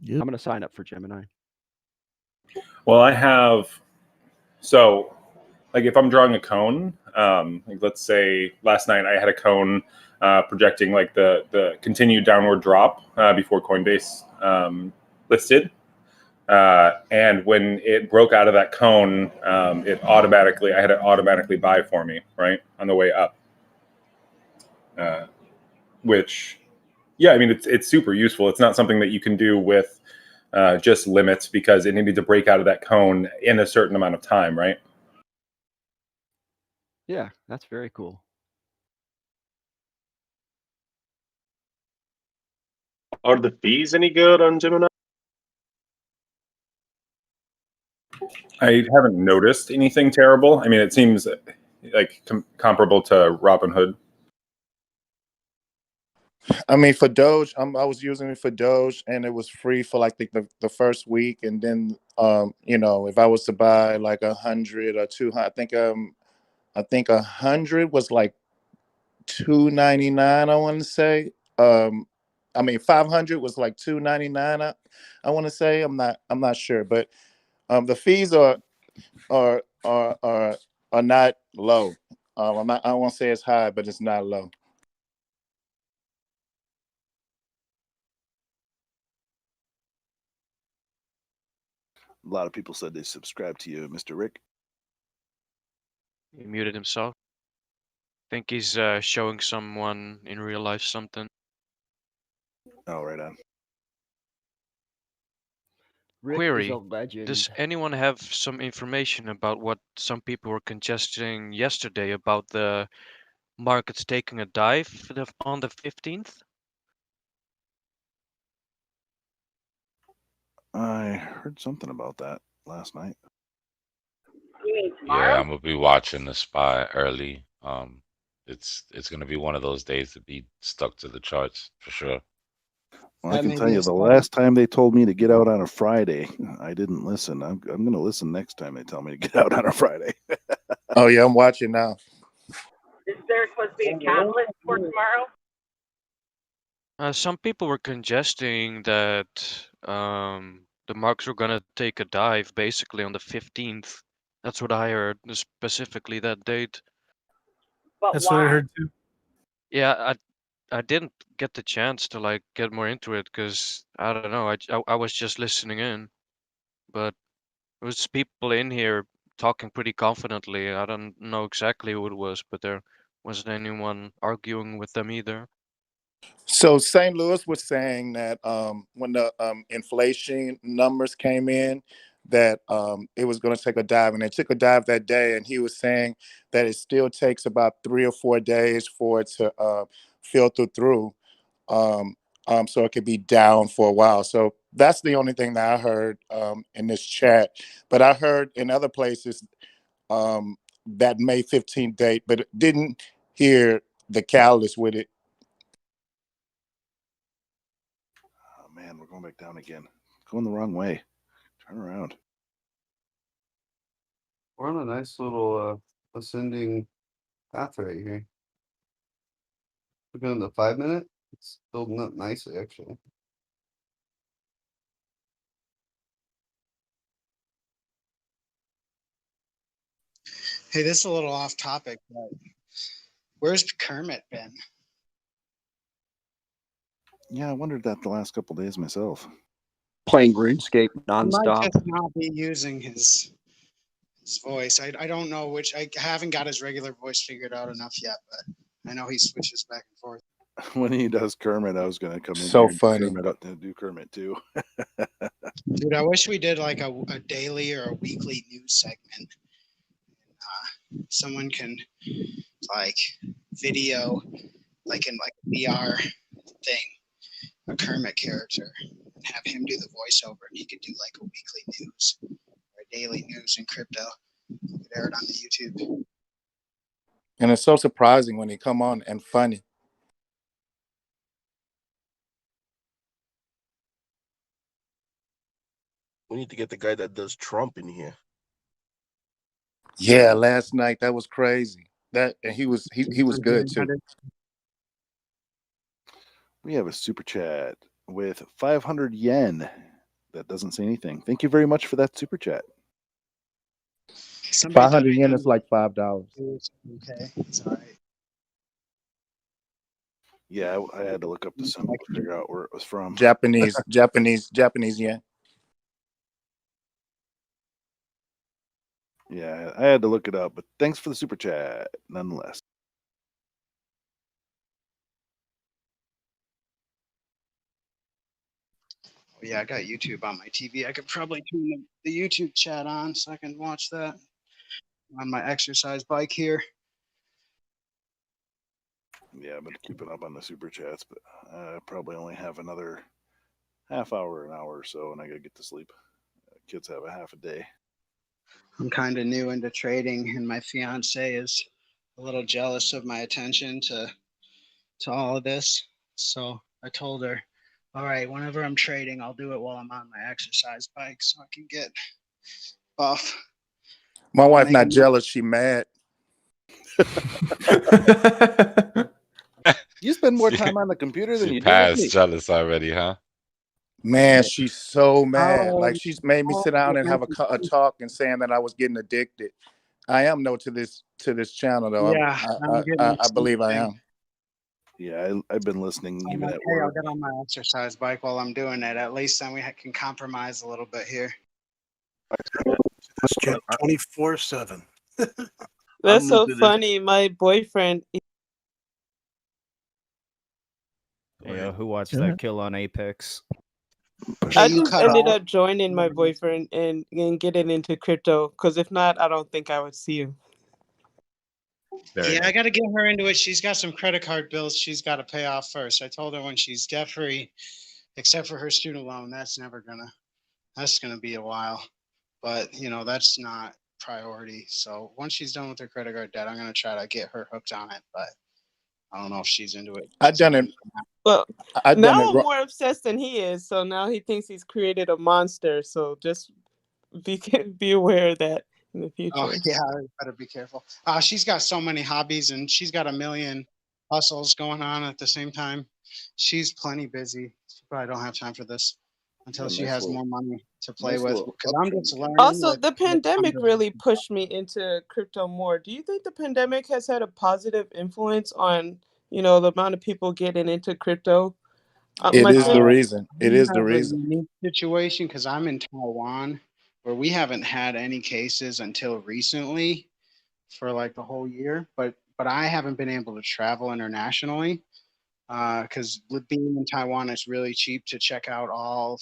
Yep. I'm going to sign up for Gemini. Well, I have, so like if I'm drawing a cone, like let's say last night I had a cone projecting like the continued downward drop before Coinbase listed. And when it broke out of that cone, I had it automatically buy for me, right, on the way up. Which, yeah, I mean, it's super useful. It's not something that you can do with just limits, because it needed to break out of that cone in a certain amount of time, right? Yeah, that's very cool. Are the fees any good on Gemini? I haven't noticed anything terrible. I mean, it seems like comparable to Robinhood? I mean, for Doge, I was using it for Doge, and it was free for like the first week, and then you know, if I was to buy like 100 or 200, I think 100 was like $2.99. I want to say. I mean, 500 was like $2.99. I want to say. I'm not sure, but the fees are are are are not low. I won't say it's high, but it's not low. A lot of people said they subscribed to you, Mr. Rick. He muted himself. Think he's showing someone in real life something. Oh, right on. Rick is Query: a legend. does anyone have some information about what some people were suggesting yesterday about the markets taking a dive on the 15th? I heard something about that last night. You mean Yeah, tomorrow? I'm gonna be watching the SPY early. It's gonna be one of those days to be stuck to the charts for sure. Well, I That can may tell be you a the sign. last time they told me to get out on a Friday, I didn't listen. I'm going to listen next time they tell me to get out on a Friday. Oh yeah, I'm watching now. Is there supposed to be a catalyst for tomorrow? Some people were congesting that the markets were gonna take a dive basically on the 15th. That's what I heard, specifically that date. But That's what I why? heard too. Yeah, I didn't get the chance to like get more into it because I don't know. I was just listening in, but there was people in here talking pretty confidently. I don't know exactly who it was, but there wasn't anyone arguing with them either. So St. Louis was saying that when the inflation numbers came in, that it was going to take a dive, and it took a dive that day. And he was saying that it still takes about 3 or 4 days for it to filter through, um, so it could be down for a while. So that's the only thing that I heard in this chat. But I heard in other places that May 15th date, but didn't hear the catalyst with it. Oh, man, we're going back down again. Going the wrong way. Turn around. We're on a nice little ascending path right here. Looking at the 5 minute, it's building up nicely actually. Hey, this is a little off topic, but where's Kermit been? Yeah, I wondered that the last couple days myself. Playing RuneScape He might nonstop. just not be using his voice. I don't know which. I haven't got his regular voice figured out enough yet, but I know he switches back and forth. When he does Kermit, I was going to come in So here and funny. do Kermit too. Dude, I wish we did like a daily or a weekly news segment. Someone can like video, like in like a VR thing, a Kermit character, and have him do the voiceover, and he could do like a weekly news or a daily news in crypto. You could air it on the YouTube. And it's so surprising when they come on and funny. We need to get the guy that does Trump in here. Yeah, last night that was crazy. That and he was good too. We have a super chat with 500 yen. That doesn't say anything. Thank you very much for that super chat. Somebody 500 yen is like $5. Okay, it's all right. Yeah, I had to look up the symbol to figure out where it was from. Japanese yen. Yeah, I had to look it up, but thanks for the super chat nonetheless. Oh, yeah, I got YouTube on my TV. I could probably turn the YouTube chat on so I can watch that on my exercise bike here. Yeah, I've been keeping up on the super chats, but I probably only have another half hour, an hour or so, and I gotta get to sleep. Kids have a half a day. I'm kind of new into trading, and my fiance is a little jealous of my attention to all of this. So I told her, all right, whenever I'm trading, I'll do it while I'm on my exercise bike so I can get buff. My wife not making jealous, she mad. You spend more time on the computer than She you do with passed me. jealous already, huh? Man, she's so mad. How Like she's made me sit down and have a talk and saying that I was getting addicted. I am no to this channel though. Yeah, I'm getting the I same believe I thing. am. Yeah, I've been listening I'm even like, at hey, I'll work. get on my exercise bike while I'm doing it. At least then we can compromise a little bit here. This channel 24/7. That's so funny. My boyfriend. Hey, who watched Go that ahead. kill on Apex? Yeah, I you just cut ended off. up joining my boyfriend and getting into crypto. Because if not, I don't think I would see him. Yeah, I got to get her into it. She's got some credit card bills she's got to pay off first. I told her when she's debt free, except for her student loan, that's gonna be a while. But you know, that's not priority. So once she's done with her credit card debt, I'm gonna try to get her hooked on it. But I don't know if she's into it. I done it. Well, I done it now I'm wrong. more obsessed than he is. So now he thinks he's created a monster. So just be aware of that in the Oh future. yeah, I better be careful. She's got so many hobbies and she's got a million hustles going on at the same time. She's plenty busy. She probably don't have time for this until Yeah, she has more money to play nice with. little Because I'm uptrend just there. learning Also, the what I'm pandemic doing. really pushed me into crypto more. Do you think the pandemic has had a positive influence on, the amount of people getting into crypto? It My is the friend, reason. It We is the have a reason. unique situation because I'm in Taiwan where we haven't had any cases until recently for like the whole year. But I haven't been able to travel internationally because with being in Taiwan, it's really cheap to check out all.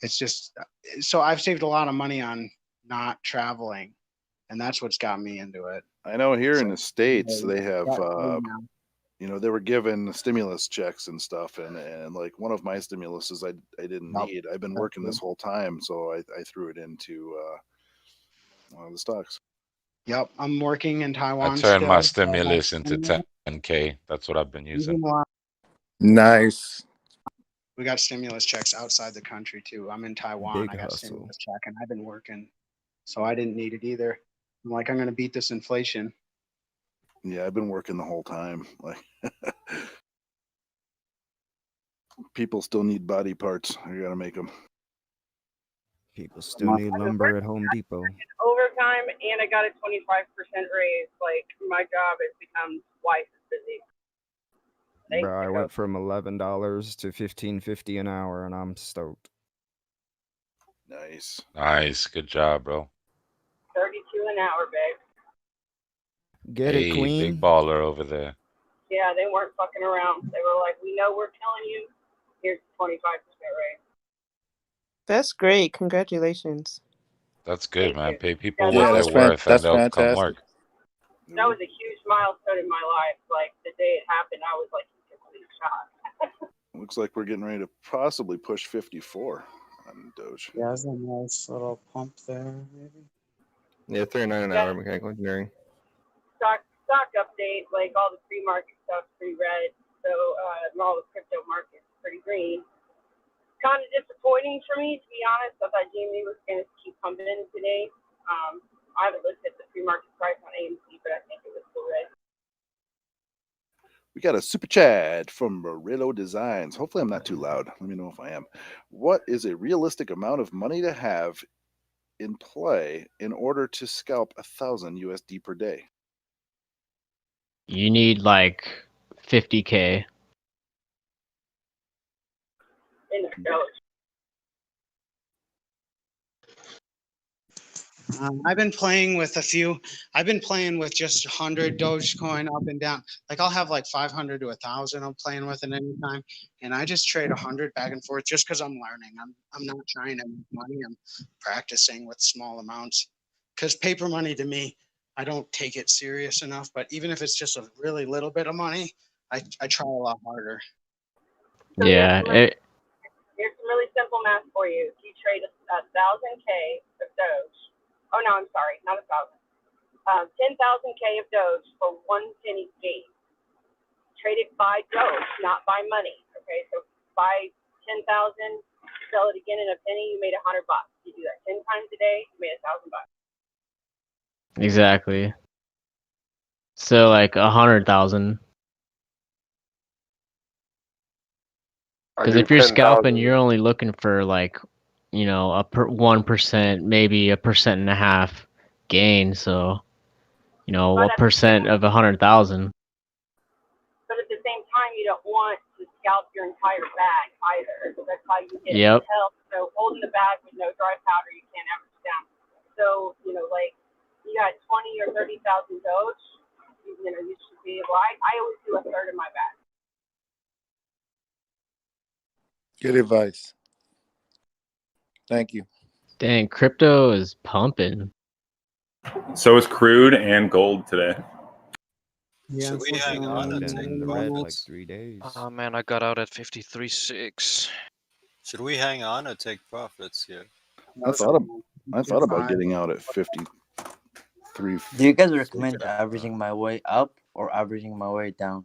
It's just so I've saved a lot of money on not traveling, and that's what's got me into it. I know here in So the States they have now. they were given stimulus checks and stuff, and like one of my stimuluses I didn't Yep, need. I've been that's working good. this whole time, so I threw it into one of the stocks. Yep, I'm working in I Taiwan turned my still. stimulus into 10K. That's what I've been using. Even while Nice. we got stimulus checks outside the country too. I'm in Taiwan. Big I got hustle. stimulus check, and I've been working, so I didn't need it either. I'm like, I'm gonna beat this inflation. Yeah, I've been working the whole time. Like people still need body parts. I gotta make them. People still need lumber at Home Depot. Overtime, and I got a 25% raise. Like, my job has become twice as busy. Thanks Bro, to I COVID. went from $11 to $15.50 an hour, and I'm stoked. Nice. Nice. Good job, bro. 32 an hour, babe. Get it, Hey, big queen. baller over there. Yeah, they weren't fucking around. They were like, we know we're killing you. Here's 25% raise. that's great. Congratulations. That's good, man. Pay people Yeah, what that they're was worth and That's they'll come fantastic. work. that was a huge milestone in my life. Like, the day it happened, I was like, complete shock. Looks like we're getting ready to possibly push 54 on Doge. Yeah, there's a nice little pump there, maybe. Yeah, 39 an hour mechanical engineering. Stock update, like all the pre-market stuff's pretty red, so all the crypto market's pretty green. Kind of disappointing for me, to be honest. I thought GME was going to keep pumping today. I haven't looked at the pre-market price on AMC, but I think it was still red. We got a super chat from Murillo Designs. Hopefully, I'm not too loud. Let me know if I am. What is a realistic amount of money to have in play in order to scalp 1,000 USD per day? You need like 50K. In the Doge. I've been playing with a few. I've been playing with just 100 Dogecoin up and down. Like I'll have like 500 to 1,000. I'm playing with at any time, and I just trade 100 back and forth just because I'm learning. I'm not trying to make money. I'm practicing with small amounts. Because paper money to me, I don't take it serious enough. But even if it's just a really little bit of money, I try a lot harder. So Yeah. here's some really simple math for you. If you trade 1,000K of Doge, Oh no, I'm sorry, not 1,000. 10,000K of Doge for 1 penny gain. Traded by Doge, not by money. Okay, so buy 10,000, sell it again in a penny, you made $100. You do that 10 times a day, you made $1,000. Exactly. So like 100,000. I Because do if you're scalping, 10,000. you're only looking for like, you know, 1%, maybe 1.5% gain. So, you know, But what percent of 100,000? But at the same time, you don't want to scalp your entire bag either. So that's how you get Yep. help. So holding the bag with no dry powder, you can't average down. So, you know, like you got 20 or 30,000 Doge, you know, you should be able, I always do a third of my bag. Good advice. Thank you. Dang, crypto is pumping. So is crude and gold today. Yeah, Should we hang on and take in the red for like 3 days? Oh man, I got out at 53.6. Should we hang on or take profits here? I thought about getting out at 53. Do you guys recommend averaging my way up or averaging my way down?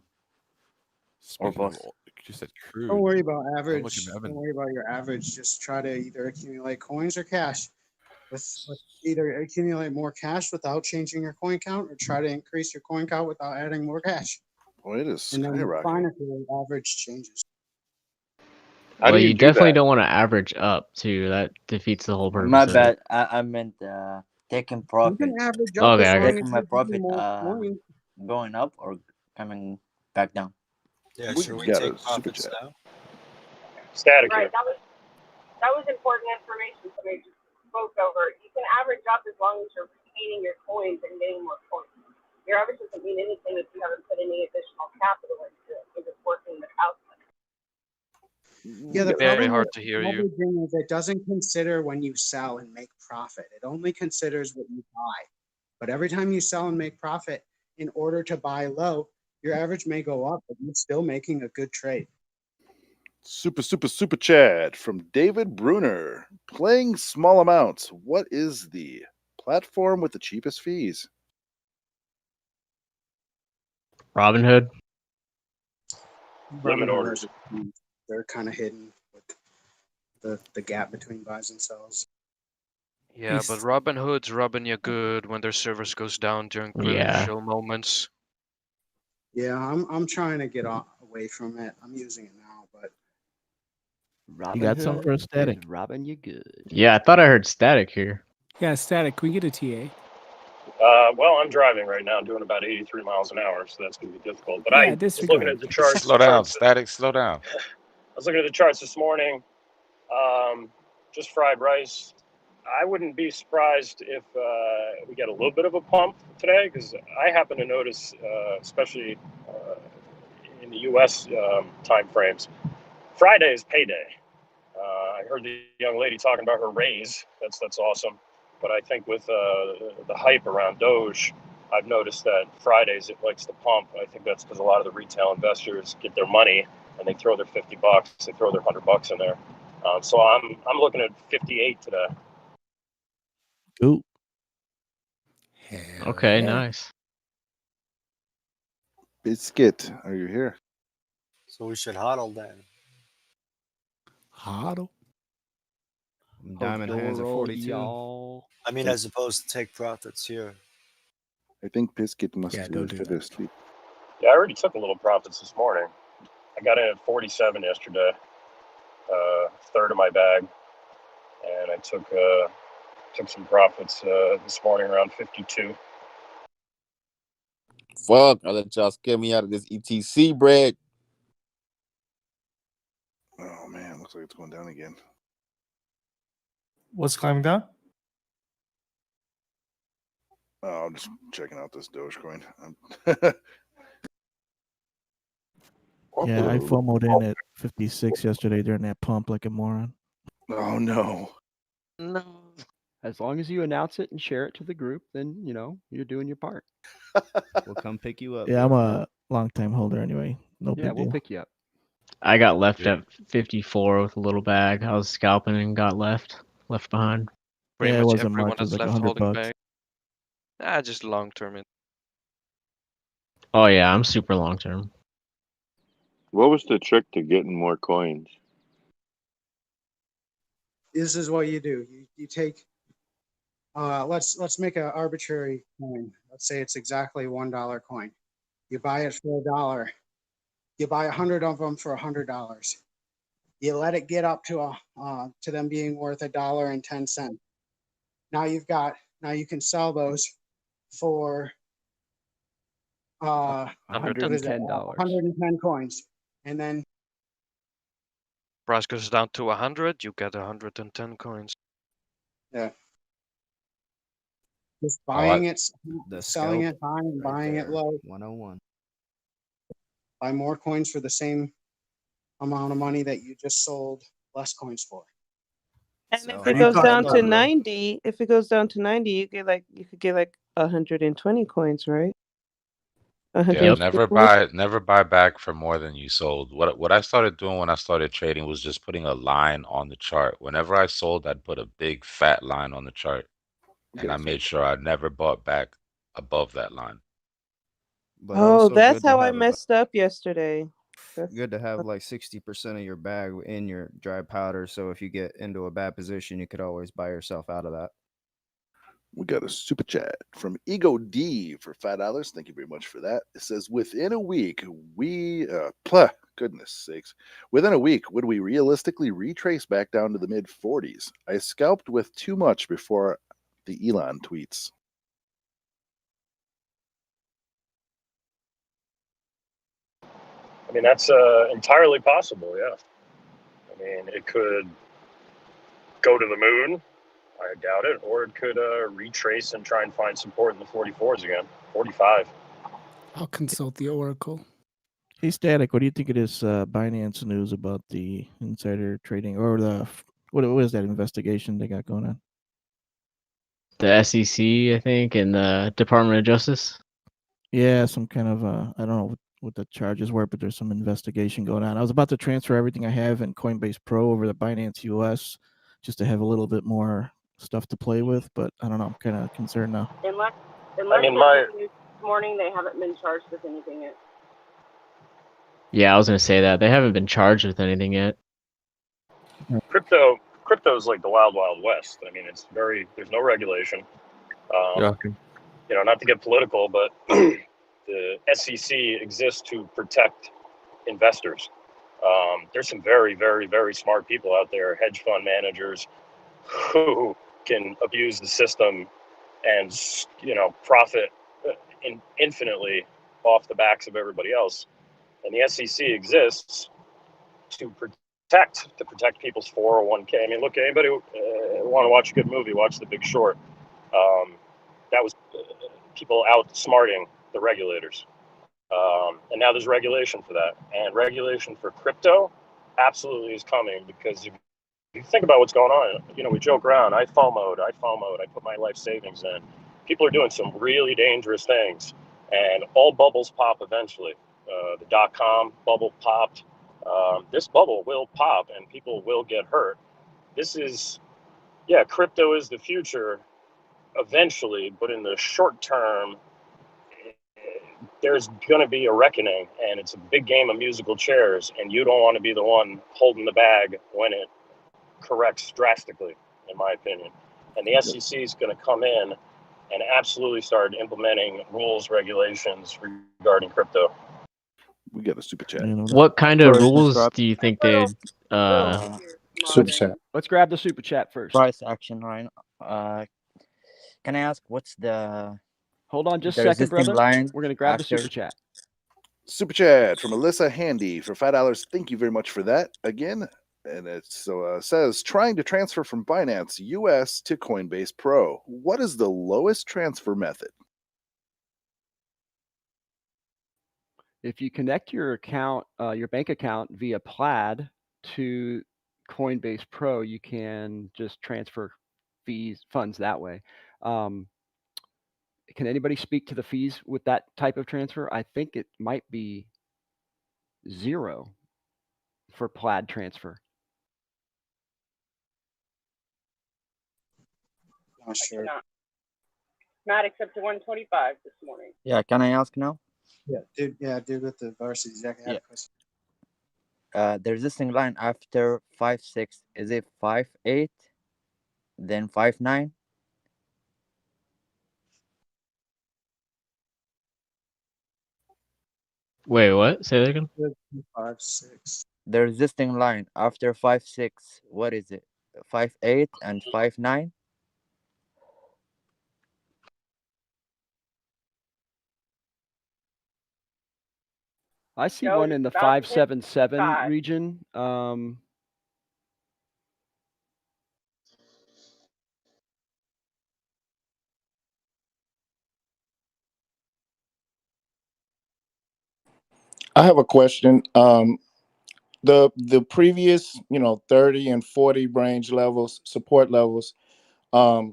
Or Speaking of, both? you said Don't crude. worry about I'm average. looking. I've Don't been worry about your average. Just try to either accumulate coins or cash. With either accumulate more cash without changing your coin count, or try to increase your coin count without adding more cash. Boy, it is And then skyrocketing. find if your average changes. How do Well, you you do definitely that? don't want to average up too. That defeats the whole purpose My of it. bad. I meant taking You profit. can average up Okay, as okay. long as Taking my you're getting profit more coins. going up or coming back down. Yeah, We should we got take a super profits chat. now? Static Right, here. that was important information somebody just spoke over. You can average up as long as you're retaining your coins and getting more coins. Your average doesn't mean anything if you haven't put any additional capital into it, if it's working without them. Yeah, the Very problem hard with to hear you. averaging is it doesn't consider when you sell and make profit. It only considers what you buy. But every time you sell and make profit, in order to buy low, your average may go up, but you're still making a good trade. Super chat from David Bruner. Playing small amounts. What is the platform with the cheapest fees? Robinhood. Limit Robinhood orders. has a few. They're kind of hidden with the gap between buys and sells. Yeah, but Robinhood's robbing you good when their service goes down during Yeah. crucial moments. Yeah, I'm trying to get away from it. I'm using it now, but You got some for a static. Robbing you good. Yeah, I thought I heard static here. Yeah, static. Can we get a TA? Well, I'm driving right now, doing about 83 miles an hour, so that's going to be difficult. But Yeah, I was looking at the charts. Slow down, Static. Slow down. I was looking at the charts this morning. Just fried rice. I wouldn't be surprised if we get a little bit of a pump today, because I happen to notice, especially in the U.S. Time frames, Friday is payday. I heard the young lady talking about her raise. That's awesome. But I think with the hype around Doge, I've noticed that Fridays it likes to pump. I think that's because a lot of the retail investors get their money and they throw their $50, they throw their $100 in there. So I'm looking at 58 today. Ooh. Okay, yeah. nice. Biscuit, are you here? So we should hodl then. Hodl? Diamond hands at 42. y'all. I mean, as opposed to take profits here. I think Biscuit must Yeah, be don't do fit that. asleep. Yeah, I already took a little profits this morning. I got in at 47 yesterday, third of my bag, and I took some profits this morning around 52. Fuck, I let y'all scare me out of this ETC bread. Oh man, looks like it's going down again. What's climbing down? Oh, I'm just checking out this Dogecoin. Yeah, I FOMO'd in at 56 yesterday during that pump like a moron. Oh no. No. As long as you announce it and share it to the group, then you're doing your part. We'll come pick you up. Yeah, I'm a long time holder anyway. No Yeah, big we'll deal. pick you up. I got left at 54 with a little bag. I was scalping and got left behind. Pretty Yeah, it much wasn't everyone much. It was that's like left holding $100. bag. Just long term. Oh yeah, I'm super long term. What was the trick to getting more coins? This is what you do. You take let's make an arbitrary coin. Let's say it's exactly $1 coin. You buy it for $1. You buy 100 of them for $100. You let it get up to them being worth $1.10. Now you can sell those for what is it? $110. 110 coins, and then Price goes down to 100, you get 110 coins. yeah, just Oh, buying it, The selling scalp it high, and right buying it there. low. 101. Buy more coins for the same amount of money that you just sold less coins for. And So if it Are you goes talking down about to the 90, if it goes down to 90, you could get like 120 coins, right? yeah, Yep. 150 coins. never buy back for more than you sold. What I started doing when I started trading was just putting a line on the chart. Whenever I sold, I'd put a big fat line on the chart, and I made sure I never bought back above that line. but Oh, also that's good to how I have about messed up yesterday. That's good to have like 60% of your bag in your dry powder. So if you get into a bad position, you could always buy yourself out of that. We got a super chat from Ego D for $5. Thank you very much for that. It says, within a week, goodness sakes, within a week, would we realistically retrace back down to the mid 40s? I scalped with too much before the Elon tweets. I mean, that's entirely possible. Yeah. I mean, it could go to the moon. I doubt it. Or it could retrace and try and find support in the 44s again. 45. I'll consult the Oracle. Hey, Static, what do you think of this Binance news about the insider trading or what was that investigation they got going on? The SEC, I think, and the Department of Justice. Yeah, some kind of I don't know what the charges were, but there's some investigation going on. I was about to transfer everything I have in Coinbase Pro over to Binance US just to have a little bit more stuff to play with, but I don't know. I'm kind of concerned now. Unless I mean, this morning they haven't been charged with anything yet. Yeah, I was gonna say that they haven't been charged with anything yet. crypto is like the wild west. I mean, there's no regulation. Not to get political, but the SEC exists to protect investors. There's some very, very, very smart people out there, hedge fund managers, who can abuse the system and profit infinitely off the backs of everybody else. And the SEC exists to protect people's 401k. I mean, look, anybody want to watch a good movie, watch The Big Short. That was people outsmarting the regulators. And now there's regulation for that. And regulation for crypto absolutely is coming, because if you think about what's going on, we joke around, I FOMO'd, I put my life savings in. People are doing some really dangerous things, and all bubbles pop eventually. The .com bubble popped. This bubble will pop, and people will get hurt. Crypto is the future eventually, but in the short term, there's going to be a reckoning, and it's a big game of musical chairs, and you don't want to be the one holding the bag when it corrects drastically, in my opinion. And the SEC is going to come in and absolutely start implementing rules, regulations regarding crypto. We got a super chat. What kind of rules do you think they'd Super chat. Let's grab the super chat first. Price action, Ryan. Can I ask what's the Hold on just the a second, resisting brother. line We're gonna grab the after? super chat. Super chat from Alyssa Handy for $5. Thank you very much for that again. And it says, trying to transfer from Binance US to Coinbase Pro. What is the lowest transfer method? If you connect your account, your bank account via Plaid to Coinbase Pro, you can just transfer funds that way. Can anybody speak to the fees with that type of transfer? I think it might be 0 for Plaid transfer. Not sure. cannot. Maddox up to 125 this morning. Yeah, can I ask now? Yeah, dude with the varsity jacket had Yeah. a question. The resisting line after 5.6, is it 5.8, then 5.9? Wait, what? Say that again. 5.6. The resisting line after 5.6, what is it? 5.8 and 5.9? I see Doge one is in the about to hit 577 5. region. I have a question. The previous 30 and 40 range levels, support levels, are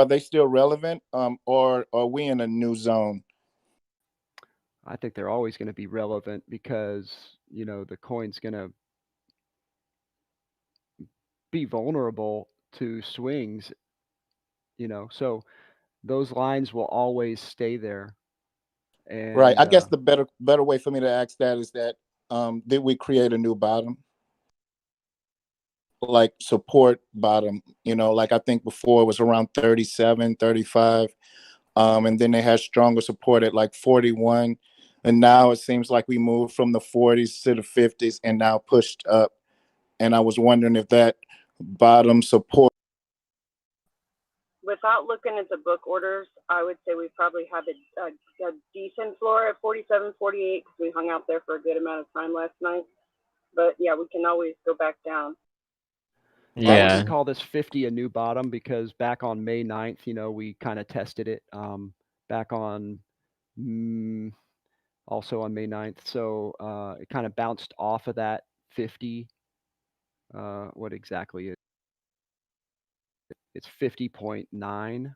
they still relevant, or are we in a new zone? I think they're always going to be relevant because, the coin's going to be vulnerable to swings, so those lines will always stay there. Right. And I guess the better way for me to ask that is that, did we create a new bottom? Like support bottom, like I think before it was around 37, 35. And then they had stronger support at like 41. And now it seems like we moved from the 40s to the 50s and now pushed up. And I was wondering if that bottom support. Without looking at the book orders, I would say we probably have a decent floor at 47, 48 because we hung out there for a good amount of time last night. But yeah, we can always go back down. I like to call this 50 a new bottom because back on May 9th, we kind of tested it back on also on May 9th. So it kind of bounced off of that 50. What exactly is it's 50.9.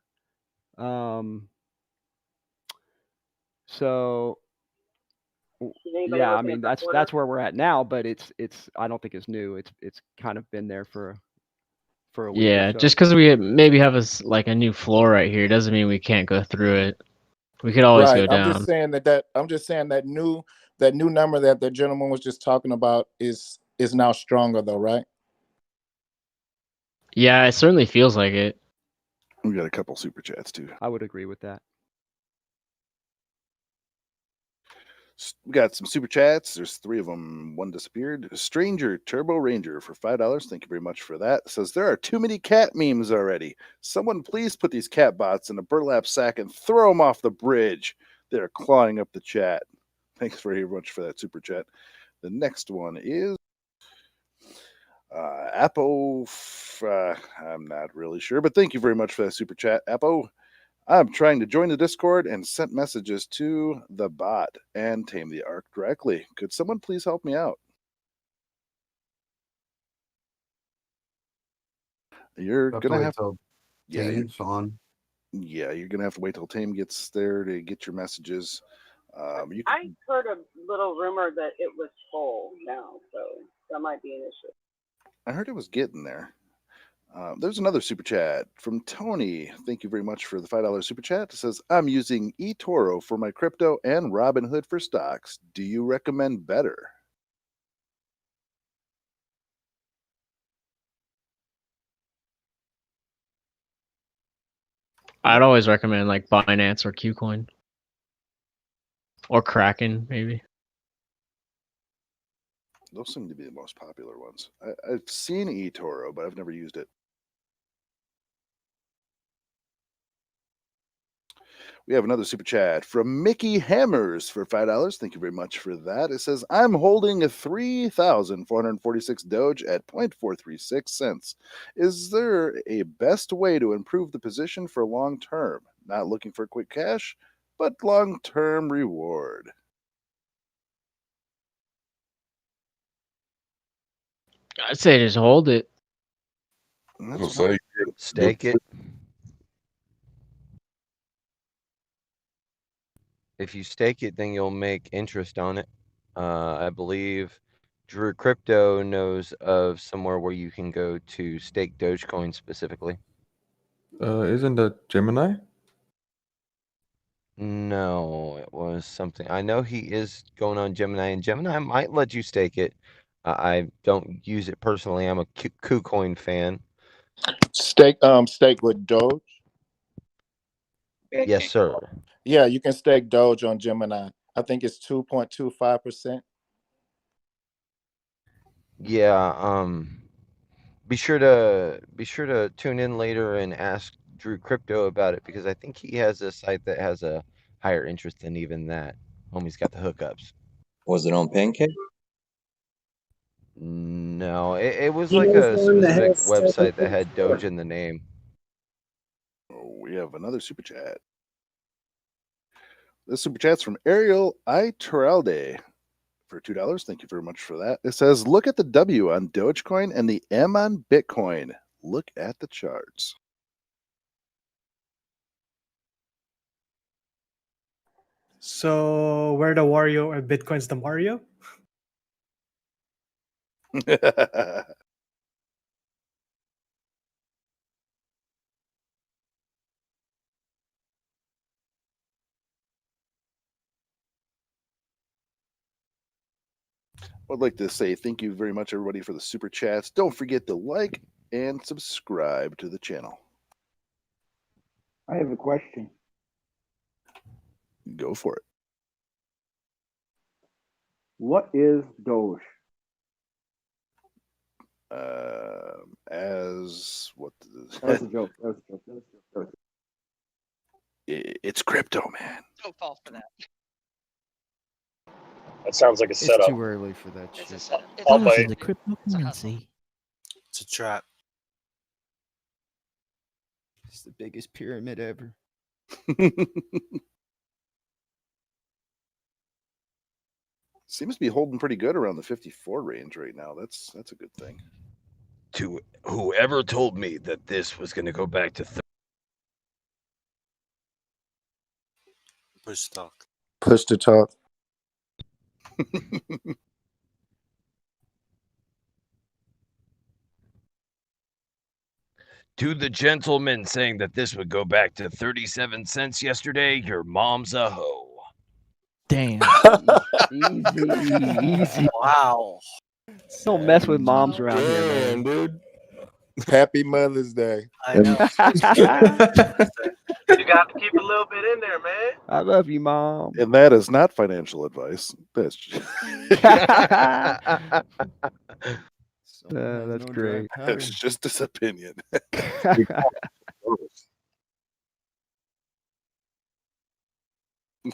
So yeah, I mean that's where we're at now, but it's I don't think it's new. It's kind of been there for a week Yeah, or so. just because we maybe have a new floor right here doesn't mean we can't go through it. We could always go down. I'm just saying that new number that the gentleman was just talking about is now stronger though, right? Yeah, it certainly feels like it. We got a couple super chats too. I would agree with that. We got some super chats. There's 3 of them. One disappeared. Stranger Turbo Ranger for $5. Thank you very much for that. Says there are too many cat memes already. Someone please put these cat bots in a burlap sack and throw them off the bridge. They're clawing up the chat. Thanks very much for that super chat. The next one is Apo. I'm not really sure, but thank you very much for that super chat, Apo. I'm trying to join the Discord and sent messages to the bot and tame the Ark directly. Could someone please help me out? You're Have gonna to wait have till Tame's on. Yeah, you're gonna have to wait till Tame gets there to get your messages. You can, I heard a little rumor that it was full now, so that might be an issue. I heard it was getting there. There's another super chat from Tony. Thank you very much for the $5 super chat. It says, I'm using eToro for my crypto and Robinhood for stocks. Do you recommend better? I'd always recommend like Binance or Qcoin. Or Kraken, maybe. Those seem to be the most popular ones. I've seen eToro, but I've never used it. We have another super chat from Mickey Hammers for $5. Thank you very much for that. It says, I'm holding a 3,446 Doge at 0.436 cents. Is there a best way to improve the position for long term? Not looking for quick cash, but long term reward. I'd say just hold it. Stake it. If you stake it, then you'll make interest on it. I believe Drew Crypto knows of somewhere where you can go to stake Dogecoin specifically. Isn't that Gemini? No, it was something. I know he is going on Gemini, and Gemini might let you stake it. I don't use it personally. I'm a KuCoin fan. Stake with Doge. Yes, sir. Yeah, you can stake Doge on Gemini. I think it's 2.25%. Yeah. Be sure to tune in later and ask Drew Crypto about it, because I think he has a site that has a higher interest than even that. Homie's got the hookups. Was it on Pancake? No, it was You like know a someone that specific has stuff website that like had that? Doge in the name. Oh, we have another super chat. This super chat's from Ariel Iturralde for $2. Thank you very much for that. It says, look at the W on Dogecoin and the M on Bitcoin. Look at the charts. So we're the Wario and Bitcoin's the Mario? I'd like to say thank you very much, everybody, for the super chats. Don't forget to like and subscribe to the channel. I have a question. Go for it. What is Doge? As what? That was a joke. That was a joke. That was a joke. That was a joke. It's crypto, man. Don't fall for that. That sounds like a It's setup. too early for that It's a shit. setup. It's I'll a bite. hustle. The cryptocurrency. It's a trap. It's the biggest pyramid ever. Seems to be holding pretty good around the 54 range right now. That's a good thing. To whoever told me that this was going to go back to Push talk. Push to talk. To the gentleman saying that this would go back to 37 cents yesterday, your mom's a hoe. Damn. Easy. Wow. Don't mess with moms around here, man. dude. Happy Mother's Day. I know. You got to keep a little bit in there, man. I love you, mom. And that is not financial advice. That's That's no dry great. powder. that's just his opinion.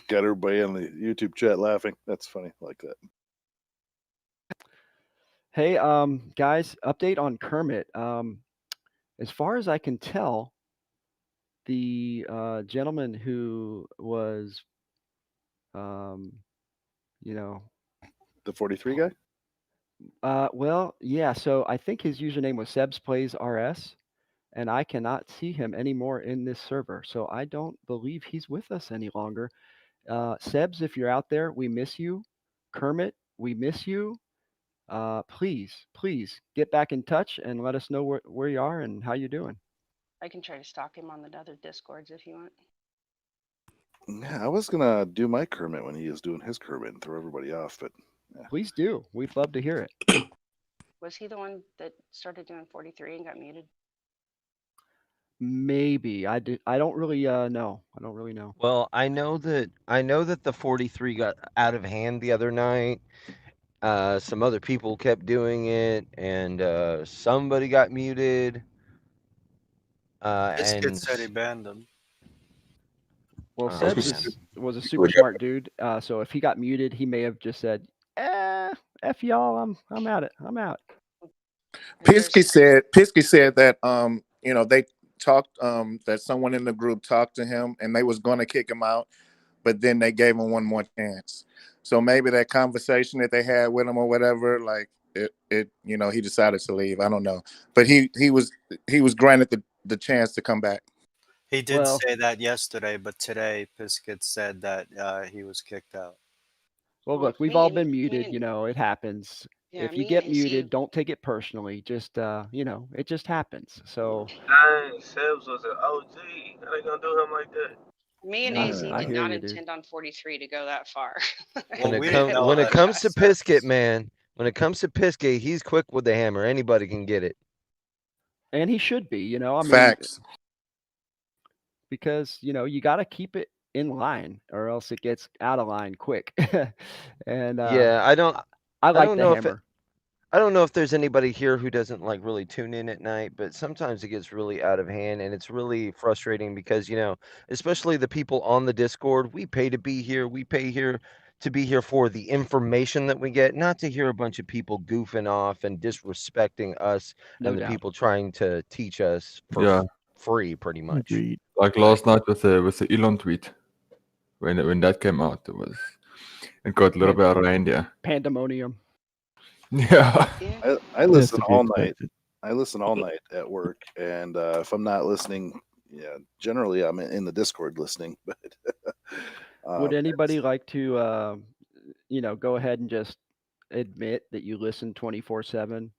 Got everybody in the YouTube chat laughing. That's funny. I like that. Hey, guys, update on Kermit. As far as I can tell, the gentleman who was, you know, The 43 guy? well, yeah. So I think his username was Sebs Plays RS, and I cannot see him anymore in this server. So I don't believe he's with us any longer. Sebs, if you're out there, we miss you. Kermit, we miss you. Please get back in touch and let us know where you are and how you're doing. I can try to stalk him on the other discords if you want. Yeah, I was gonna do my Kermit when he was doing his Kermit and throw everybody off, but Please do. We'd love to hear it. Was he the one that started doing 43 and got muted? Maybe I don't really know. I don't really know. Well, I know that the 43 got out of hand the other night. Some other people kept doing it, and somebody got muted. This kid And said he banned him. Well, Oh, Sebs man. was a super smart dude. So if he got muted, he may have just said, "F y'all, I'm at it. I'm out." Pisky said that they talked that someone in the group talked to him and they was going to kick him out, but then they gave him one more chance. So maybe that conversation that they had with him or whatever, like it he decided to leave. I don't know, but he was granted the chance to come back. He did Well- say that yesterday, but today Piskett said that he was kicked out. Well, look, we've all been muted. You know, it happens. Yeah, if you me get and AC. muted, don't take it personally. Just it just happens. So Dang, Sebs was an OG. How they gonna do him like that? Me and I, AC I did hear not you, dude. intend on 43 to go that far. When Well, it we didn't comes know when it comes to Sebs. Pisket, man, when it comes to Pisket, he's quick with the hammer. Anybody can get it. And he should be. I mean, Facts. because you got to keep it in line, or else it gets out of line quick. And Yeah, I I like don't the know if hammer. I don't know if there's anybody here who doesn't like really tune in at night, but sometimes it gets really out of hand and it's really frustrating because, especially the people on the Discord, we pay to be here. We pay here to be here for the information that we get, not to hear a bunch of people goofing off and disrespecting us No and the doubt. people trying to teach us for Yeah, free, pretty much. Agreed. like last night with the Elon tweet, when that came out, it got a little bit out of hand. Yeah. Pandemonium. Yeah. Yeah. I listen to be all night. expected. I listen all night at work, and if I'm not listening, yeah, generally I'm in the Discord listening. But Would um, anybody like to, go ahead and just admit that you listen 24/7?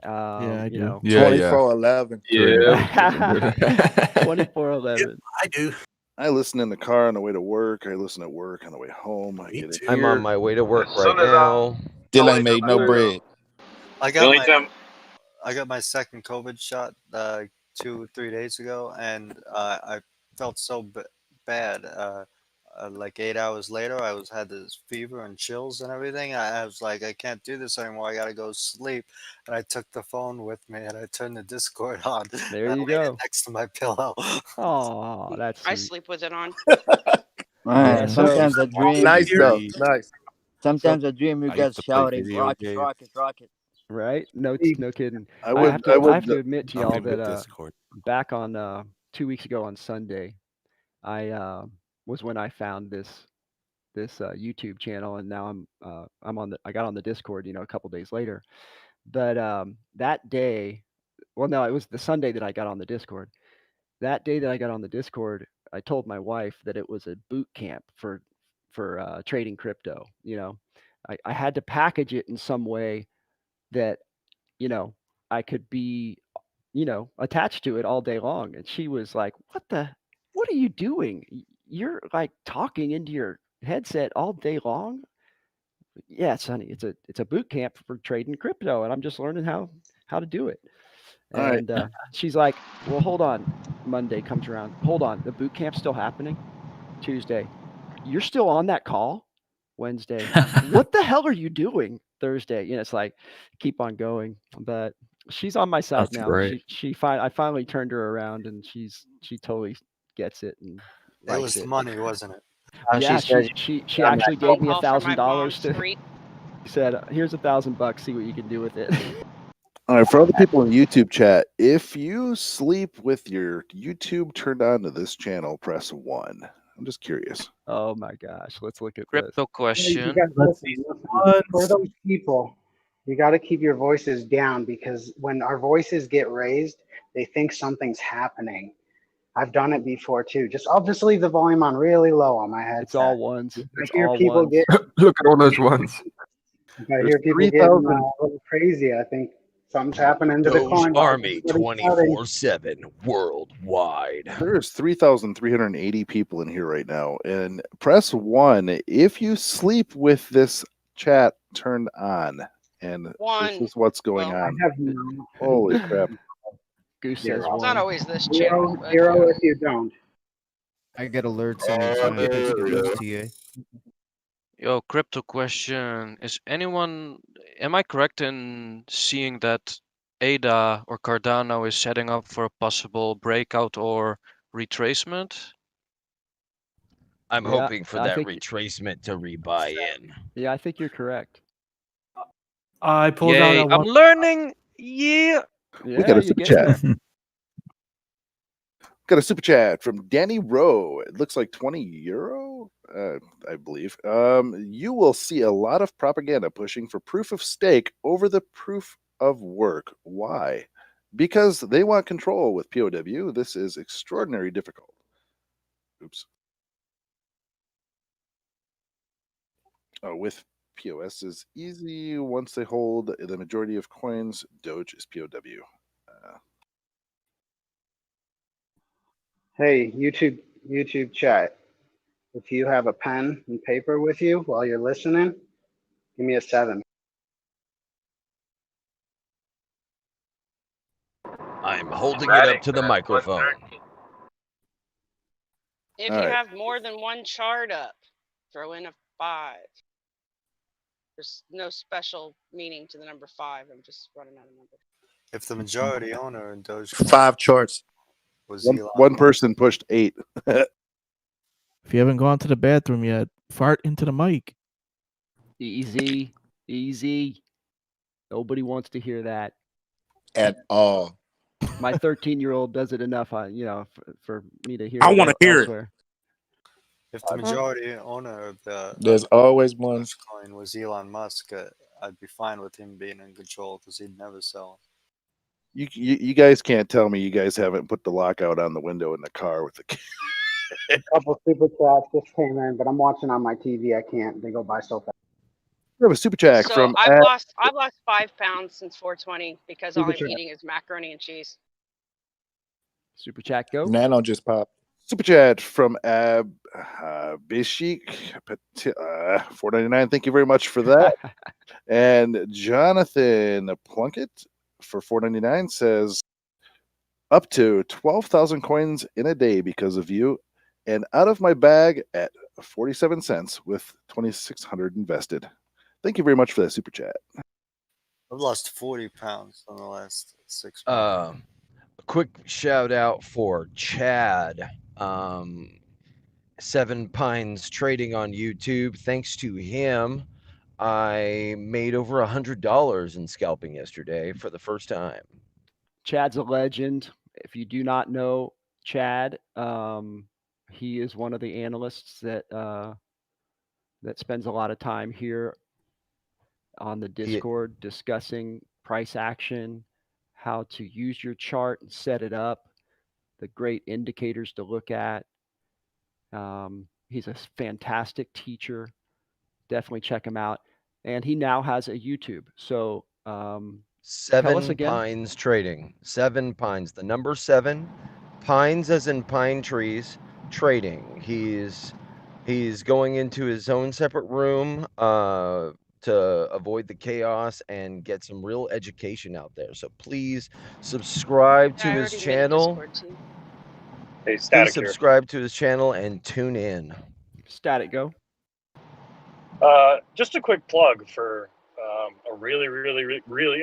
Yeah, I do. Yeah, yeah. 24/11. It's really good. 24/11. I do. I listen in the car on the way to work. I listen at work on the way home. I Me get it too. I'm on here. my way to work As right soon as now. Still only ain't made no time bread. I the got only my time I got my second COVID shot 2-3 days ago, and I felt so bad. Like 8 hours later, I had this fever and chills and everything. I was like, I can't do this anymore. I gotta go sleep. And I took the phone with me and I turned the Discord on. There and I you laid it go. next to my pillow. Oh, that's I sweet. sleep with it on. Yeah, so Sometimes I dream. Nice though. Nice. Sometimes I dream you I used guys to play shouting video rockets, games. rockets, rockets. right? No, See, no kidding. I I would. have I to. I would. have to admit to I'm y'all in the that Discord. back on 2 weeks ago on Sunday, I was when I found this YouTube channel, and now I'm on the. I got on the Discord, a couple days later. But that day, well, no, it was the Sunday that I got on the Discord. That day that I got on the Discord, I told my wife that it was a boot camp for trading crypto. I had to package it in some way that I could be attached to it all day long. And she was like, what are you doing? You're like talking into your headset all day long. Yeah, honey, it's a boot camp for trading crypto, and I'm just learning how to do it. All right. And she's like, well, hold on. Monday comes around. Hold on. The boot camp's still happening. Tuesday. You're still on that call. Wednesday. What the hell are you doing? Thursday. It's like keep on going. But she's on my side That's now. great. I finally turned her around, and she totally gets it and It likes was the it. money, wasn't it? Yeah, she actually gave me Call from my $1,000 mom's to. three. She said, "Here's $1,000. See what you can do with it." All right, for all the people in YouTube chat, if you sleep with your YouTube turned on to this channel, press 1. I'm just curious. Oh my gosh, let's look at this. Crypto You question. guys listen. For those people, you got to keep your voices down because when our voices get raised, they think something's happening. I've done it before too. I'll just leave the volume on really low on my headset. It's all ones. I It's hear all people ones. get. Look at all those ones. If I There's hear people getting 3,000. a little crazy, I think something's happening to the Doge coin. Army Everybody's shouting. 24/7 worldwide. There's 3,380 people in here right now. And press 1 if you sleep with this chat turned on. And One. this is what's going Well, on. I have no. Holy crap. Goose says Zero. it's not one. always this Zero, channel, but zero yeah. if you don't. I get alerts anytime. Thanks to Just TA. Yo, crypto question. Am I correct in seeing that ADA or Cardano is setting up for a possible breakout or retracement? I'm Yeah, hoping for I that think. retracement to rebuy in. Yeah, I think you're correct. I pulled out Yay, a I'm one. learning. Yeah. We Yeah, got a you're super getting chat. there. Got a super chat from Danny Rowe. It looks like 20 euro, I believe. You will see a lot of propaganda pushing for proof of stake over the proof of work. Why? Because they want control with POW. This is extraordinarily difficult. Oops. With POS is easy. Once they hold the majority of coins, Doge is POW. Hey, YouTube chat. If you have a pen and paper with you while you're listening, give me a 7. I'm holding it up to the microphone. If All you right. have more than one chart up, throw in a 5. There's no special meaning to the number 5. I'm just running out of numbers. If the majority owner in Doge 5 charts. was One, Elon one Musk, person pushed 8. If you haven't gone to the bathroom yet, fart into the mic. Easy, easy. Nobody wants to hear that. At all. My 13-year-old does it enough, for me to hear I it wanna hear it. elsewhere. if the majority owner of the There's always one. Dogecoin was Elon Musk, I'd be fine with him being in control because he'd never sell. You guys can't tell me you guys haven't put the lockout on the window in the car with the. A couple super chats just came in, but I'm watching on my TV. I can't. They go by so fast. We have a super chat So from. I've lost 5 pounds since 420 because all Super I'm chat. eating is macaroni and cheese. Super chat, go. Nano just popped. Super chat from Bishik, $4.99. Thank you very much for that. And Jonathan Plunkett for $4.99 says, up to 12,000 coins in a day because of you, and out of my bag at 47 cents with 2,600 invested. Thank you very much for that super chat. I've lost 40 pounds in the last 6 months. A quick shout out for Chad. 7 Pines Trading on YouTube. Thanks to him, I made over $100 in scalping yesterday for the first time. Chad's a legend. If you do not know Chad, he is one of the analysts that spends a lot of time here on the Discord discussing price action, how to use your chart and set it up, the great indicators to look at. He's a fantastic teacher. Definitely check him out. And he now has a YouTube. So tell us 7 again. Pines Trading. 7 Pines. The number 7. Pines as in pine trees. Trading. He's going into his own separate room to avoid the chaos and get some real education out there. So please subscribe to I his already made a channel. Discord team. Hey, Please Static here. subscribe to his channel and tune in. Static, go. Just a quick plug for a really, I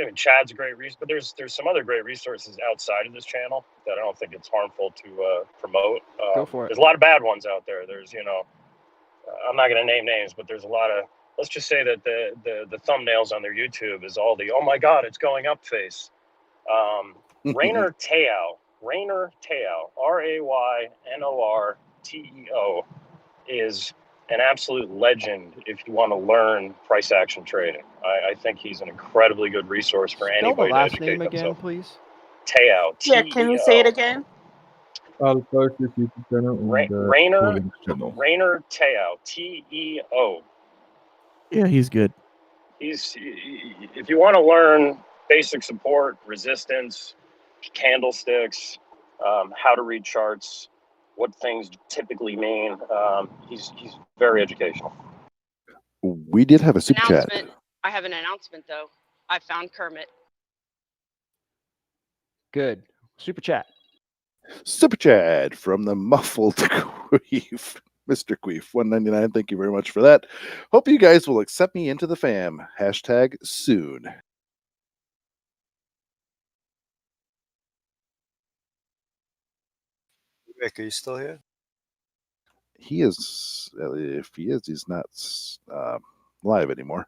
mean, Chad's a great resource, but there's some other great resources outside of this channel that I don't think it's harmful to promote. Go for it. There's a lot of bad ones out there. There's, I'm not going to name names, but there's a lot of, let's just say that the thumbnails on their YouTube is all the, oh my God, it's going up face. Raynor Teo, Raynorteo, is an absolute legend if you want to learn price action trading. I think he's an incredibly good resource for Spell the anybody to last educate name again, themselves. please. Teo, Yeah, can you say it again? I'll post this YouTube channel in the Raynor link channel. Teo, Teo. Yeah, he's good. If you want to learn basic support, resistance, candlesticks, how to read charts, what things typically mean, he's very educational. We did have a super chat. Announcement. I have an announcement though. I found Kermit. Good. Super chat. Super chat from the muffled Queef. Mr. Queef, $1.99. Thank you very much for that. Hope you guys will accept me into the fam. Hashtag soon. Rick, are you still here? He is, if he is, he's not live anymore.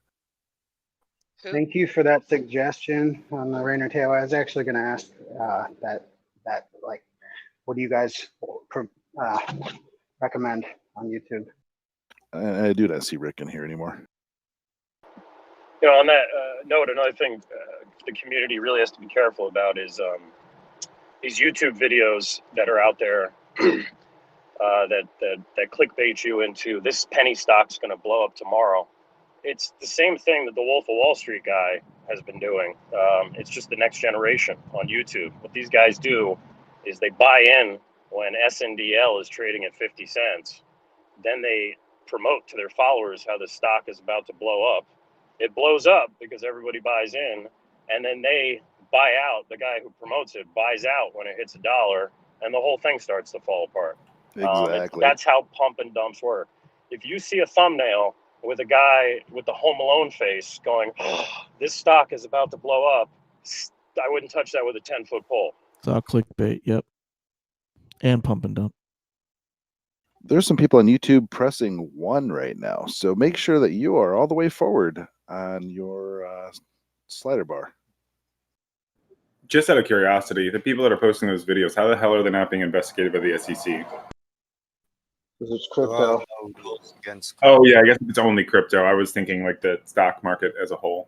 Thank you for that suggestion on the Raynor Tail. I was actually going to ask that like, what do you guys recommend on YouTube? I do not see Rick in here anymore. On that note, another thing the community really has to be careful about is these YouTube videos that are out there that clickbait you into this penny stock's going to blow up tomorrow. it's the same thing that the Wolf of Wall Street guy has been doing. It's just the next generation on YouTube. What these guys do is they buy in when SNDL is trading at 50 cents. Then they promote to their followers how the stock is about to blow up. It blows up because everybody buys in, and then they buy out. The guy who promotes it buys out when it hits $1, and the whole thing starts to fall apart. Exactly. That's how pump and dumps work. If you see a thumbnail with a guy with the Home Alone face going, oh, this stock is about to blow up, I wouldn't touch that with a 10-foot pole. It's all clickbait. Yep. And pump and dump. There's some people on YouTube pressing 1 right now, so make sure that you are all the way forward on your slider bar. Just out of curiosity, the people that are posting those videos, how the hell are they not being investigated by the SEC? Because it's crypto. Oh yeah, I guess it's only crypto. I was thinking like the stock market as a whole.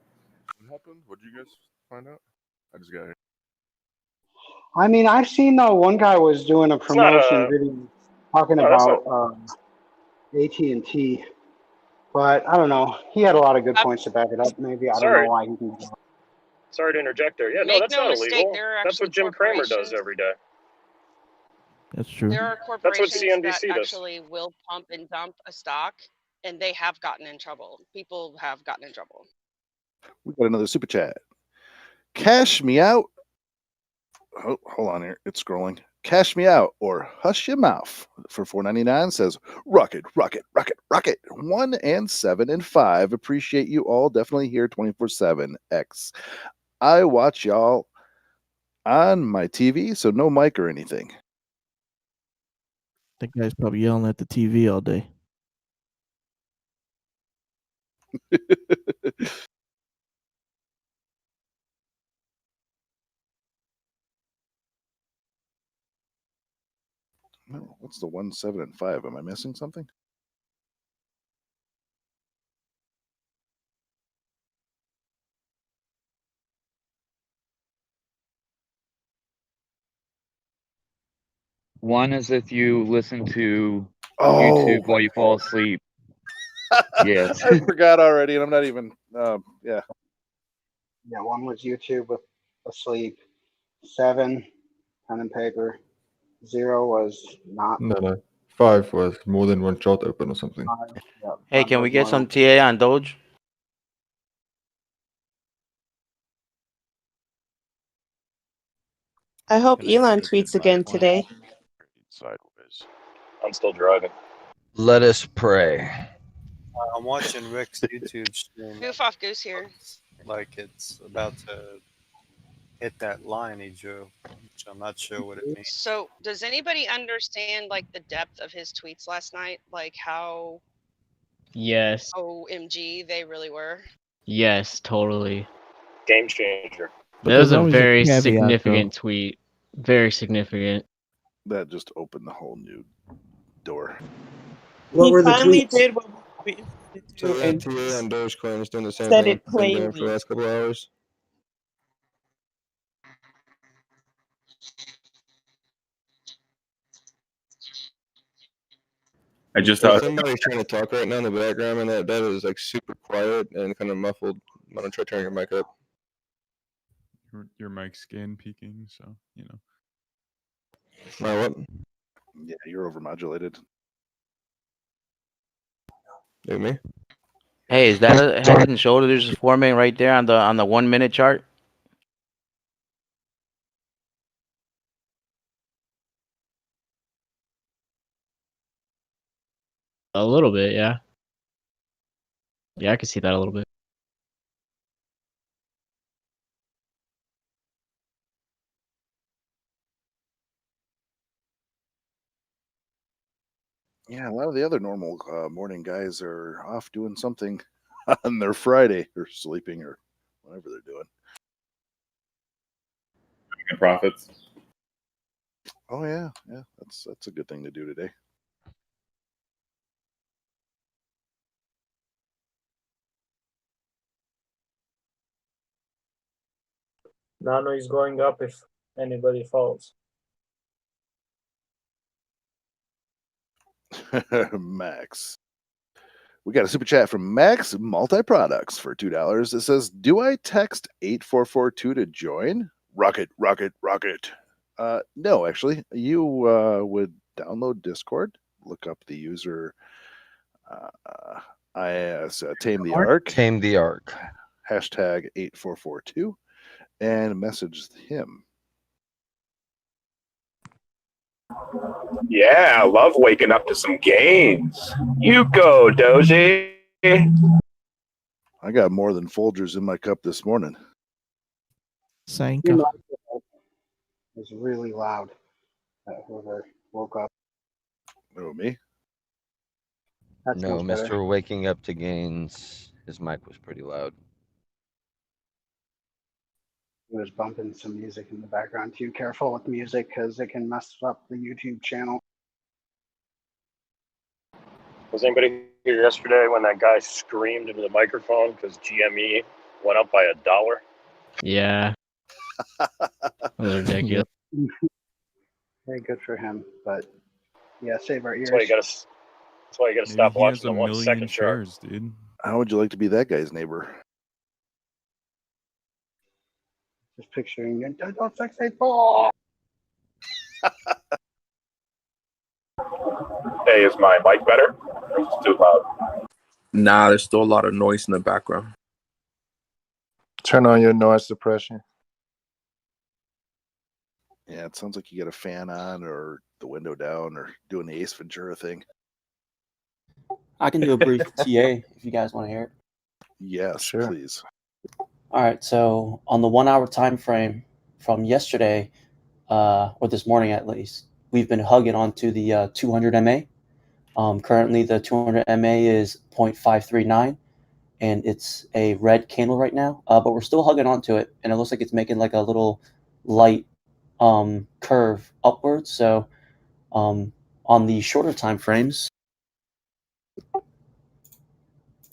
What happened? What did you guys find out? I just got here. I mean, I've seen one guy was doing a promotion video talking about AT&T, but I don't know. He had a lot of good points to back it up. Maybe I don't know why he can. Sorry to interject there. Yeah, no, that's not illegal. That's what Jim Cramer does every day. That's true. There are That's what corporations CNBC that does. actually will pump and dump a stock, and they have gotten in trouble. People have gotten in trouble. We got another super chat. Cash me out. Oh, hold on here. It's scrolling. Cash me out or hush your mouth for $4.99 says rocket, rocket, rocket, rocket. 1 and 7 and 5. Appreciate you all. Definitely here 24/7. X. I watch y'all on my TV, so no mic or anything. That guy's probably yelling at the TV all day. No, what's the 1, 7 and 5? Am I missing something? One is if you listen to Oh. YouTube while you fall asleep. Yes. I forgot already, and I'm not even. Yeah. Yeah, 1 was YouTube with asleep. 7, pen and paper. 0 was not. No. 5 was more than one chart open or something. Yeah, Hey, can we get some TA on Doge? I hope Elon tweets again today. Sideways. I'm still driving. Let us pray. I'm watching Rick's YouTube stream. Goof off Goose here. Like it's about to hit that line he drew, which I'm not sure what it means. So, does anybody understand like the depth of his tweets last night? Like how Yes. OMG they really were? Yes, totally. Game changer. But That was there's a always a very caveat, significant though. tweet. Very significant. That just opened the whole new door. What He were the finally tweets? did what we wanted to So do we had and TA and Dogecoin is doing the same said thing. it Been doing for the plainly. last couple hours. I just There's thought somebody trying to talk right now in the background, and that is like super quiet and kind of muffled. I'm gonna try turning your mic up. Your mic's skin peaking, so you know. My what? Yeah, you're overmodulated. You me? Hey, is that a head and shoulders forming right there on the 1 minute chart? A little bit, yeah. Yeah, I can see that a little bit. Yeah, a lot of the other normal morning guys are off doing something on their Friday or sleeping or whatever they're doing. profits. Oh yeah, that's a good thing to do today. Nano is going up if anybody falls. Max. We got a super chat from Max Multi Products for $2. It says, "Do I text 8442 to join? Rocket, rocket, rocket." No, actually, you would download Discord, look up the user Tame the Ark, Tame the Ark, hashtag 8442, and message him. Yeah, I love waking up to some gains. You go, Doge. I got more than Folgers in my cup this morning. Sanka. It was really loud. Whoever woke up. Oh, me? That's no, much better. Mr. Waking Up to Gains. His mic was pretty loud. He was bumping some music in the background too. Careful with music because it can mess up the YouTube channel. Was anybody here yesterday when that guy screamed into the microphone because GME went up by $1? Yeah. That was ridiculous. Very good for him, but yeah, save our ears. That's why you gotta Maybe stop he has watching the 1 second chart. dude. How would you like to be that guy's neighbor? Just picturing it. Don't fixate ball. Hey, is my mic better? Or is it too loud? Nah, there's still a lot of noise in the background. Turn on your noise suppression. Yeah, it sounds like you got a fan on or the window down or doing the Ace Ventura thing. I can do a brief TA if you guys want to hear it. Yes, sure. Please. All right, so on the 1 hour time frame from yesterday, or this morning at least, we've been hugging onto the 200 MA. Currently, the 200 MA is 0.539, and it's a red candle right now. But we're still hugging onto it, and it looks like it's making like a little light curve upwards. So on the shorter time frames,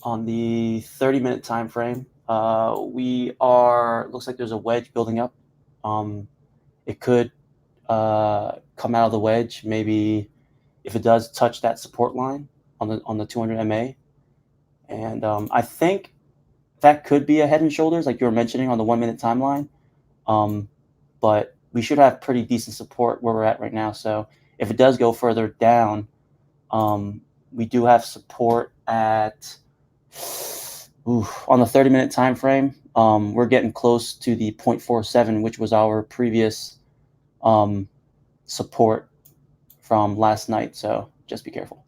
on the 30-minute time frame, looks like there's a wedge building up. It could come out of the wedge, maybe if it does touch that support line on the 200 MA. And I think that could be a head and shoulders, like you were mentioning on the 1 minute timeline. But we should have pretty decent support where we're at right now. So if it does go further down, we do have support at on the 30-minute time frame. We're getting close to the 0.47, which was our previous support from last night. So just be careful.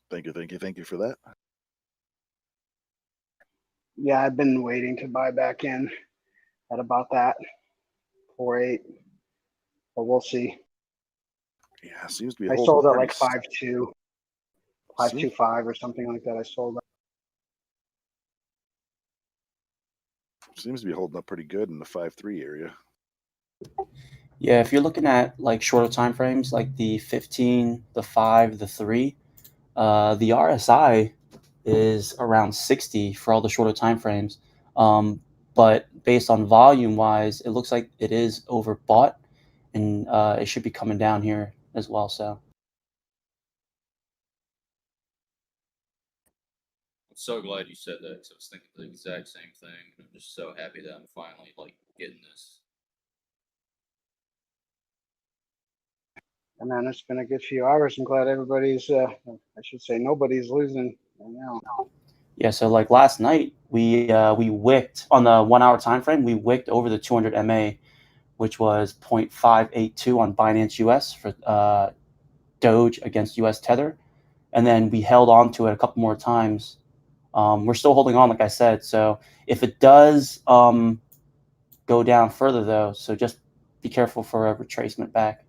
Thank you for that. Yeah, I've been waiting to buy back in at about that 4.8, but we'll see. Yeah, seems to be I holding sold at pretty like 5.2, 5.25 or something like that. I sold. Seems to be holding up pretty good in the 5.3 area. Yeah, if you're looking at like shorter time frames, like the 15, the 5, the 3, the RSI is around 60 for all the shorter time frames. But based on volume wise, it looks like it is overbought, and it should be coming down here as well. So I'm so glad you said that because I was thinking the exact same thing. I'm just so happy that I'm finally like getting this. And then it's been a good few hours. I'm glad everybody's, I should say nobody's losing right now. yeah, so like last night we wicked on the 1 hour time frame. We wicked over the 200 MA, which was 0.582 on Binance US for Doge against US Tether, and then we held on to it a couple more times. We're still holding on, like I said. So if it does go down further, though, so just be careful for a retracement back.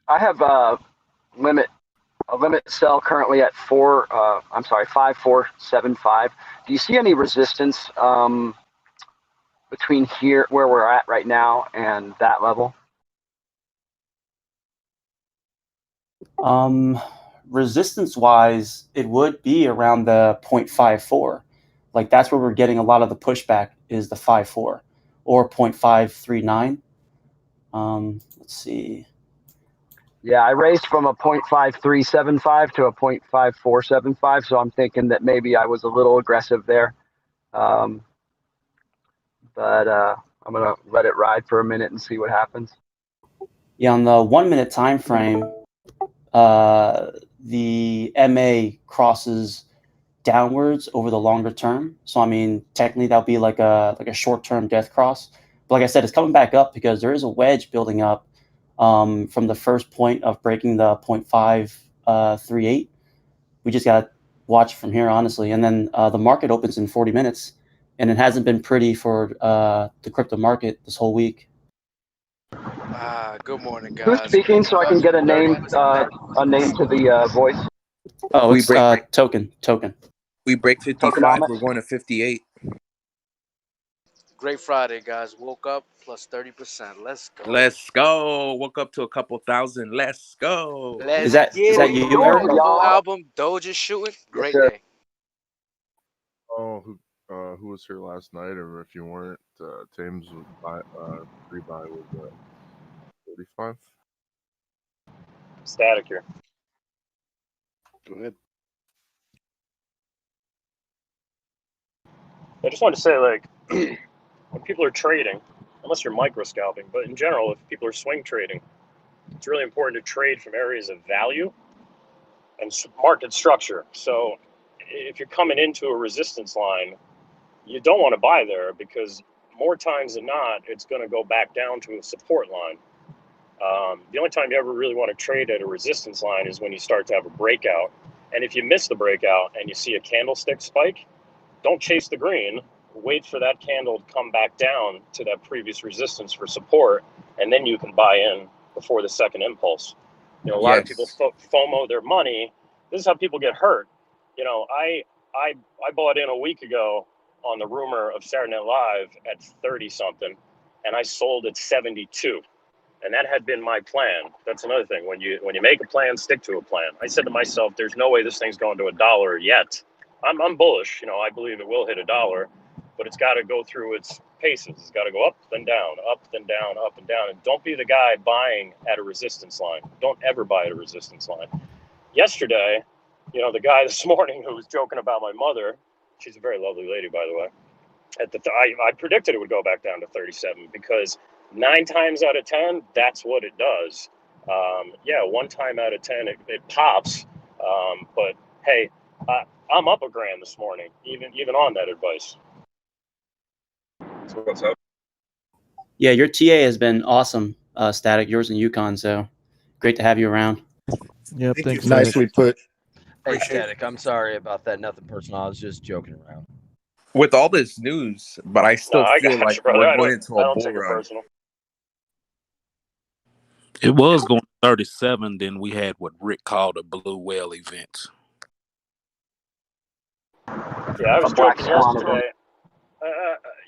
I have a limit sell currently at 5475. Do you see any resistance between here where we're at right now and that level? Resistance wise, it would be around the 0.54. Like that's where we're getting a lot of the pushback is the 5.4 or 0.539. Let's see. Yeah, I raced from a 0.5375 to a 0.5475, so I'm thinking that maybe I was a little aggressive there. But I'm gonna let it ride for a minute and see what happens. Yeah, on the 1 minute time frame, the MA crosses downwards over the longer term. So I mean, technically that'll be like a short term death cross. But like I said, it's coming back up because there is a wedge building up from the first point of breaking the 0.538. We just gotta watch from here, honestly. And then the market opens in 40 minutes, and it hasn't been pretty for the crypto market this whole week. Good morning, Who's guys. speaking so I can get a name to the voice? Oh, We it's break token. we break 55. We're going to 58. Great Friday, guys. Woke up plus 30%. Let's go. Let's go. Woke up to a couple thousand. Let's go. Let's that get it. you, Eric? The whole album, Doge is shooting. Great day. Oh, who was here last night? Or if you weren't, James was pre-buy was what, 35. Static here. Go ahead. I just wanted to say, like, when people are trading, unless you're micro scalping, but in general, if people are swing trading, it's really important to trade from areas of value and market structure. So if you're coming into a resistance line, you don't want to buy there because more times than not, it's going to go back down to a support line. The only time you ever really want to trade at a resistance line is when you start to have a breakout. And if you miss the breakout and you see a candlestick spike, don't chase the green. Wait for that candle to come back down to that previous resistance for support, and then you can buy in before the second impulse. You know, a lot of people FOMO their money. This is how people get hurt. You know, I bought in a week ago on the rumor of Saturday Night Live at 30 something, and I sold at 72. And that had been my plan. That's another thing. When you make a plan, stick to a plan. I said to myself, there's no way this thing's going to $1 yet. I'm bullish. You know, I believe it will hit $1, but it's got to go through its paces. It's got to go up, then down, up, then down, up, and down. And don't be the guy buying at a resistance line. Don't ever buy at a resistance line. Yesterday, you know, the guy this morning who was joking about my mother, she's a very lovely lady, by the way. I predicted it would go back down to 37 because 9 times out of 10, that's what it does. Yeah, 1 time out of 10, it pops. But hey, I'm up $1,000 this morning, even on that advice. So what's up? Yeah, your TA has been awesome, Static. Yours and Yukon. So great to have you around. Yep, thanks. Nicely put. Hey, Static, I'm sorry about that. Nothing personal. I was just joking around. With all this news, but I still I feel got like you, brother. we're I going into a don't bull take it run. personal. It was going 37. Then we had what Rick called a blue whale event. Yeah, I was Black joking swan yesterday.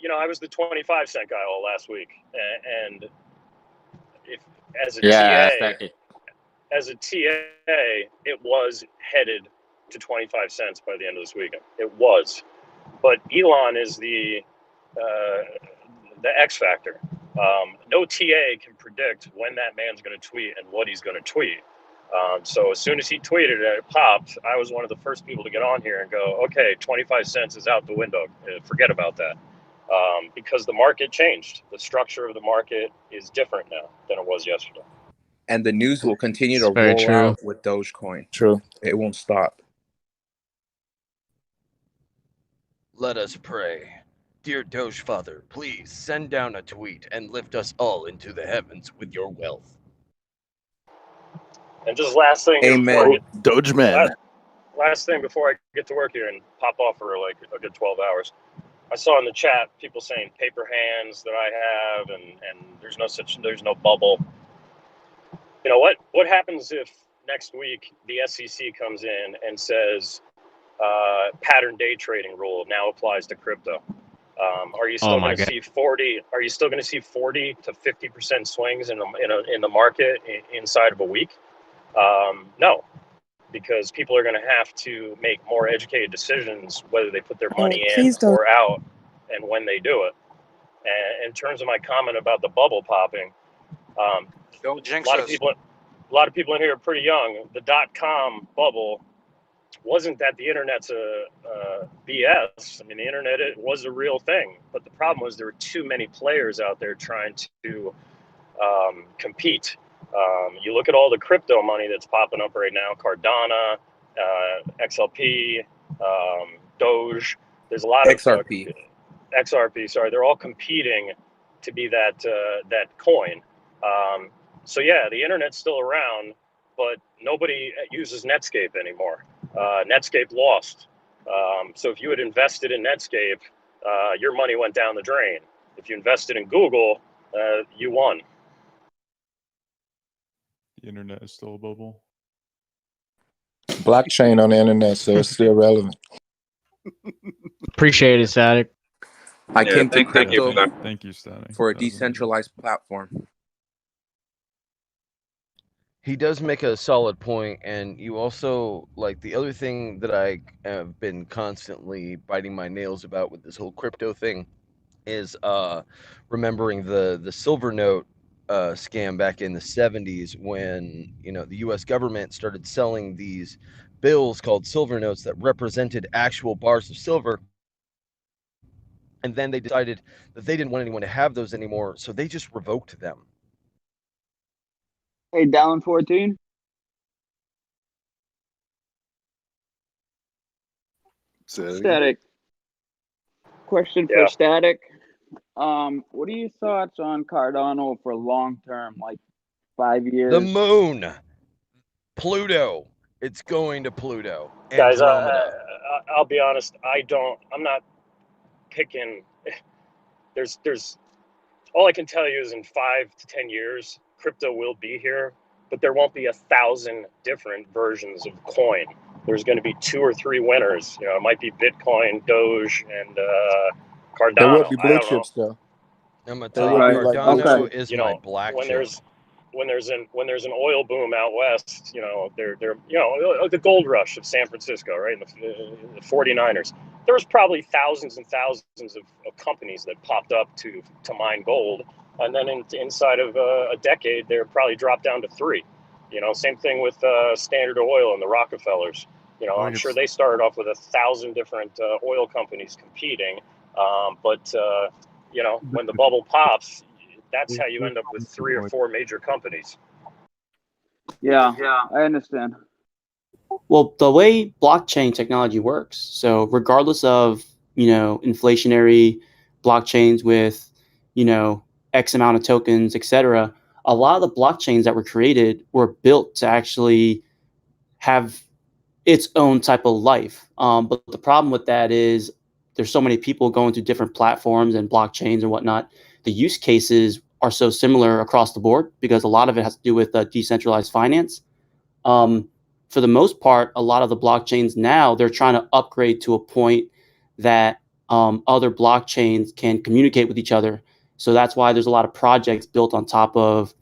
You know, I was the 25-cent guy all last week, and if as a TA, it was headed to 25 cents by the end of this weekend. It was, but Elon is the X factor. No TA can predict when that man's going to tweet and what he's going to tweet. So as soon as he tweeted and it popped, I was one of the first people to get on here and go, okay, 25 cents is out the window. Forget about that. Because the market changed. The structure of the market is different now than it was yesterday. And the news will continue to Very roll true. out with Dogecoin. True. It won't stop. Let us pray. Dear Doge Father, please send down a tweet and lift us all into the heavens with your wealth. And just last thing here before I get, Doge man. last thing before I get to work here and pop off for like a good 12 hours. I saw in the chat people saying paper hands that I have, and there's no bubble. You know what happens if next week the SEC comes in and says pattern day trading rule now applies to crypto? Are you still going to see 40? Are you still going to see 40 to 50% swings in the market inside of a week? No, because people are going to have to make more educated decisions whether they put their money in Please don't. or out and when they do it. And in terms of my comment about the bubble popping, Don't a jinx lot of us. people, a lot of people in here are pretty young. The .com bubble wasn't that the internet's a BS. I mean, the internet, it was a real thing, but the problem was there were too many players out there trying to compete. You look at all the crypto money that's popping up right now: Cardano, XLP, Doge. There's a lot of XRP. XRP. Sorry, they're all competing to be that coin. So yeah, the internet's still around, but nobody uses Netscape anymore. Netscape lost. So if you had invested in Netscape, your money went down the drain. If you invested in Google, you won. The internet is still a bubble. Blockchain on the internet, so it's still relevant. Appreciate it, Static. I Yeah, came to thank you crypto for that. Thank you, Static. for a That was amazing. decentralized platform. He does make a solid point, and you also like the other thing that I have been constantly biting my nails about with this whole crypto thing is remembering the silver note scam back in the 70s when the US government started selling these bills called silver notes that represented actual bars of silver, and then they decided that they didn't want anyone to have those anymore, so they just revoked them. Hey, Dallin 14. Static. Question for Yeah. Static. What are your thoughts on Cardano for long term, like 5 years? The moon, Pluto. It's going to Pluto. Guys, Andromeda. I'll be honest. I'm not picking. There's. All I can tell you is in 5 to 10 years, crypto will be here, but there won't be 1,000 different versions of coin. There's going to be 2 or 3 winners. It might be Bitcoin, Doge, and Cardano. There will be I blue don't know. chips though. I'm gonna There tell will you, be like blue Cardano chips. is my black when chip. there's an oil boom out west, they're the gold rush of San Francisco, right? And the 49ers. There was probably thousands and thousands of companies that popped up to mine gold, and then inside of a decade, they're probably dropped down to 3. Same thing with Standard Oil and the Rockefellers. I'm sure they started off with 1,000 different oil companies competing, but when the bubble pops, that's how you end up with 3 or 4 major companies. Yeah, I understand. Well, the way blockchain technology works, so regardless of, inflationary blockchains with, X amount of tokens, et cetera, a lot of the blockchains that were created were built to actually have its own type of life. But the problem with that is there's so many people going to different platforms and blockchains and whatnot. The use cases are so similar across the board because a lot of it has to do with decentralized finance. For the most part, a lot of the blockchains now, they're trying to upgrade to a point that other blockchains can communicate with each other. So that's why there's a lot of projects built on top of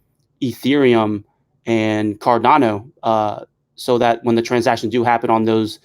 Ethereum and Cardano, so that when the transactions do happen on those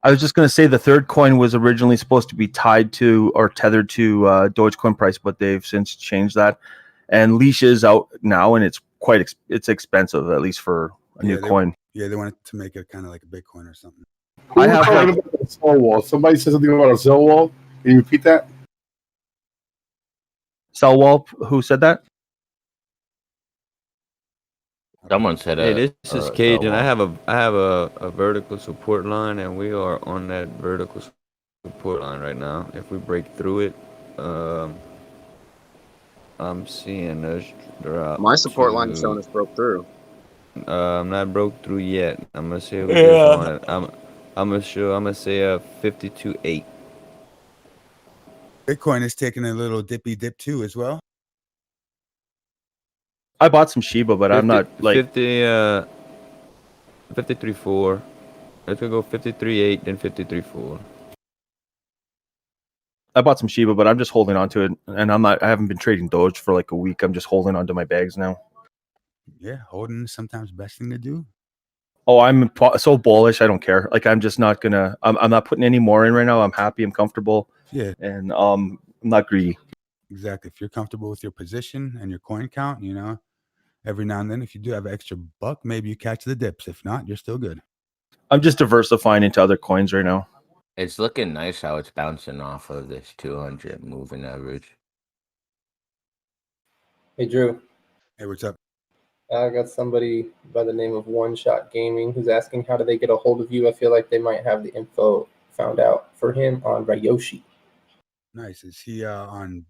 I was just going to say the third coin was originally supposed to be tied to or tethered to Dogecoin price, but they've since changed that. And Leash is out now, and it's quite it's expensive, at least for a new coin. Yeah, they wanted to make it kind of like a Bitcoin or something. Who was talking about the sell wall? Somebody said something about a sell wall. Can you repeat that? Sell wall? Who said that? Someone said Hey, this is sell Cage, and wall. I have a vertical support line, and we are on that vertical support line right now. If we break through it, I'm seeing us drop. My support line is showing us broke through. I'm not broke through yet. I'm gonna say we Yeah. just on it. I'm gonna say 52.8. Bitcoin is taking a little dippy dip too as well. I bought some Shiba, but I'm not like 53.4. It's gonna go 53.8, then 53.4. I bought some Shiba, but I'm just holding on to it, and I haven't been trading Doge for like a week. I'm just holding on to my bags now. Yeah, holding is sometimes the best thing to do. Oh, I'm so bullish. I don't care. Like I'm just not gonna. I'm not putting any more in right now. I'm happy. I'm comfortable. Yeah. And I'm not greedy. Exactly. If you're comfortable with your position and your coin count, you know, every now and then, if you do have an extra buck, maybe you catch the dips. If not, you're still good. I'm just diversifying into other coins right now. It's looking nice how it's bouncing off of this 200 moving average. Hey, Drew. Hey, what's up? I got somebody by the name of One Shot Gaming who's asking how do they get a hold of you. I feel like they might have the info found out for him on Ryoshi. Nice. Is he on